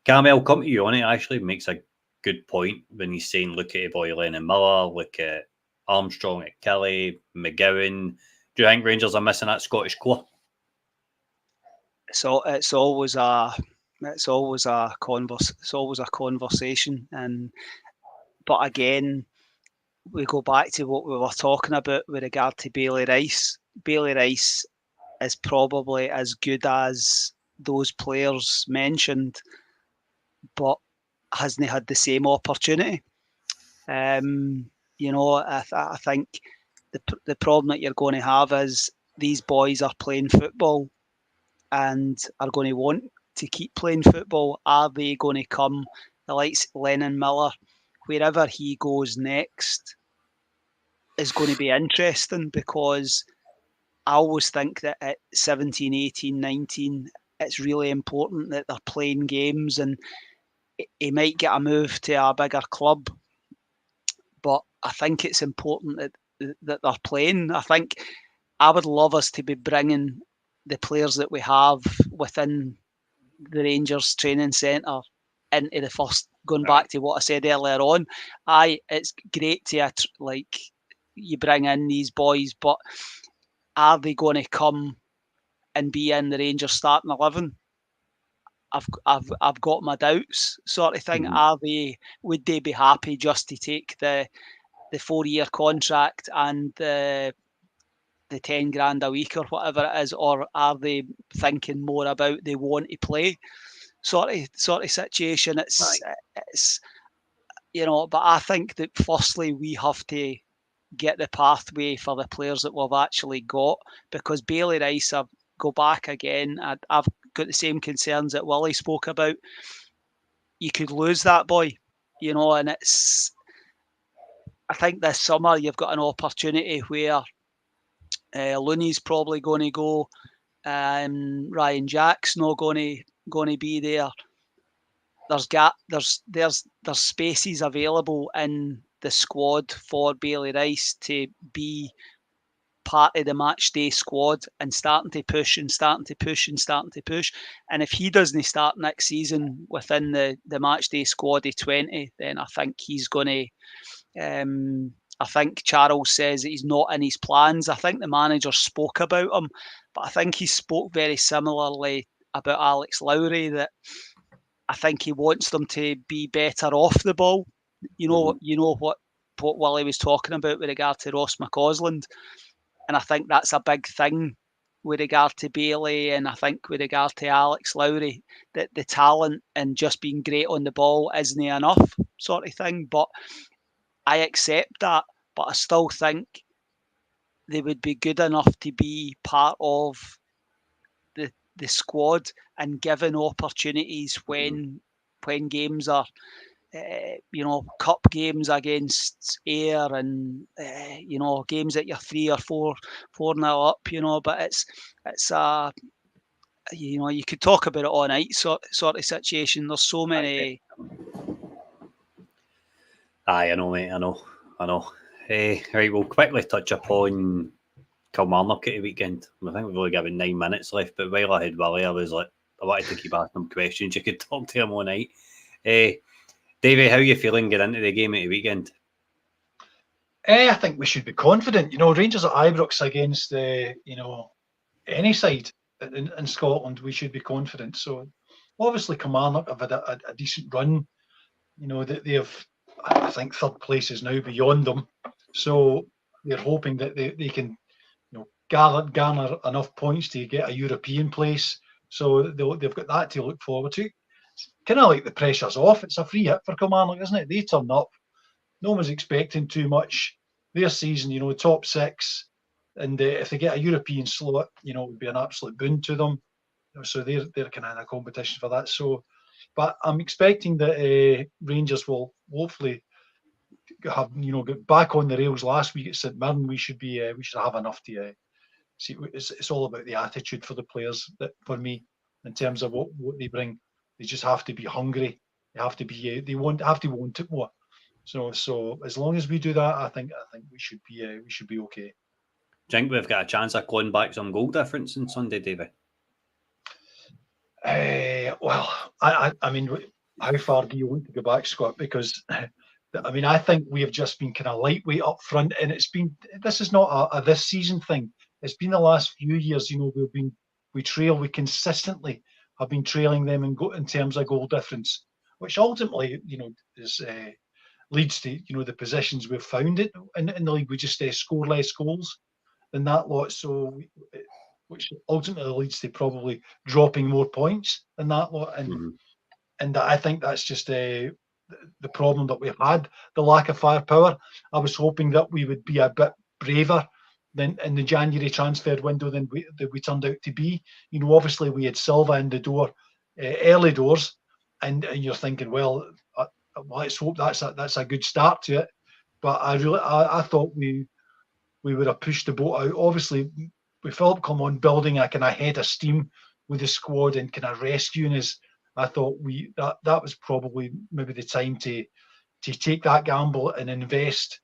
Cammy, I'll come to you on it. Actually, makes a good point when he's saying look at a boy Lennon Miller, look at Armstrong, at Kelly, McGowan. Do you think Rangers are missing that Scottish core? So it's always a conversation, but again, we go back to what we were talking about with regard to Bailey Rice. Bailey Rice is probably as good as those players mentioned, but hasn't had the same opportunity. You know, I think the problem that you're going to have is these boys are playing football and are going to want to keep playing football. Are they going to come, the likes of Lennon Miller, wherever he goes next, is going to be interesting, because I always think that at 17, 18, 19, it's really important that they're playing games, and he might get a move to a bigger club, but I think it's important that they're playing. I think I would love us to be bringing the players that we have within the Rangers training centre into the first, going back to what I said earlier on. It's great to you bring in these boys, but are they going to come and be in the Rangers starting 11? I've got my doubts, sort of thing. Would they be happy just to take the 4-year contract and the 10 grand a week or whatever it is, or are they thinking more about they want to play sort of situation? It's but I think that firstly we have to get the pathway for the players that we've actually got, because Bailey Rice, go back again, I've got the same concerns that Willie spoke about. You could lose that boy, and I think this summer you've got an opportunity where Looney's probably going to go, Ryan Jack's not going to be there. There's spaces available in the squad for Bailey Rice to be part of the match day squad and starting to push. And if he doesn't start next season within the match day squad of 20, then I think he's going to. I think Charles says that he's not in his plans. I think the manager spoke about him, but I think he spoke very similarly about Alex Lowry, that I think he wants them to be better off the ball. You know what Willie was talking about with regard to Ross McCausland. And I think that's a big thing with regard to Bailey, and I think with regard to Alex Lowry, that the talent and just being great on the ball isn't enough, sort of thing. But I accept that, but I still think they would be good enough to be part of the squad and given opportunities when games are, cup games against Ayr and games that you're 3 or 4-0 up. But it's you could talk about it all night sort of situation. There's so many. Aye, I know, mate. I know. Right, we'll quickly touch upon Kilmarnock at the weekend. I think we've only got about 9 minutes left, but while I had Willie, I was like, I wanted to keep asking him questions. You could talk to him all night. Davey, how are you feeling getting into the game at the weekend? I think we should be confident. Rangers at Ibrox against any side in Scotland, we should be confident. So obviously Kilmarnock have had a decent run. They have, I think, third place is now beyond them. So they're hoping that they can garner enough points to get a European place. So they've got that to look forward to. Kind of like the pressure's off. It's a free hit for Kilmarnock, isn't it? They turn up. No one's expecting too much. Their season, top 6. And if they get a European slot, it would be an absolute boon to them. So they're kind of in a competition for that. So, but I'm expecting that Rangers will hopefully have get back on the rails. Last week at St Mirren, we should have enough to see. It's all about the attitude for the players. That for me, in terms of what they bring, they just have to be hungry. They have to be. They have to want it more. So as long as we do that, I think we should be okay. Do you think we've got a chance of clawing back some goal difference on Sunday, David? Well, I mean, how far do you want to go back, Scott? Because I think we have just been kind of lightweight up front, and this is not a this season thing. It's been the last few years. We consistently have been trailing them in terms of goal difference, which ultimately leads to the positions we've found it in the league. We just score less goals than that lot, so which ultimately leads to probably dropping more points than that lot, and I think that's just the problem that we've had, the lack of firepower. I was hoping that we would be a bit braver than in the January transfer window than we turned out to be. Obviously we had Silva in the door, early doors, and you're thinking, well, let's hope that's a good start to it. But I thought we would have pushed the boat out. Obviously, with Philip come on, building a kind of head of steam with the squad and kind of rescuing us, I thought that was probably maybe the time to take that gamble and invest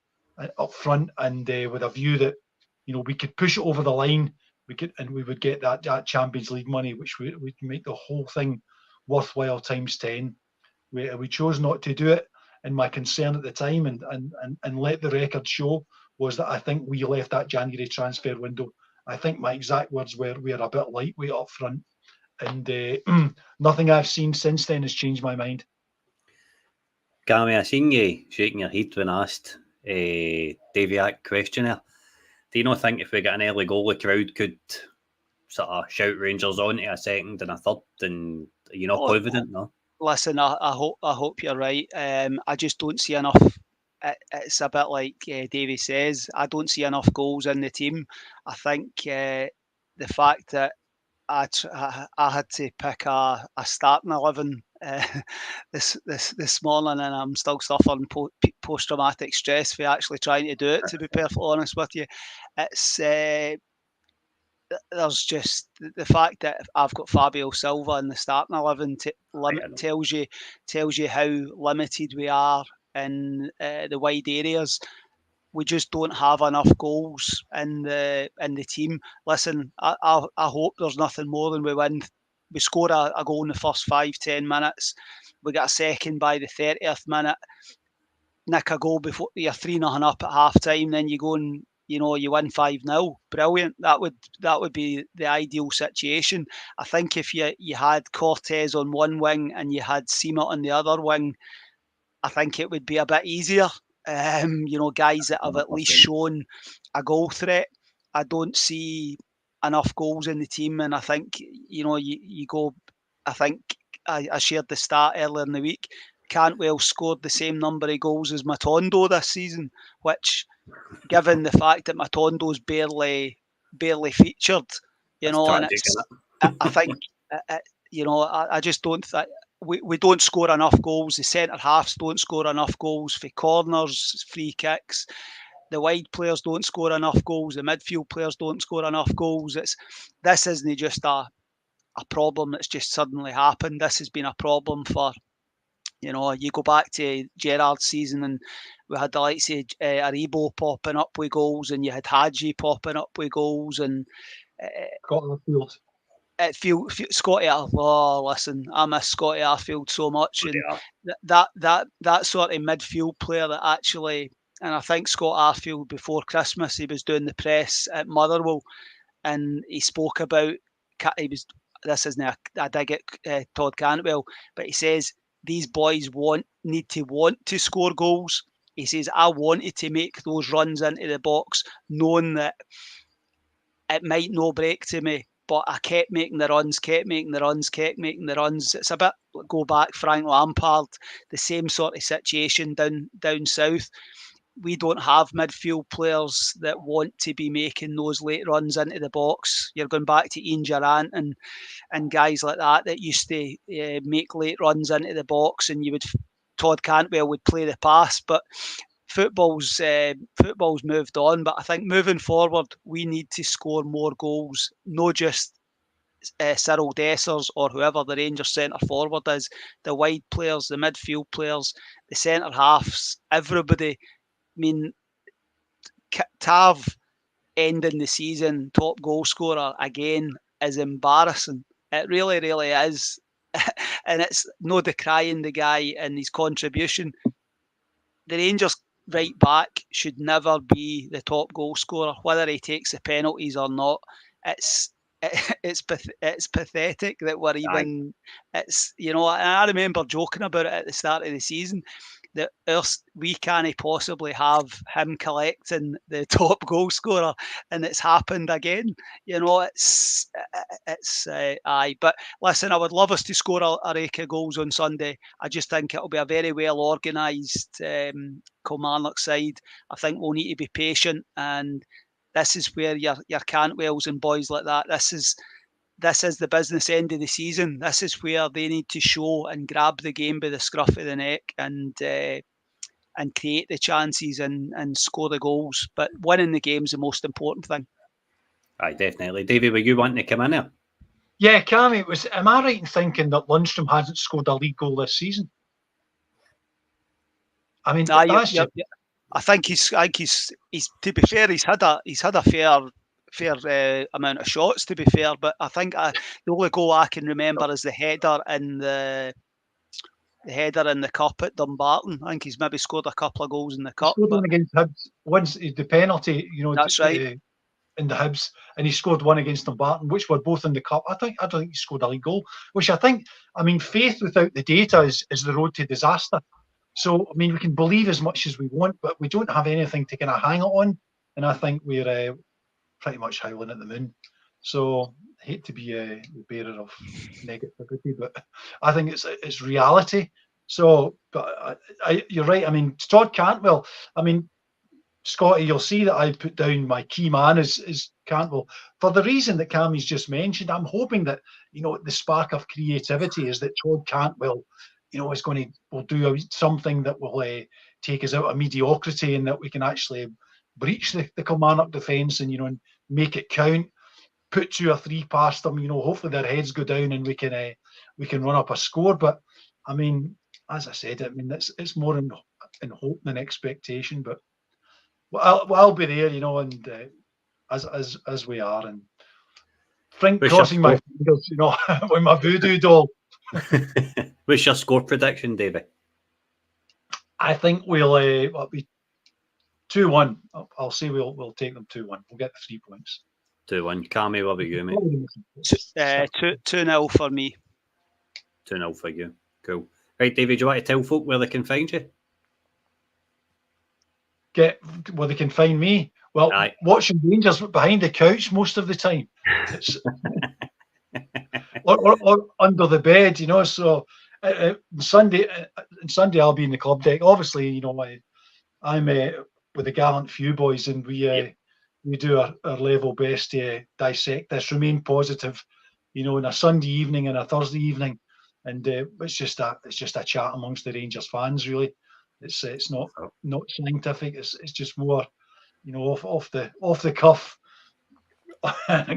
up front, and with a view that we could push it over the line, we would get that Champions League money, which would make the whole thing worthwhile times 10. We chose not to do it, and my concern at the time, and let the record show, was that I think we left that January transfer window. I think my exact words were, we are a bit lightweight up front, and nothing I've seen since then has changed my mind. Gammy, I seen you shaking your head when asked Davey that question there. Do you not think if we get an early goal, the crowd could sort of shout Rangers on to a second and a third? And are you not confident? No. Listen, I hope you're right. I just don't see enough. It's a bit like Davey says. I don't see enough goals in the team. I think the fact that I had to pick a starting 11 this morning, and I'm still suffering post-traumatic stress for actually trying to do it, to be perfectly honest with you. It's there's just the fact that I've got Fabio Silva in the starting 11 tells you how limited we are in the wide areas. We just don't have enough goals in the team. Listen, I hope there's nothing more than we win. We score a goal in the first 5-10 minutes. We get a second by the 30th minute. Nick a goal before you're 3-0 up at half time. Then you go and you win 5-0. Brilliant. That would be the ideal situation. I think if you had Cortez on one wing and you had Seema on the other wing, I think it would be a bit easier. Guys that have at least shown a goal threat. I don't see enough goals in the team, and I think you go. I think I shared the stat earlier in the week. Cantwell scored the same number of goals as Matondo this season, which, given the fact that Matondo's barely featured, and I think I just don't think. We don't score enough goals. The centre halves don't score enough goals for corners, free kicks. The wide players don't score enough goals. The midfield players don't score enough goals. This isn't just a problem that's just suddenly happened. This has been a problem for, you go back to Gerrard's season, and we had the likes of Aribo popping up with goals, and you had Hadji popping up with goals, and Scotty Arfield. Listen, I miss Scotty Arfield so much, and that sort of midfield player that actually, and I think Scott Arfield before Christmas he was doing the press at Motherwell, and he spoke about this isn't a dig at Todd Cantwell, but he says these boys need to score goals. He says I wanted to make those runs into the box, knowing that it might no break to me. But I kept making the runs. It's a bit go back Frank Lampard, the same sort of situation down south. We don't have midfield players that want to be making those late runs into the box. You're going back to Ian Durrant and guys like that used to make late runs into the box, and Todd Cantwell would play the pass, but football's moved on. But I think moving forward, we need to score more goals, not just Cyril Dessers or whoever the Rangers centre forward is, the wide players, the midfield players, the centre halves, everybody. I mean, Tav ending the season top goal scorer again is embarrassing. It really, really is. And it's no decrying the guy and his contribution. The Rangers right back should never be the top goal scorer, whether he takes the penalties or not. It's pathetic that we're even. It's I remember joking about it at the start of the season that we can't possibly have him collecting the top goal scorer, and it's happened again. It's But listen, I would love us to score a rake of goals on Sunday. I just think it'll be a very well organised Kilmarnock side. I think we'll need to be patient, and this is where your Cantwells and boys like that. This is the business end of the season. This is where they need to show and grab the game by the scruff of the neck and create the chances and score the goals. But winning the game is the most important thing. Aye, definitely. Davey, were you wanting to come in there? Yeah, Cammy, am I right in thinking that Lundstram hasn't scored a league goal this season? I mean, that's just... I think he's to be fair, he's had a fair amount of shots, to be fair, but I think the only goal I can remember is the header in the cup at Dumbarton. I think he's maybe scored a couple of goals in the cup. Scored one against Hibs. Once the penalty, that's right. In the Hibs, and he scored one against Dumbarton, which were both in the cup. I don't think he scored a league goal, which I mean, faith without the data is the road to disaster. So, I mean, we can believe as much as we want, but we don't have anything to kind of hang it on. And I think we're pretty much howling at the moon. So, I hate to be the bearer of negativity, but I think it's reality. So, but you're right. I mean, Todd Cantwell, I mean, Scotty, you'll see that I put down my key man is Cantwell for the reason that Cammy's just mentioned. I'm hoping that, the spark of creativity is that Todd Cantwell, will do something that will take us out of mediocrity, and that we can actually breach the Kilmarnock defence and and make it count, put 2 or 3 past them. Hopefully their heads go down and we can run up a score. But I mean, as I said, I mean it's more in hope than expectation. But I'll be there, and as we are, and Frank crossing my fingers, with my voodoo doll. What's your score prediction, David? I think we'll be 2-1. I'll say we'll take them 2-1. We'll get the 3 points. 2-1. Cammy, what about you, mate? 2-0 for me. 2-0 for you. Cool. Right, David, do you want to tell folk where they can find you? Where they can find me? Well, watching Rangers behind the couch most of the time. or under the bed, so Sunday I'll be in the club deck. Obviously, I'm with the gallant few boys, and we do our level best to dissect this, remain positive, on a Sunday evening and a Thursday evening, and it's just a chat amongst the Rangers fans, really. It's not scientific. It's just more, off the cuff,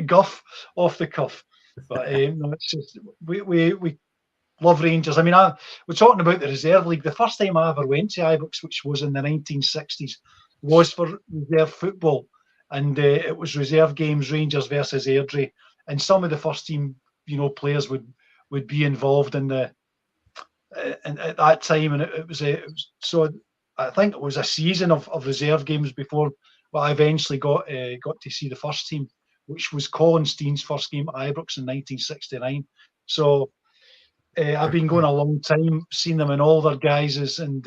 guff off the cuff. But it's just we love Rangers. I mean, we're talking about the reserve league. The first time I ever went to Ibrox, which was in the 1960s, was for reserve football, and it was reserve games, Rangers versus Airdrie, and some of the first team, players would be involved in the. And at that time, and it was so I think it was a season of reserve games before, but I eventually got to see the first team, which was Colin Steen's first game at Ibrox in 1969. So I've been going a long time, seen them in all their guises, and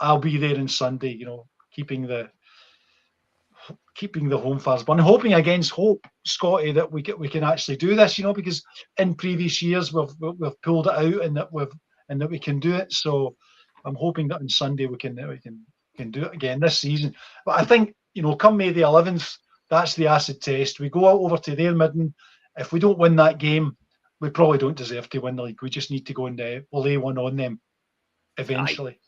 I'll be there on Sunday, keeping the home fans, but I'm hoping against hope, Scotty, that we can actually do this, because in previous years we've pulled it out, and that we can do it. So I'm hoping that on Sunday we can do it again this season. But I think come May the 11th, that's the acid test. We go out over to their midden. If we don't win that game, we probably don't deserve to win the league. We just need to go and lay one on them eventually. Aye,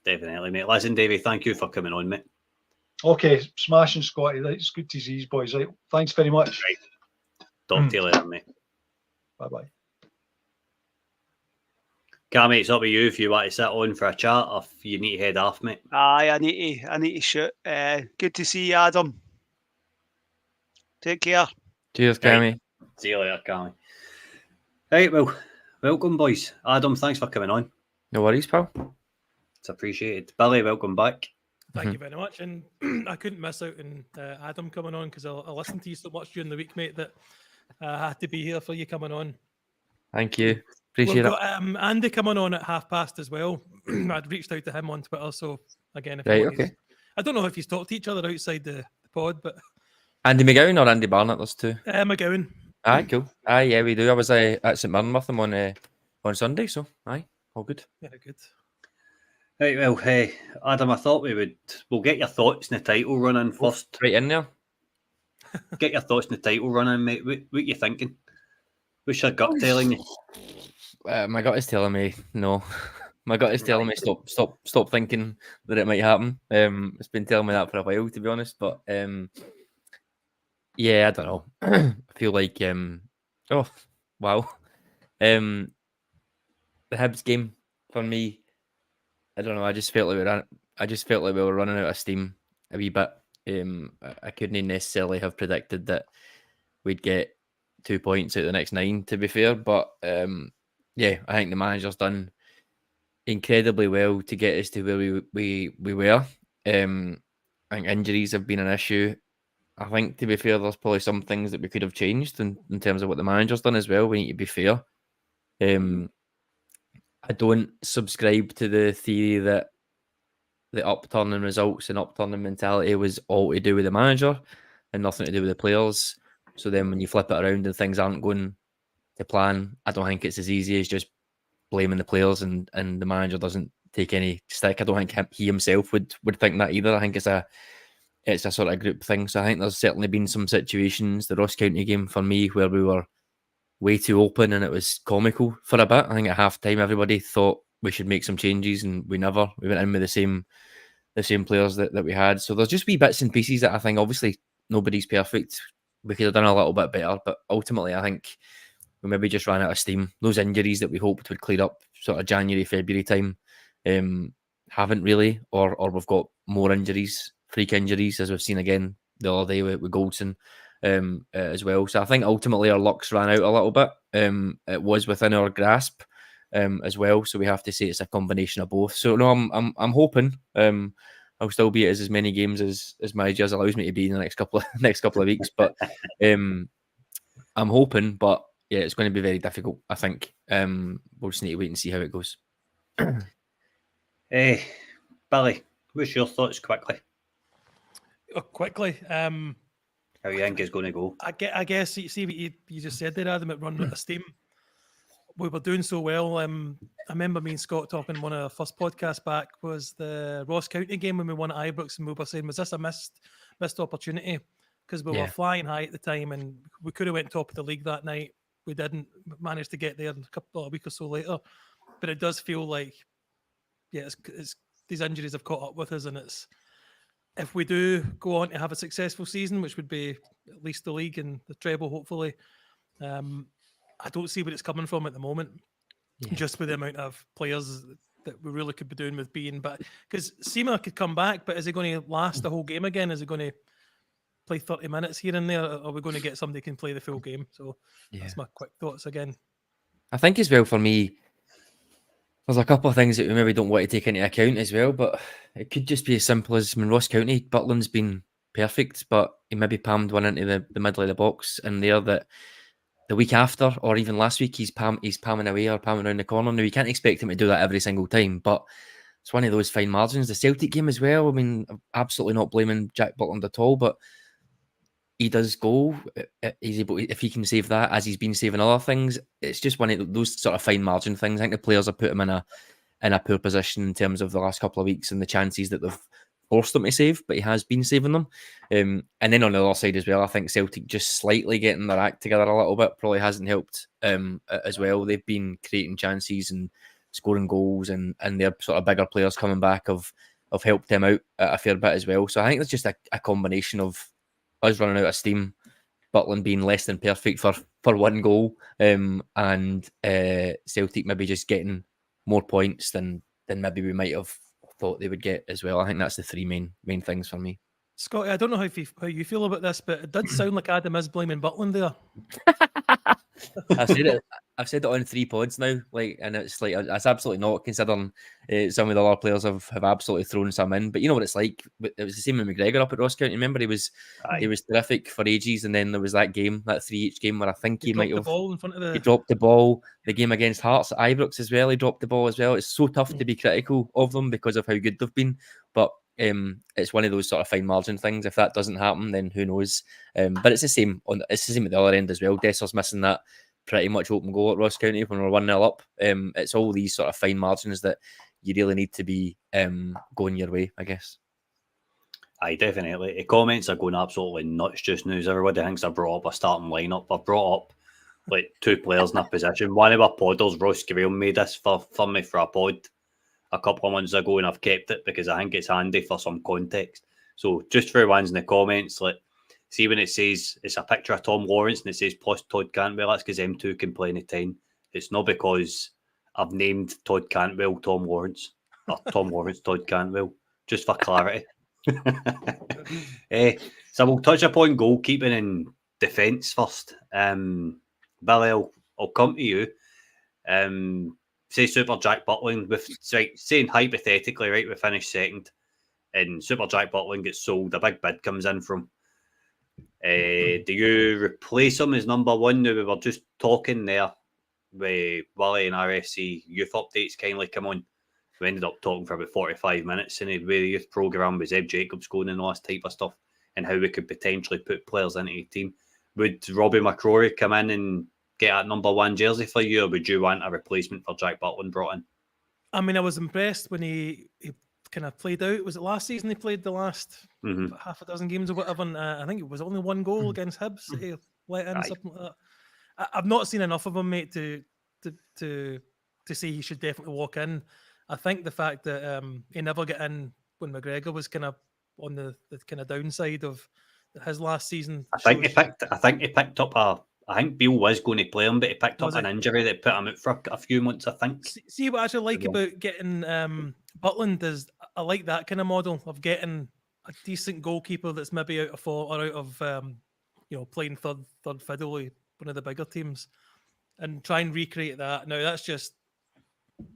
definitely, mate. Listen, Davey, thank you for coming on, mate. Okay, smashing, Scotty. It's good to see you boys. Right, thanks very much. Right. Talk to you later, mate. Bye. Cammy, it's up to you if you want to sit on for a chat, or if you need to head off, mate. Aye, I need to shoot. Good to see you, Adam. Take care. Cheers, Cammy. Right. See you later, Cammy. Right, well, welcome, boys. Adam, thanks for coming on. No worries, pal. It's appreciated. Billy, welcome back. Thank you very much. And I couldn't miss out on Adam coming on, because I listened to you so much during the week, mate, that I had to be here for you coming on. Thank you. Appreciate it. Andy coming on at past as well. I'd reached out to him on Twitter. So again, okay. I don't know if he's talked to each other outside the pod, but Andy McGowan or Andy Barnett, there's two. McGowan. Aye, cool. Aye, yeah, we do. I was at St Mirren with him on Sunday, so aye, all good. Very good. Right, well, hey, Adam, I thought we'll get your thoughts in the title run-in first. Right in there. Get your thoughts in the title run-in, mate. What you thinking? What's your gut telling you? My gut is telling me no. My gut is telling me stop thinking that it might happen. It's been telling me that for a while, to be honest. But Yeah, I don't know. I feel like oh wow. The Hibs game for me, I don't know. I just felt like we were running out of steam a wee bit. I couldn't necessarily have predicted that we'd get 2 points out of the next 9. To be fair, but yeah, I think the manager's done incredibly well to get us to where we were. I think injuries have been an issue. I think, to be fair, there's probably some things that we could have changed in terms of what the manager's done as well. We need to be fair. I don't subscribe to the theory that the upturning results and upturning mentality was all to do with the manager and nothing to do with the players. So then when you flip it around and things aren't going to plan, I don't think it's as easy as just blaming the players and the manager doesn't take any stick. I don't think he himself would think that either. I think it's a sort of group thing. So I think there's certainly been some situations, the Ross County game for me, where we were way too open and it was comical for a bit. I think at half time everybody thought we should make some changes and we went in with the same players that we had. So there's just wee bits and pieces that I think, obviously nobody's perfect. We could have done a little bit better, but ultimately I think we maybe just ran out of steam. Those injuries that we hoped would clear up sort of January, February time haven't really, or we've got more injuries, freak injuries, as we've seen again the other day with Goldson as well. So I think ultimately our lucks ran out a little bit. It was within our grasp as well. So we have to say it's a combination of both. So no, I'm hoping I'll still be at as many games as my jazz allows me to be in the next couple of weeks. But I'm hoping, but yeah, it's going to be very difficult. I think we'll just need to wait and see how it goes. Hey, Billy, what's your thoughts quickly? Quickly, how you think it's going to go? I guess you see what you just said there, Adam. It run out of steam. We were doing so well. I remember me and Scott talking one of our first podcasts back was the Ross County game when we won at Ibrox, and we were saying, was this a missed opportunity? Because we were flying high at the time, and we could have went top of the league that night. We didn't manage to get there a week or so later. But it does feel like, it's these injuries have caught up with us, and it's, if we do go on to have a successful season, which would be at least the league and the treble, hopefully, I don't see where it's coming from at the moment. Just with the amount of players that we really could be doing with being back. Because Seema could come back, but is he going to last the whole game again? Is he going to play 30 minutes here and there? Or are we going to get somebody who can play the full game? So that's my quick thoughts again. I think as well for me, there's a couple of things that we maybe don't want to take into account as well, but it could just be as simple as, Ross County, Butland's been perfect, but he maybe palmed one into the middle of the box, and there that the week after, or even last week, he's palming away or palming around the corner. Now, you can't expect him to do that every single time, but it's one of those fine margins. The Celtic game as well, I'm absolutely not blaming Jack Butland at all, but he does goal. He's able, if he can save that, as he's been saving other things, it's just one of those sort of fine margin things. I think the players have put him in a poor position in terms of the last couple of weeks and the chances that they've forced him to save, but he has been saving them. And then on the other side as well, I think Celtic just slightly getting their act together a little bit probably hasn't helped as well. They've been creating chances and scoring goals, and their sort of bigger players coming back have helped them out a fair bit as well. So I think it's just a combination of us running out of steam, Butland being less than perfect for one goal, and Celtic maybe just getting more points than maybe we might have thought they would get as well. I think that's the three main things for me. Scotty, I don't know how you feel about this, but it did sound like Adam is blaming Butland there. I've said it on 3 pods now, and it's like it's absolutely not, considering some of the other players have absolutely thrown some in. But you know what it's like. It was the same with McGregor up at Ross County. Remember, he was terrific for ages, and then there was that game, that 3-each game, where I think he might have he dropped the ball. The game against Hearts at Ibrox as well, he dropped the ball as well. It's so tough to be critical of them because of how good they've been, but it's one of those sort of fine margin things. If that doesn't happen, then who knows? But it's the same at the other end as well. Desser's missing that pretty much open goal at Ross County when we're 1-0 up. It's all these sort of fine margins that you really need to be going your way, I guess. Aye, definitely. The comments are going absolutely nuts just now. Everybody thinks I've brought up a starting lineup. I've brought up like 2 players in a position. One of our podders, Ross Graham, made this for me for a pod a couple of months ago, and I've kept it because I think it's handy for some context. So just for ones in the comments, like See when it says it's a picture of Tom Lawrence and it says plus Todd Cantwell, that's because them two can play any time. It's not because I've named Todd Cantwell Tom Lawrence or Tom Lawrence Todd Cantwell, just for clarity. So we'll touch upon goalkeeping and defence first. Billy, I'll come to you. Say Super Jack Butland, with saying hypothetically, right, we finish second and Super Jack Butland gets sold, a big bid comes in from. Do you replace him as number one? Now we were just talking there with Willie and RFC youth updates kindly come on. We ended up talking for about 45 minutes in the youth programme with Zeb Jacobs going and all this type of stuff and how we could potentially put players into the team. Would Robbie McCrory come in and get that number one jersey for you, or would you want a replacement for Jack Butland brought in? I mean, I was impressed when he kind of played out. Was it last season he played the last half a dozen games or whatever? And I think it was only one goal against Hibs that he let in, something like that. I've not seen enough of him, mate, to say he should definitely walk in. I think the fact that he never got in when McGregor was kind of on the kind of downside of his last season. I think he picked up I think Beale was going to play him, but he picked up an injury that put him out for a few months, I think. See what I actually like about getting Butland is I like that kind of model of getting a decent goalkeeper that's maybe out of form or out of playing third fiddle with one of the bigger teams, and try and recreate that. Now that's just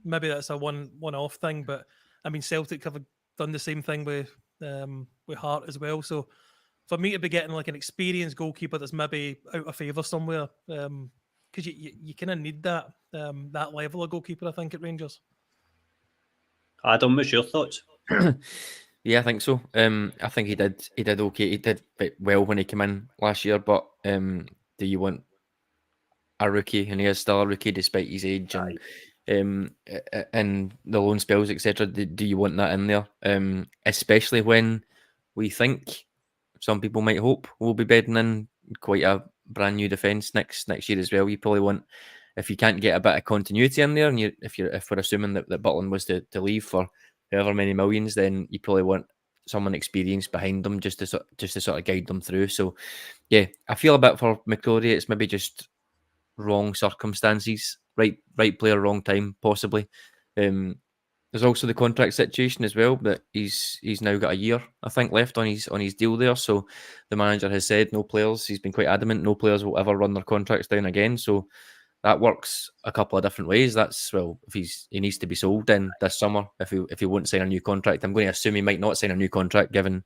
maybe that's a one-off thing, but I mean Celtic have done the same thing with Hart as well. So for me to be getting like an experienced goalkeeper that's maybe out of favour somewhere, because you kind of need that level of goalkeeper, I think, at Rangers. Adam, what's your thoughts? Yeah, I think so. I think he did okay. He did well when he came in last year, but do you want a rookie, and he is still a rookie despite his age and the loan spells, etc. Do you want that in there? Especially when we think, some people might hope, we'll be bedding in quite a brand new defence next year as well. You probably want, if you can't get a bit of continuity in there, and if we're assuming that Butland was to leave for however many millions, then you probably want someone experienced behind them just to sort of guide them through. So yeah, I feel a bit for McCrory. It's maybe just wrong circumstances, right player, wrong time, possibly. There's also the contract situation as well, that he's now got a year, I think, left on his deal there. So the manager has said no players. He's been quite adamant no players will ever run their contracts down again. So that works a couple of different ways. That's, well, if he needs to be sold then this summer, if he won't sign a new contract. I'm going to assume he might not sign a new contract, given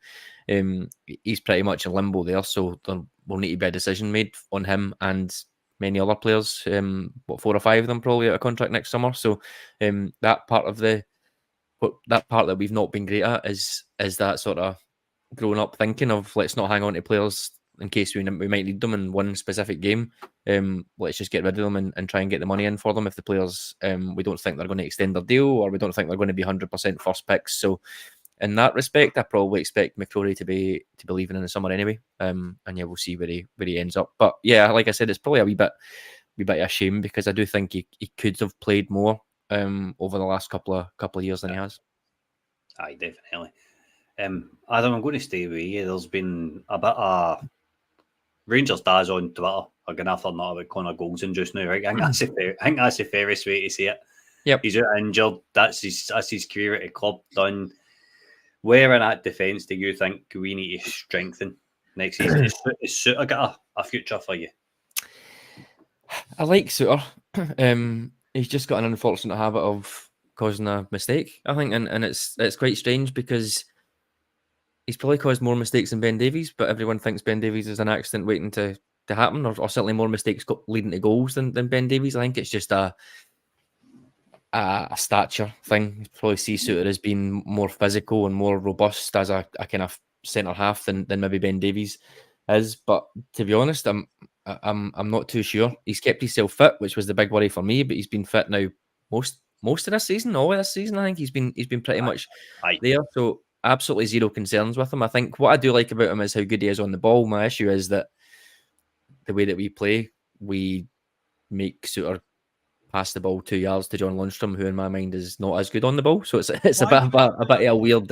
he's pretty much in limbo there. So there will need to be a decision made on him and many other players. 4 or 5 of them probably out of contract next summer. So that part that we've not been great at is that sort of grown up thinking of, let's not hang on to players in case we might need them in one specific game. Let's just get rid of them and try and get the money in for them if the players we don't think they're going to extend their deal, or we don't think they're going to be 100% first picks. So in that respect, I probably expect McCrory to be leaving in the summer anyway. And yeah, we'll see where he ends up. But yeah, like I said, it's probably a wee bit a shame, because I do think he could have played more over the last couple of years than he has. Aye, definitely. Adam, I'm going to stay with you. There's been a bit of Rangers Daz on Twitter again after not about Connor Goldson just now, right? I think that's the fairest way to say it. Yep. He's out injured. That's his career at the club done. Where in that defence do you think we need to strengthen next season? Is Suter got a future for you? I like Suter. He's just got an unfortunate habit of causing a mistake, I think, and it's quite strange, because he's probably caused more mistakes than Ben Davies, but everyone thinks Ben Davies is an accident waiting to happen, or certainly more mistakes leading to goals than Ben Davies. I think it's just a stature thing. You probably see Suter as being more physical and more robust as a kind of centre half than maybe Ben Davies is. But to be honest, I'm not too sure. He's kept himself fit, which was the big worry for me, but he's been fit now most of this season, all of this season. I think he's been pretty much there. So absolutely zero concerns with him. I think what I do like about him is how good he is on the ball. My issue is that the way that we play, we make Suter pass the ball 2 yards to John Lundstram, who in my mind is not as good on the ball. So it's a bit of a weird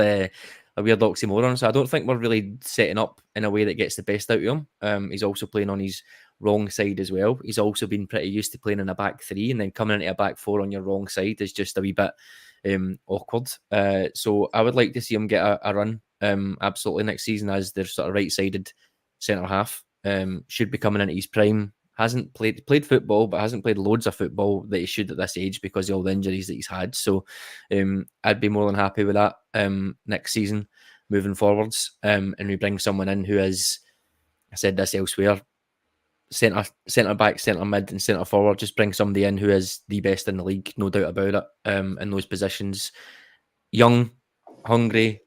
weird oxymoron. So I don't think we're really setting up in a way that gets the best out of him. He's also playing on his wrong side as well. He's also been pretty used to playing in a back three, and then coming into a back four on your wrong side is just a wee bit awkward. So I would like to see him get a run absolutely next season as their sort of right-sided centre half. Should be coming into his prime. Hasn't played football, but hasn't played loads of football that he should at this age because of all the injuries that he's had. So I'd be more than happy with that next season moving forwards. And we bring someone in who is, I said this elsewhere, centre back, centre mid, and centre forward. Just bring somebody in who is the best in the league, no doubt about it. In those positions, young, hungry,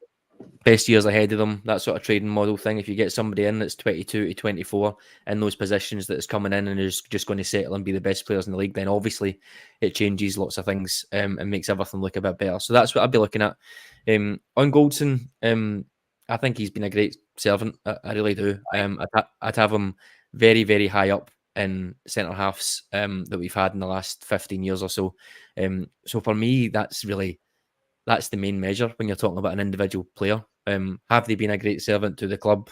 best years ahead of them, that sort of trading model thing. If you get somebody in that's 22 to 24 in those positions that's coming in and is just going to settle and be the best players in the league, then obviously it changes lots of things and makes everything look a bit better. So that's what I'd be looking at. On Goldson, I think he's been a great servant. I really do. I'd have him very, very high up in centre halves that we've had in the last 15 years or so. So for me, that's the main measure when you're talking about an individual player. Have they been a great servant to the club?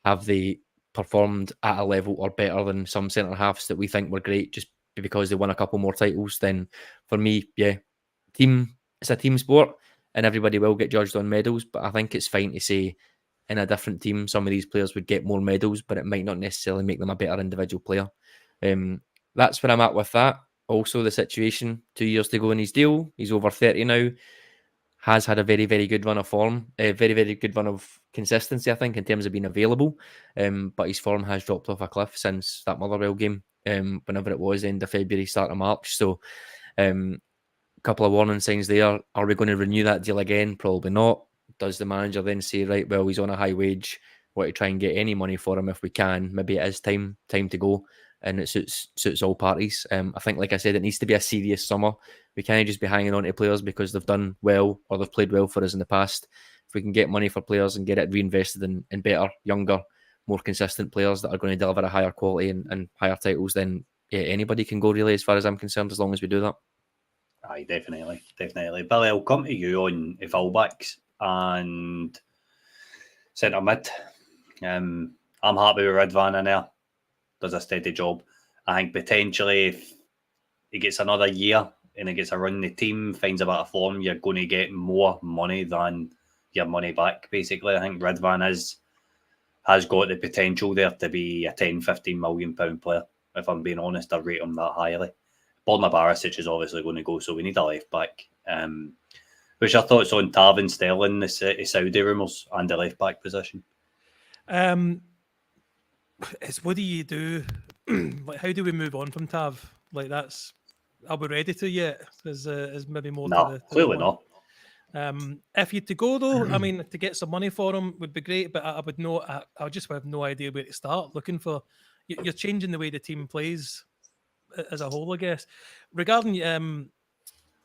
Have they performed at a level or better than some centre halves that we think were great just because they won a couple more titles? Then for me, yeah, it's a team sport and everybody will get judged on medals, but I think it's fine to say in a different team some of these players would get more medals, but it might not necessarily make them a better individual player. That's where I'm at with that. Also, the situation 2 years to go in his deal. He's over 30 now. Has had a very, very good run of form, a very, very good run of consistency, I think, in terms of being available. But his form has dropped off a cliff since that Motherwell game, whenever it was, end of February, start of March. So a couple of warning signs there. Are we going to renew that deal again? Probably not. Does the manager then say, right, well, he's on a high wage, want to try and get any money for him if we can? Maybe it is time to go. And it suits all parties. I think, like I said, it needs to be a serious summer. We can't just be hanging on to players because they've done well or they've played well for us in the past. If we can get money for players and get it reinvested in better, younger, more consistent players that are going to deliver a higher quality and higher titles, then yeah, anybody can go, really, as far as I'm concerned, as long as we do that. Aye, definitely. Billy, I'll come to you on fullbacks and centre mid. I'm happy with Ridvan in there. Does a steady job. I think potentially if he gets another year and he gets a run in the team, finds a bit of form, you're going to get more money than your money back, basically. I think Ridvan has got the potential there to be a 10, 15 million pound player. If I'm being honest, I rate him that highly. Borna Barisic is obviously going to go, so we need a left back. What's your thoughts on Tav and Sterling, the Saudi rumours, and the left back position? It's what do you do? Like, how do we move on from Tav? Like, are we ready to yet? Is maybe more. No, clearly not. If you to go though, I mean, to get some money for him would be great, but I would know. I just have no idea where to start looking for. You're changing the way the team plays as a whole, I guess. Regarding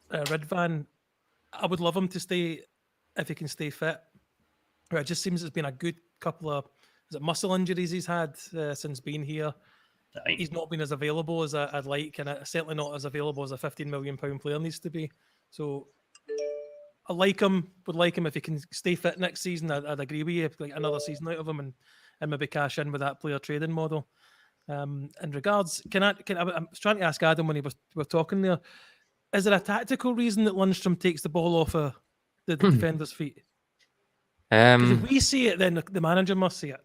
Ridvan, I would love him to stay if he can stay fit. It just seems it's been a good couple of muscle injuries he's had since being here. Aye. He's not been as available as I'd like, and certainly not as available as a £15 million player needs to be. So I would like him if he can stay fit next season. I'd agree with you, like another season out of him and maybe cash in with that player trading model. In regards, I was trying to ask Adam when we were talking there, is there a tactical reason that Lundstram takes the ball off the defender's feet? Because if we see it, then the manager must see it.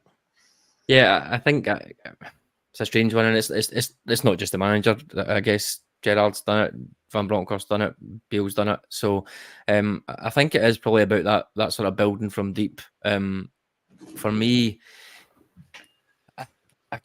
Yeah, I think it's a strange one, and it's not just the manager. I guess Gerrard's done it, Van Bronckhorst's done it, Beale's done it. So I think it is probably about that sort of building from deep. For me,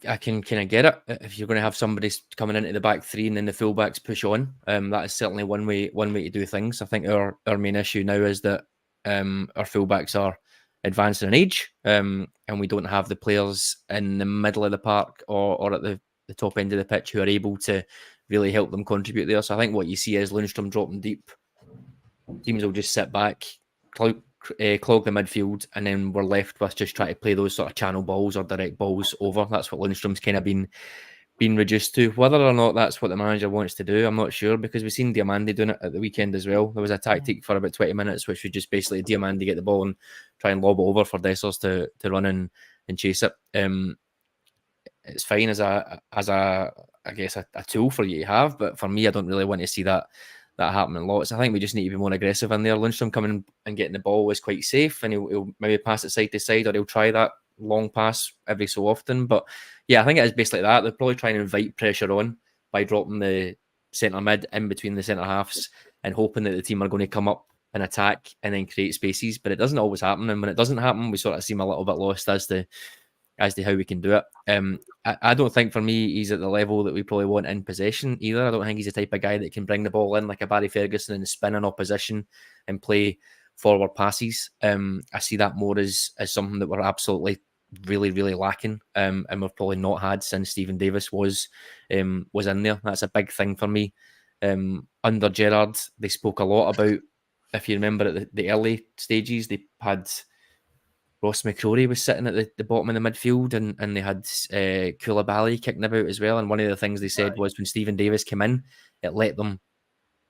I can kind of get it. If you're going to have somebody coming into the back three and then the fullbacks push on, that is certainly one way to do things. I think our main issue now is that our fullbacks are advancing in age, and we don't have the players in the middle of the park or at the top end of the pitch who are able to really help them contribute there. So I think what you see is Lundstram dropping deep. Teams will just sit back, clog the midfield, and then we're left with just trying to play those sort of channel balls or direct balls over. That's what Lundstram's kind of been been reduced to. Whether or not that's what the manager wants to do, I'm not sure, because we've seen Diamandi doing it at the weekend as well. There was a tactic for about 20 minutes, which was just basically Diamandi get the ball and try and lob it over for Dessers to run in and chase it. It's fine as a I guess a tool for you to have, but for me, I don't really want to see that happening lots. I think we just need to be more aggressive in there. Lundstram coming and getting the ball is quite safe, and he'll maybe pass it side to side, or he'll try that long pass every so often. But yeah, I think it is basically that. They're probably trying to invite pressure on by dropping the centre mid in between the centre halves and hoping that the team are going to come up and attack and then create spaces. But it doesn't always happen, and when it doesn't happen, we sort of seem a little bit lost as to how we can do it. I don't think for me he's at the level that we probably want in possession either. I don't think he's the type of guy that can bring the ball in like a Barry Ferguson and spin in opposition and play forward passes. I see that more as something that we're absolutely really, really lacking, and we've probably not had since Stephen Davis was in there. That's a big thing for me. Under Gerrard, they spoke a lot about, if you remember at the early stages, they had Ross McCrory was sitting at the bottom of the midfield, and they had Koulibaly kicking about as well. And one of the things they said was when Stephen Davis came in, it let them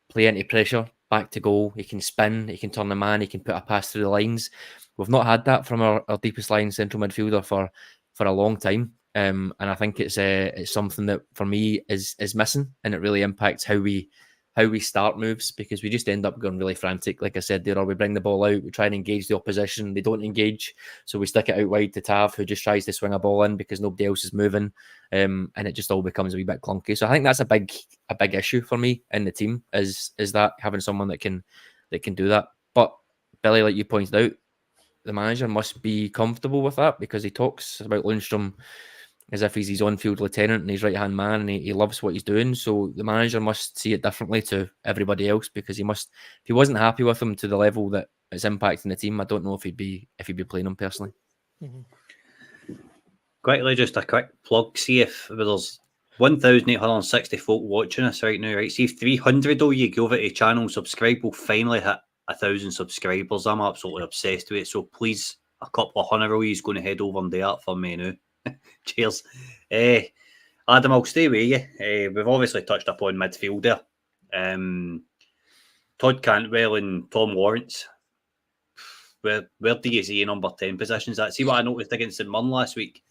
play into pressure, back to goal. He can spin, he can turn the man, he can put a pass through the lines. We've not had that from our deepest line central midfielder for a long time. And I think it's something that for me is missing, and it really impacts how we start moves, because we just end up going really frantic. Like I said there, or we bring the ball out, we try and engage the opposition, they don't engage, so we stick it out wide to Tav, who just tries to swing a ball in because nobody else is moving, and it just all becomes a wee bit clunky. So I think that's a big issue for me in the team, is that having someone that can do that. But Billy, like you pointed out, the manager must be comfortable with that, because he talks about Lundstram as if he's his on-field lieutenant and his right-hand man, and he loves what he's doing. So the manager must see it differently to everybody else, because if he wasn't happy with him to the level that it's impacting the team, I don't know if he'd be playing him personally. Quickly, just a quick plug. See if there's 1,860 folk watching us right now, right? See if 300 of you go over to the channel, subscribe, we'll finally hit 1,000 subscribers. I'm absolutely obsessed with it. So please, a couple of hundred of you is going to head over and do that for me now. Cheers. Adam, I'll stay with you. We've obviously touched upon midfield there. Todd Cantwell and Tom Lawrence. Where do you see number 10 positions at? See what I noticed against St Mirren last week?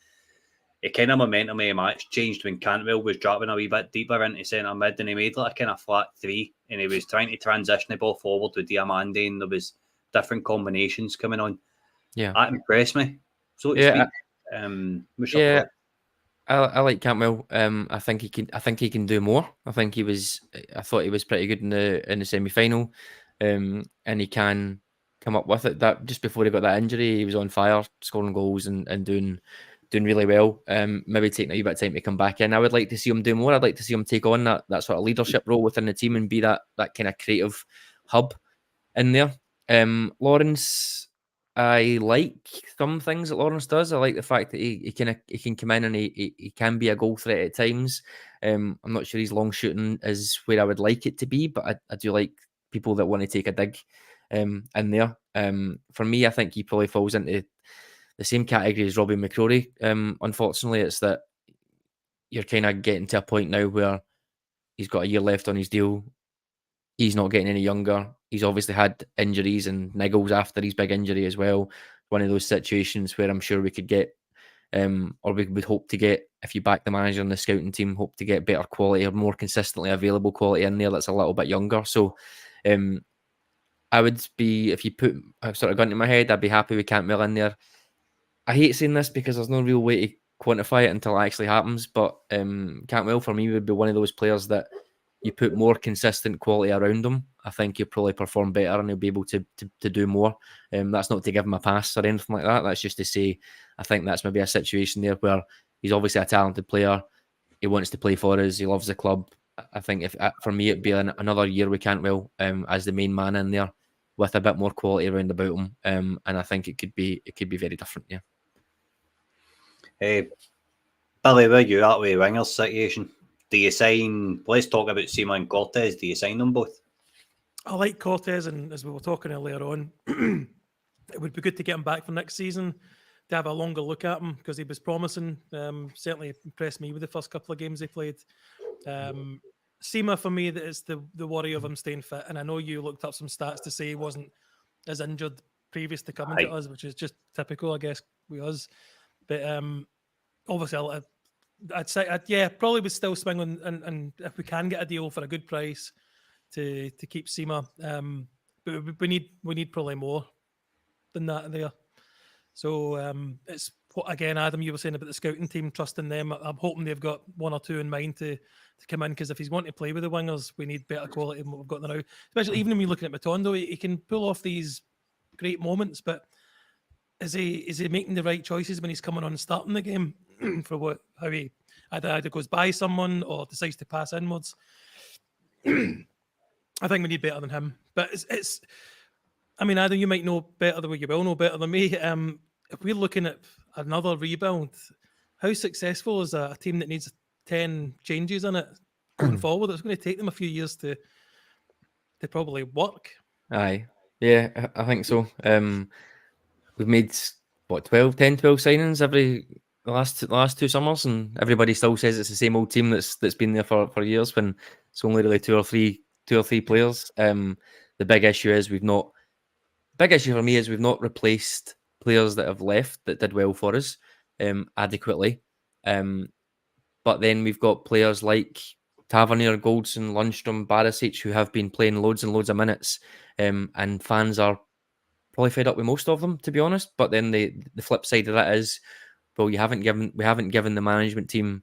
It kind of momentum of the match changed when Cantwell was dropping a wee bit deeper into centre mid, and he made like a kind of flat 3, and he was trying to transition the ball forward with Diamandi, and there was different combinations coming on. Yeah, that impressed me, so to speak. I like Cantwell. I think he can do more. I thought he was pretty good in the semi-final, and he can come up with it. That just before he got that injury, he was on fire, scoring goals and doing really well. Maybe taking a wee bit of time to come back in. I would like to see him do more. I'd like to see him take on that sort of leadership role within the team and be that kind of creative hub in there. Lawrence, I like some things that Lawrence does. I like the fact that he can come in and he can be a goal threat at times. I'm not sure his long shooting is where I would like it to be, but I do like people that want to take a dig in there. For me, I think he probably falls into the same category as Robbie McCrory. Unfortunately, it's that you're kind of getting to a point now where he's got a year left on his deal. He's not getting any younger. He's obviously had injuries and niggles after his big injury as well. One of those situations where I'm sure we could get, or we would hope to get, if you back the manager and the scouting team, hope to get better quality or more consistently available quality in there that's a little bit younger. So I would be, if you put a sort of gun to my head, I'd be happy with Cantwell in there. I hate saying this because there's no real way to quantify it until it actually happens, but Cantwell for me would be one of those players that you put more consistent quality around him, I think he'll probably perform better and he'll be able to do more. That's not to give him a pass or anything like that. That's just to say, I think that's maybe a situation there where he's obviously a talented player. He wants to play for us. He loves the club. I think for me, it'd be another year with Cantwell as the main man in there with a bit more quality around about him. And I think it could be very different. Yeah. Billy, where you at with the wingers situation? Do you sign? Let's talk about Sima and Cortez. Do you sign them both? I like Cortez, and as we were talking earlier on, it would be good to get him back for next season. to have a longer look at him because he was promising. Certainly impressed me with the first couple of games he played. Seema, for me, that is the worry of him staying fit. And I know you looked up some stats to say he wasn't as injured previous to coming to us, which is just typical, I guess, with us. But obviously, I'd say, probably would still swing on, and if we can get a deal for a good price to keep Seema. But we need probably more than that there. So it's what, again, Adam, you were saying about the scouting team, trusting them. I'm hoping they've got one or two in mind to come in, because if he's wanting to play with the wingers, we need better quality than what we've got now. Especially even when you're looking at Matondo, he can pull off these great moments, but is he making the right choices when he's coming on and starting the game for how he either goes by someone or decides to pass inwards? I think we need better than him. But it's I mean, Adam, you might know better than you will know better than me. If we're looking at another rebuild, how successful is a team that needs 10 changes in it going forward? It's going to take them a few years to probably work. Aye. Yeah, I think so. We've made, 10, 12 signings the last two summers, and everybody still says it's the same old team that's been there for years, when it's only really two or three players. The big issue for me is we've not replaced players that have left that did well for us adequately. But then we've got players like Tavernier, Goldson, Lundstram, Barisic, who have been playing loads and loads of minutes, and fans are probably fed up with most of them, to be honest. But then the flip side of that is, well, we haven't given the management team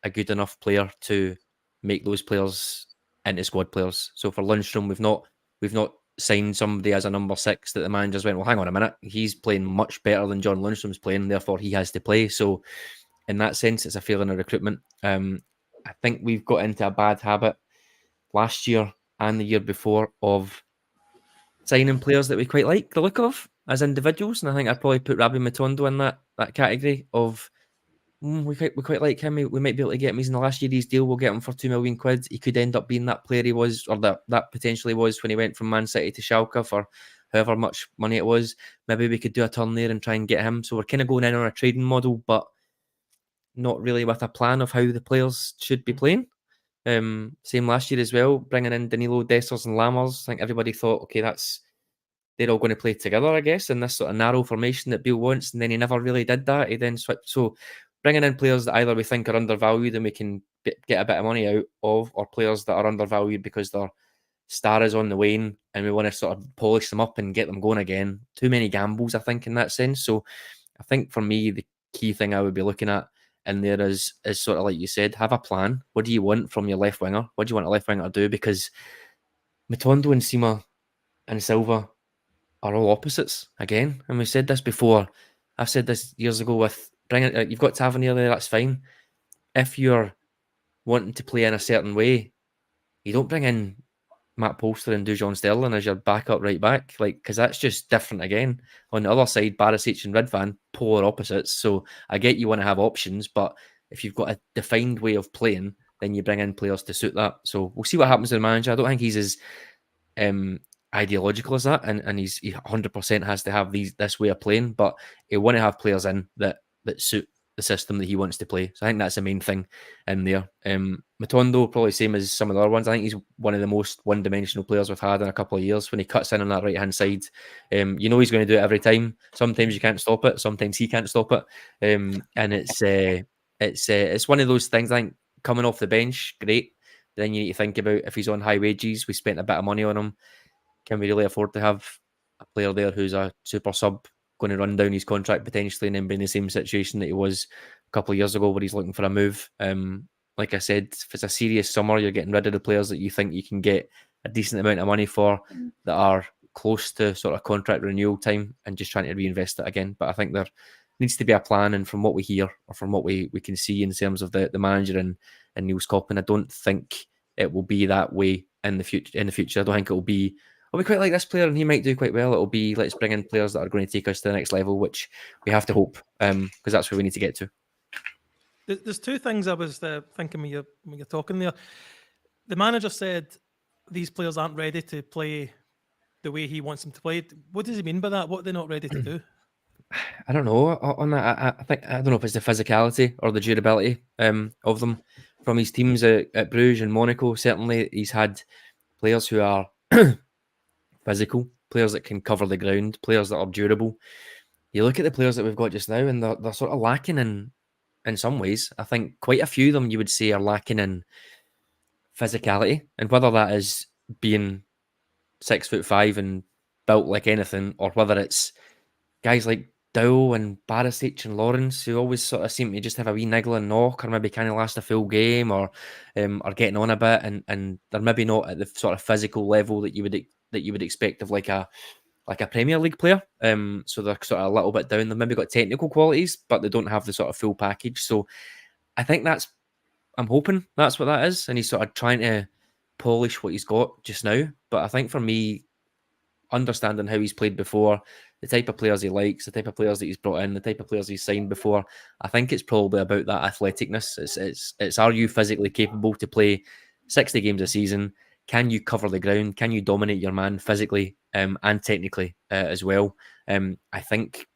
a good enough player to make those players into squad players. So for Lundstram, we've not signed somebody as a number 6 that the managers went, well, hang on a minute, he's playing much better than John Lundstram's playing, therefore he has to play. So in that sense, it's a failing of recruitment. I think we've got into a bad habit last year and the year before of signing players that we quite like the look of as individuals, and I think I'd probably put Rabbi Matondo in that category of we quite like him. We might be able to get him. He's in the last year of his deal. We'll get him for £2 million. He could end up being that player he was, or that potentially was when he went from Man City to Schalke for however much money it was. Maybe we could do a turn there and try and get him. So we're kind of going in on a trading model, but not really with a plan of how the players should be playing. Same last year as well, bringing in Danilo, Dessers and Lammers. I think everybody thought, okay, they're all going to play together, I guess, in this sort of narrow formation that Bill wants, and then he never really did that. He then switched. So bringing in players that either we think are undervalued and we can get a bit of money out of, or players that are undervalued because their star is on the wane and we want to sort of polish them up and get them going again. Too many gambles, I think, in that sense. So I think for me, the key thing I would be looking at in there is sort of like you said, have a plan. What do you want from your left winger? What do you want a left winger to do? Because Matondo and Seema and Silva are all opposites again. And we said this before. I've said this years ago with bringing. You've got Tavernier there, that's fine. If you're wanting to play in a certain way, you don't bring in Matt Polster and Dujon Sterling as your backup right back, because that's just different again. On the other side, Barisic and Ridvan, polar opposites. So I get you want to have options, but if you've got a defined way of playing, then you bring in players to suit that. So we'll see what happens to the manager. I don't think he's as ideological as that, and he 100% has to have this way of playing, but he want to have players in that suit the system that he wants to play. So I think that's the main thing in there. Matondo, probably same as some of the other ones. I think he's one of the most one-dimensional players we've had in a couple of years. When he cuts in on that right-hand side, you know he's going to do it every time. Sometimes you can't stop it. Sometimes he can't stop it. And it's one of those things. I think coming off the bench, great. But then you need to think about if he's on high wages, we spent a bit of money on him. Can we really afford to have a player there who's a super sub going to run down his contract potentially and then be in the same situation that he was a couple of years ago where he's looking for a move? Like I said, if it's a serious summer, you're getting rid of the players that you think you can get a decent amount of money for that are close to sort of contract renewal time and just trying to reinvest it again. But I think there needs to be a plan, and from what we hear or from what we can see in terms of the manager and Niels Coppin, I don't think it will be that way in the future. I don't think it will be, we quite like this player and he might do quite well. It'll be, let's bring in players that are going to take us to the next level, which we have to hope, because that's where we need to get to. There's two things I was thinking when you're talking there. The manager said these players aren't ready to play the way he wants them to play. What does he mean by that? What are they not ready to do? I don't know on that. I think I don't know if it's the physicality or the durability of them from his teams at Bruges and Monaco. Certainly, he's had players who are physical, players that can cover the ground, players that are durable. You look at the players that we've got just now, and they're sort of lacking in some ways. I think quite a few of them you would say are lacking in physicality, and whether that is being 6'5" and built like anything, or whether it's guys like Dow and Barisic and Lawrence who always sort of seem to just have a wee niggling knock, or maybe can't last a full game, or are getting on a bit, and they're maybe not at the sort of physical level that you would expect of like a Premier League player. So they're sort of a little bit down. They've maybe got technical qualities, but they don't have the sort of full package. So I think I'm hoping that's what that is, and he's sort of trying to polish what he's got just now. But I think for me, understanding how he's played before, the type of players he likes, the type of players that he's brought in, the type of players he's signed before, I think it's probably about that athleticness. It's are you physically capable to play 60 games a season? Can you cover the ground? Can you dominate your man physically and technically as well? I think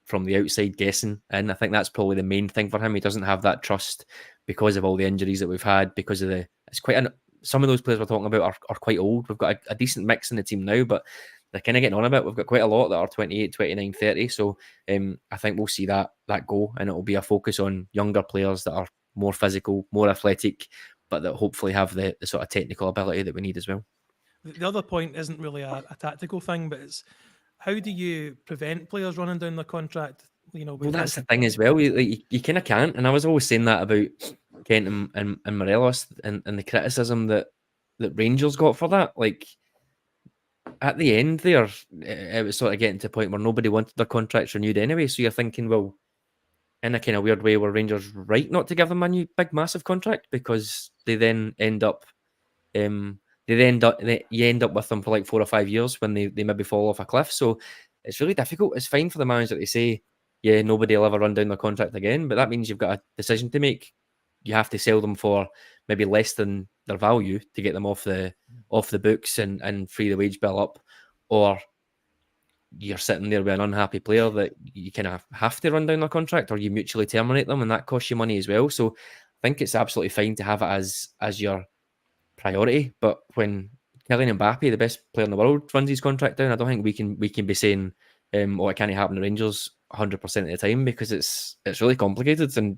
from the outside guessing, and I think that's probably the main thing for him. He doesn't have that trust because of all the injuries that we've had, because of some of those players we're talking about are quite old. We've got a decent mix in the team now, but they're kind of getting on a bit. We've got quite a lot that are 28, 29, 30. So I think we'll see that go, and it'll be a focus on younger players that are more physical, more athletic, but that hopefully have the sort of technical ability that we need as well. The other point isn't really a tactical thing, but it's how do you prevent players running down their contract? Well, that's the thing as well. You kind of can't. And I was always saying that about Kent and Morelos and the criticism that Rangers got for that. Like, at the end there, it was sort of getting to a point where nobody wanted their contracts renewed anyway. So you're thinking, well, in a kind of weird way, were Rangers right not to give them a new big massive contract, because they then end up you end up with them for like 4 or 5 years when they maybe fall off a cliff. So it's really difficult. It's fine for the manager to say, yeah, nobody will ever run down their contract again, but that means you've got a decision to make. You have to sell them for maybe less than their value to get them off the books and free the wage bill up, or you're sitting there with an unhappy player that you kind of have to run down their contract, or you mutually terminate them, and that costs you money as well. So I think it's absolutely fine to have it as your priority. But when Kylian Mbappe, the best player in the world, runs his contract down, I don't think we can be saying, it can't happen to Rangers 100% of the time, because it's really complicated. And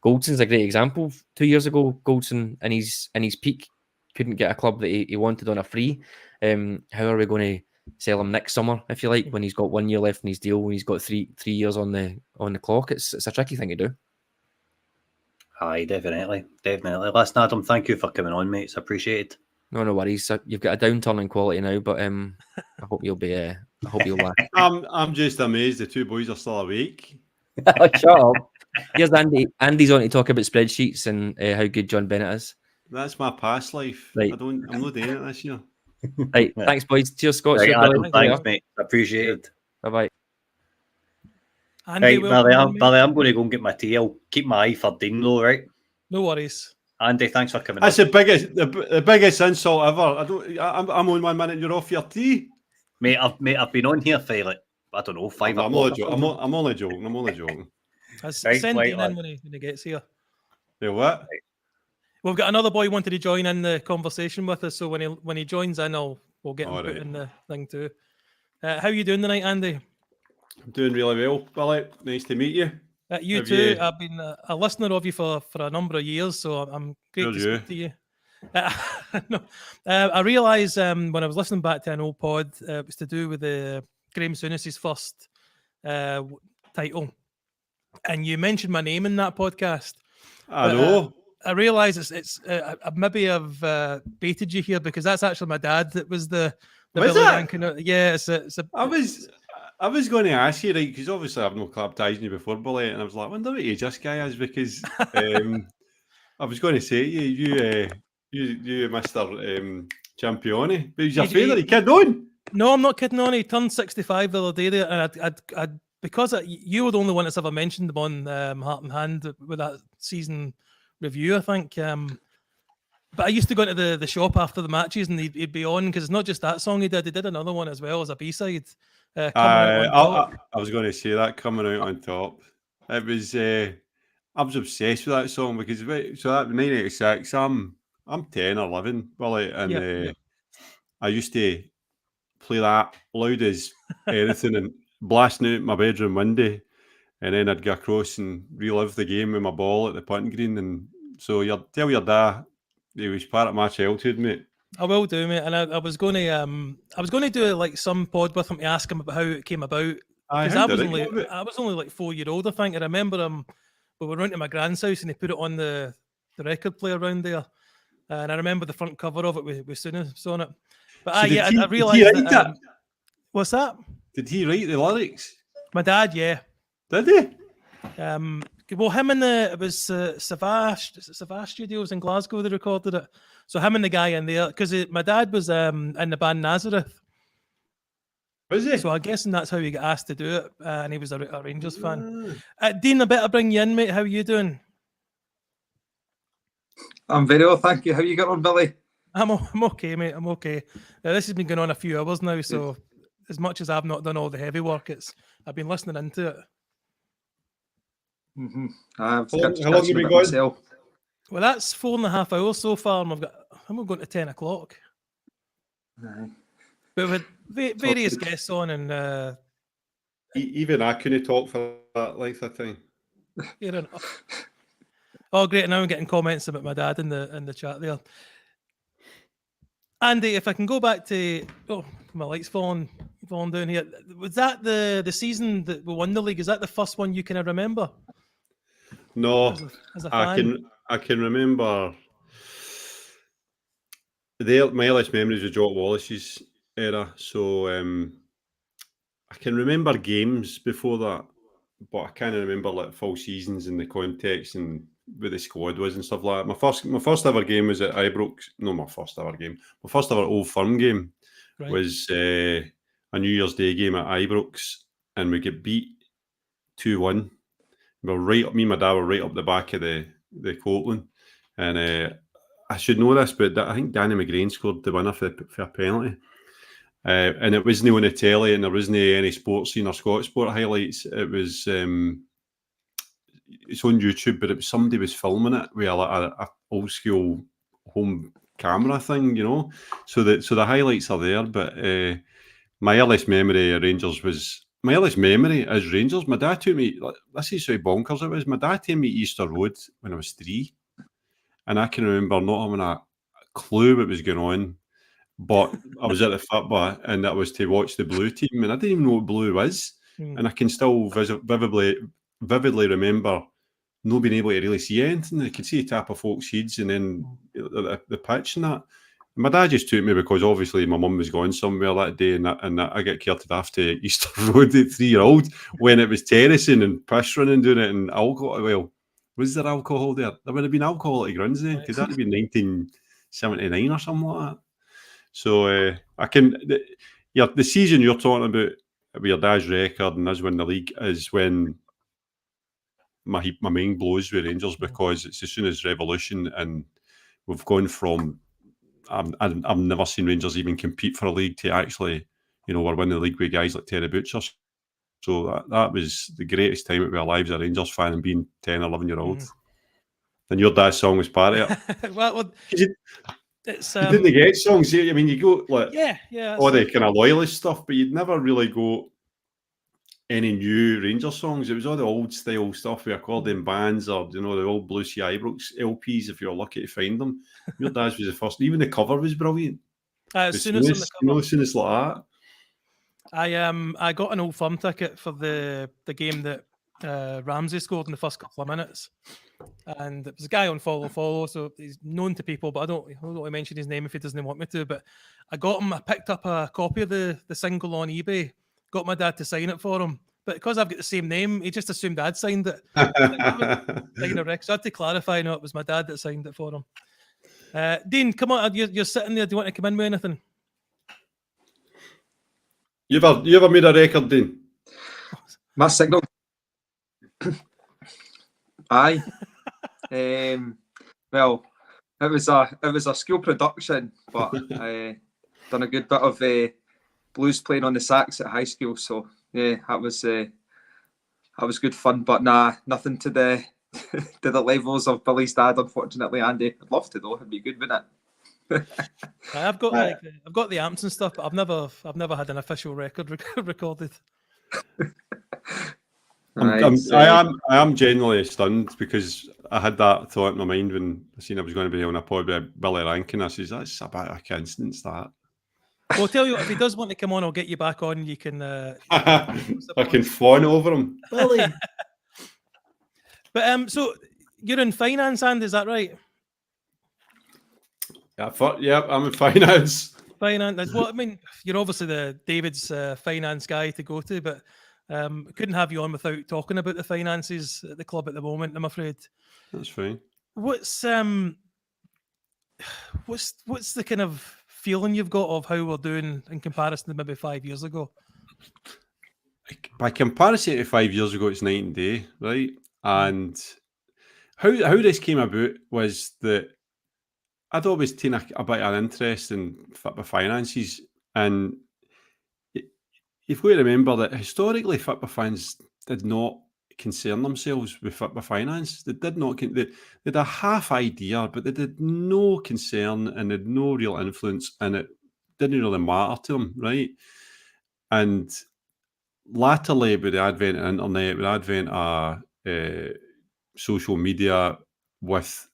Goldson's a great example. 2 years ago, Goldson in his peak couldn't get a club that he wanted on a free. How are we going to sell him next summer, if you like, when he's got 1 year left in his deal, when he's got three years on the clock? It's a tricky thing to do. Aye, definitely. Listen, Adam, thank you for coming on, mate. It's appreciated. No worries. You've got a downturn in quality now, but I hope you'll be. I hope you'll laugh. I'm just amazed the two boys are still awake. Shut up. Here's Andy. Andy's on to talk about spreadsheets and how good John Bennett is. That's my past life. Right. I'm not doing it this year. Right. Thanks, boys. Cheers, Scott. Right, Adam, thanks, mate. Appreciated. Bye-bye. Andy, right, Billy, I'm going to go and get my tea. I'll keep my eye for Dean, though, right? No worries. Andy, thanks for coming. That's the biggest insult ever. I'm on 1 minute. You're off your tea, mate. I've been on here for like, I don't know, 5 I'm o'clock. I'm only joking. Send Dean in when he gets here. Yeah, what? Right. We've got another boy wanted to join in the conversation with us, so when he joins in, we'll get him put in the thing too. How are you doing tonight, Andy? I'm doing really well, Billy. Nice to meet you. You too. I've been a listener of you for a number of years, so I'm great to speak to you. No, I realised when I was listening back to an old pod, it was to do with the Graham Souness's first title, and you mentioned my name in that podcast. I know. I realise it's maybe I've baited you here, because that's actually my dad that was the Was Billy it? Rankin. Yeah, it's a. I was going to ask you, right, because obviously I've no club ties in you before, Billy, and I was like, I wonder what age this guy is, because I was going to say to you, you Mr. Champione, but he's your favourite. He kidding on? No, I'm not kidding on. He turned 65 the other day there, and I'd because you were the only one that's ever mentioned him on Heart and Hand with that season review, I think. But I used to go into the shop after the matches, and he'd be on, because it's not just that song he did another one as well as a B-side. coming out on top. I was going to say that, coming out on top. It was. I was obsessed with that song because that 1986. I'm 10 or 11, Willie, and I used to play that loud as anything and blasting out my bedroom window, and then I'd go across and relive the game with my ball at the punting green. And so tell your dad he was part of my childhood, mate. I will do, mate. And I was going to do like some pod with him to ask him about how it came about. Because I was only like 4-year-old, I think. I remember we were round to my grand's house and he put it on the record player around there. And I remember the front cover of it with Sooners on it. But So I realised that. What's that? Did he write the lyrics? My dad, yeah. Did he? Well, him and it was Savage Studios in Glasgow. They recorded it. So him and the guy in there, because my dad was in the band Nazareth. Was he? So I'm guessing that's how he got asked to do it, and he was a Rangers fan. Dean, I better bring you in, mate. How are you doing? I'm very well, thank you. How you getting on, Billy? I'm okay, mate. I'm okay. Now, this has been going on a few hours now, so as much as I've not done all the heavy work, I've been listening into it. Mm-hmm. How long have you been going? Myself. Well, that's 4.5 hours so far, and I'm going to 10 o'clock. Aye. But with various guests on, and even I couldn't talk for that length of time. Fair enough. Oh, great! Now I'm getting comments about my dad in the chat there. Andy, if I can go back to my light's falling down here. Was that the season that we won the league? Is that the first one you can remember? No, as a fan? I can remember. My earliest memories of Jock Wallace's era, so I can remember games before that, but I can't remember like full seasons in the context and where the squad was and stuff like that. My first ever game was at Ibrox. No, my first ever game. My first ever Old Firm game was a New Year's Day game at Ibrox, and we get beat 2-1. Me and my dad were right up the back of the Copeland, and I should know this, but I think Danny McGrain scored the winner for a penalty. And it wasn't on the telly, and there wasn't any sports scene or Scottish sport highlights. It was it's on YouTube, but somebody was filming it with a old school home camera thing, you know. So the highlights are there. But my earliest memory of Rangers was My earliest memory is Rangers. My dad took me, this is how bonkers it was. My dad took me Easter Road when I was 3. And I can remember not having a clue what was going on. But I was at the football, and that was to watch the Blue team. And I didn't even know what Blue was. And I can still vividly remember not being able to really see anything. I could see the top of folks' heads and then the pitch and that. And my dad just took me because obviously my mum was going somewhere that day, and I get carted off to Easter Road at 3-year-old when it was terracing and piss running doing it and alcohol. Well, was there alcohol there? There would have been alcohol at Gruns then, because that would be 1979 or something like that. So the season you're talking about with your dad's record and us winning the league is when my mind blows with Rangers, because it's as soon as revolution, and we've gone from I've never seen Rangers even compete for a league to actually, we're winning the league with guys like Terry Butcher. So that was the greatest time of our lives as a Rangers fan, and being 10, 11-year-old. And your dad's song was part of it. well, it's you didn't get songs. I mean, you go like all the kind of loyalist stuff, but you'd never really go any new Rangers songs. It was all the old style stuff with accordion bands, or the old Blue Sea Ibrox LPs if you're lucky to find them. Your dad's was the first. Even the cover was brilliant. As soon as it's like that. I got an Old Firm ticket for the game that Ramsey scored in the first couple of minutes, and it was a guy on follow, so he's known to people, but I don't want to mention his name if he doesn't want me to. But I picked up a copy of the single on eBay, got my dad to sign it for him, but because I've got the same name, he just assumed I'd signed it. So I had to clarify, no, it was my dad that signed it for him. Dean, come on, you're sitting there. Do you want to come in with anything? You ever made a record, Dean? My signal. Aye. Well, it was a school production, but I done a good bit of blues playing on the sax at high school. So yeah, that was good fun. But nah, nothing to the to the levels of Billy's dad, unfortunately, Andy. I'd love to though. It'd be good, wouldn't it? I've got I've got the amps and stuff, but I've never had an official record recorded. I am genuinely stunned because I had that thought in my mind when I seen I was going to be on a pod with Billy Rankin. I says that's a bit of a coincidence that. Well, I'll tell you what, if he does want to come on, I'll get you back on. You can. I can fawn over him, Billy. But so you're in finance, and is that right? Yeah, I'm in finance. Finance. Well, I mean, you're obviously the David's finance guy to go to, but couldn't have you on without talking about the finances at the club at the moment, I'm afraid. That's fine. What's the kind of feeling you've got of how we're doing in comparison to maybe 5 years ago? By comparison to 5 years ago, it's night and day, right? And how this came about was that I'd always taken a bit of an interest in football finances, and you've got to remember that historically football fans did not concern themselves with football finance. They did not. They had a half idea, but they did no concern and had no real influence, and it didn't really matter to them, right? And latterly, with the advent of internet, with the advent of social media, with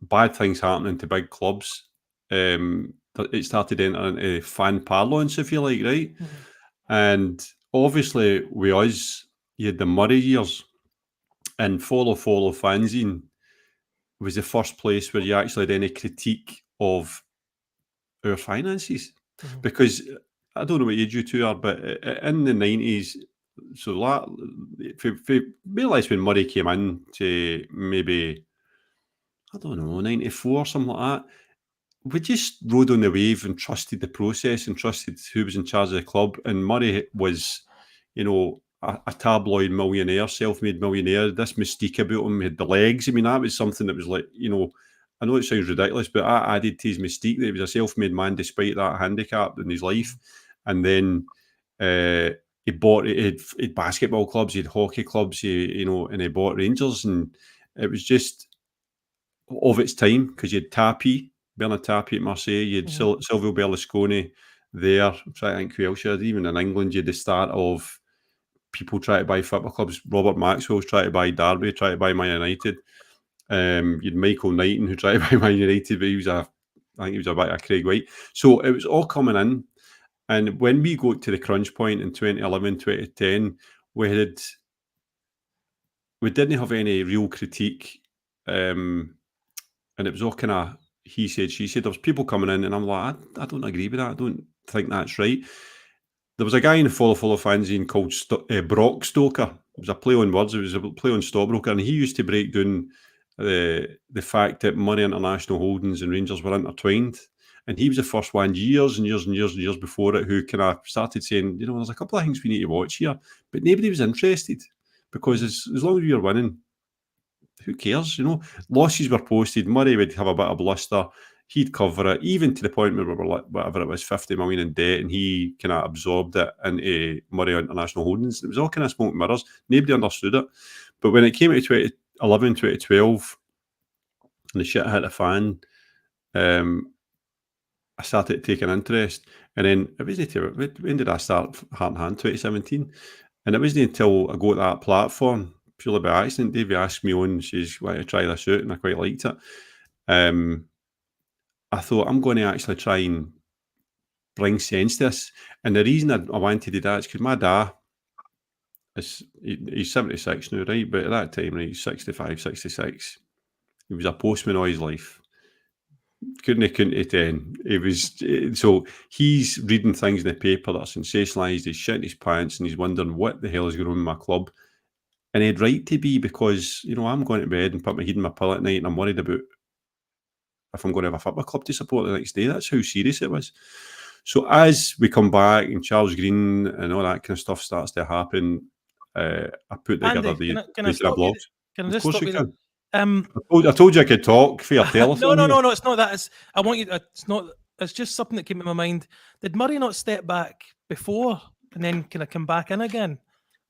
bad things happening to big clubs, it started entering into fan parlance, if you like, right? Mm-hmm. And obviously, with us, you had the Murray years, and Follow fanzine was the first place where you actually had any critique of our finances. Mm-hmm. Because I don't know what age you two are, but in the 90s, so realised when Murray came in to maybe, I don't know, 94, something like that, we just rode on the wave and trusted the process and trusted who was in charge of the club. And Murray was, a tabloid millionaire, self-made millionaire. This mystique about him, he had the legs. I mean, that was something that was like, I know it sounds ridiculous, but I added to his mystique that he was a self-made man despite that handicap in his life. And then he'd basketball clubs, he'd hockey clubs, and he bought Rangers. And it was just of its time, because you had Tapi, Bernard Tapi at Marseille, you had Silvio Berlusconi there. I'm trying to think who else you had. Even in England, you had the start of people trying to buy football clubs. Robert Maxwell's trying to buy Derby, trying to buy Man United. You had Michael Knighton who tried to buy Man United, but I think he was a bit of Craig White. So it was all coming in. And when we got to the crunch point in 2011, 2010, we didn't have any real critique. And it was all kind of he said, she said. There was people coming in and I'm like, I don't agree with that. I don't think that's right. There was a guy in the Follow fanzine called Brock Stoker. It was a play on words. It was a play on stockbroker. And he used to break down the fact that Murray International Holdings and Rangers were intertwined. And he was the first one years and years and years and years before it who kind of started saying, there's a couple of things we need to watch here. But nobody was interested because as long as we were winning, who cares? Losses were posted. Murray would have a bit of bluster. He'd cover it, even to the point where we were like, whatever it was, 50 million in debt, and he kind of absorbed it into Murray International Holdings. It was all kind of smoke and mirrors. Nobody understood it. But when it came to 2011, 2012, and the shit hit the fan, I started taking interest. And then when did I start Heart and Hand? 2017. And it wasn't until I got to that platform, purely by accident, Davey asked me on, she's wanted to try this out, and I quite liked it. I thought, I'm going to actually try and bring sense to this. And the reason I wanted to do that is because my dad, he's 76 now, right? But at that time, right, he's 65, 66. He was a postman all his life. Couldn't 10. So he's reading things in the paper that are sensationalised. He's shitting his pants and he's wondering what the hell is going on with my club. And he'd right to be, because, I'm going to bed and put my head in my pillow at night and I'm worried about if I'm going to have a football club to support the next day. That's how serious it was. So as we come back and Charles Green and all that kind of stuff starts to happen, I put together the blogs. Can I just stop you there? I told you I could talk. Fair tell. No, it's not that. I want you. It's not it's just something that came to my mind. Did Murray not step back before and then kind of come back in again?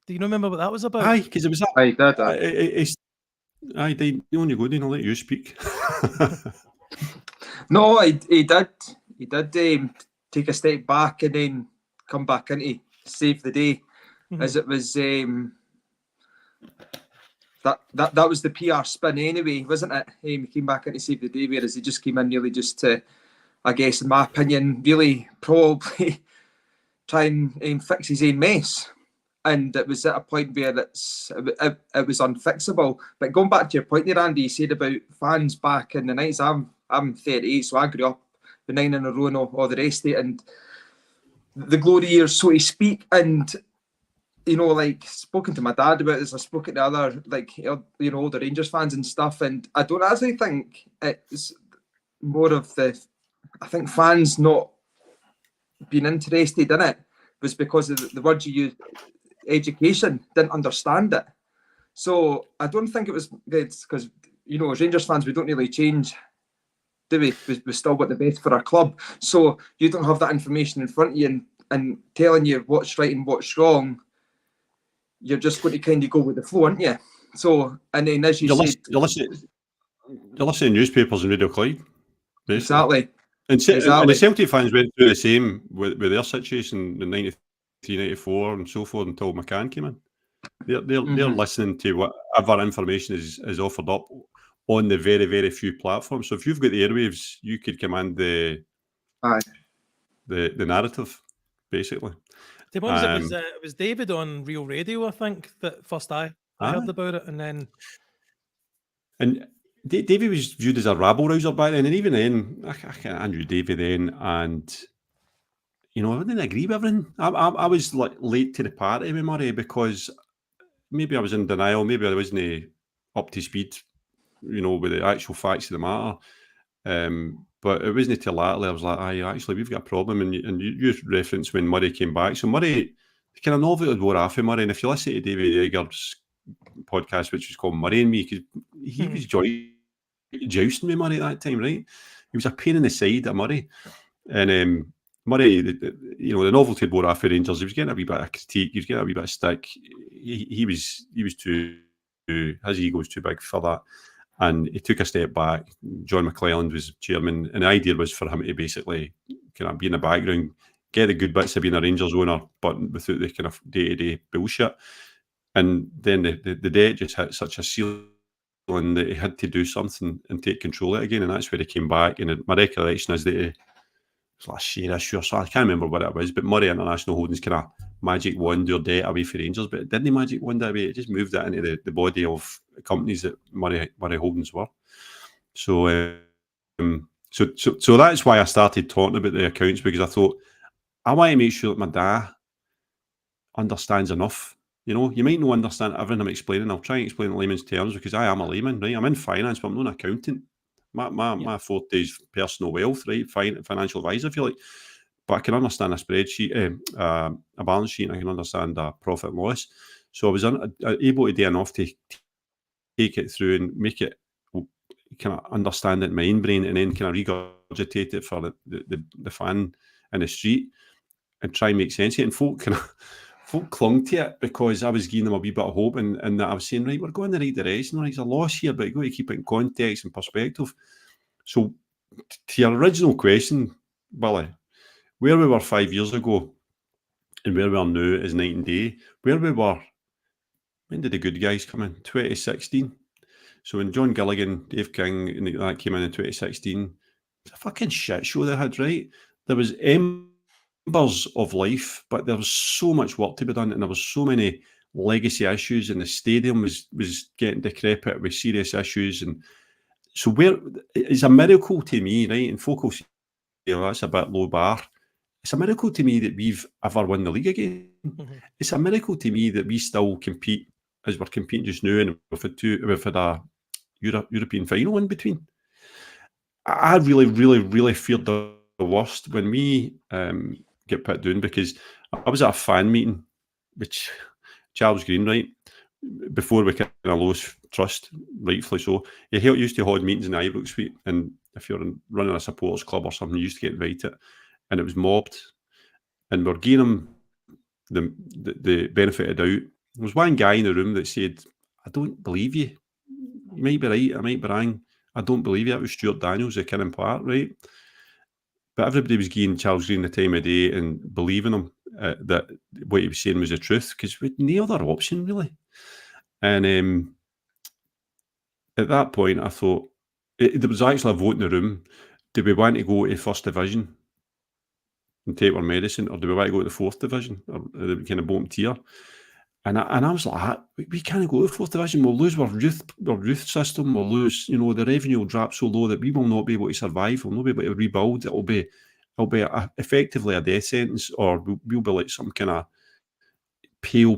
Do you remember what that was about? Aye, because it was that. Aye, did. Aye, you only go in, I'll let you speak. No, he did. He did take a step back and then come back in to save the day, as it was. That was the PR spin anyway, wasn't it? He came back in to save the day, whereas he just came in really just to, I guess, in my opinion, really probably try and fix his own mess. And it was at a point where it was unfixable. But going back to your point there, Andy, you said about fans back in the 90s. I'm 38, so I grew up with 9 in a row and all the rest of it, and the glory years, so to speak. And like, spoken to my dad about this, I've spoken to other, like, older Rangers fans and stuff, and I don't actually think it's more of I think fans not being interested in it was because of the words you used, education, didn't understand it. So I don't think it was good because, as Rangers fans, we don't really change, do we? We still want the best for our club. So you don't have that information in front of you and telling you what's right and what's wrong. You're just going to kind of go with the flow, aren't you? So, and then as you said... You're listening to newspapers and Radio Clyde. Basically. Exactly. And the Celtic fans went through the same with their situation in 93, 94 and so forth until McCann came in. They're listening to whatever information is offered up on the very, very few platforms. So if you've got the airwaves, you could command the narrative, basically. To be honest, it was David on Real Radio, I think, that first I heard about it, and then... And Davey was viewed as a rabble-rouser back then, and even then, I knew Davey then, and, I didn't agree with everything. I was like late to the party with Murray because maybe I was in denial, maybe I wasn't up to speed, with the actual facts of the matter. But it wasn't until lately I was like, actually, we've got a problem. And you referenced when Murray came back. So Murray, kind of novel wore off of Murray. And if you listen to David Eger's podcast, which was called Murray and Me, because he was jousting with Murray at that time, right? He was a pain in the side of Murray. And Murray, the novelty wore off for Rangers. He was getting a wee bit of critique. He was getting a wee bit of stick. He was too, his ego was too big for that. And he took a step back. John McClelland was chairman, and the idea was for him to basically kind of be in the background, get the good bits of being a Rangers owner, but without the kind of day-to-day bullshit. And then the debt just hit such a ceiling that he had to do something and take control of it again, and that's where he came back. And my recollection is that it was last year issue, so I can't remember what it was, but Murray International Holdings kind of magic wand their debt away for Rangers, but it didn't magic wand it away. It just moved that into the body of companies that Murray Holdings were. So that's why I started talking about the accounts, because I thought I want to make sure that my dad understands enough. You might not understand everything I'm explaining. I'll try and explain in layman's terms because I am a layman, right? I'm in finance, but I'm not an accountant. My forte is personal wealth, right? Financial advisor, if you like. But I can understand a spreadsheet, a balance sheet, and I can understand a profit and loss. So I was able to do enough to take it through and make it kind of understand it in my own brain, and then kind of regurgitate it for the fan in the street and try and make sense of it. And folk clung to it because I was giving them a wee bit of hope, and that I was saying, right, we're going in the right direction. There's a loss here, but you've got to keep it in context and perspective. So to your original question, Billy, where we were 5 years ago and where we are now is night and day. Where we were, when did the good guys come in? 2016. So when John Gilligan, Dave King, and that came in 2016, it's a fucking shit show they had, right? There was embers of life, but there was so much work to be done, and there was so many legacy issues, and the stadium was getting decrepit with serious issues. And so it's a miracle to me, right? And folk will say, that's a bit low bar. It's a miracle to me that we've ever won the league again. Mm-hmm. It's a miracle to me that we still compete as we're competing just now, and we've had a European final in between. I really, really, really feared the worst when we get put down, because I was at a fan meeting, which Charles Green, right, before we kind of lost trust, rightfully so. He used to hold meetings in the Ibrox suite, and if you're running a supporters club or something, you used to get invited, and it was mobbed, and we're giving them the benefit of doubt. There was one guy in the room that said, "I don't believe you. You might be right, I might be wrong. I don't believe you." That was Stuart Daniels at Kinnan Park, right? But everybody was giving Charles Green the time of day and believing him that what he was saying was the truth, because we had no other option, really. And at that point, I thought, there was actually a vote in the room. Do we want to go to First Division and take our medicine, or do we want to go to the Fourth Division, or the kind of bottom tier? And I was like, we can't go to the Fourth Division. We'll lose our youth system. We'll lose, the revenue will drop so low that we will not be able to survive. We'll not be able to rebuild. It'll be effectively a death sentence, or we'll be like some kind of pale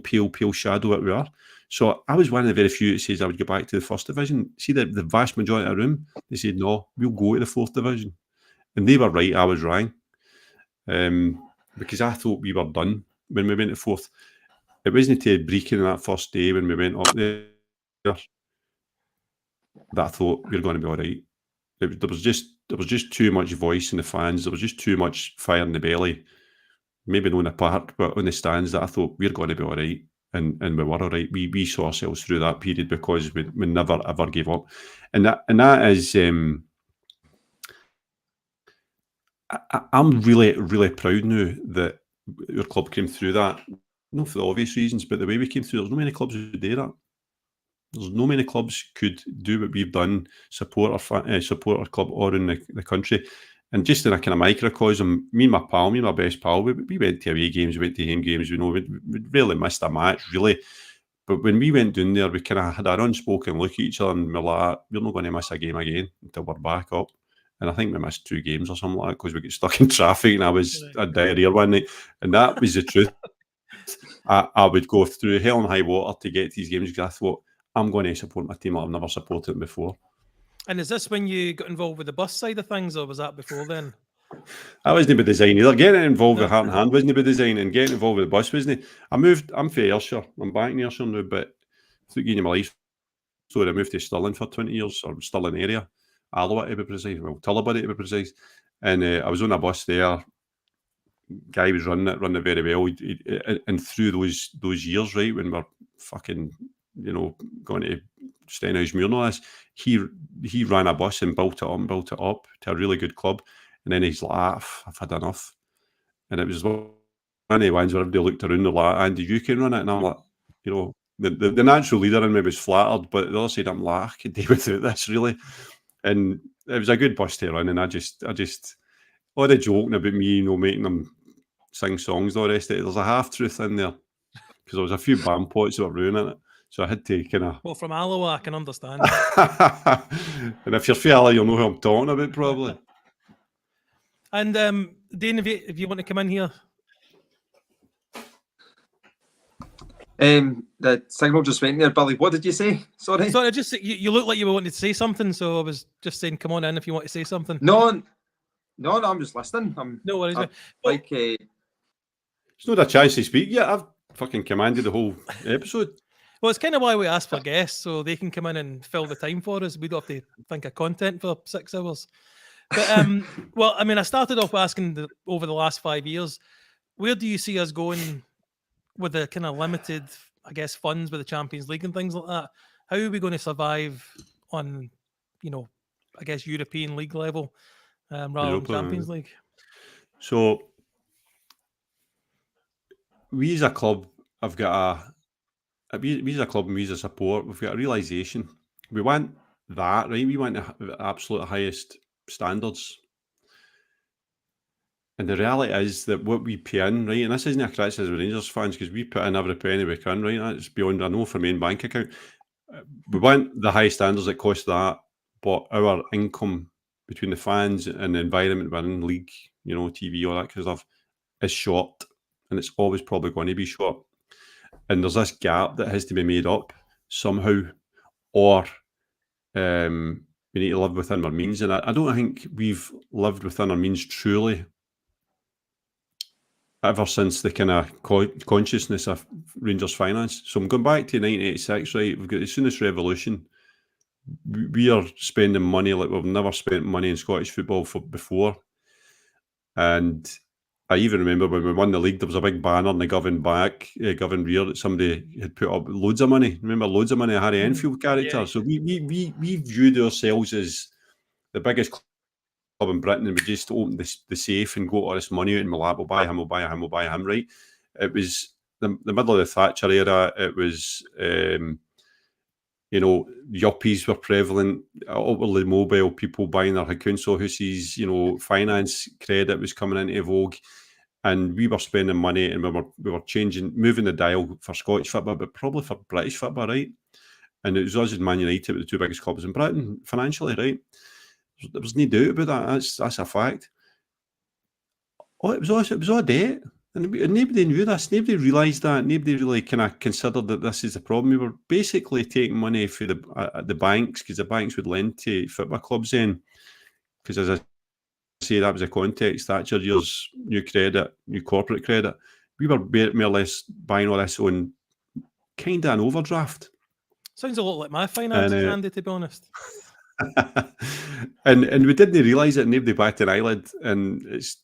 shadow that we are. So I was one of the very few that says I would go back to the First Division. See, the vast majority of the room, they said, no, we'll go to the Fourth Division. And they were right, I was wrong. Because I thought we were done when we went to Fourth. It wasn't until Brecon that first day when we went up there that I thought we were going to be all right. There was just too much voice in the fans. There was just too much fire in the belly. Maybe not in the park, but on the stands, that I thought we're going to be all right. And we were all right. We saw ourselves through that period because we never ever gave up. And that is I'm really, really proud now that our club came through that. Not for the obvious reasons, but the way we came through, there's no many clubs who do that. There's no many clubs could do what we've done, support our club or in the country. And just in a kind of microcosm, me and my best pal, we went to away games, we went to home games, we rarely missed a match, really. But when we went down there, we kind of had an unspoken look at each other and we're like, we're not going to miss a game again until we're back up. And I think we missed 2 games or something like that because we got stuck in traffic and I was a diarrhea one night. And that was the truth. I would go through hell and high water to get to these games because I thought, I'm going to support my team like I've never supported them before. And is this when you got involved with the bus side of things, or was that before then? I wasn't by design either. Getting involved with Heart and Hand wasn't by design, and getting involved with the bus wasn't. I'm from Ayrshire. I'm back in Ayrshire now, but through giving my life story, I moved to Stirling for 20 years, or Stirling area, Alloa to be precise, Tullibody to be precise. And I was on a bus there. Guy was running it very well. And through those years, right, when we're fucking, going to Stenhousemuir and all this, he ran a bus and built it up to a really good club. And then he's like, I've had enough. And it was one of the ones where everybody looked around, they're like, Andy, you can run it. And I'm like, the natural leader in me was flattered, but the other side, I'm like, I could do without this, really. And it was a good bus to run. And I just all the joking about me, making them sing songs, all the rest of it, there's a half-truth in there. Because there was a few band pots that were ruining it. So I had to kind of... Well, from Alloa, I can understand. And if you're from Alloa, you'll know who I'm talking about, probably. And Dane, if you want to come in here. The signal just went there, Billy. What did you say? Sorry, just you look like you wanted to say something, so I was just saying, come on in if you want to say something. No, I'm just listening. No worries. It's not a chance to speak yet. I've fucking commanded the whole episode. Well, it's kind of why we ask for guests, so they can come in and fill the time for us. We don't have to think of content for 6 hours. But, well, I mean, I started off asking over the last 5 years, where do you see us going with the kind of limited, I guess, funds with the Champions League and things like that? How are we going to survive on, I guess, European League level rather than Champions League? So, we as a club have got we as a club and we as a support, we've got a realisation. We want that, right? We want the absolute highest standards. And the reality is that what we pay in, right, and this isn't a criticism of Rangers fans because we put in every penny we can, right? That's beyond, I know, for main bank account. We want the high standards that cost that, but our income between the fans and the environment we're in, league, TV, all that kind of stuff, is short. And it's always probably going to be short. And there's this gap that has to be made up somehow, or we need to live within our means. And I don't think we've lived within our means truly ever since the kind of consciousness of Rangers finance. So I'm going back to 1986, right? We've got the soonest revolution. we are spending money like we've never spent money in Scottish football before. And I even remember when we won the league, there was a big banner in the Govan rear that somebody had put up loads of money. Remember, loads of money, a Harry Enfield character. Yeah. So we viewed ourselves as the biggest club in Britain, and we just opened the safe and got all this money out and we'll buy him, we'll buy him, we'll buy him, right? It was the middle of the Thatcher era. It was, yuppies were prevalent, overly mobile people buying their council houses, finance credit was coming into vogue. And we were spending money and we were moving the dial for Scottish football, but probably for British football, right? And it was us and Man United, the two biggest clubs in Britain financially, right? There was no doubt about that. That's a fact. Oh, it was all debt. And nobody knew this. Nobody realised that. Nobody really kind of considered that this is the problem. We were basically taking money for the banks, because the banks would lend to football clubs then. Because as I say, that was the context. Thatcher years, new corporate credit. We were more or less buying all this on kind of an overdraft. Sounds a lot like my finances, Andy, to be honest. and we didn't realise it, and nobody batted an eyelid. And it's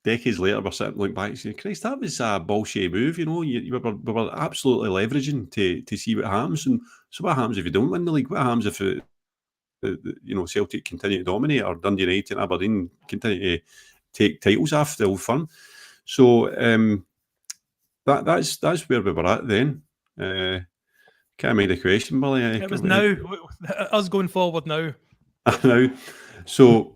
decades later, we're sitting looking back and saying, Christ, that was a bullshit move, we were absolutely leveraging to see what happens. And so what happens if you don't win the league? What happens if Celtic continue to dominate, or Dundee United and Aberdeen continue to take titles off the old firm? So that's where we were at then. Can't make the question, Billy. It was now, us going forward now. Now, so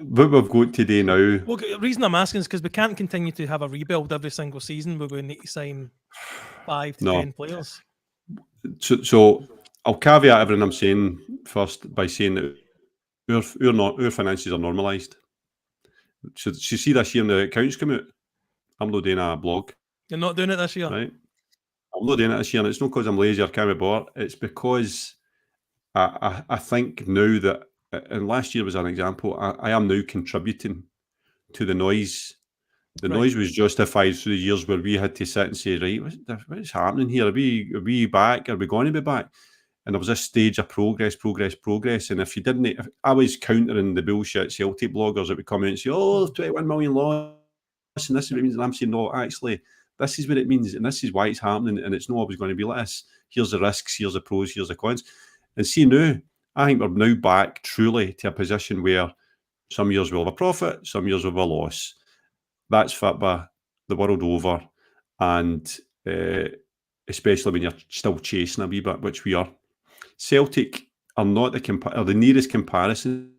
what we've got today now. Well, the reason I'm asking is because we can't continue to have a rebuild every single season where we need to sign 5 to 10 players. So I'll caveat everything I'm saying first by saying that our finances are normalised. So you see this year when the accounts come out, I'm not doing a blog. You're not doing it this year? Right. I'm not doing it this year, and it's not because I'm lazy or can't be bothered. It's because I think now that, and last year was an example, I am now contributing to the noise. The noise was justified through the years where we had to sit and say, right, what's happening here? Are we back? Are we going to be back? And there was this stage of progress. And if you didn't, if I was countering the bullshit Celtic bloggers that would come out and say, 21 million loss, and this is what it means. And I'm saying, no, actually, this is what it means, and this is why it's happening, and it's not always going to be like this. Here's the risks, here's the pros, here's the cons. And see now, I think we're now back truly to a position where some years we'll have a profit, some years we'll have a loss. That's football the world over, and especially when you're still chasing a wee bit, which we are. Celtic are not the nearest comparison,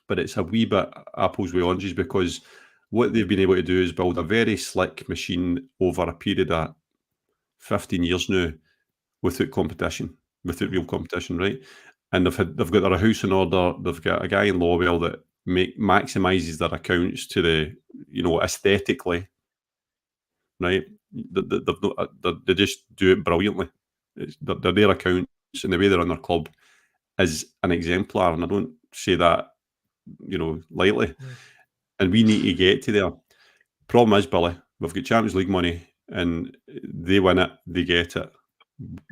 but it's a wee bit apples with oranges, because what they've been able to do is build a very slick machine over a period of 15 years now without competition, without real competition, right? And they've got their house in order. They've got a guy in Lawwell that maximises their accounts to the, aesthetically, right? They just do it brilliantly. They're their accounts, and the way they run their club is an exemplar, and I don't say that, lightly. And we need to get to there. Problem is, Billy, we've got Champions League money, and they win it, they get it.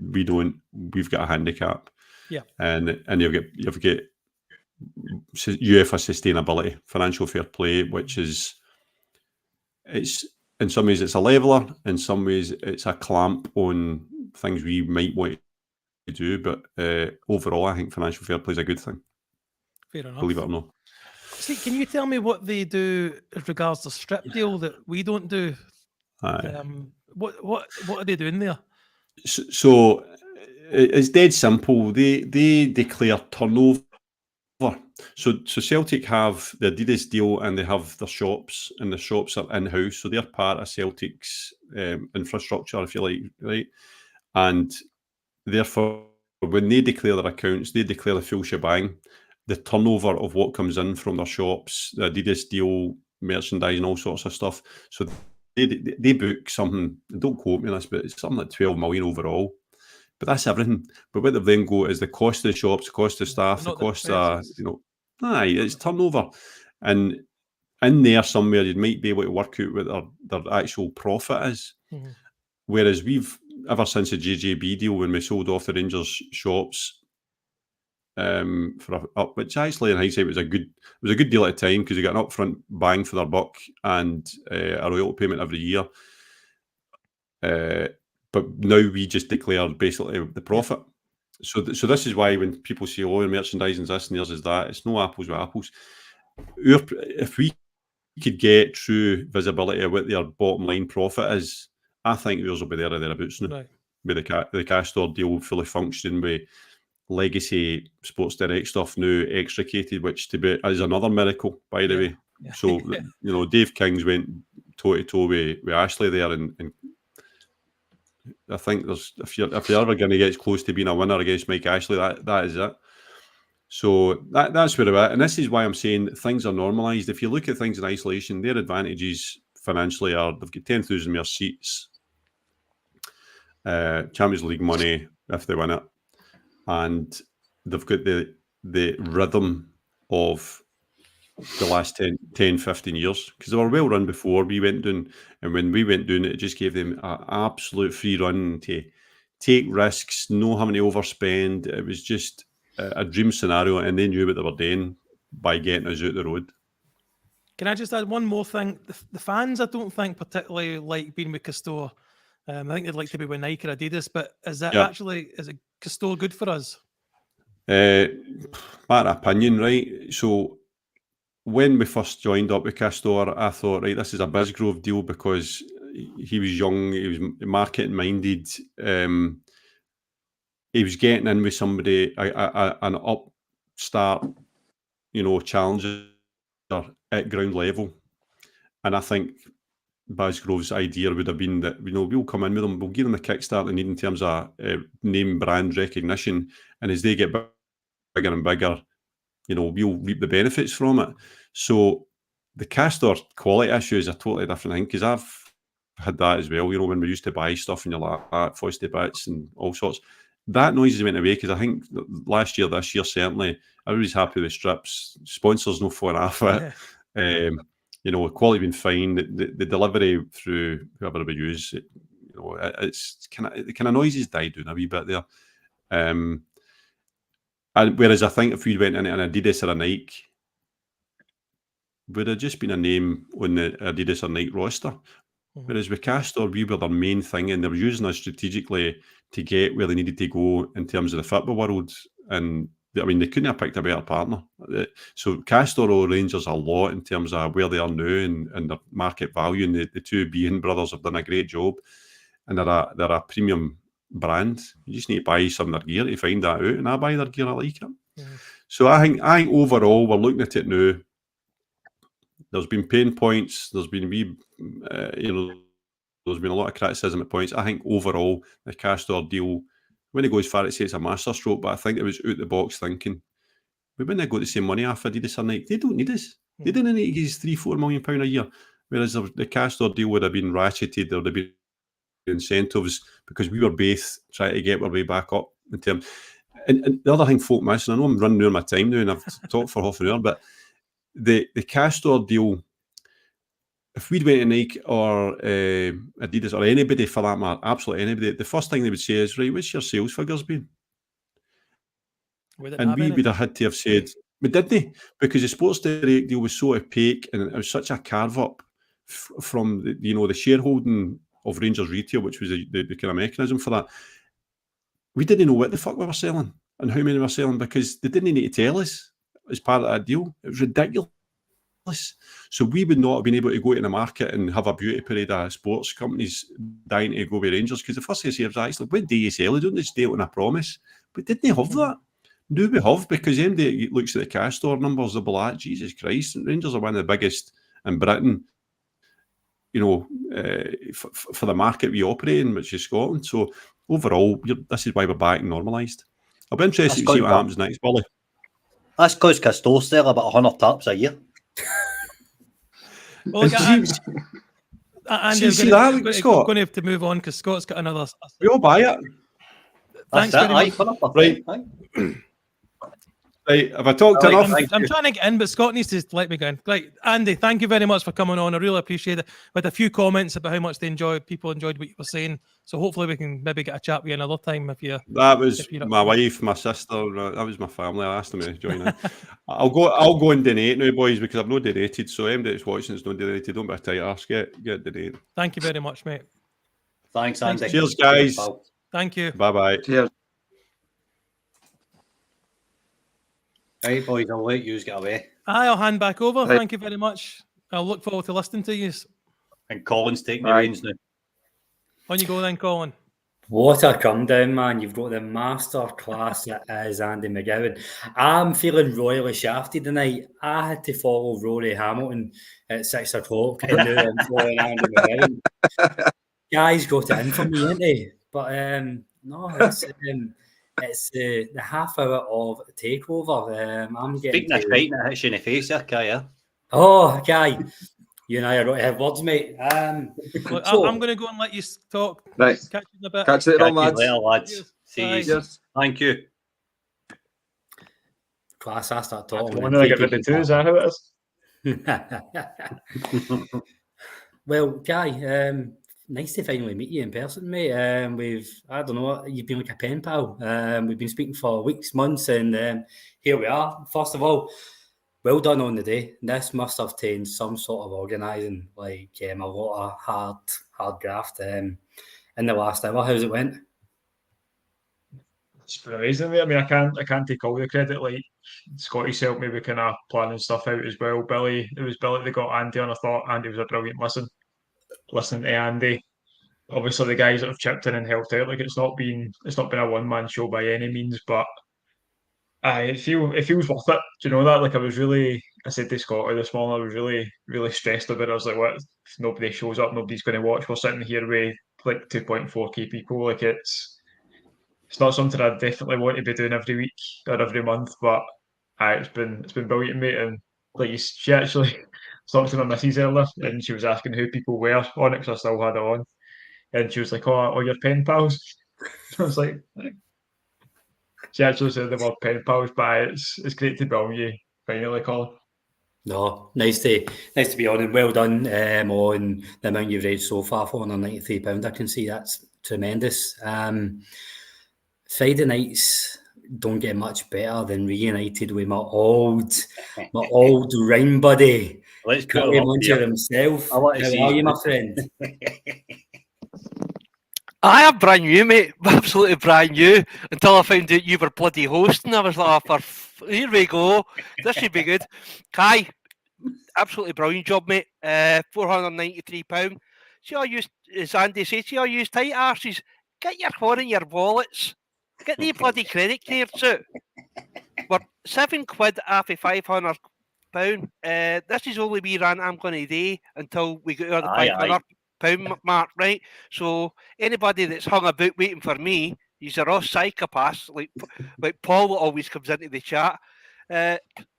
We don't. We've got a handicap. Yeah. And you've got UEFA sustainability, financial fair play, which is, it's in some ways it's a leveler, in some ways it's a clamp on things we might want to do. But overall, I think financial fair play is a good thing. Fair enough. Believe it or not. See, can you tell me what they do as regards to strip deal that we don't do? What are they doing there? So it's dead simple. They declare turnover. So Celtic have the Adidas deal, and they have their shops, and the shops are in-house, so they're part of Celtic's infrastructure, if you like, right? And therefore, when they declare their accounts, they declare the full shebang. The turnover of what comes in from their shops, the Adidas deal, merchandise, and all sorts of stuff. So they book something, don't quote me on this, but it's something like 12 million overall. But that's everything. But what they've then got is the cost of the shops, the cost of staff, the cost of, it's turnover. And in there somewhere, you might be able to work out what their actual profit is. Mm-hmm. Whereas we've, ever since the JJB deal, when we sold off the Rangers shops, which actually in hindsight was a good deal at the time because they got an upfront bang for their buck and a royalty payment every year. But now we just declare basically the profit. So this is why when people say, "Oh, merchandising's this and theirs is that," it's no apples with apples. If we could get true visibility of what their bottom line profit is, I think yours will be there or thereabouts now. Right. With the Castor deal fully functioning, with legacy Sports Direct stuff now extricated, which is another miracle, by the way. Yeah. So Dave Kings went toe to toe with Ashley there, and I think if you're ever going to get close to being a winner against Mike Ashley, that is it. So that's where we're at, and this is why I'm saying things are normalised. If you look at things in isolation, their advantages financially are they've got 10,000 more seats, Champions League money if they win it, and they've got the rhythm of the last 10, 15 years, because they were well run before we went down, and when we went down, it just gave them an absolute free run to take risks, know how many overspend. It was just a dream scenario, and they knew what they were doing by getting us out the road. Can I just add one more thing? The fans, I don't think particularly like being with Castore. I think they'd like to be with Nike or Adidas, but is it Castore good for us? Matter of opinion, right? So when we first joined up with Castore, I thought, right, this is a Bisgrove deal because he was young, he was marketing minded. He was getting in with somebody, an upstart, challenger at ground level. And I think Bisgrove's idea would have been that, we'll come in with them, we'll give them the kickstart they need in terms of name brand recognition. And as they get bigger and bigger, we'll reap the benefits from it. So the Castor quality issue is a totally different thing, because I've had that as well. When we used to buy stuff and you're like, Foisty bits and all sorts. That noise went away, because I think this year, certainly, everybody's happy with strips. Sponsors no falling off it. Quality been fine. The delivery through whoever we use, it's the kind of noises died down a wee bit there. And whereas I think if we went in an Adidas or a Nike, would have just been a name on the Adidas or Nike roster. Whereas with Castor, we were their main thing, and they were using us strategically to get where they needed to go in terms of the football world. And they couldn't have picked a better partner. So Castor owe Rangers a lot in terms of where they are now and their market value. And the two Behan brothers have done a great job, and they're a premium brand. You just need to buy some of their gear to find that out. And I buy their gear, I like it. So I think overall, we're looking at it now. There's been pain points. There's been there's been a lot of criticism at points. I think overall the Castor deal, when it goes far, it says it's a masterstroke, but I think it was out the box thinking. We wouldn't have got the same money off Adidas or Nike. They don't need us. They didn't need to give us £3-4 million a year. Whereas the Castor deal would have been ratcheted. There would have been incentives, because we were both trying to get our way back up in terms. And the other thing folk miss, and I know I'm running out of my time now and I've talked for half an hour, but the Castor deal, if we'd went to Nike or Adidas or anybody for that matter, absolutely anybody, the first thing they would say is, right, what's your sales figures been? And we would have had to have said, but didn't they? Because the Sports Direct deal was so opaque, and it was such a carve up from the shareholding of Rangers Retail, which was the kind of mechanism for that. We didn't know what the fuck we were selling and how many we were selling, because they didn't need to tell us as part of that deal. It was ridiculous. So we would not have been able to go to the market and have a beauty parade of sports companies dying to go with Rangers, because the first thing I say is, actually, when do you sell? You don't just deal on a promise. But didn't they have that? No, we have, because anybody looks at the Castor numbers, they'll be like, Jesus Christ, Rangers are one of the biggest in Britain, for the market we operate in, which is Scotland. So overall, this is why we're back and normalised. I'll be interested to see what happens next, Billy. That's because Castor sell about 100 taps a year. Well, Andy, Scott? We're going to have to move on because Scott's got another. We all buy it. Thanks very much. Right. Right, have I talked Right, enough? I'm trying to get in, but Scott needs to let me go in. Right, Andy, thank you very much for coming on. I really appreciate it. With a few comments about how much people enjoyed what you were saying. So hopefully we can maybe get a chat with you another time if you. That was if you're up my for it. wife, my sister. That was my family. I asked them to join in. I'll go and donate now, boys, because I've not donated. So anybody that's watching that's not donated, don't be a tight arse. Get donated. Thank you very much, mate. Thanks, Andy. Cheers, guys. pal. Thank you. Bye bye. Cheers. Right, boys, I'll let you get away. I'll hand back over. Right. Thank you very much. I'll look forward to listening to you. And Colin's taking the Right. reins now. On you go then, Colin. What a come down, man. You've got the master class that is Andy McGowan. I'm feeling royally shafted tonight. I had to follow Rory Hamilton at 6 o'clock and now I'm following Andy McGowan. Guys got it in for me, ain't they? But no, it's the half hour of takeover. I'm getting Speaking of fighting, it hits you in the face, there, Kai, yeah? Oh, Guy, you and I are going to have words, mate. Look, So- I'm going to go and let you talk. Right. Catch you in a bit. Catch you later, Catch you lads. later, lads. Cheers. See Bye. you. Cheers. Thank you. Class, I start talking. One of the get rid of two, is that how it is? Well, Guy, nice to finally meet you in person, mate. I don't know, you've been like a pen pal. We've been speaking for weeks, months, and here we are. First of all, well done on the day. This must have taken some sort of organising, like a lot of hard graft in the last hour. How's it went? It's been amazing, mate. I mean, I can't take all the credit. Like Scotty's helped me with kind of planning stuff out as well. It was Billy that got Andy on. I thought Andy was a brilliant listening to Andy. Obviously, the guys that have chipped in and helped out. Like it's not been a one man show by any means, but it feels worth it. Do you know that? Like I said to Scotty this morning, I was really stressed about it. I was like, what if nobody shows up, nobody's going to watch. We're sitting here with like 2.4k people. Like it's not something I definitely want to be doing every week or every month, but it's been brilliant, mate. And like she actually talked to my missus earlier, and she was asking who people were on it because I still had it on, and she was like, "Oh, your pen pals." I was like, she actually said they were pen pals, but it's great to be on you finally, Colin. No, nice to be on, and well done on the amount you've raised so far, £493. I can see that's tremendous. Friday nights don't get much better than reunited with my old rhyme buddy. Let's put Curry him up Muncher here. himself. I want to How see are his you, my face. friend? I am brand new, mate. Absolutely brand new. Until I found out you were bloody hosting, I was like, here we go. This should be good. Kai, absolutely brilliant job, mate. £493. See, I used, as Andy said, I use tight arses. Get your phone in your wallets. Get the bloody credit cards out. We're £7 off of £500. This is only wee rant I'm going to do until we get over the £500 mark, right? So anybody that's hung about waiting for me, these are all psychopaths, like Paul that always comes into the chat.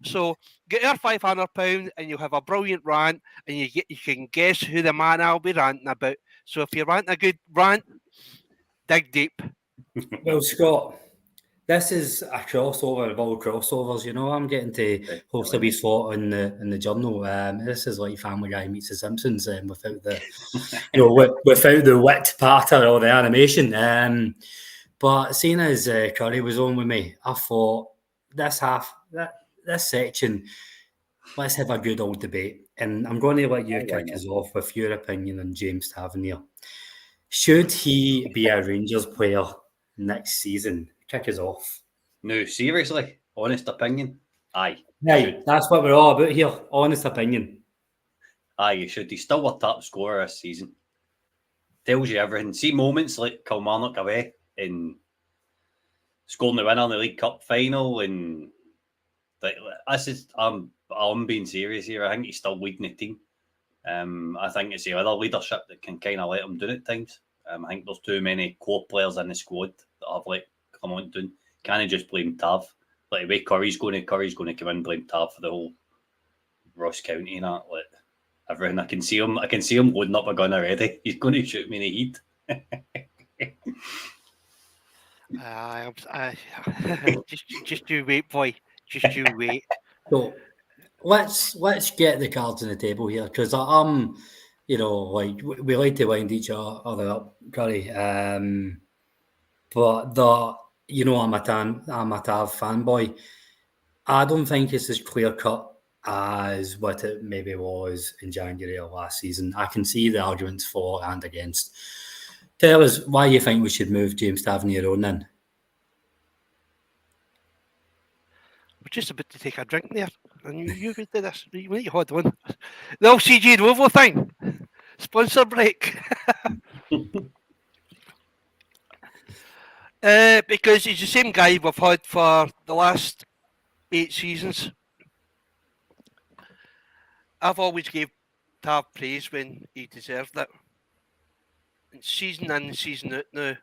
So get your £500 and you'll have a brilliant rant, and you can guess who the man I'll be ranting about. So if you're ranting a good rant, dig deep. Well, Scott, this is a crossover of all crossovers. You know, I'm getting to host a wee slot in the journal. This is like Family Guy meets the Simpsons, without the without the wit patter or the animation. But seeing as Curry was on with me, I thought this section, let's have a good old debate. And I'm going to let you kick us off with your opinion on James Tavernier. Should he be a Rangers player next season? Kick us off. No, seriously, honest opinion. Aye. Right, that's what we're all about here. Honest opinion. Aye, you should. He's still a top scorer this season. Tells you everything. See moments like Kilmarnock away and scoring the winner in the League Cup final, and I'm being serious here. I think he's still leading the team. I think it's the other leadership that can kind of let him do it at times. I think there's too many core players in the squad that have come on doing. Can't just blame Tav. Like the way Curry's going to come in and blame Tav for the whole Ross County and that. Like everything. I can see him loading up a gun already. He's going to shoot me in the heat. Just you wait, boy. Just you wait. So let's get the cards on the table here, because I'm, like we like to wind each other up, Curry. But I'm a Tav fanboy. I don't think it's as clear cut as what it maybe was in January of last season. I can see the arguments for and against. Tell us why you think we should move James Tavernier on then. We're just about to take a drink there, and you did this. Wait, hold on. The LCG Novo thing. Sponsor break. Because he's the same guy we've had for the last 8 seasons. I've always gave Tav praise when he deserved it. And season in, season out now,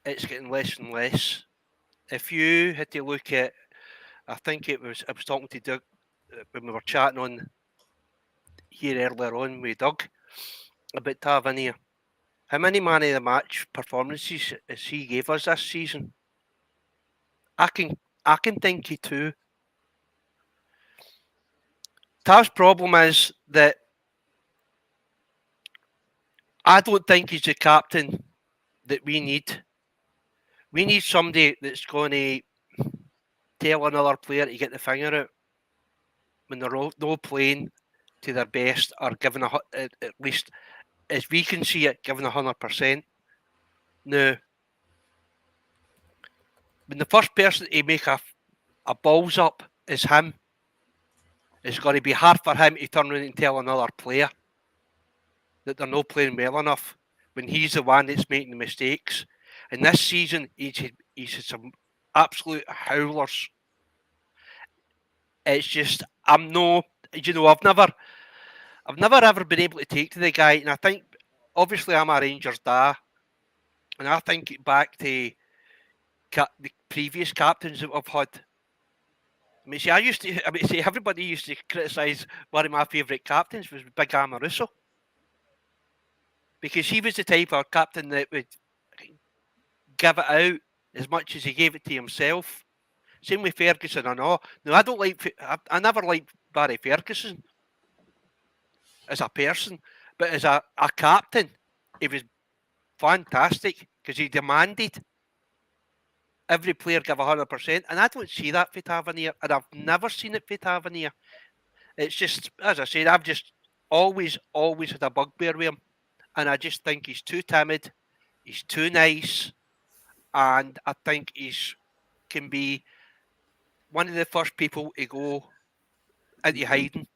it's getting less and less. If you had to look at, I was talking to Doug when we were chatting on here earlier on with Doug about Tavernier. How many man of the match performances has he gave us this season? I can think of 2. Tav's problem is that I don't think he's the captain that we need. We need somebody that's going to tell another player to get the finger out when they're not playing to their best, or giving at least, as we can see it, giving 100%. Now, when the first person to make a balls up is him, it's got to be hard for him to turn around and tell another player that they're not playing well enough when he's the one that's making the mistakes. And this season, he's had some absolute howlers. It's just, I've never ever been able to take to the guy. And I think, obviously, I'm a Rangers da, and I think back to the previous captains that we've had. Everybody used to criticise one of my favourite captains was Big Amaruso, because he was the type of captain that would give it out as much as he gave it to himself. Same with Ferguson and all. No, I never liked Barry Ferguson as a person, but as a captain, he was fantastic because he demanded every player give 100%, and I don't see that for Tavernier, and I've never seen it for Tavernier. It's just, as I said, I've just always had a bugbear with him, and I just think he's too timid, he's too nice, and I think can be one of the first people to go into hiding,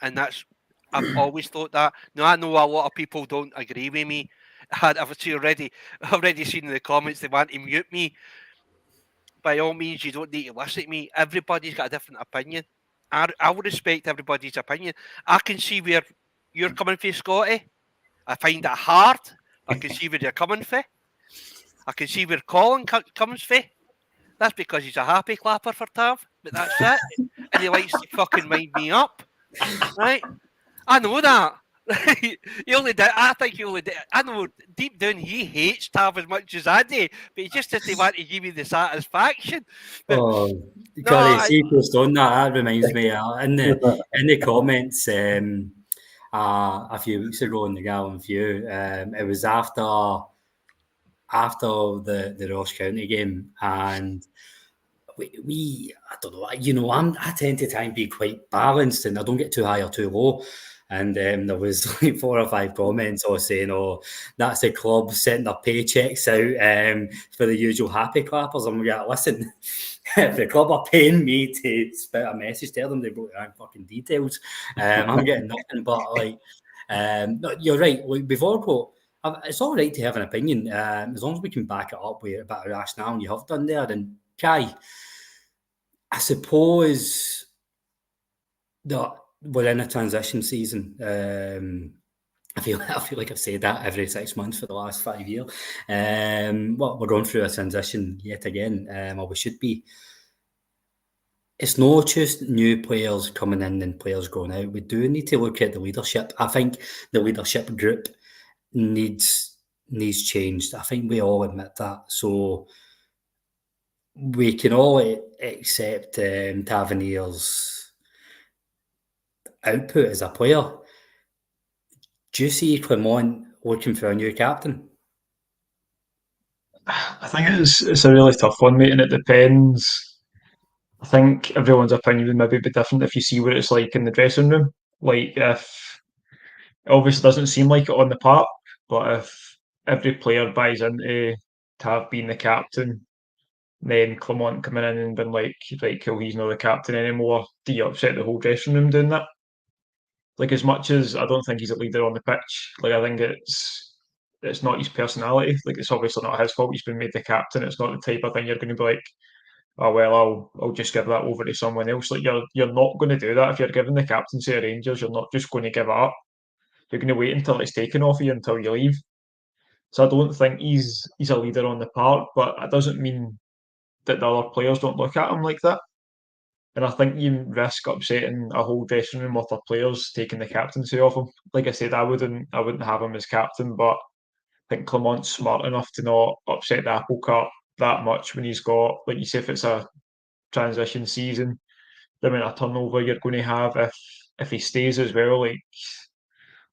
and I've always thought that. Now, I know a lot of people don't agree with me. I've already seen in the comments they want to mute me. By all means, you don't need to listen to me. Everybody's got a different opinion. I will respect everybody's opinion. I can see where you're coming from, Scotty. I find it hard. I can see where you're coming from. I can see where Colin comes from. That's because he's a happy clapper for Tav, but that's it. And he likes to fucking wind me up. Right? I know that. He only did. I think he only did. I know deep down he hates Tav as much as I do, but he just doesn't want to give me the satisfaction. But, Curry, see post on that reminds me in the comments a few weeks ago in the Gallon View. It was after the Ross County game, and we I don't know. I tend to try and be quite balanced, and I don't get too high or too low. And there was like 4 or 5 comments all saying, "Oh, that's the club sending their paychecks out for the usual happy clappers." I'm like, listen, if the club are paying me to spout a message, tell them they wrote their own fucking details. I'm getting nothing. But no, you're right. Like before, it's all right to have an opinion as long as we can back it up with a bit of rationale. And you have done there. And Kai, I suppose that we're in a transition season. I feel like I've said that every 6 months for the last 5 years. We're going through a transition yet again, or we should be. It's not just new players coming in and players going out. We do need to look at the leadership. I think the leadership group needs changed. I think we all admit that. So we can all accept Tavernier's output as a player. Do you see Clement looking for a new captain? I think it's a really tough one, mate, and it depends. I think everyone's opinion would maybe be different if you see what it's like in the dressing room. Like, if it obviously doesn't seem like it on the park, but if every player buys into Tav being the captain, then Clement coming in and being like, right, cool, he's not the captain anymore, do you upset the whole dressing room doing that? Like, as much as I don't think he's a leader on the pitch, like, I think it's not his personality. Like, it's obviously not his fault he's been made the captain. It's not the type of thing you're going to be like, oh well, I'll just give that over to someone else. Like, you're not going to do that if you're giving the captaincy of Rangers. You're not just going to give it up. You're going to wait until it's taken off you until you leave. So I don't think he's a leader on the park, but that doesn't mean that the other players don't look at him like that. And I think you risk upsetting a whole dressing room with their players taking the captaincy off him. Like I said, I wouldn't have him as captain, but I think Clement's smart enough to not upset the apple cart that much when he's got, like you say, if it's a transition season, the amount of turnover you're going to have if he stays as well. Like,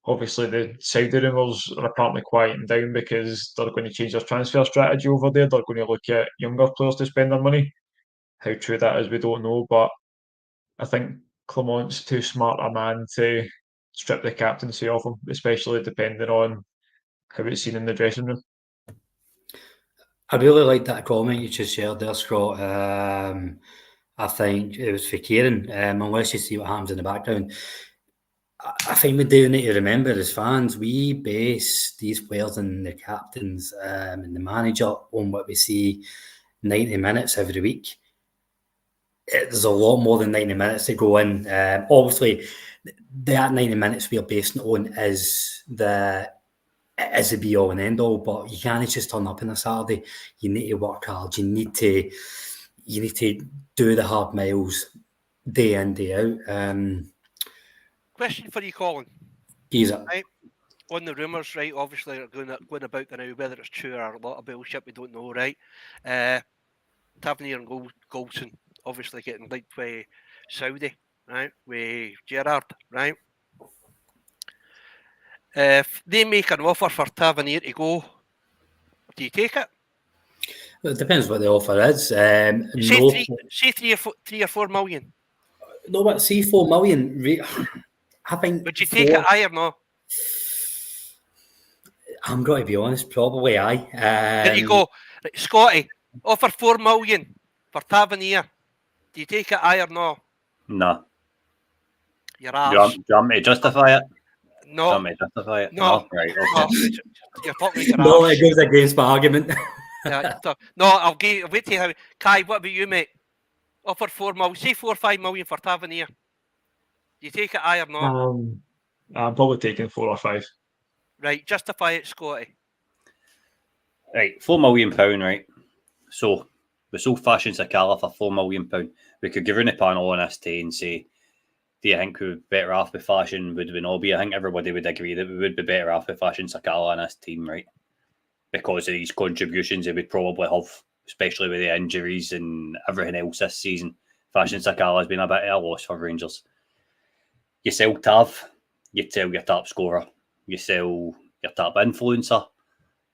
obviously the Saudi rumours are apparently quieting down because they're going to change their transfer strategy over there. They're going to look at younger players to spend their money. How true that is, we don't know, but I think Clement's too smart a man to strip the captaincy off him, especially depending on how it's seen in the dressing room. I really like that comment you just shared there, Scott. I think it was for Kieran, unless you see what happens in the background. I think we do need to remember as fans, we base these players and the captains and the manager on what we see 90 minutes every week. There's a lot more than 90 minutes to go in. Obviously, that 90 minutes we are basing it on is the be-all and end-all, but you can't just turn up on a Saturday. You need to work hard. You need to do the hard miles day in, day out. Question for you, Colin. Easy. Right? On the rumours, right? Obviously, they're going about now, whether it's true or a lot of bullshit, we don't know, right? Tavernier and Goldson obviously getting linked with Saudi, right? With Gerrard, right? If they make an offer for Tavernier to go, do you take it? Well, it depends what the offer is. Say 3 or 4 million. No, but see 4 million. I think. Would you take it, aye or no? I'm going to be honest, probably aye. There you go, right, Scotty. Offer 4 million for Tavernier. Do you take it, aye or no? No. Your Do you ass. want me to justify it? No. Do you want me to justify it? No. Right, No. okay. You're talking your No, arse. it goes against my argument. Yeah, no, I'll wait till how. Kai, what about you, mate? Offer 4 million. Say 4 or 5 million for Tavernier. Do you take it, aye or no? I'm probably taking 4 or 5. Right, justify it, Scotty. Right, £4 million, right? So we sold Fashion Sakala for £4 million. We could give her a panel on this day and say, do you think we would be better off with Fashion? Would we not be? I think everybody would agree that we would be better off with Fashion Sakala on this team, right? Because of these contributions they would probably have, especially with the injuries and everything else this season. Fashion Sakala has been a bit of a loss for Rangers. You sell Tav, you sell your top scorer, you sell your top influencer.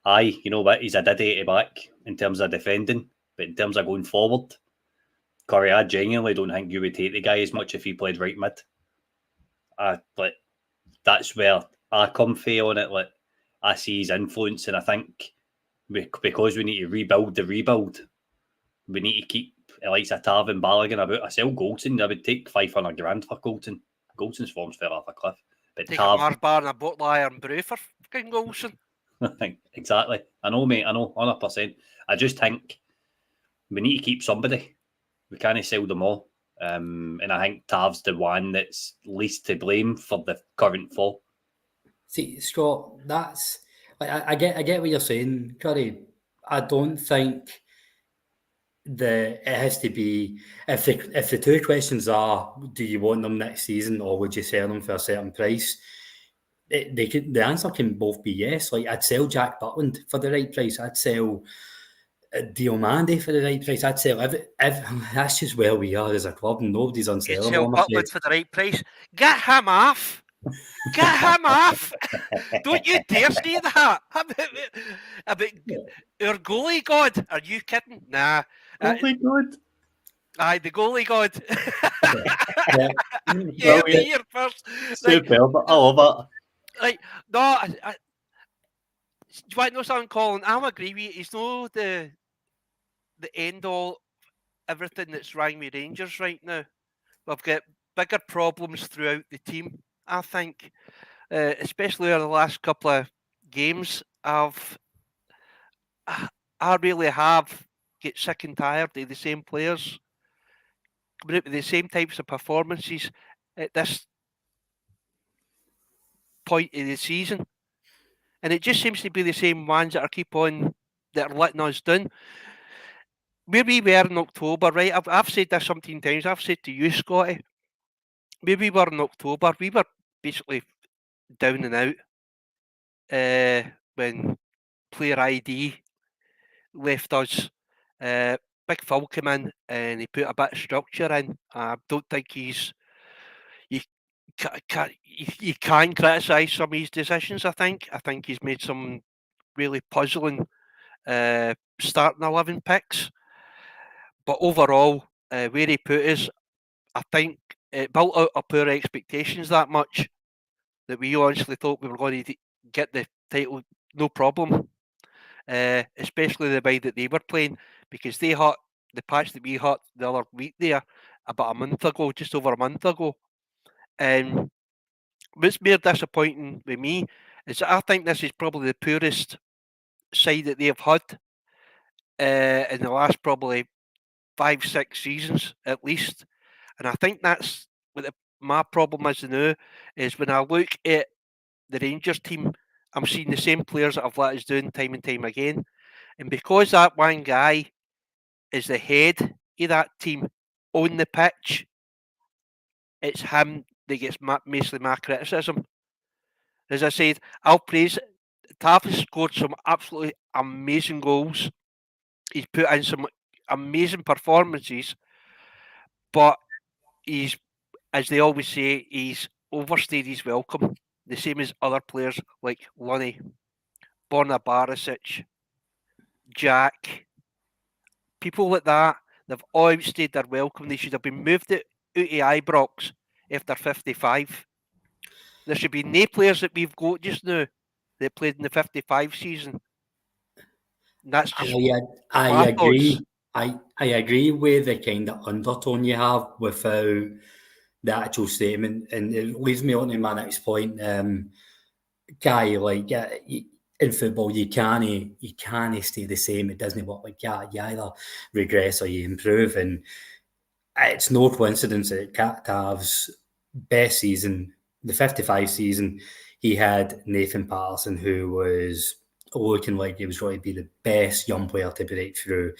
Aye, you know what? He's a diddy at back in terms of defending, but in terms of going forward, Corey, I genuinely don't think you would hate the guy as much if he played right mid. But that's where I come from on it. Like, I see his influence, and I think because we need to rebuild the rebuild, we need to keep the likes of Tav and Balogun about. I sell Goldson, I would take 500 grand for Goldson. Goldson's form's fell off a cliff. But Take Tav, a Mars bar and a bottle of iron brew for fucking Goldson. exactly. I know, mate. I know, 100%. I just think we need to keep somebody. We can't sell them all. And I think Tav's the one that's least to blame for the current fall. See, Scott, that's like I get what you're saying, Curry. I don't think it has to be if the two questions are, do you want them next season or would you sell them for a certain price? The answer can both be yes. Like, I'd sell Jack Butland for the right price. I'd sell Diomande for the right price. I'd sell that's just where we are as a club, and nobody's You'd unsellable. sell Butland for the right price. Get him off. Get him off. Don't you dare say that about our goalie god. Are you kidding? Nah. Goalie god. Aye, the goalie god. Yeah, be here first. Superb. I love it. Like, no, do you want to know something, Colin? I'll agree with you. He's no the end all, everything that's wrong with Rangers right now. We've got bigger problems throughout the team, I think. Especially over the last couple of games, I really have get sick and tired of the same players coming out with the same types of performances at this point of the season, and it just seems to be the same ones that are letting us down. Where we were in October, right? I've said this 17 times. I've said to you, Scotty, where we were in October, we were basically down and out when player ID left us. Big Phil came in and he put a bit of structure in. I don't think you can criticise some of his decisions. I think he's made some really puzzling starting 11 picks. But overall, where he put us, I think it built up our expectations that much that we honestly thought we were going to get the title no problem. Especially the way that they were playing, because they hit the patch that we hit the other week there about a month ago, just over a month ago. And what's more disappointing with me is that I think this is probably the poorest side that they've had in the last probably 5-6 seasons at least. And I think that's what my problem is now, is when I look at the Rangers team, I'm seeing the same players that have let us down time and time again. And because that one guy is the head of that team on the pitch, it's him that gets mostly my criticism. As I said, I'll praise Taffy's scored some absolutely amazing goals. He's put in some amazing performances, but he's, as they always say, he's overstayed his welcome. The same as other players like Lunny, Borna Barisic, Jack, people like that. They've all outstayed their welcome. They should have been moved out of Ibrox after 55. There should be no players that we've got just now that played in the 55 season. And that's just I agree. I agree with the kind of undertone you have without the actual statement, and it leads me on to my next point. Guy, like in football, you can't stay the same. It doesn't work like that. You either regress or you improve, and it's no coincidence that Tav's best season, the 55 season, he had Nathan Patterson, who was looking like he was going to be the best young player to break through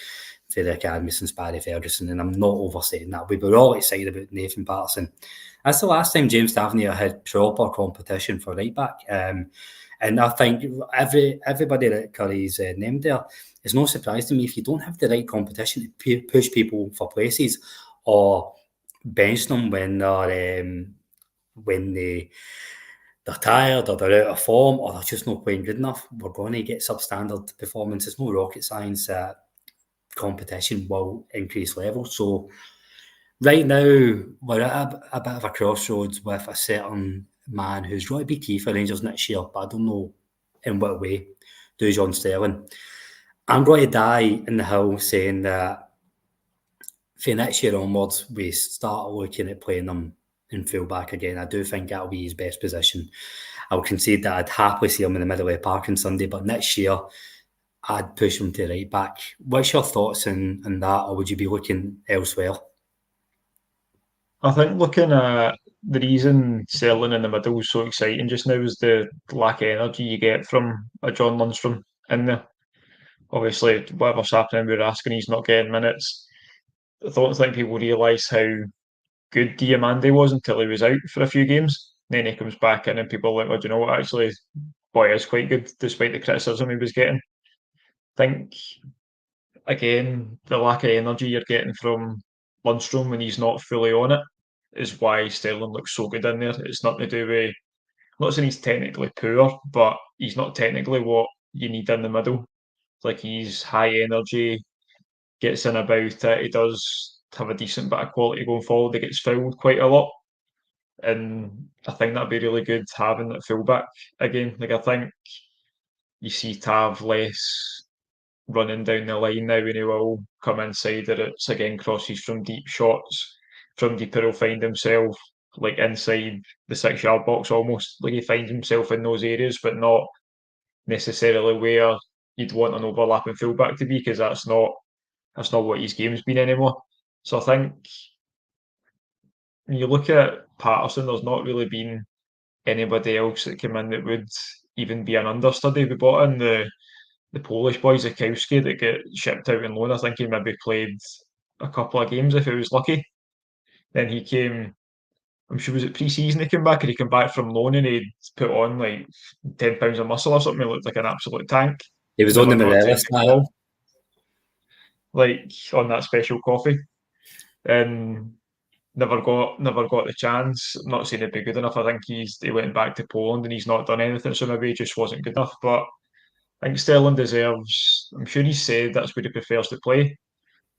for the academy since Barry Ferguson, and I'm not overstating that. We were all excited about Nathan Patterson. That's the last time James Tavernier had proper competition for right back. And I think everybody that Curry's named there, it's no surprise to me if you don't have the right competition to push people for places or bench them when they're tired or they're out of form or they're just not playing good enough. We're going to get substandard performance. It's no rocket science that competition will increase levels. So right now, we're at a bit of a crossroads with a certain man who's going to be key for Rangers next year, but I don't know in what way. Do John Sterling. I'm going to die in the hill saying that for next year onwards, we start looking at playing them in full back again. I do think that'll be his best position. I'll concede that I'd happily see him in the middle of the park on Sunday, but next year I'd push him to right back. What's your thoughts on that, or would you be looking elsewhere? I think looking at the reason selling in the middle is so exciting just now is the lack of energy you get from a John Lundstram in there. Obviously, whatever's happening, we're asking he's not getting minutes. I don't think people realise how good Diomande was until he was out for a few games. Then he comes back in and people are like, well, do you know what, actually, boy is quite good despite the criticism he was getting. I think again, the lack of energy you're getting from Lundstram when he's not fully on it is why Sterling looks so good in there. It's nothing to do with, I'm not saying he's technically poor, but he's not technically what you need in the middle. Like he's high energy, gets in about it. He does have a decent bit of quality going forward. He gets fouled quite a lot. And I think that'd be really good having that fullback again. Like I think you see Tav less running down the line now, and he will come inside and it's again crosses from deep shots. From deeper he'll find himself like inside the 6 yard box almost. Like he finds himself in those areas, but not necessarily where you'd want an overlapping fullback to be, because that's not what his game's been anymore. So I think when you look at Patterson, there's not really been anybody else that came in that would even be an understudy. We bought in the Polish boy Zakowski that got shipped out on loan. I think he maybe played a couple of games if he was lucky. Then he came, I'm sure, was it pre-season he came back, and he came back from loan and he'd put on like 10 pounds of muscle or something. He looked like an absolute tank. He was Never on the got a Morelos technical ball, like on that special coffee. Never got the chance. I'm not saying he'd be good enough. I think he went back to Poland and he's not done anything, so maybe he just wasn't good enough. But I think Sterling deserves, I'm sure he's said that's where he prefers to play.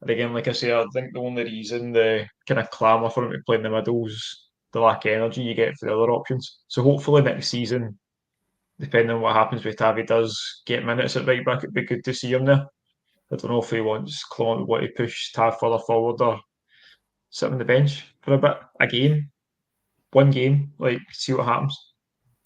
And again, like I say, I think the only reason the kind of clamour for him to play in the middle is the lack of energy you get for the other options. So hopefully next season, depending on what happens with Tav, he does get minutes at right back. It'd be good to see him there. I don't know if he wants Clement to push Tav further forward or sit on the bench for a bit. A game, one game, like see what happens.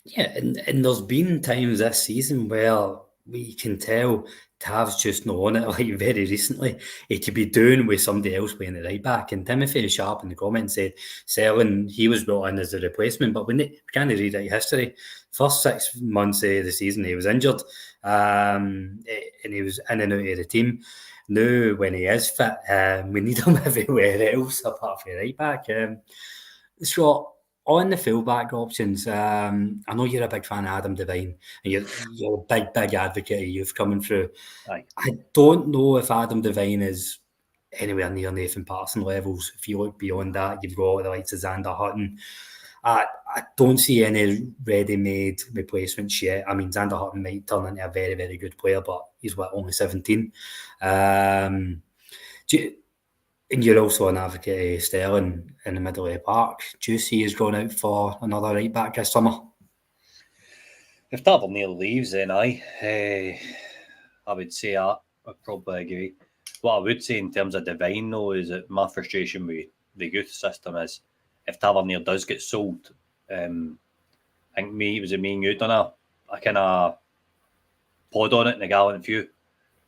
Yeah, and there's been times this season where we can tell Tav's just not on it, like very recently. He could be doing with somebody else playing the right back. And Timothy Sharp in the comments said Selling, he was brought in as a replacement, but when we can't read out history, first 6 months of the season he was injured, and he was in and out of the team. Now, when he is fit, we need him everywhere else apart from right back. So on the fullback options, I know you're a big fan of Adam Devine, and you're a big advocate of youth coming through. Aye. I don't know if Adam Devine is anywhere near Nathan Patterson levels. If you look beyond that, you've got the likes of Xander Hutton. I don't see any ready-made replacements yet. I mean, Xander Hutton might turn into a very, very good player, but he's only 17. And you're also an advocate of Sterling in the middle of the park. Do you see he's going out for another right back this summer? If Tavernier leaves, then I would say I probably agree. What I would say in terms of Devine, though, is that my frustration with the youth system is if Tavernier does get sold, I think me and you done a kind of pod on it in the Gallant Few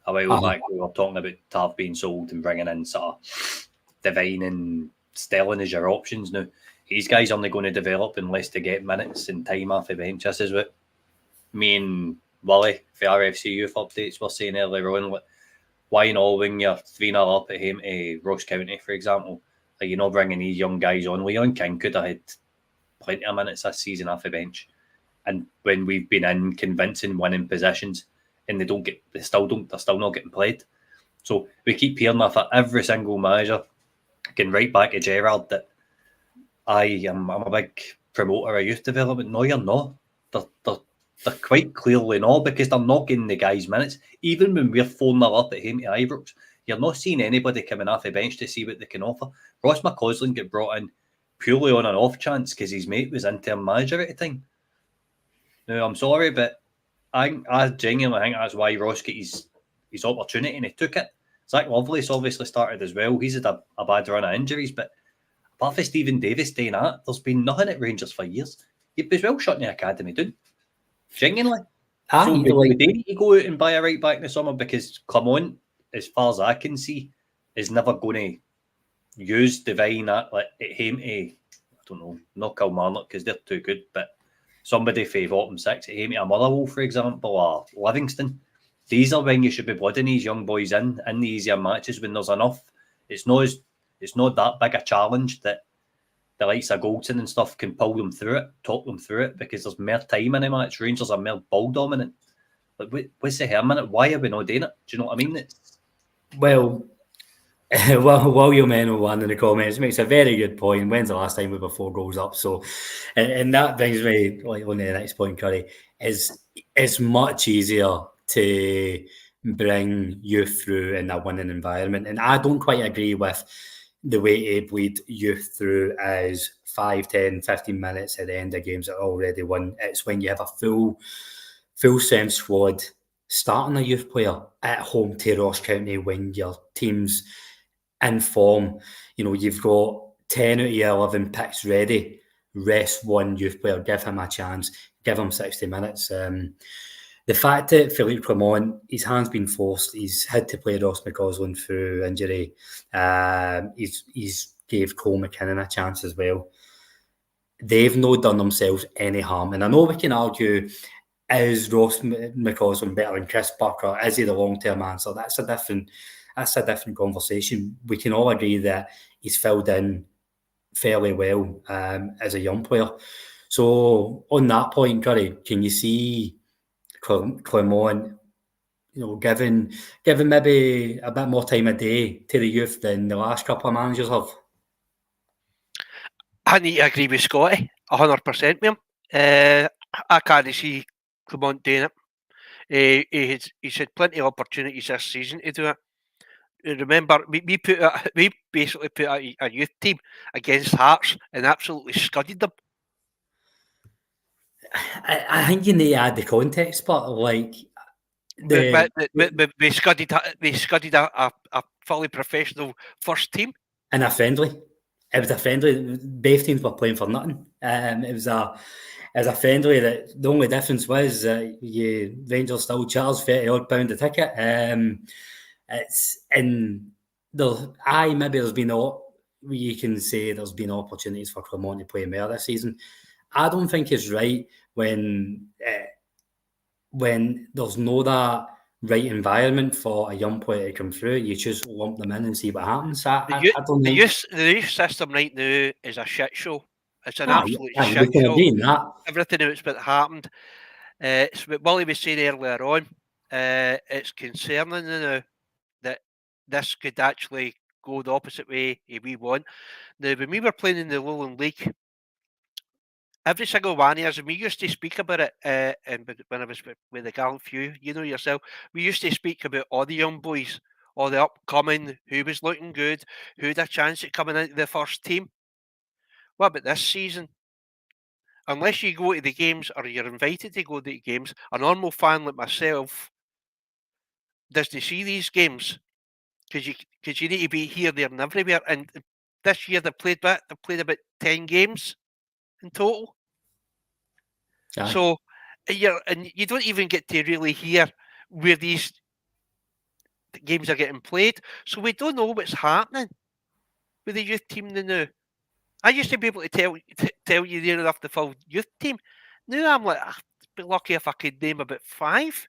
a while back. We were talking about Tav being sold and bringing in sort of Devine and Sterling as your options. Now, these guys only going to develop unless they get minutes and time off the bench. This is what me and Willie for RFC Youth Updates were saying earlier on. Why not when you're 3-0 up at home to Ross County, for example? Like, you're not bringing these young guys on. Leon King could have had plenty of minutes this season off the bench. And when we've been in convincing winning positions and they're still not getting played. So we keep hearing that for every single manager. Getting right back to Gerrard that I'm a big promoter of youth development. No, you're not. They're quite clearly not, because they're not getting the guys minutes. Even when we're 4-0 up at home to Ibrox, you're not seeing anybody coming off the bench to see what they can offer. Ross McCausland got brought in purely on an off chance because his mate was interim manager at the time. Now, I'm sorry, but I genuinely think that's why Ross got his opportunity and he took it. Zach Lovelace obviously started as well. He's had a bad run of injuries, but apart from Stephen Davis staying at, there's been nothing at Rangers for years. You'd be well shutting the academy down. Genuinely. So we do need to go out and buy a right back in the summer, because Clement, as far as I can see, is never going to use Devine at him to, I don't know, not Kilmarnock because they're too good, but somebody for Hotham 6 at him to a Motherwell, for example, or Livingston. These are when you should be blooding these young boys in the easier matches when there's enough. It's not that big a challenge that the likes of Goldson and stuff can pull them through it, talk them through it, because there's more time in a match. Rangers are more ball dominant. Like, what's the hair minute? Why are we not doing it? Do you know what I mean? Well, William N01 in the comments makes a very good point. When's the last time we were 4 goals up? So, and that brings me on to the next point, Curry. It's much easier to bring youth through in a winning environment. And I don't quite agree with the way to bleed youth through as 5, 10, 15 minutes at the end of games that are already won. It's when you have a full strength squad starting a youth player at home to Ross County when your team's in form. You know, you've got 10 out of 11 picks ready. Rest one youth player, give him a chance, give him 60 minutes. The fact that Philippe Clement, his hand's been forced, he's had to play Ross McCausland through injury. He's gave Cole McKinnon a chance as well. They've not done themselves any harm. And I know we can argue, is Ross McCausland better than Chris Barker? Is he the long-term answer? That's a different conversation. We can all agree that he's filled in fairly well as a young player. So on that point, Curry, can you see Clement, you know, given maybe a bit more time a day to the youth than the last couple of managers have? I need to agree with Scotty 100% with him. I can't see Clement doing it. He's had plenty of opportunities this season to do it. Remember, we basically put a youth team against Hearts and absolutely scudded them. I think you need to add the context, but like they scudded a fully professional first team in a friendly. It was a friendly. Both teams were playing for nothing. It was a friendly. That the only difference was Rangers still charged £30 a ticket. It's in the maybe there's been you can say there's been opportunities for Clement to play more this season. I don't think it's right when there's no that right environment for a young player to come through. You just lump them in and see what happens. The youth system right now is a shit show. It's an absolute shit show. Everything that's been happened. It's what Willie was saying earlier on. It's concerning now that this could actually go the opposite way we want. Now, when we were playing in the Lowland League, every single one of us, and we used to speak about it, and when I was with the gallant few, you know yourself, we used to speak about all the young boys, all the upcoming, who was looking good, who had a chance at coming into the first team. What about this season? Unless you go to the games or you're invited to go to the games, a normal fan like myself doesn't see these games because you need to be here, there, and everywhere. And this year they played about 10 games in total. Aye. So you don't even get to really hear where these games are getting played. So we don't know what's happening with the youth team now. I used to be able to tell you near enough the full youth team. Now I'm like, I'd be lucky if I could name about 5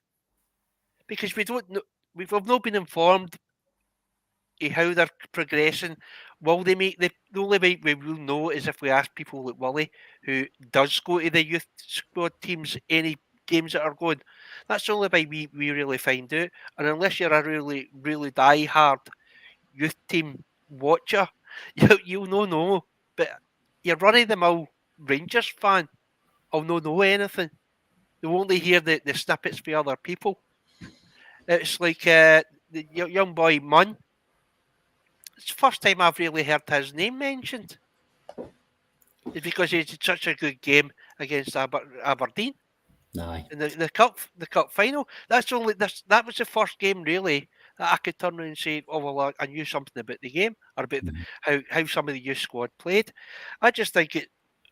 because we don't know. We've not been informed of how they're progressing. Will they make the only way we will know is if we ask people like Willie, who does go to the youth squad teams, any games that are going. That's the only way we really find out. And unless you're a really, really die-hard youth team watcher, you'll not know. But you're running them all Rangers fan. I'll not know anything. They'll only hear the snippets for other people. It's like the young boy Munn. It's the first time I've really heard his name mentioned. It's because he did such a good game against Aberdeen. Aye. In the cup final. That was the first game really that I could turn around and say, oh well, I knew something about the game or about how some of the youth squad played. I just think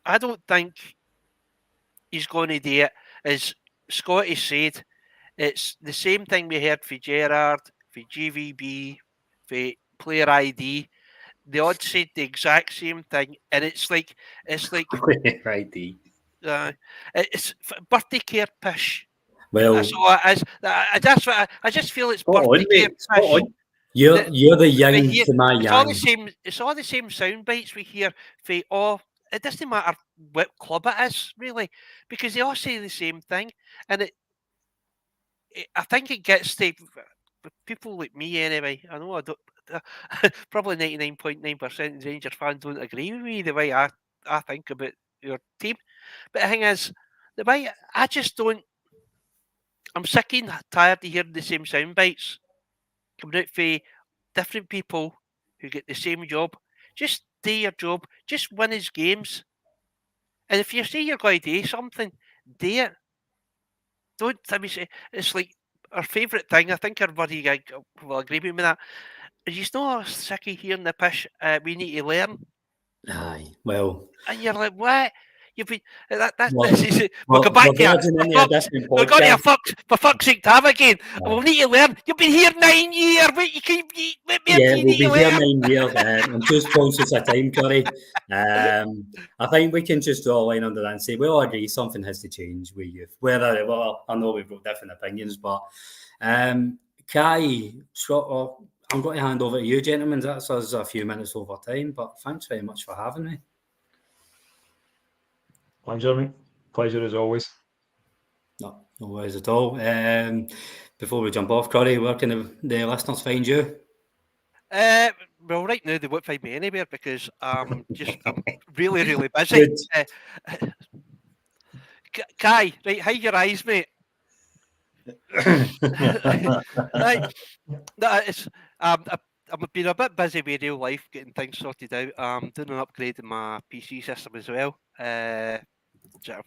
I don't think he's going to do it. As Scotty said, it's the same thing we heard for Gerrard, for GVB, for Player ID. They all said the exact same thing, and it's like Player ID. It's birthday care pish. Well, that's all it is. I just feel it's birthday care pish. You're the young to my young. It's all the same sound bites we hear. It doesn't matter what club it is really, because they all say the same thing, and I think it gets to people like me anyway. I know I don't. Probably 99.9% of Rangers fans don't agree with me the way I think about your team. But the thing is, the way I just don't. I'm sick and tired of hearing the same sound bites coming out for different people who get the same job. Just do your job. Just win his games. And if you say you're going to do something, do it. Don't. I mean, it's like our favourite thing. I think everybody will agree with me that. You're not sick of hearing the pish. We need to learn. Aye, well, And you're like, what? You've been that. Well, This is it. We'll well, go back we're to verging it. into a different We're going to podcast. for fuck's sake to have again. We'll need to learn. You've been here 9 years. What you keep? What Yeah, you we'll need be to here learn? 9 years. I'm just conscious of time, Curry. I think we can just draw a line under that and say, well, I agree, something has to change with youth. Whether, well, I know we've got different opinions, but Kai, Scott, I'm going to hand over to you, gentlemen. That's us a few minutes over time, but thanks very much for having me. Pleasure, mate. Pleasure as always. No worries at all. Before we jump off, Curry, where can the listeners find you? Well, right now they won't find me anywhere because I'm really, really busy. Kai, right, hide your eyes, mate. Right, I've been a bit busy with real life, getting things sorted out. I'm doing an upgrade in my PC system as well. I'm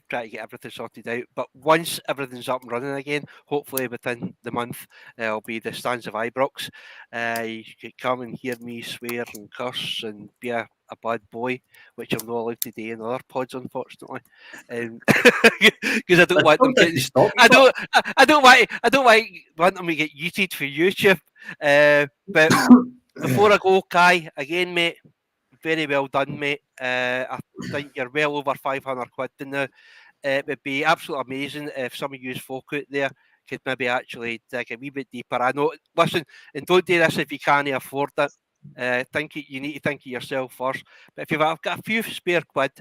trying to get everything sorted out. But once everything's up and running again, hopefully within the month, it'll be the stands of Ibrox. You can come and hear me swear and curse and be a bad boy, which I'm not allowed to do in other pods, unfortunately, because I don't want them getting. I don't want them to get yeeted for YouTube. But before I go, Kai, again, mate, very well done, mate. I think you're well over 500 quid now. It would be absolutely amazing if some of you folk out there could maybe actually dig a wee bit deeper. I know, listen, and don't do this if you can't afford it. You need to think of yourself first. But if you've got a few spare quid,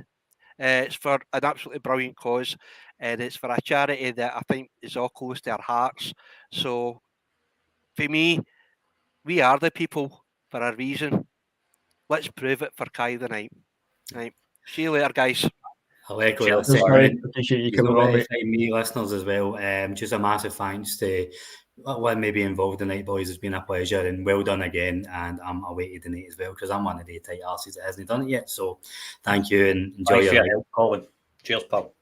it's for an absolutely brilliant cause, and it's for a charity that I think is all close to our hearts. So, for me, we are the people for a reason. Let's prove it for Kai tonight. Right. See you later, guys. I'll echo Cheers, that mate. Appreciate you coming on, mate. Me listeners as well. Just a massive thanks to everyone maybe involved tonight, boys. It's been a pleasure and well done again. And I'm away to donate as well because I'm one of the tight arses that hasn't done it yet. So thank you and enjoy your help, Colin. Cheers, pal.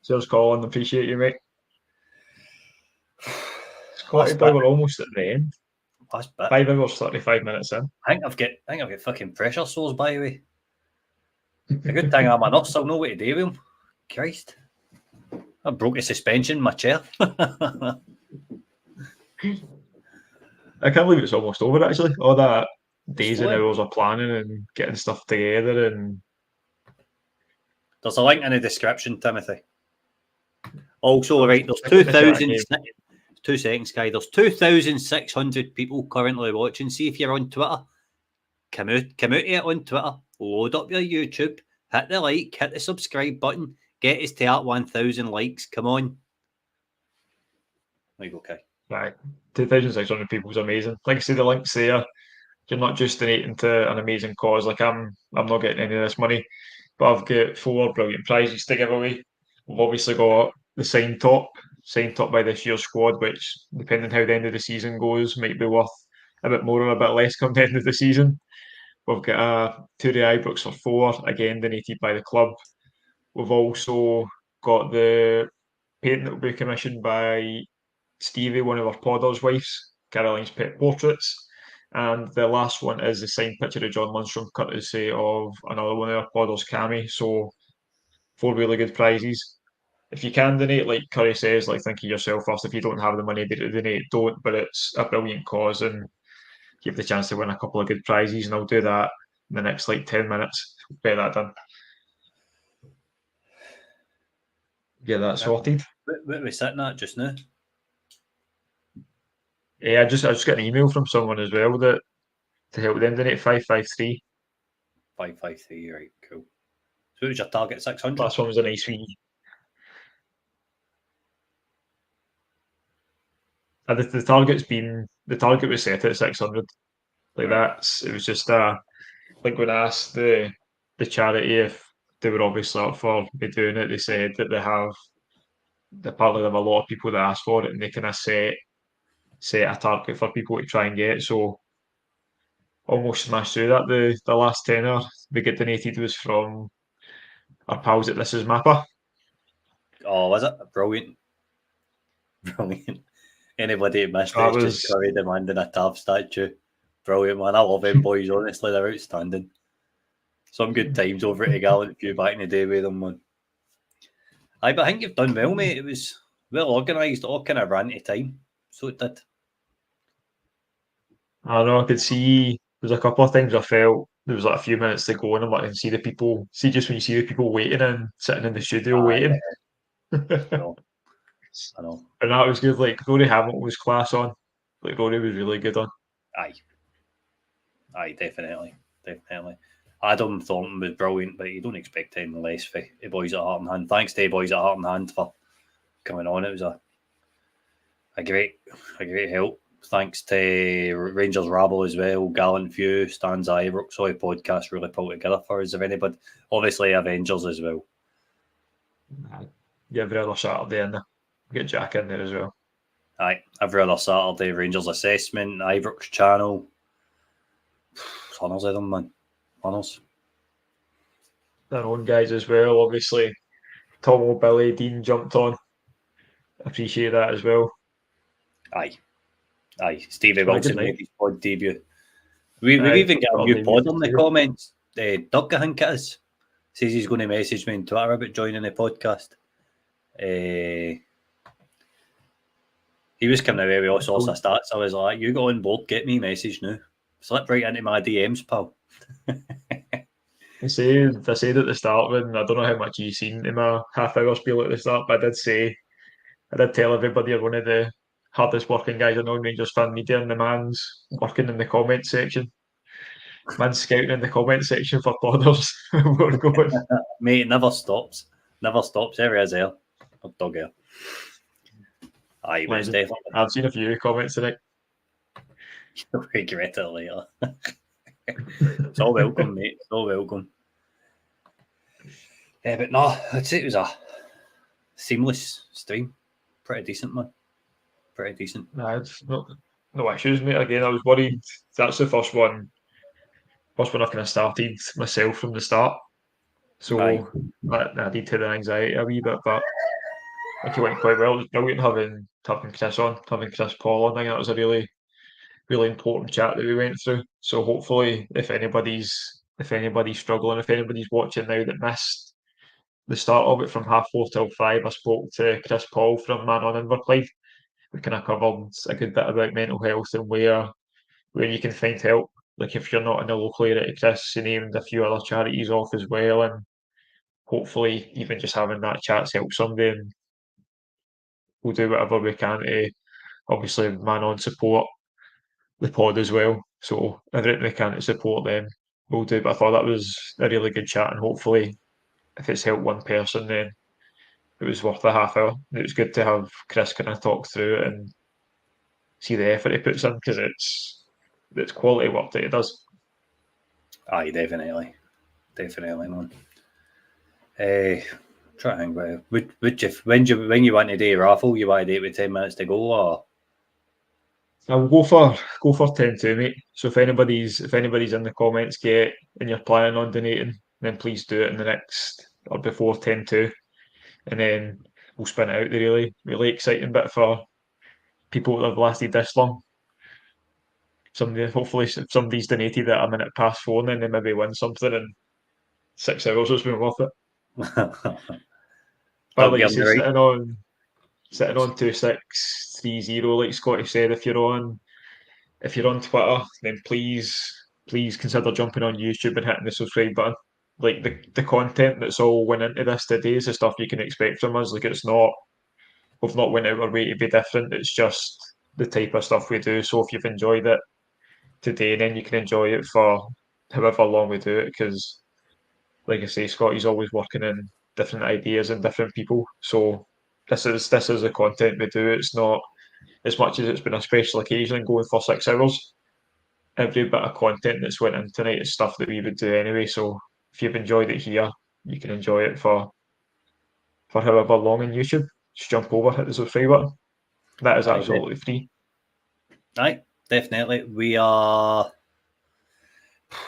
Cheers, Colin. Appreciate you, mate. Scotty boy, we're almost at the end. Last bit. 5 hours, 35 minutes in. I think I've got fucking pressure sores, by the way. A good thing I'm a nurse, I'll know what to do with them. Christ. I broke a suspension in my chair. I can't believe it's almost over, actually. All that days and hours of planning and getting stuff together. And there's a link in the description, Timothy. Also, right, there's 2,000... 2 seconds, Kai. There's 2,600 people currently watching. See if you're on Twitter. Come out to it on Twitter. Load up your YouTube. Hit the like. Hit the subscribe button. Get us to that 1,000 likes. Come on. There you go, Kai. Right. 2,600 people is amazing. Like I say, the link's there. You're not just donating to an amazing cause. Like I'm not getting any of this money, but I've got 4 brilliant prizes to give away. We've obviously got the signed top by this year's squad, which, depending how the end of the season goes, might be worth a bit more or a bit less come the end of the season. We've got a tour to Ibrox for 4, again donated by the club. We've also got the painting that will be commissioned by Stevie, one of our podders' wives, Caroline's Pet Portraits. And the last one is the signed picture of John Lundstram, courtesy of another one of our podders, Cammy. So 4 really good prizes. If you can donate, like Curry says, like think of yourself first. If you don't have the money to donate, don't. But it's a brilliant cause and you have the chance to win a couple of good prizes. And I'll do that in the next 10 minutes. Get that done. Get that sorted. What are we sitting at just now? Yeah, I just got an email from someone as well that to help them donate 553. 553, right, cool. So what was your target, 600? Last one was a nice wee. the target was set at 600. Like it was just like when I asked the charity if they were obviously up for me doing it, they said that apparently they have a lot of people that ask for it, and they kind of set a target for people to try and get. So almost smashed through that. The last tenner we get donated was from our pals at This Is Mappa. Oh, was it? Brilliant. Brilliant. Anybody who missed That it is just curry demanding a Tav statue. Brilliant, man. I love them boys, honestly. They're outstanding. Some good times over at a Gallant Few back in the day with them, man. But I think you've done well, mate. It was well organised, all kind of ran to time. So it did. I don't know, I could see there's a couple of times I felt there was like a few minutes to go, and I can see the people. See, just when you see the people waiting and sitting in the studio waiting. I know. And that was good. Like Rory Hamilton was class on. Like Rory was really good on. Aye, definitely. Adam Thornton was brilliant, but you don't expect anything less for the boys at Heart and Hand. Thanks to the boys at Heart and Hand for coming on. It was a great help. Thanks to Rangers Rabble as well, Gallant Few, Stanza Ibrox, all the podcasts really pulled together for us. If anybody, obviously Avengers as well. Yeah, every other Saturday in there. Get Jack in there as well. Aye, every other Saturday, Rangers Assessment, Ibrox Channel. Tonners of them, man. Tonners. Their own guys as well, obviously. Tom, Billy, Dean jumped on. Appreciate that as well. Aye. Stevie Wilson made his pod debut. We've even got a new pod on the comments. Doug, I think it is, says he's going to message me on Twitter about joining the podcast. He was coming away with all sorts of stats. I was like, you go on board, get me a message now. Slip right into my DMs, pal. I said at the start, when I don't know how much you've seen in my half-hour spiel at the start, but I did tell everybody you're one of the hardest working guys in non-Rangers fan media, and the man's working in the comment section. Man's scouting in the comment section for podders. We're going. Mate, it never stops. There he is there. Dog here. Aye, but it's definitely. I've seen a few comments in it. You'll regret it later. It's all welcome, mate. It's all welcome. Yeah, but no, I'd say it was a seamless stream. Pretty decent, man. Pretty decent. Nah, it's no issues, mate. Again, I was worried. That's the first one I kind of started myself from the start. So that added to the anxiety a wee bit, but I think it went quite well. It was brilliant having Chris on, having Chris Paul on. I think that was a really, really important chat that we went through. So hopefully, if anybody's struggling, if anybody's watching now that missed the start of it from 4:30 till 5, I spoke to Chris Paul from Man on Inverclyde. We kind of covered a good bit about mental health and where you can find help. Like if you're not in the local area, Chris, he named a few other charities off as well, and hopefully even just having that chat's helped somebody, and we'll do whatever we can to obviously Man on support the pod as well. So everything we can to support them, we'll do. But I thought that was a really good chat, and hopefully if it's helped one person, then it was worth the half hour. It was good to have Chris kind of talk through it and see the effort he puts in, because it's quality work that he does. Aye, definitely, man. Try to think about it. When you want to do a raffle, you want to do it with 10 minutes to go, or? I will go for 10-2, mate. So if anybody's in the comments and you're planning on donating, then please do it in the next or before 10-2, and then we'll spin it out the really, really exciting bit for people that have lasted this long. Hopefully if somebody's donated at a minute past 4, then they maybe win something in 6 hours. It's been worth it. But like you say, sitting on 2630, like Scotty said, if you're on Twitter, then please consider jumping on YouTube and hitting the subscribe button. Like the content that's all went into this today is the stuff you can expect from us. Like we've not went out our way to be different. It's just the type of stuff we do. So if you've enjoyed it today, then you can enjoy it for however long we do it, because like I say, Scotty's always working in different ideas and different people. So this is the content we do. It's not as much as it's been a special occasion and going for 6 hours, every bit of content that's went in tonight is stuff that we would do anyway. So if you've enjoyed it here, you can enjoy it for however long on YouTube. Just jump over, hit the subscribe button. That is absolutely free. Aye, definitely. We are.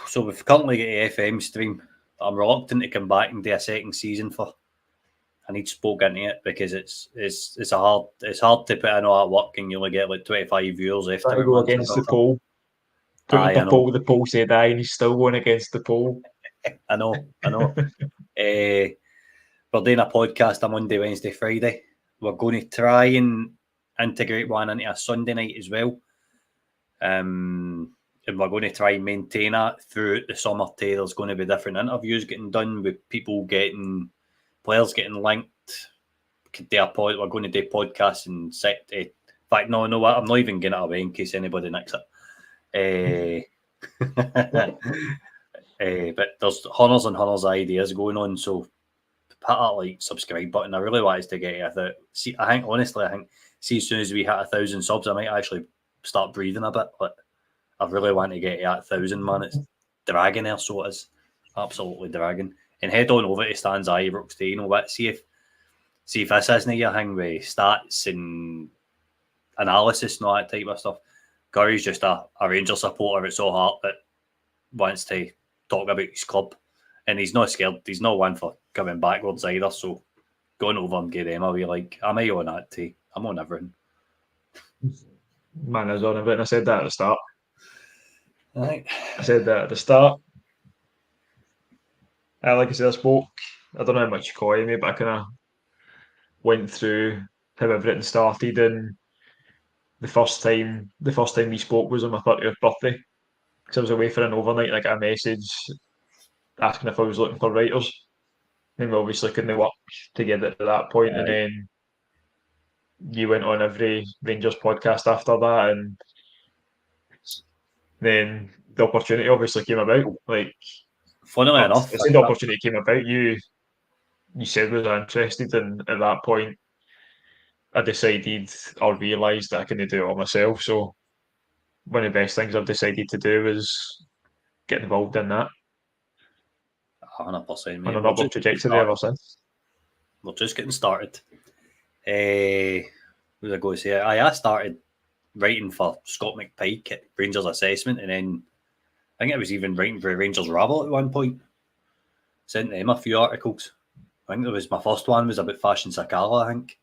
So we've currently got a FM stream. I'm reluctant to come back and do a second season for. I need spoke into it because it's hard to put in all that work and you only get like 25 viewers after. Try to go against the poll. The poll said aye, and he's still going against the poll. I know. We're doing a podcast on Monday, Wednesday, Friday. We're going to try and integrate one into a Sunday night as well. And we're going to try and maintain that throughout the summer too. There's going to be different interviews getting done with players getting linked. We're going to do podcasts and set. In fact, no, what? I'm not even getting it away in case anybody nicks it. But there's hundreds and hundreds of ideas going on, so hit that subscribe button. I really want us to get it. I think as soon as we hit 1,000 subs, I might actually start breathing a bit. But I really want to get at 1,000, man. It's dragging there, so it is absolutely dragging. And head on over to Stan's Ibrox to see if this isn't your thing with stats and analysis and all that type of stuff. Curry's just a Rangers supporter at so heart that wants to talk about his club, and he's not scared. He's not one for coming backwards either. So going over and give them a wee am I on that too? I'm on everything. Man is on everything. I said that at the start. Right. I said that at the start. Like I said, I spoke. I don't know how much you call me, but I kind of went through how everything started, and the first time we spoke was on my 30th birthday. Because I was away for an overnight, and I got a message asking if I was looking for writers. And we obviously couldn't work together at that point. Right. And then you went on every Rangers podcast after that, and then the opportunity obviously came about. Funnily enough, as the opportunity came about, you said was interested, and at that point, I decided or realised that I couldn't do it all myself. So one of the best things I've decided to do is get involved in that. 100%. On an upward trajectory ever since. We're just getting started. What was I going to say? I started writing for Scott McPike at Rangers Assessment, and then I think I was even writing for Rangers Raffle at one point. Sent them a few articles. I think my first one was about Fashion Sakala, I think.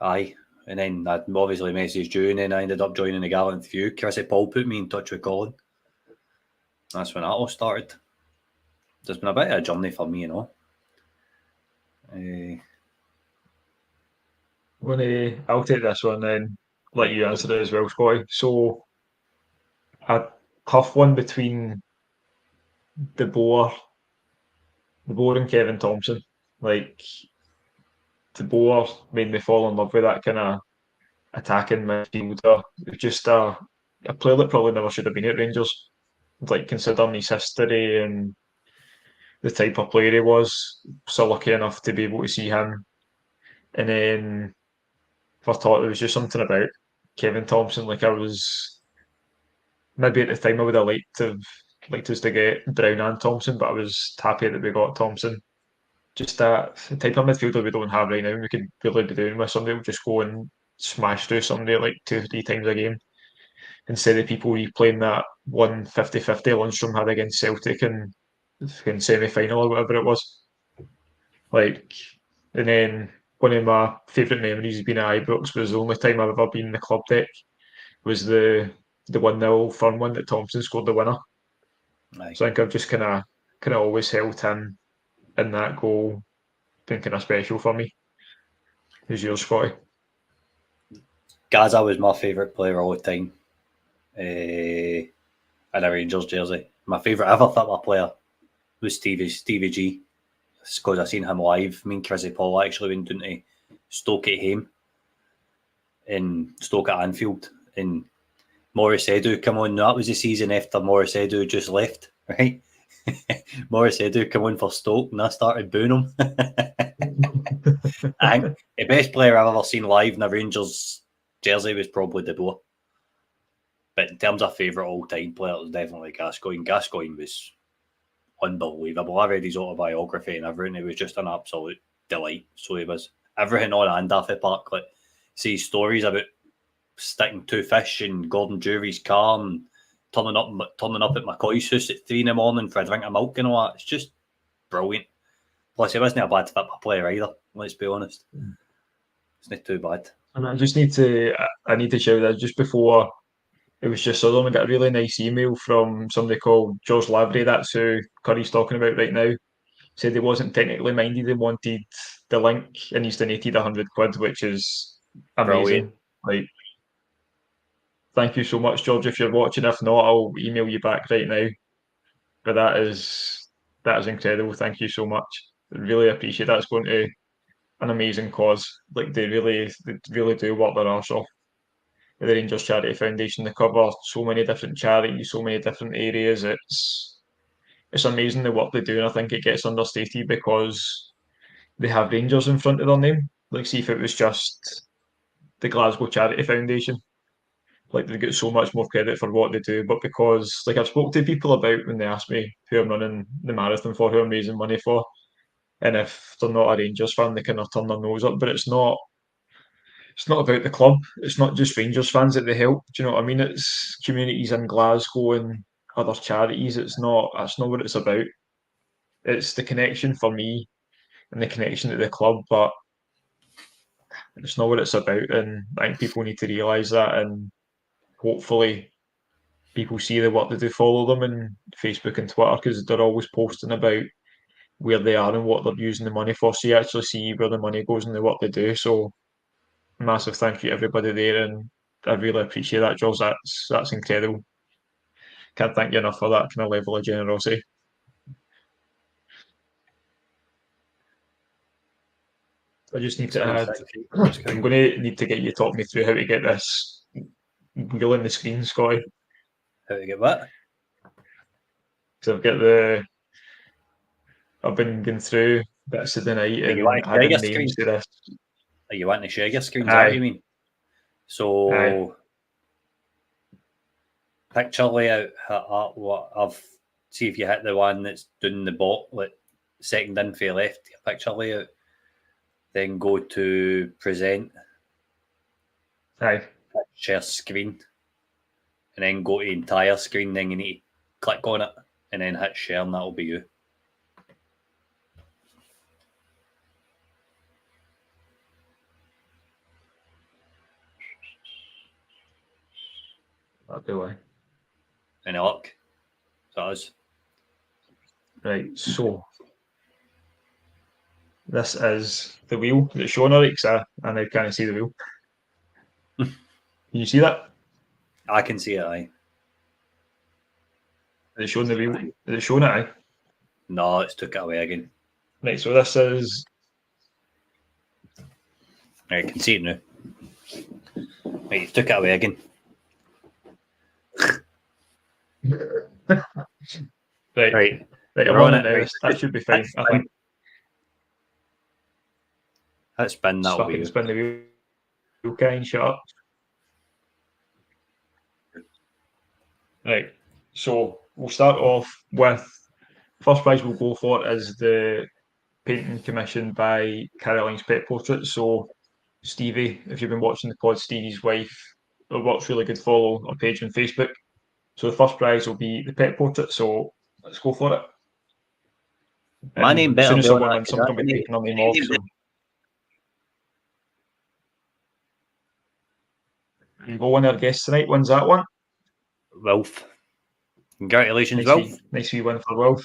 Aye. And then I obviously messaged you, and then I ended up joining the Gallant Few. Chrissy Paul put me in touch with Colin. That's when that all started. There's been a bit of a journey for me, I'll take this one then, let you answer it as well, Scotty. So, a tough one between De Boer and Kevin Thompson. De Boer made me fall in love with that kind of attacking midfielder. Just a player that probably never should have been at Rangers. Considering his history and the type of player he was, so lucky enough to be able to see him. And then I thought there was just something about Kevin Thompson. I was maybe at the time I would have liked us to get Brown and Thompson, but I was happy that we got Thompson. Just that type of midfielder we don't have right now. We could really be doing with somebody who would just go and smash through somebody 2 or 3 times a game, instead of people replaying that 150-50 Lundstram had against Celtic in semi-final or whatever it was. And then one of my favourite memories of being at Ibrox was the only time I've ever been in the club deck was the 1-0 Fern one that Thompson scored the winner. Nice. So I think I've just kind of always held him in that goal, been kind of special for me. Who's yours, Scotty? Gaza was my favourite player all the time. In a Rangers jersey. My favourite ever football player was Stevie G. It's because I seen him live. Me and Chrissy Paul actually went down to Stoke at Hame and Stoke at Anfield, and Morris Edu come on. That was the season after Morris Edu just left, right? Morris Edu come on for Stoke, and I started booing him. I think the best player I've ever seen live in a Rangers jersey was probably De Boer. But in terms of favourite all-time player, it was definitely Gascoigne. Gascoigne was unbelievable. I read his autobiography and everything. He was just an absolute delight. So he was everything on and off the park. Like, see stories about sticking two fish in Gordon Jury's car and turning up at McCoy's house at 3 a.m. for a drink of milk and all that. It's just brilliant. Plus, he wasn't a bad football player either. Let's be honest. It's not too bad. And I need to shout that just before it was just suddenly got a really nice email from somebody called George Lavery. That's who Curry's talking about right now. Said he wasn't technically minded and wanted the link and he's donated £100, which is amazing. Like, thank you so much, George. If you're watching, if not, I'll email you back right now. But that is incredible. Thank you so much. I really appreciate that. It's going to an amazing cause. Like they really do work their arse off. The Rangers Charity Foundation, they cover so many different charities, so many different areas. It's amazing the work they do, and I think it gets understated because they have Rangers in front of their name. Like, see if it was just the Glasgow Charity Foundation, like they get so much more credit for what they do. But because, like, I've spoke to people about when they ask me who I'm running the marathon for, who I'm raising money for, and if they're not a Rangers fan, they kind of turn their nose up. But it's not about the club. It's not just Rangers fans that they help. Do you know what I mean? It's communities in Glasgow and other charities. That's not what it's about. It's the connection for me and the connection to the club, but it's not what it's about. And I think people need to realise that, and hopefully people see the work they do, follow them on Facebook and Twitter, because they're always posting about where they are and what they're using the money for. So you actually see where the money goes and the work they do. So massive thank you to everybody there, and I really appreciate that, Jules. That's incredible. Can't thank you enough for that kind of level of generosity. I just need to add, I'm going to need to get you to talk me through how to get this wheel in the screen, Scotty. How to get what? Because I've been going through bits of the night and adding names to this. Are you wanting to share your screen? Is that what you mean? So, picture layout. What I've see if you hit the one that's doing the bot, like second in for your left. Picture layout. Then go to present. Share screen, and then go to entire screen. Then you need to click on it, and then hit share, and that'll be you. That'll be why. Any luck? That is. Right, so this is the wheel. Is it showing already? Because I now can't see the wheel. Can you see that? I can see it, aye. Is it showing the wheel? Is it showing it, aye? No, it's took it away again. Right, so this is... I can see it now. Right, you took it away again. Right, I'm on it now. That should be fine, I think. Let's spin that. Fucking spin the wheel. Okay, shut up. Right, so we'll start off with first prize we'll go for is the painting commissioned by Caroline's Pet Portrait. So Stevie, if you've been watching the pod, Stevie's wife, her work's really good. Follow our page on Facebook. So the first prize will be the pet portrait. So let's go for it. My name better as soon as be someone on wins something, I'll be taking their name off. So. You go one of our guests tonight. When's that one? Wilf. Congratulations, Wilf. Nice wee win for Wilf.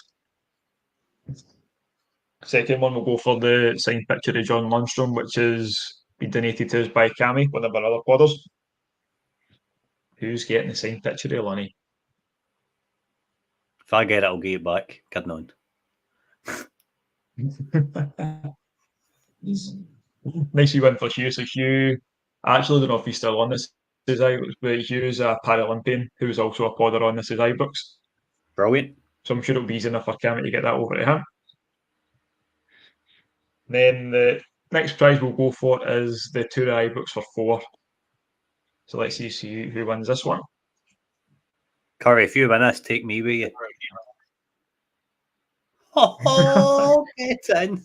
Second one, we'll go for the signed picture of John Lundstram, which has been donated to us by Cammy, one of our other podders. Who's getting the signed picture of Lunny? If I get it, I'll give it back. Kidding on. Nice wee win for Hugh. So Hugh, I actually don't know if he's still on this is Ibrox, but Hugh's a Paralympian who's also a podder on this is Ibrox. Brilliant. So I'm sure it'll be easy enough for Cammy to get that over to him. Then the next prize we'll go for is the tour of Ibrox for 4. So let's see who wins this one. Curry, if you win this, take me with you. Oh, get in.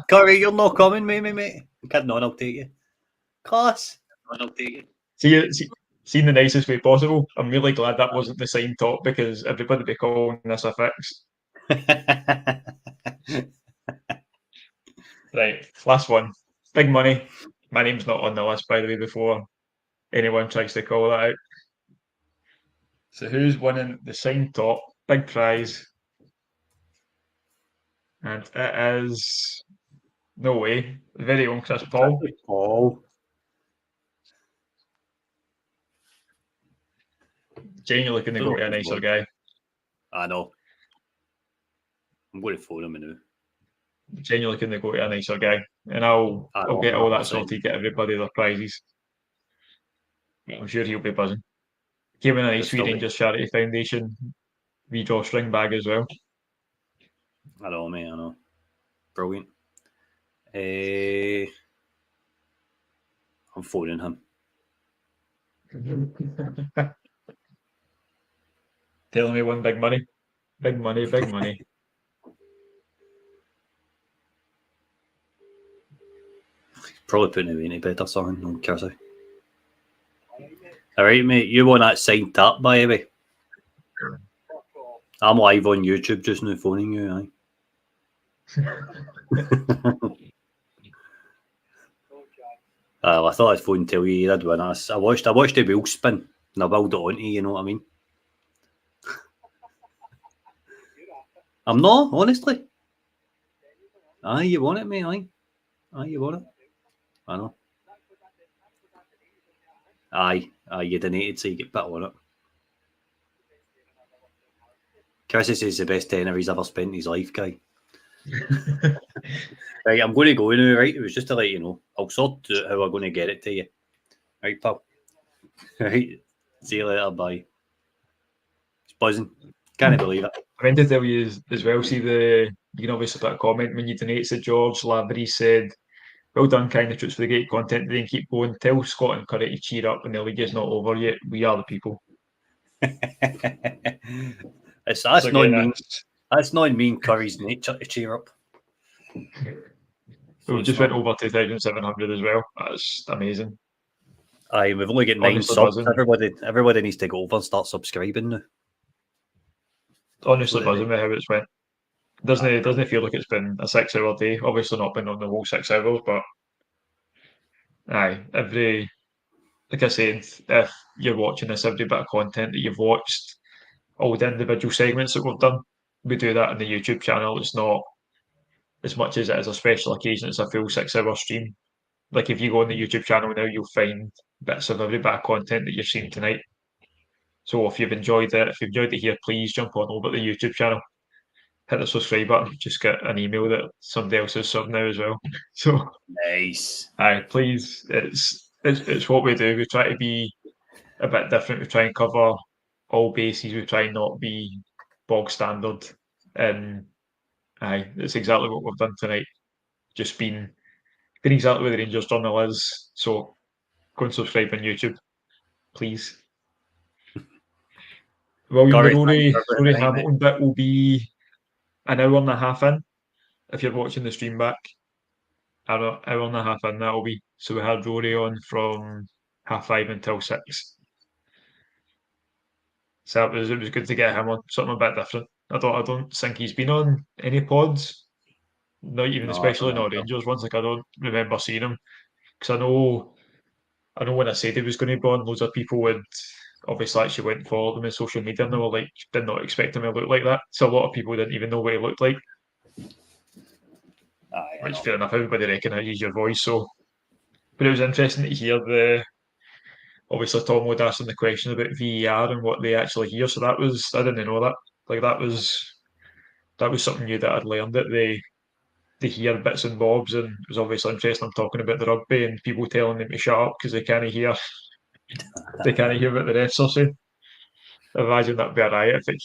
Curry, you're not coming, mate. Kidding on, I'll take you. Class. I'll take you. See in the nicest way possible. I'm really glad that wasn't the sign top because everybody would be calling this a fix. Right, last one. Big money. My name's not on the list, by the way, before anyone tries to call that out. So who's winning the sign top? Big prize. And it is no way. The very own Chris Paul. Paul. Genuinely couldn't go to a nicer guy. I know. I'm going to phone him now. Genuinely couldn't go to a nicer guy. And I'll get all that sorted, get everybody their prizes. I'm sure he'll be buzzing. Came in a nice wee Rangers Charity Foundation wee drawstring bag as well. I know, mate, I know. Brilliant. I'm phoning him. Telling me one big money. Big money, big money. Probably putting away in a bed or something. No Kersey. All right, mate. You want that signed up, by the way? I'm live on YouTube just now, phoning you. Aye. I thought I'd phone and tell you did win. I watched the wheel spin and I willed it onto you. You know what I mean? I'm not, honestly. Aye, you want it, mate. Aye, you want it. I know. Aye, you donated, so you get put on it. Chris says the best tenner he's ever spent in his life, guy. Right, I'm going to go now, right? It was just to let you know. I'll sort out how I'm going to get it to you. Right, pal? Right, see you later, bye. It's buzzing. Can't believe it. I meant to tell you as well, see you can obviously put a comment when you donate. So George Lavery said, well done, kind of troops for the great content. Then keep going. Tell Scott and Curry to cheer up when the league is not over yet. We are the people. That's not mean Curry's nature to cheer up. We just went over 2,700 as well. That's amazing. Aye, we've only got 9 Honestly subs. buzzing. Everybody needs to go over and start subscribing now. Honestly buzzing with how it's went. Doesn't feel like it's been a 6-hour day. Obviously not been on the whole 6 hours, but aye, like I said, if you're watching this, every bit of content that you've watched, all the individual segments that we've done, we do that on the YouTube channel. It's not as much as it is a special occasion. It's a full 6-hour stream. Like if you go on the YouTube channel now, you'll find bits of every bit of content that you've seen tonight. So if you've enjoyed it here, please jump on over to the YouTube channel, hit the subscribe button, just get an email that somebody else is subbed now as well. So nice. Aye, please. It's what we do. We try to be a bit different. We try and cover all bases. We try and not be bog standard. And aye, it's exactly what we've done tonight. Just been exactly what the Rangers journal is. So go and subscribe on YouTube, please. William, the Rory Hamilton bit will be an hour and a half in. If you're watching the stream back, hour and a half in that'll be. So we had Rory on from 5:30 until 6. So it was good to get him on, something a bit different. I don't think he's been on any pods, not even especially not Rangers ones. Like I don't remember seeing him because I know when I said he was going to be on, loads of people would obviously actually went and followed him on social media and they were like, did not expect him to look like that. So a lot of people didn't even know what he looked like. Which fair enough, everybody recognises your voice. So, but it was interesting to hear obviously Tom would ask them the question about VAR and what they actually hear. So I didn't know that. Like that was something new that I'd learned, that they hear bits and bobs, and it was obviously interesting. I'm talking about the rugby and people telling them to shut up because they can't hear what the refs are saying. I imagine that'd be a riot if it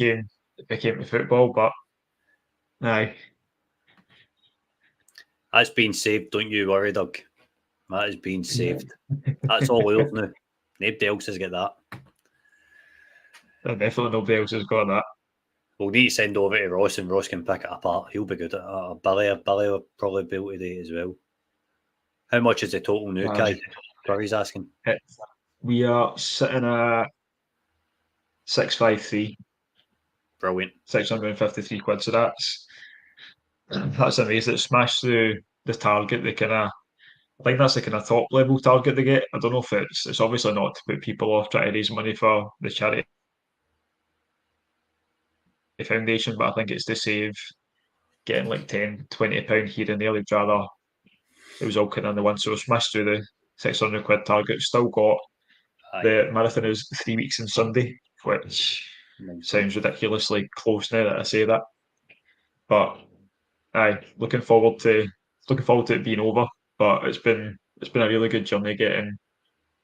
came to football, but aye. That's been saved, don't you worry, Doug. That is being saved. That's all ours now. Nobody else has got that. Definitely nobody else has got that. We'll need to send over to Ross, and Ross can pick it apart. He'll be good at it. Billy will probably be able to do it as well. How much is the total now, Kai? Curry's asking. We are sitting at 653. Brilliant. 653 quid. So that's amazing. It smashed through the target. I think that's the kind of top level target they get. I don't know if it's obviously not to put people off trying to raise money for the charity foundation, but I think it's to save getting like £10-20 here and there. They'd rather it was all kind of in the one. So smashed through the 600 quid target. Still got the marathon is 3 weeks on Sunday, which sounds ridiculously close now that I say that. But looking forward to it being over. But it's been a really good journey getting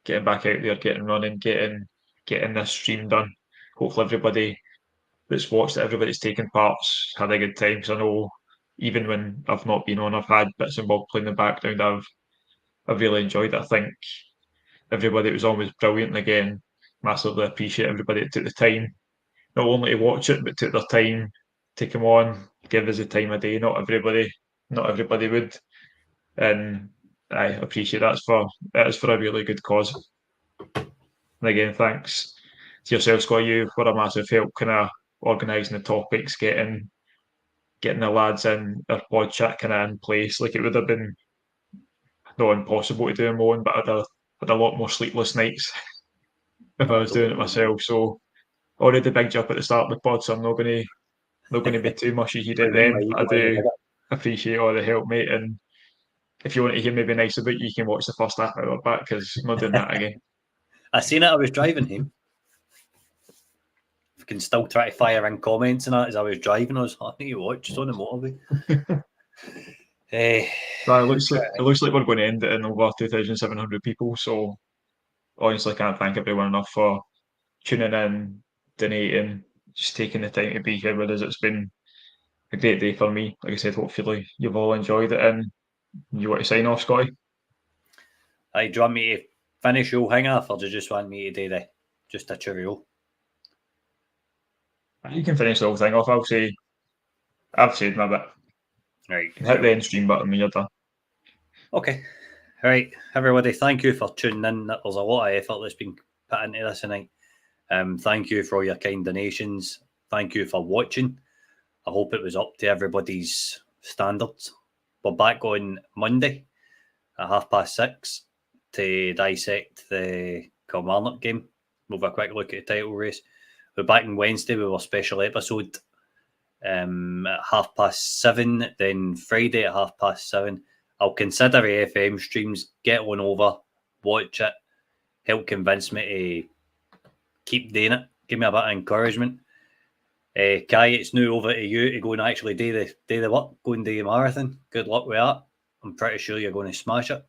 back out there, getting running, getting this stream done. Hopefully everybody that's watched it, everybody's taken parts, had a good time. Because I know even when I've not been on, I've had bits and bobs playing in the background. I've really enjoyed it. I think everybody was always brilliant. And again, massively appreciate everybody that took the time, not only to watch it, but took their time to come on, give us the time of day. Not everybody would. And I appreciate that is for a really good cause. And again, thanks to yourself, Scott. You were a massive help kind of organising the topics, getting the lads in their pod chat kind of in place. Like it would have been not impossible to do on my own, but I'd had a lot more sleepless nights if I was doing it myself. So already bigged you up at the start of the pod, so I'm not going to be too mushy here at then. I do appreciate all the help, mate. And if you want to hear me be nice about you, you can watch the first half hour back because I'm not doing that again. I seen it. I was driving him. I can still try to fire in comments and that as I was driving. I think you watched on the motorway. It looks like we're going to end it in over 2,700 people. So honestly, I can't thank everyone enough for tuning in, donating, just taking the time to be here with us. It's been a great day for me. Like I said, hopefully you've all enjoyed it. And you want to sign off, Scotty? Do you want me to finish your hang off, or do you just want me to do just a cheerio? You can finish the whole thing off. I've said my bit. Right. Hit the end stream button when you're done. Okay. Right, everybody, thank you for tuning in. There's a lot of effort that's been put into this tonight. Thank you for all your kind donations. Thank you for watching. I hope it was up to everybody's standards. We're back on Monday at 6:30 to dissect the Kilmarnock game. We'll have a quick look at the title race. We're back on Wednesday with our special episode at 7:30. Then Friday at 7:30. I'll consider AFM streams. Get on over, watch it, help convince me to keep doing it. Give me a bit of encouragement. Kai, it's now over to you to go and actually do the work, go and do the marathon. Good luck with that. I'm pretty sure you're going to smash it.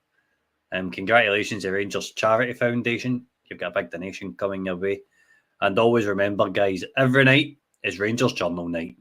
Congratulations to Rangers Charity Foundation. You've got a big donation coming your way. And always remember, guys, every night is Rangers Journal night.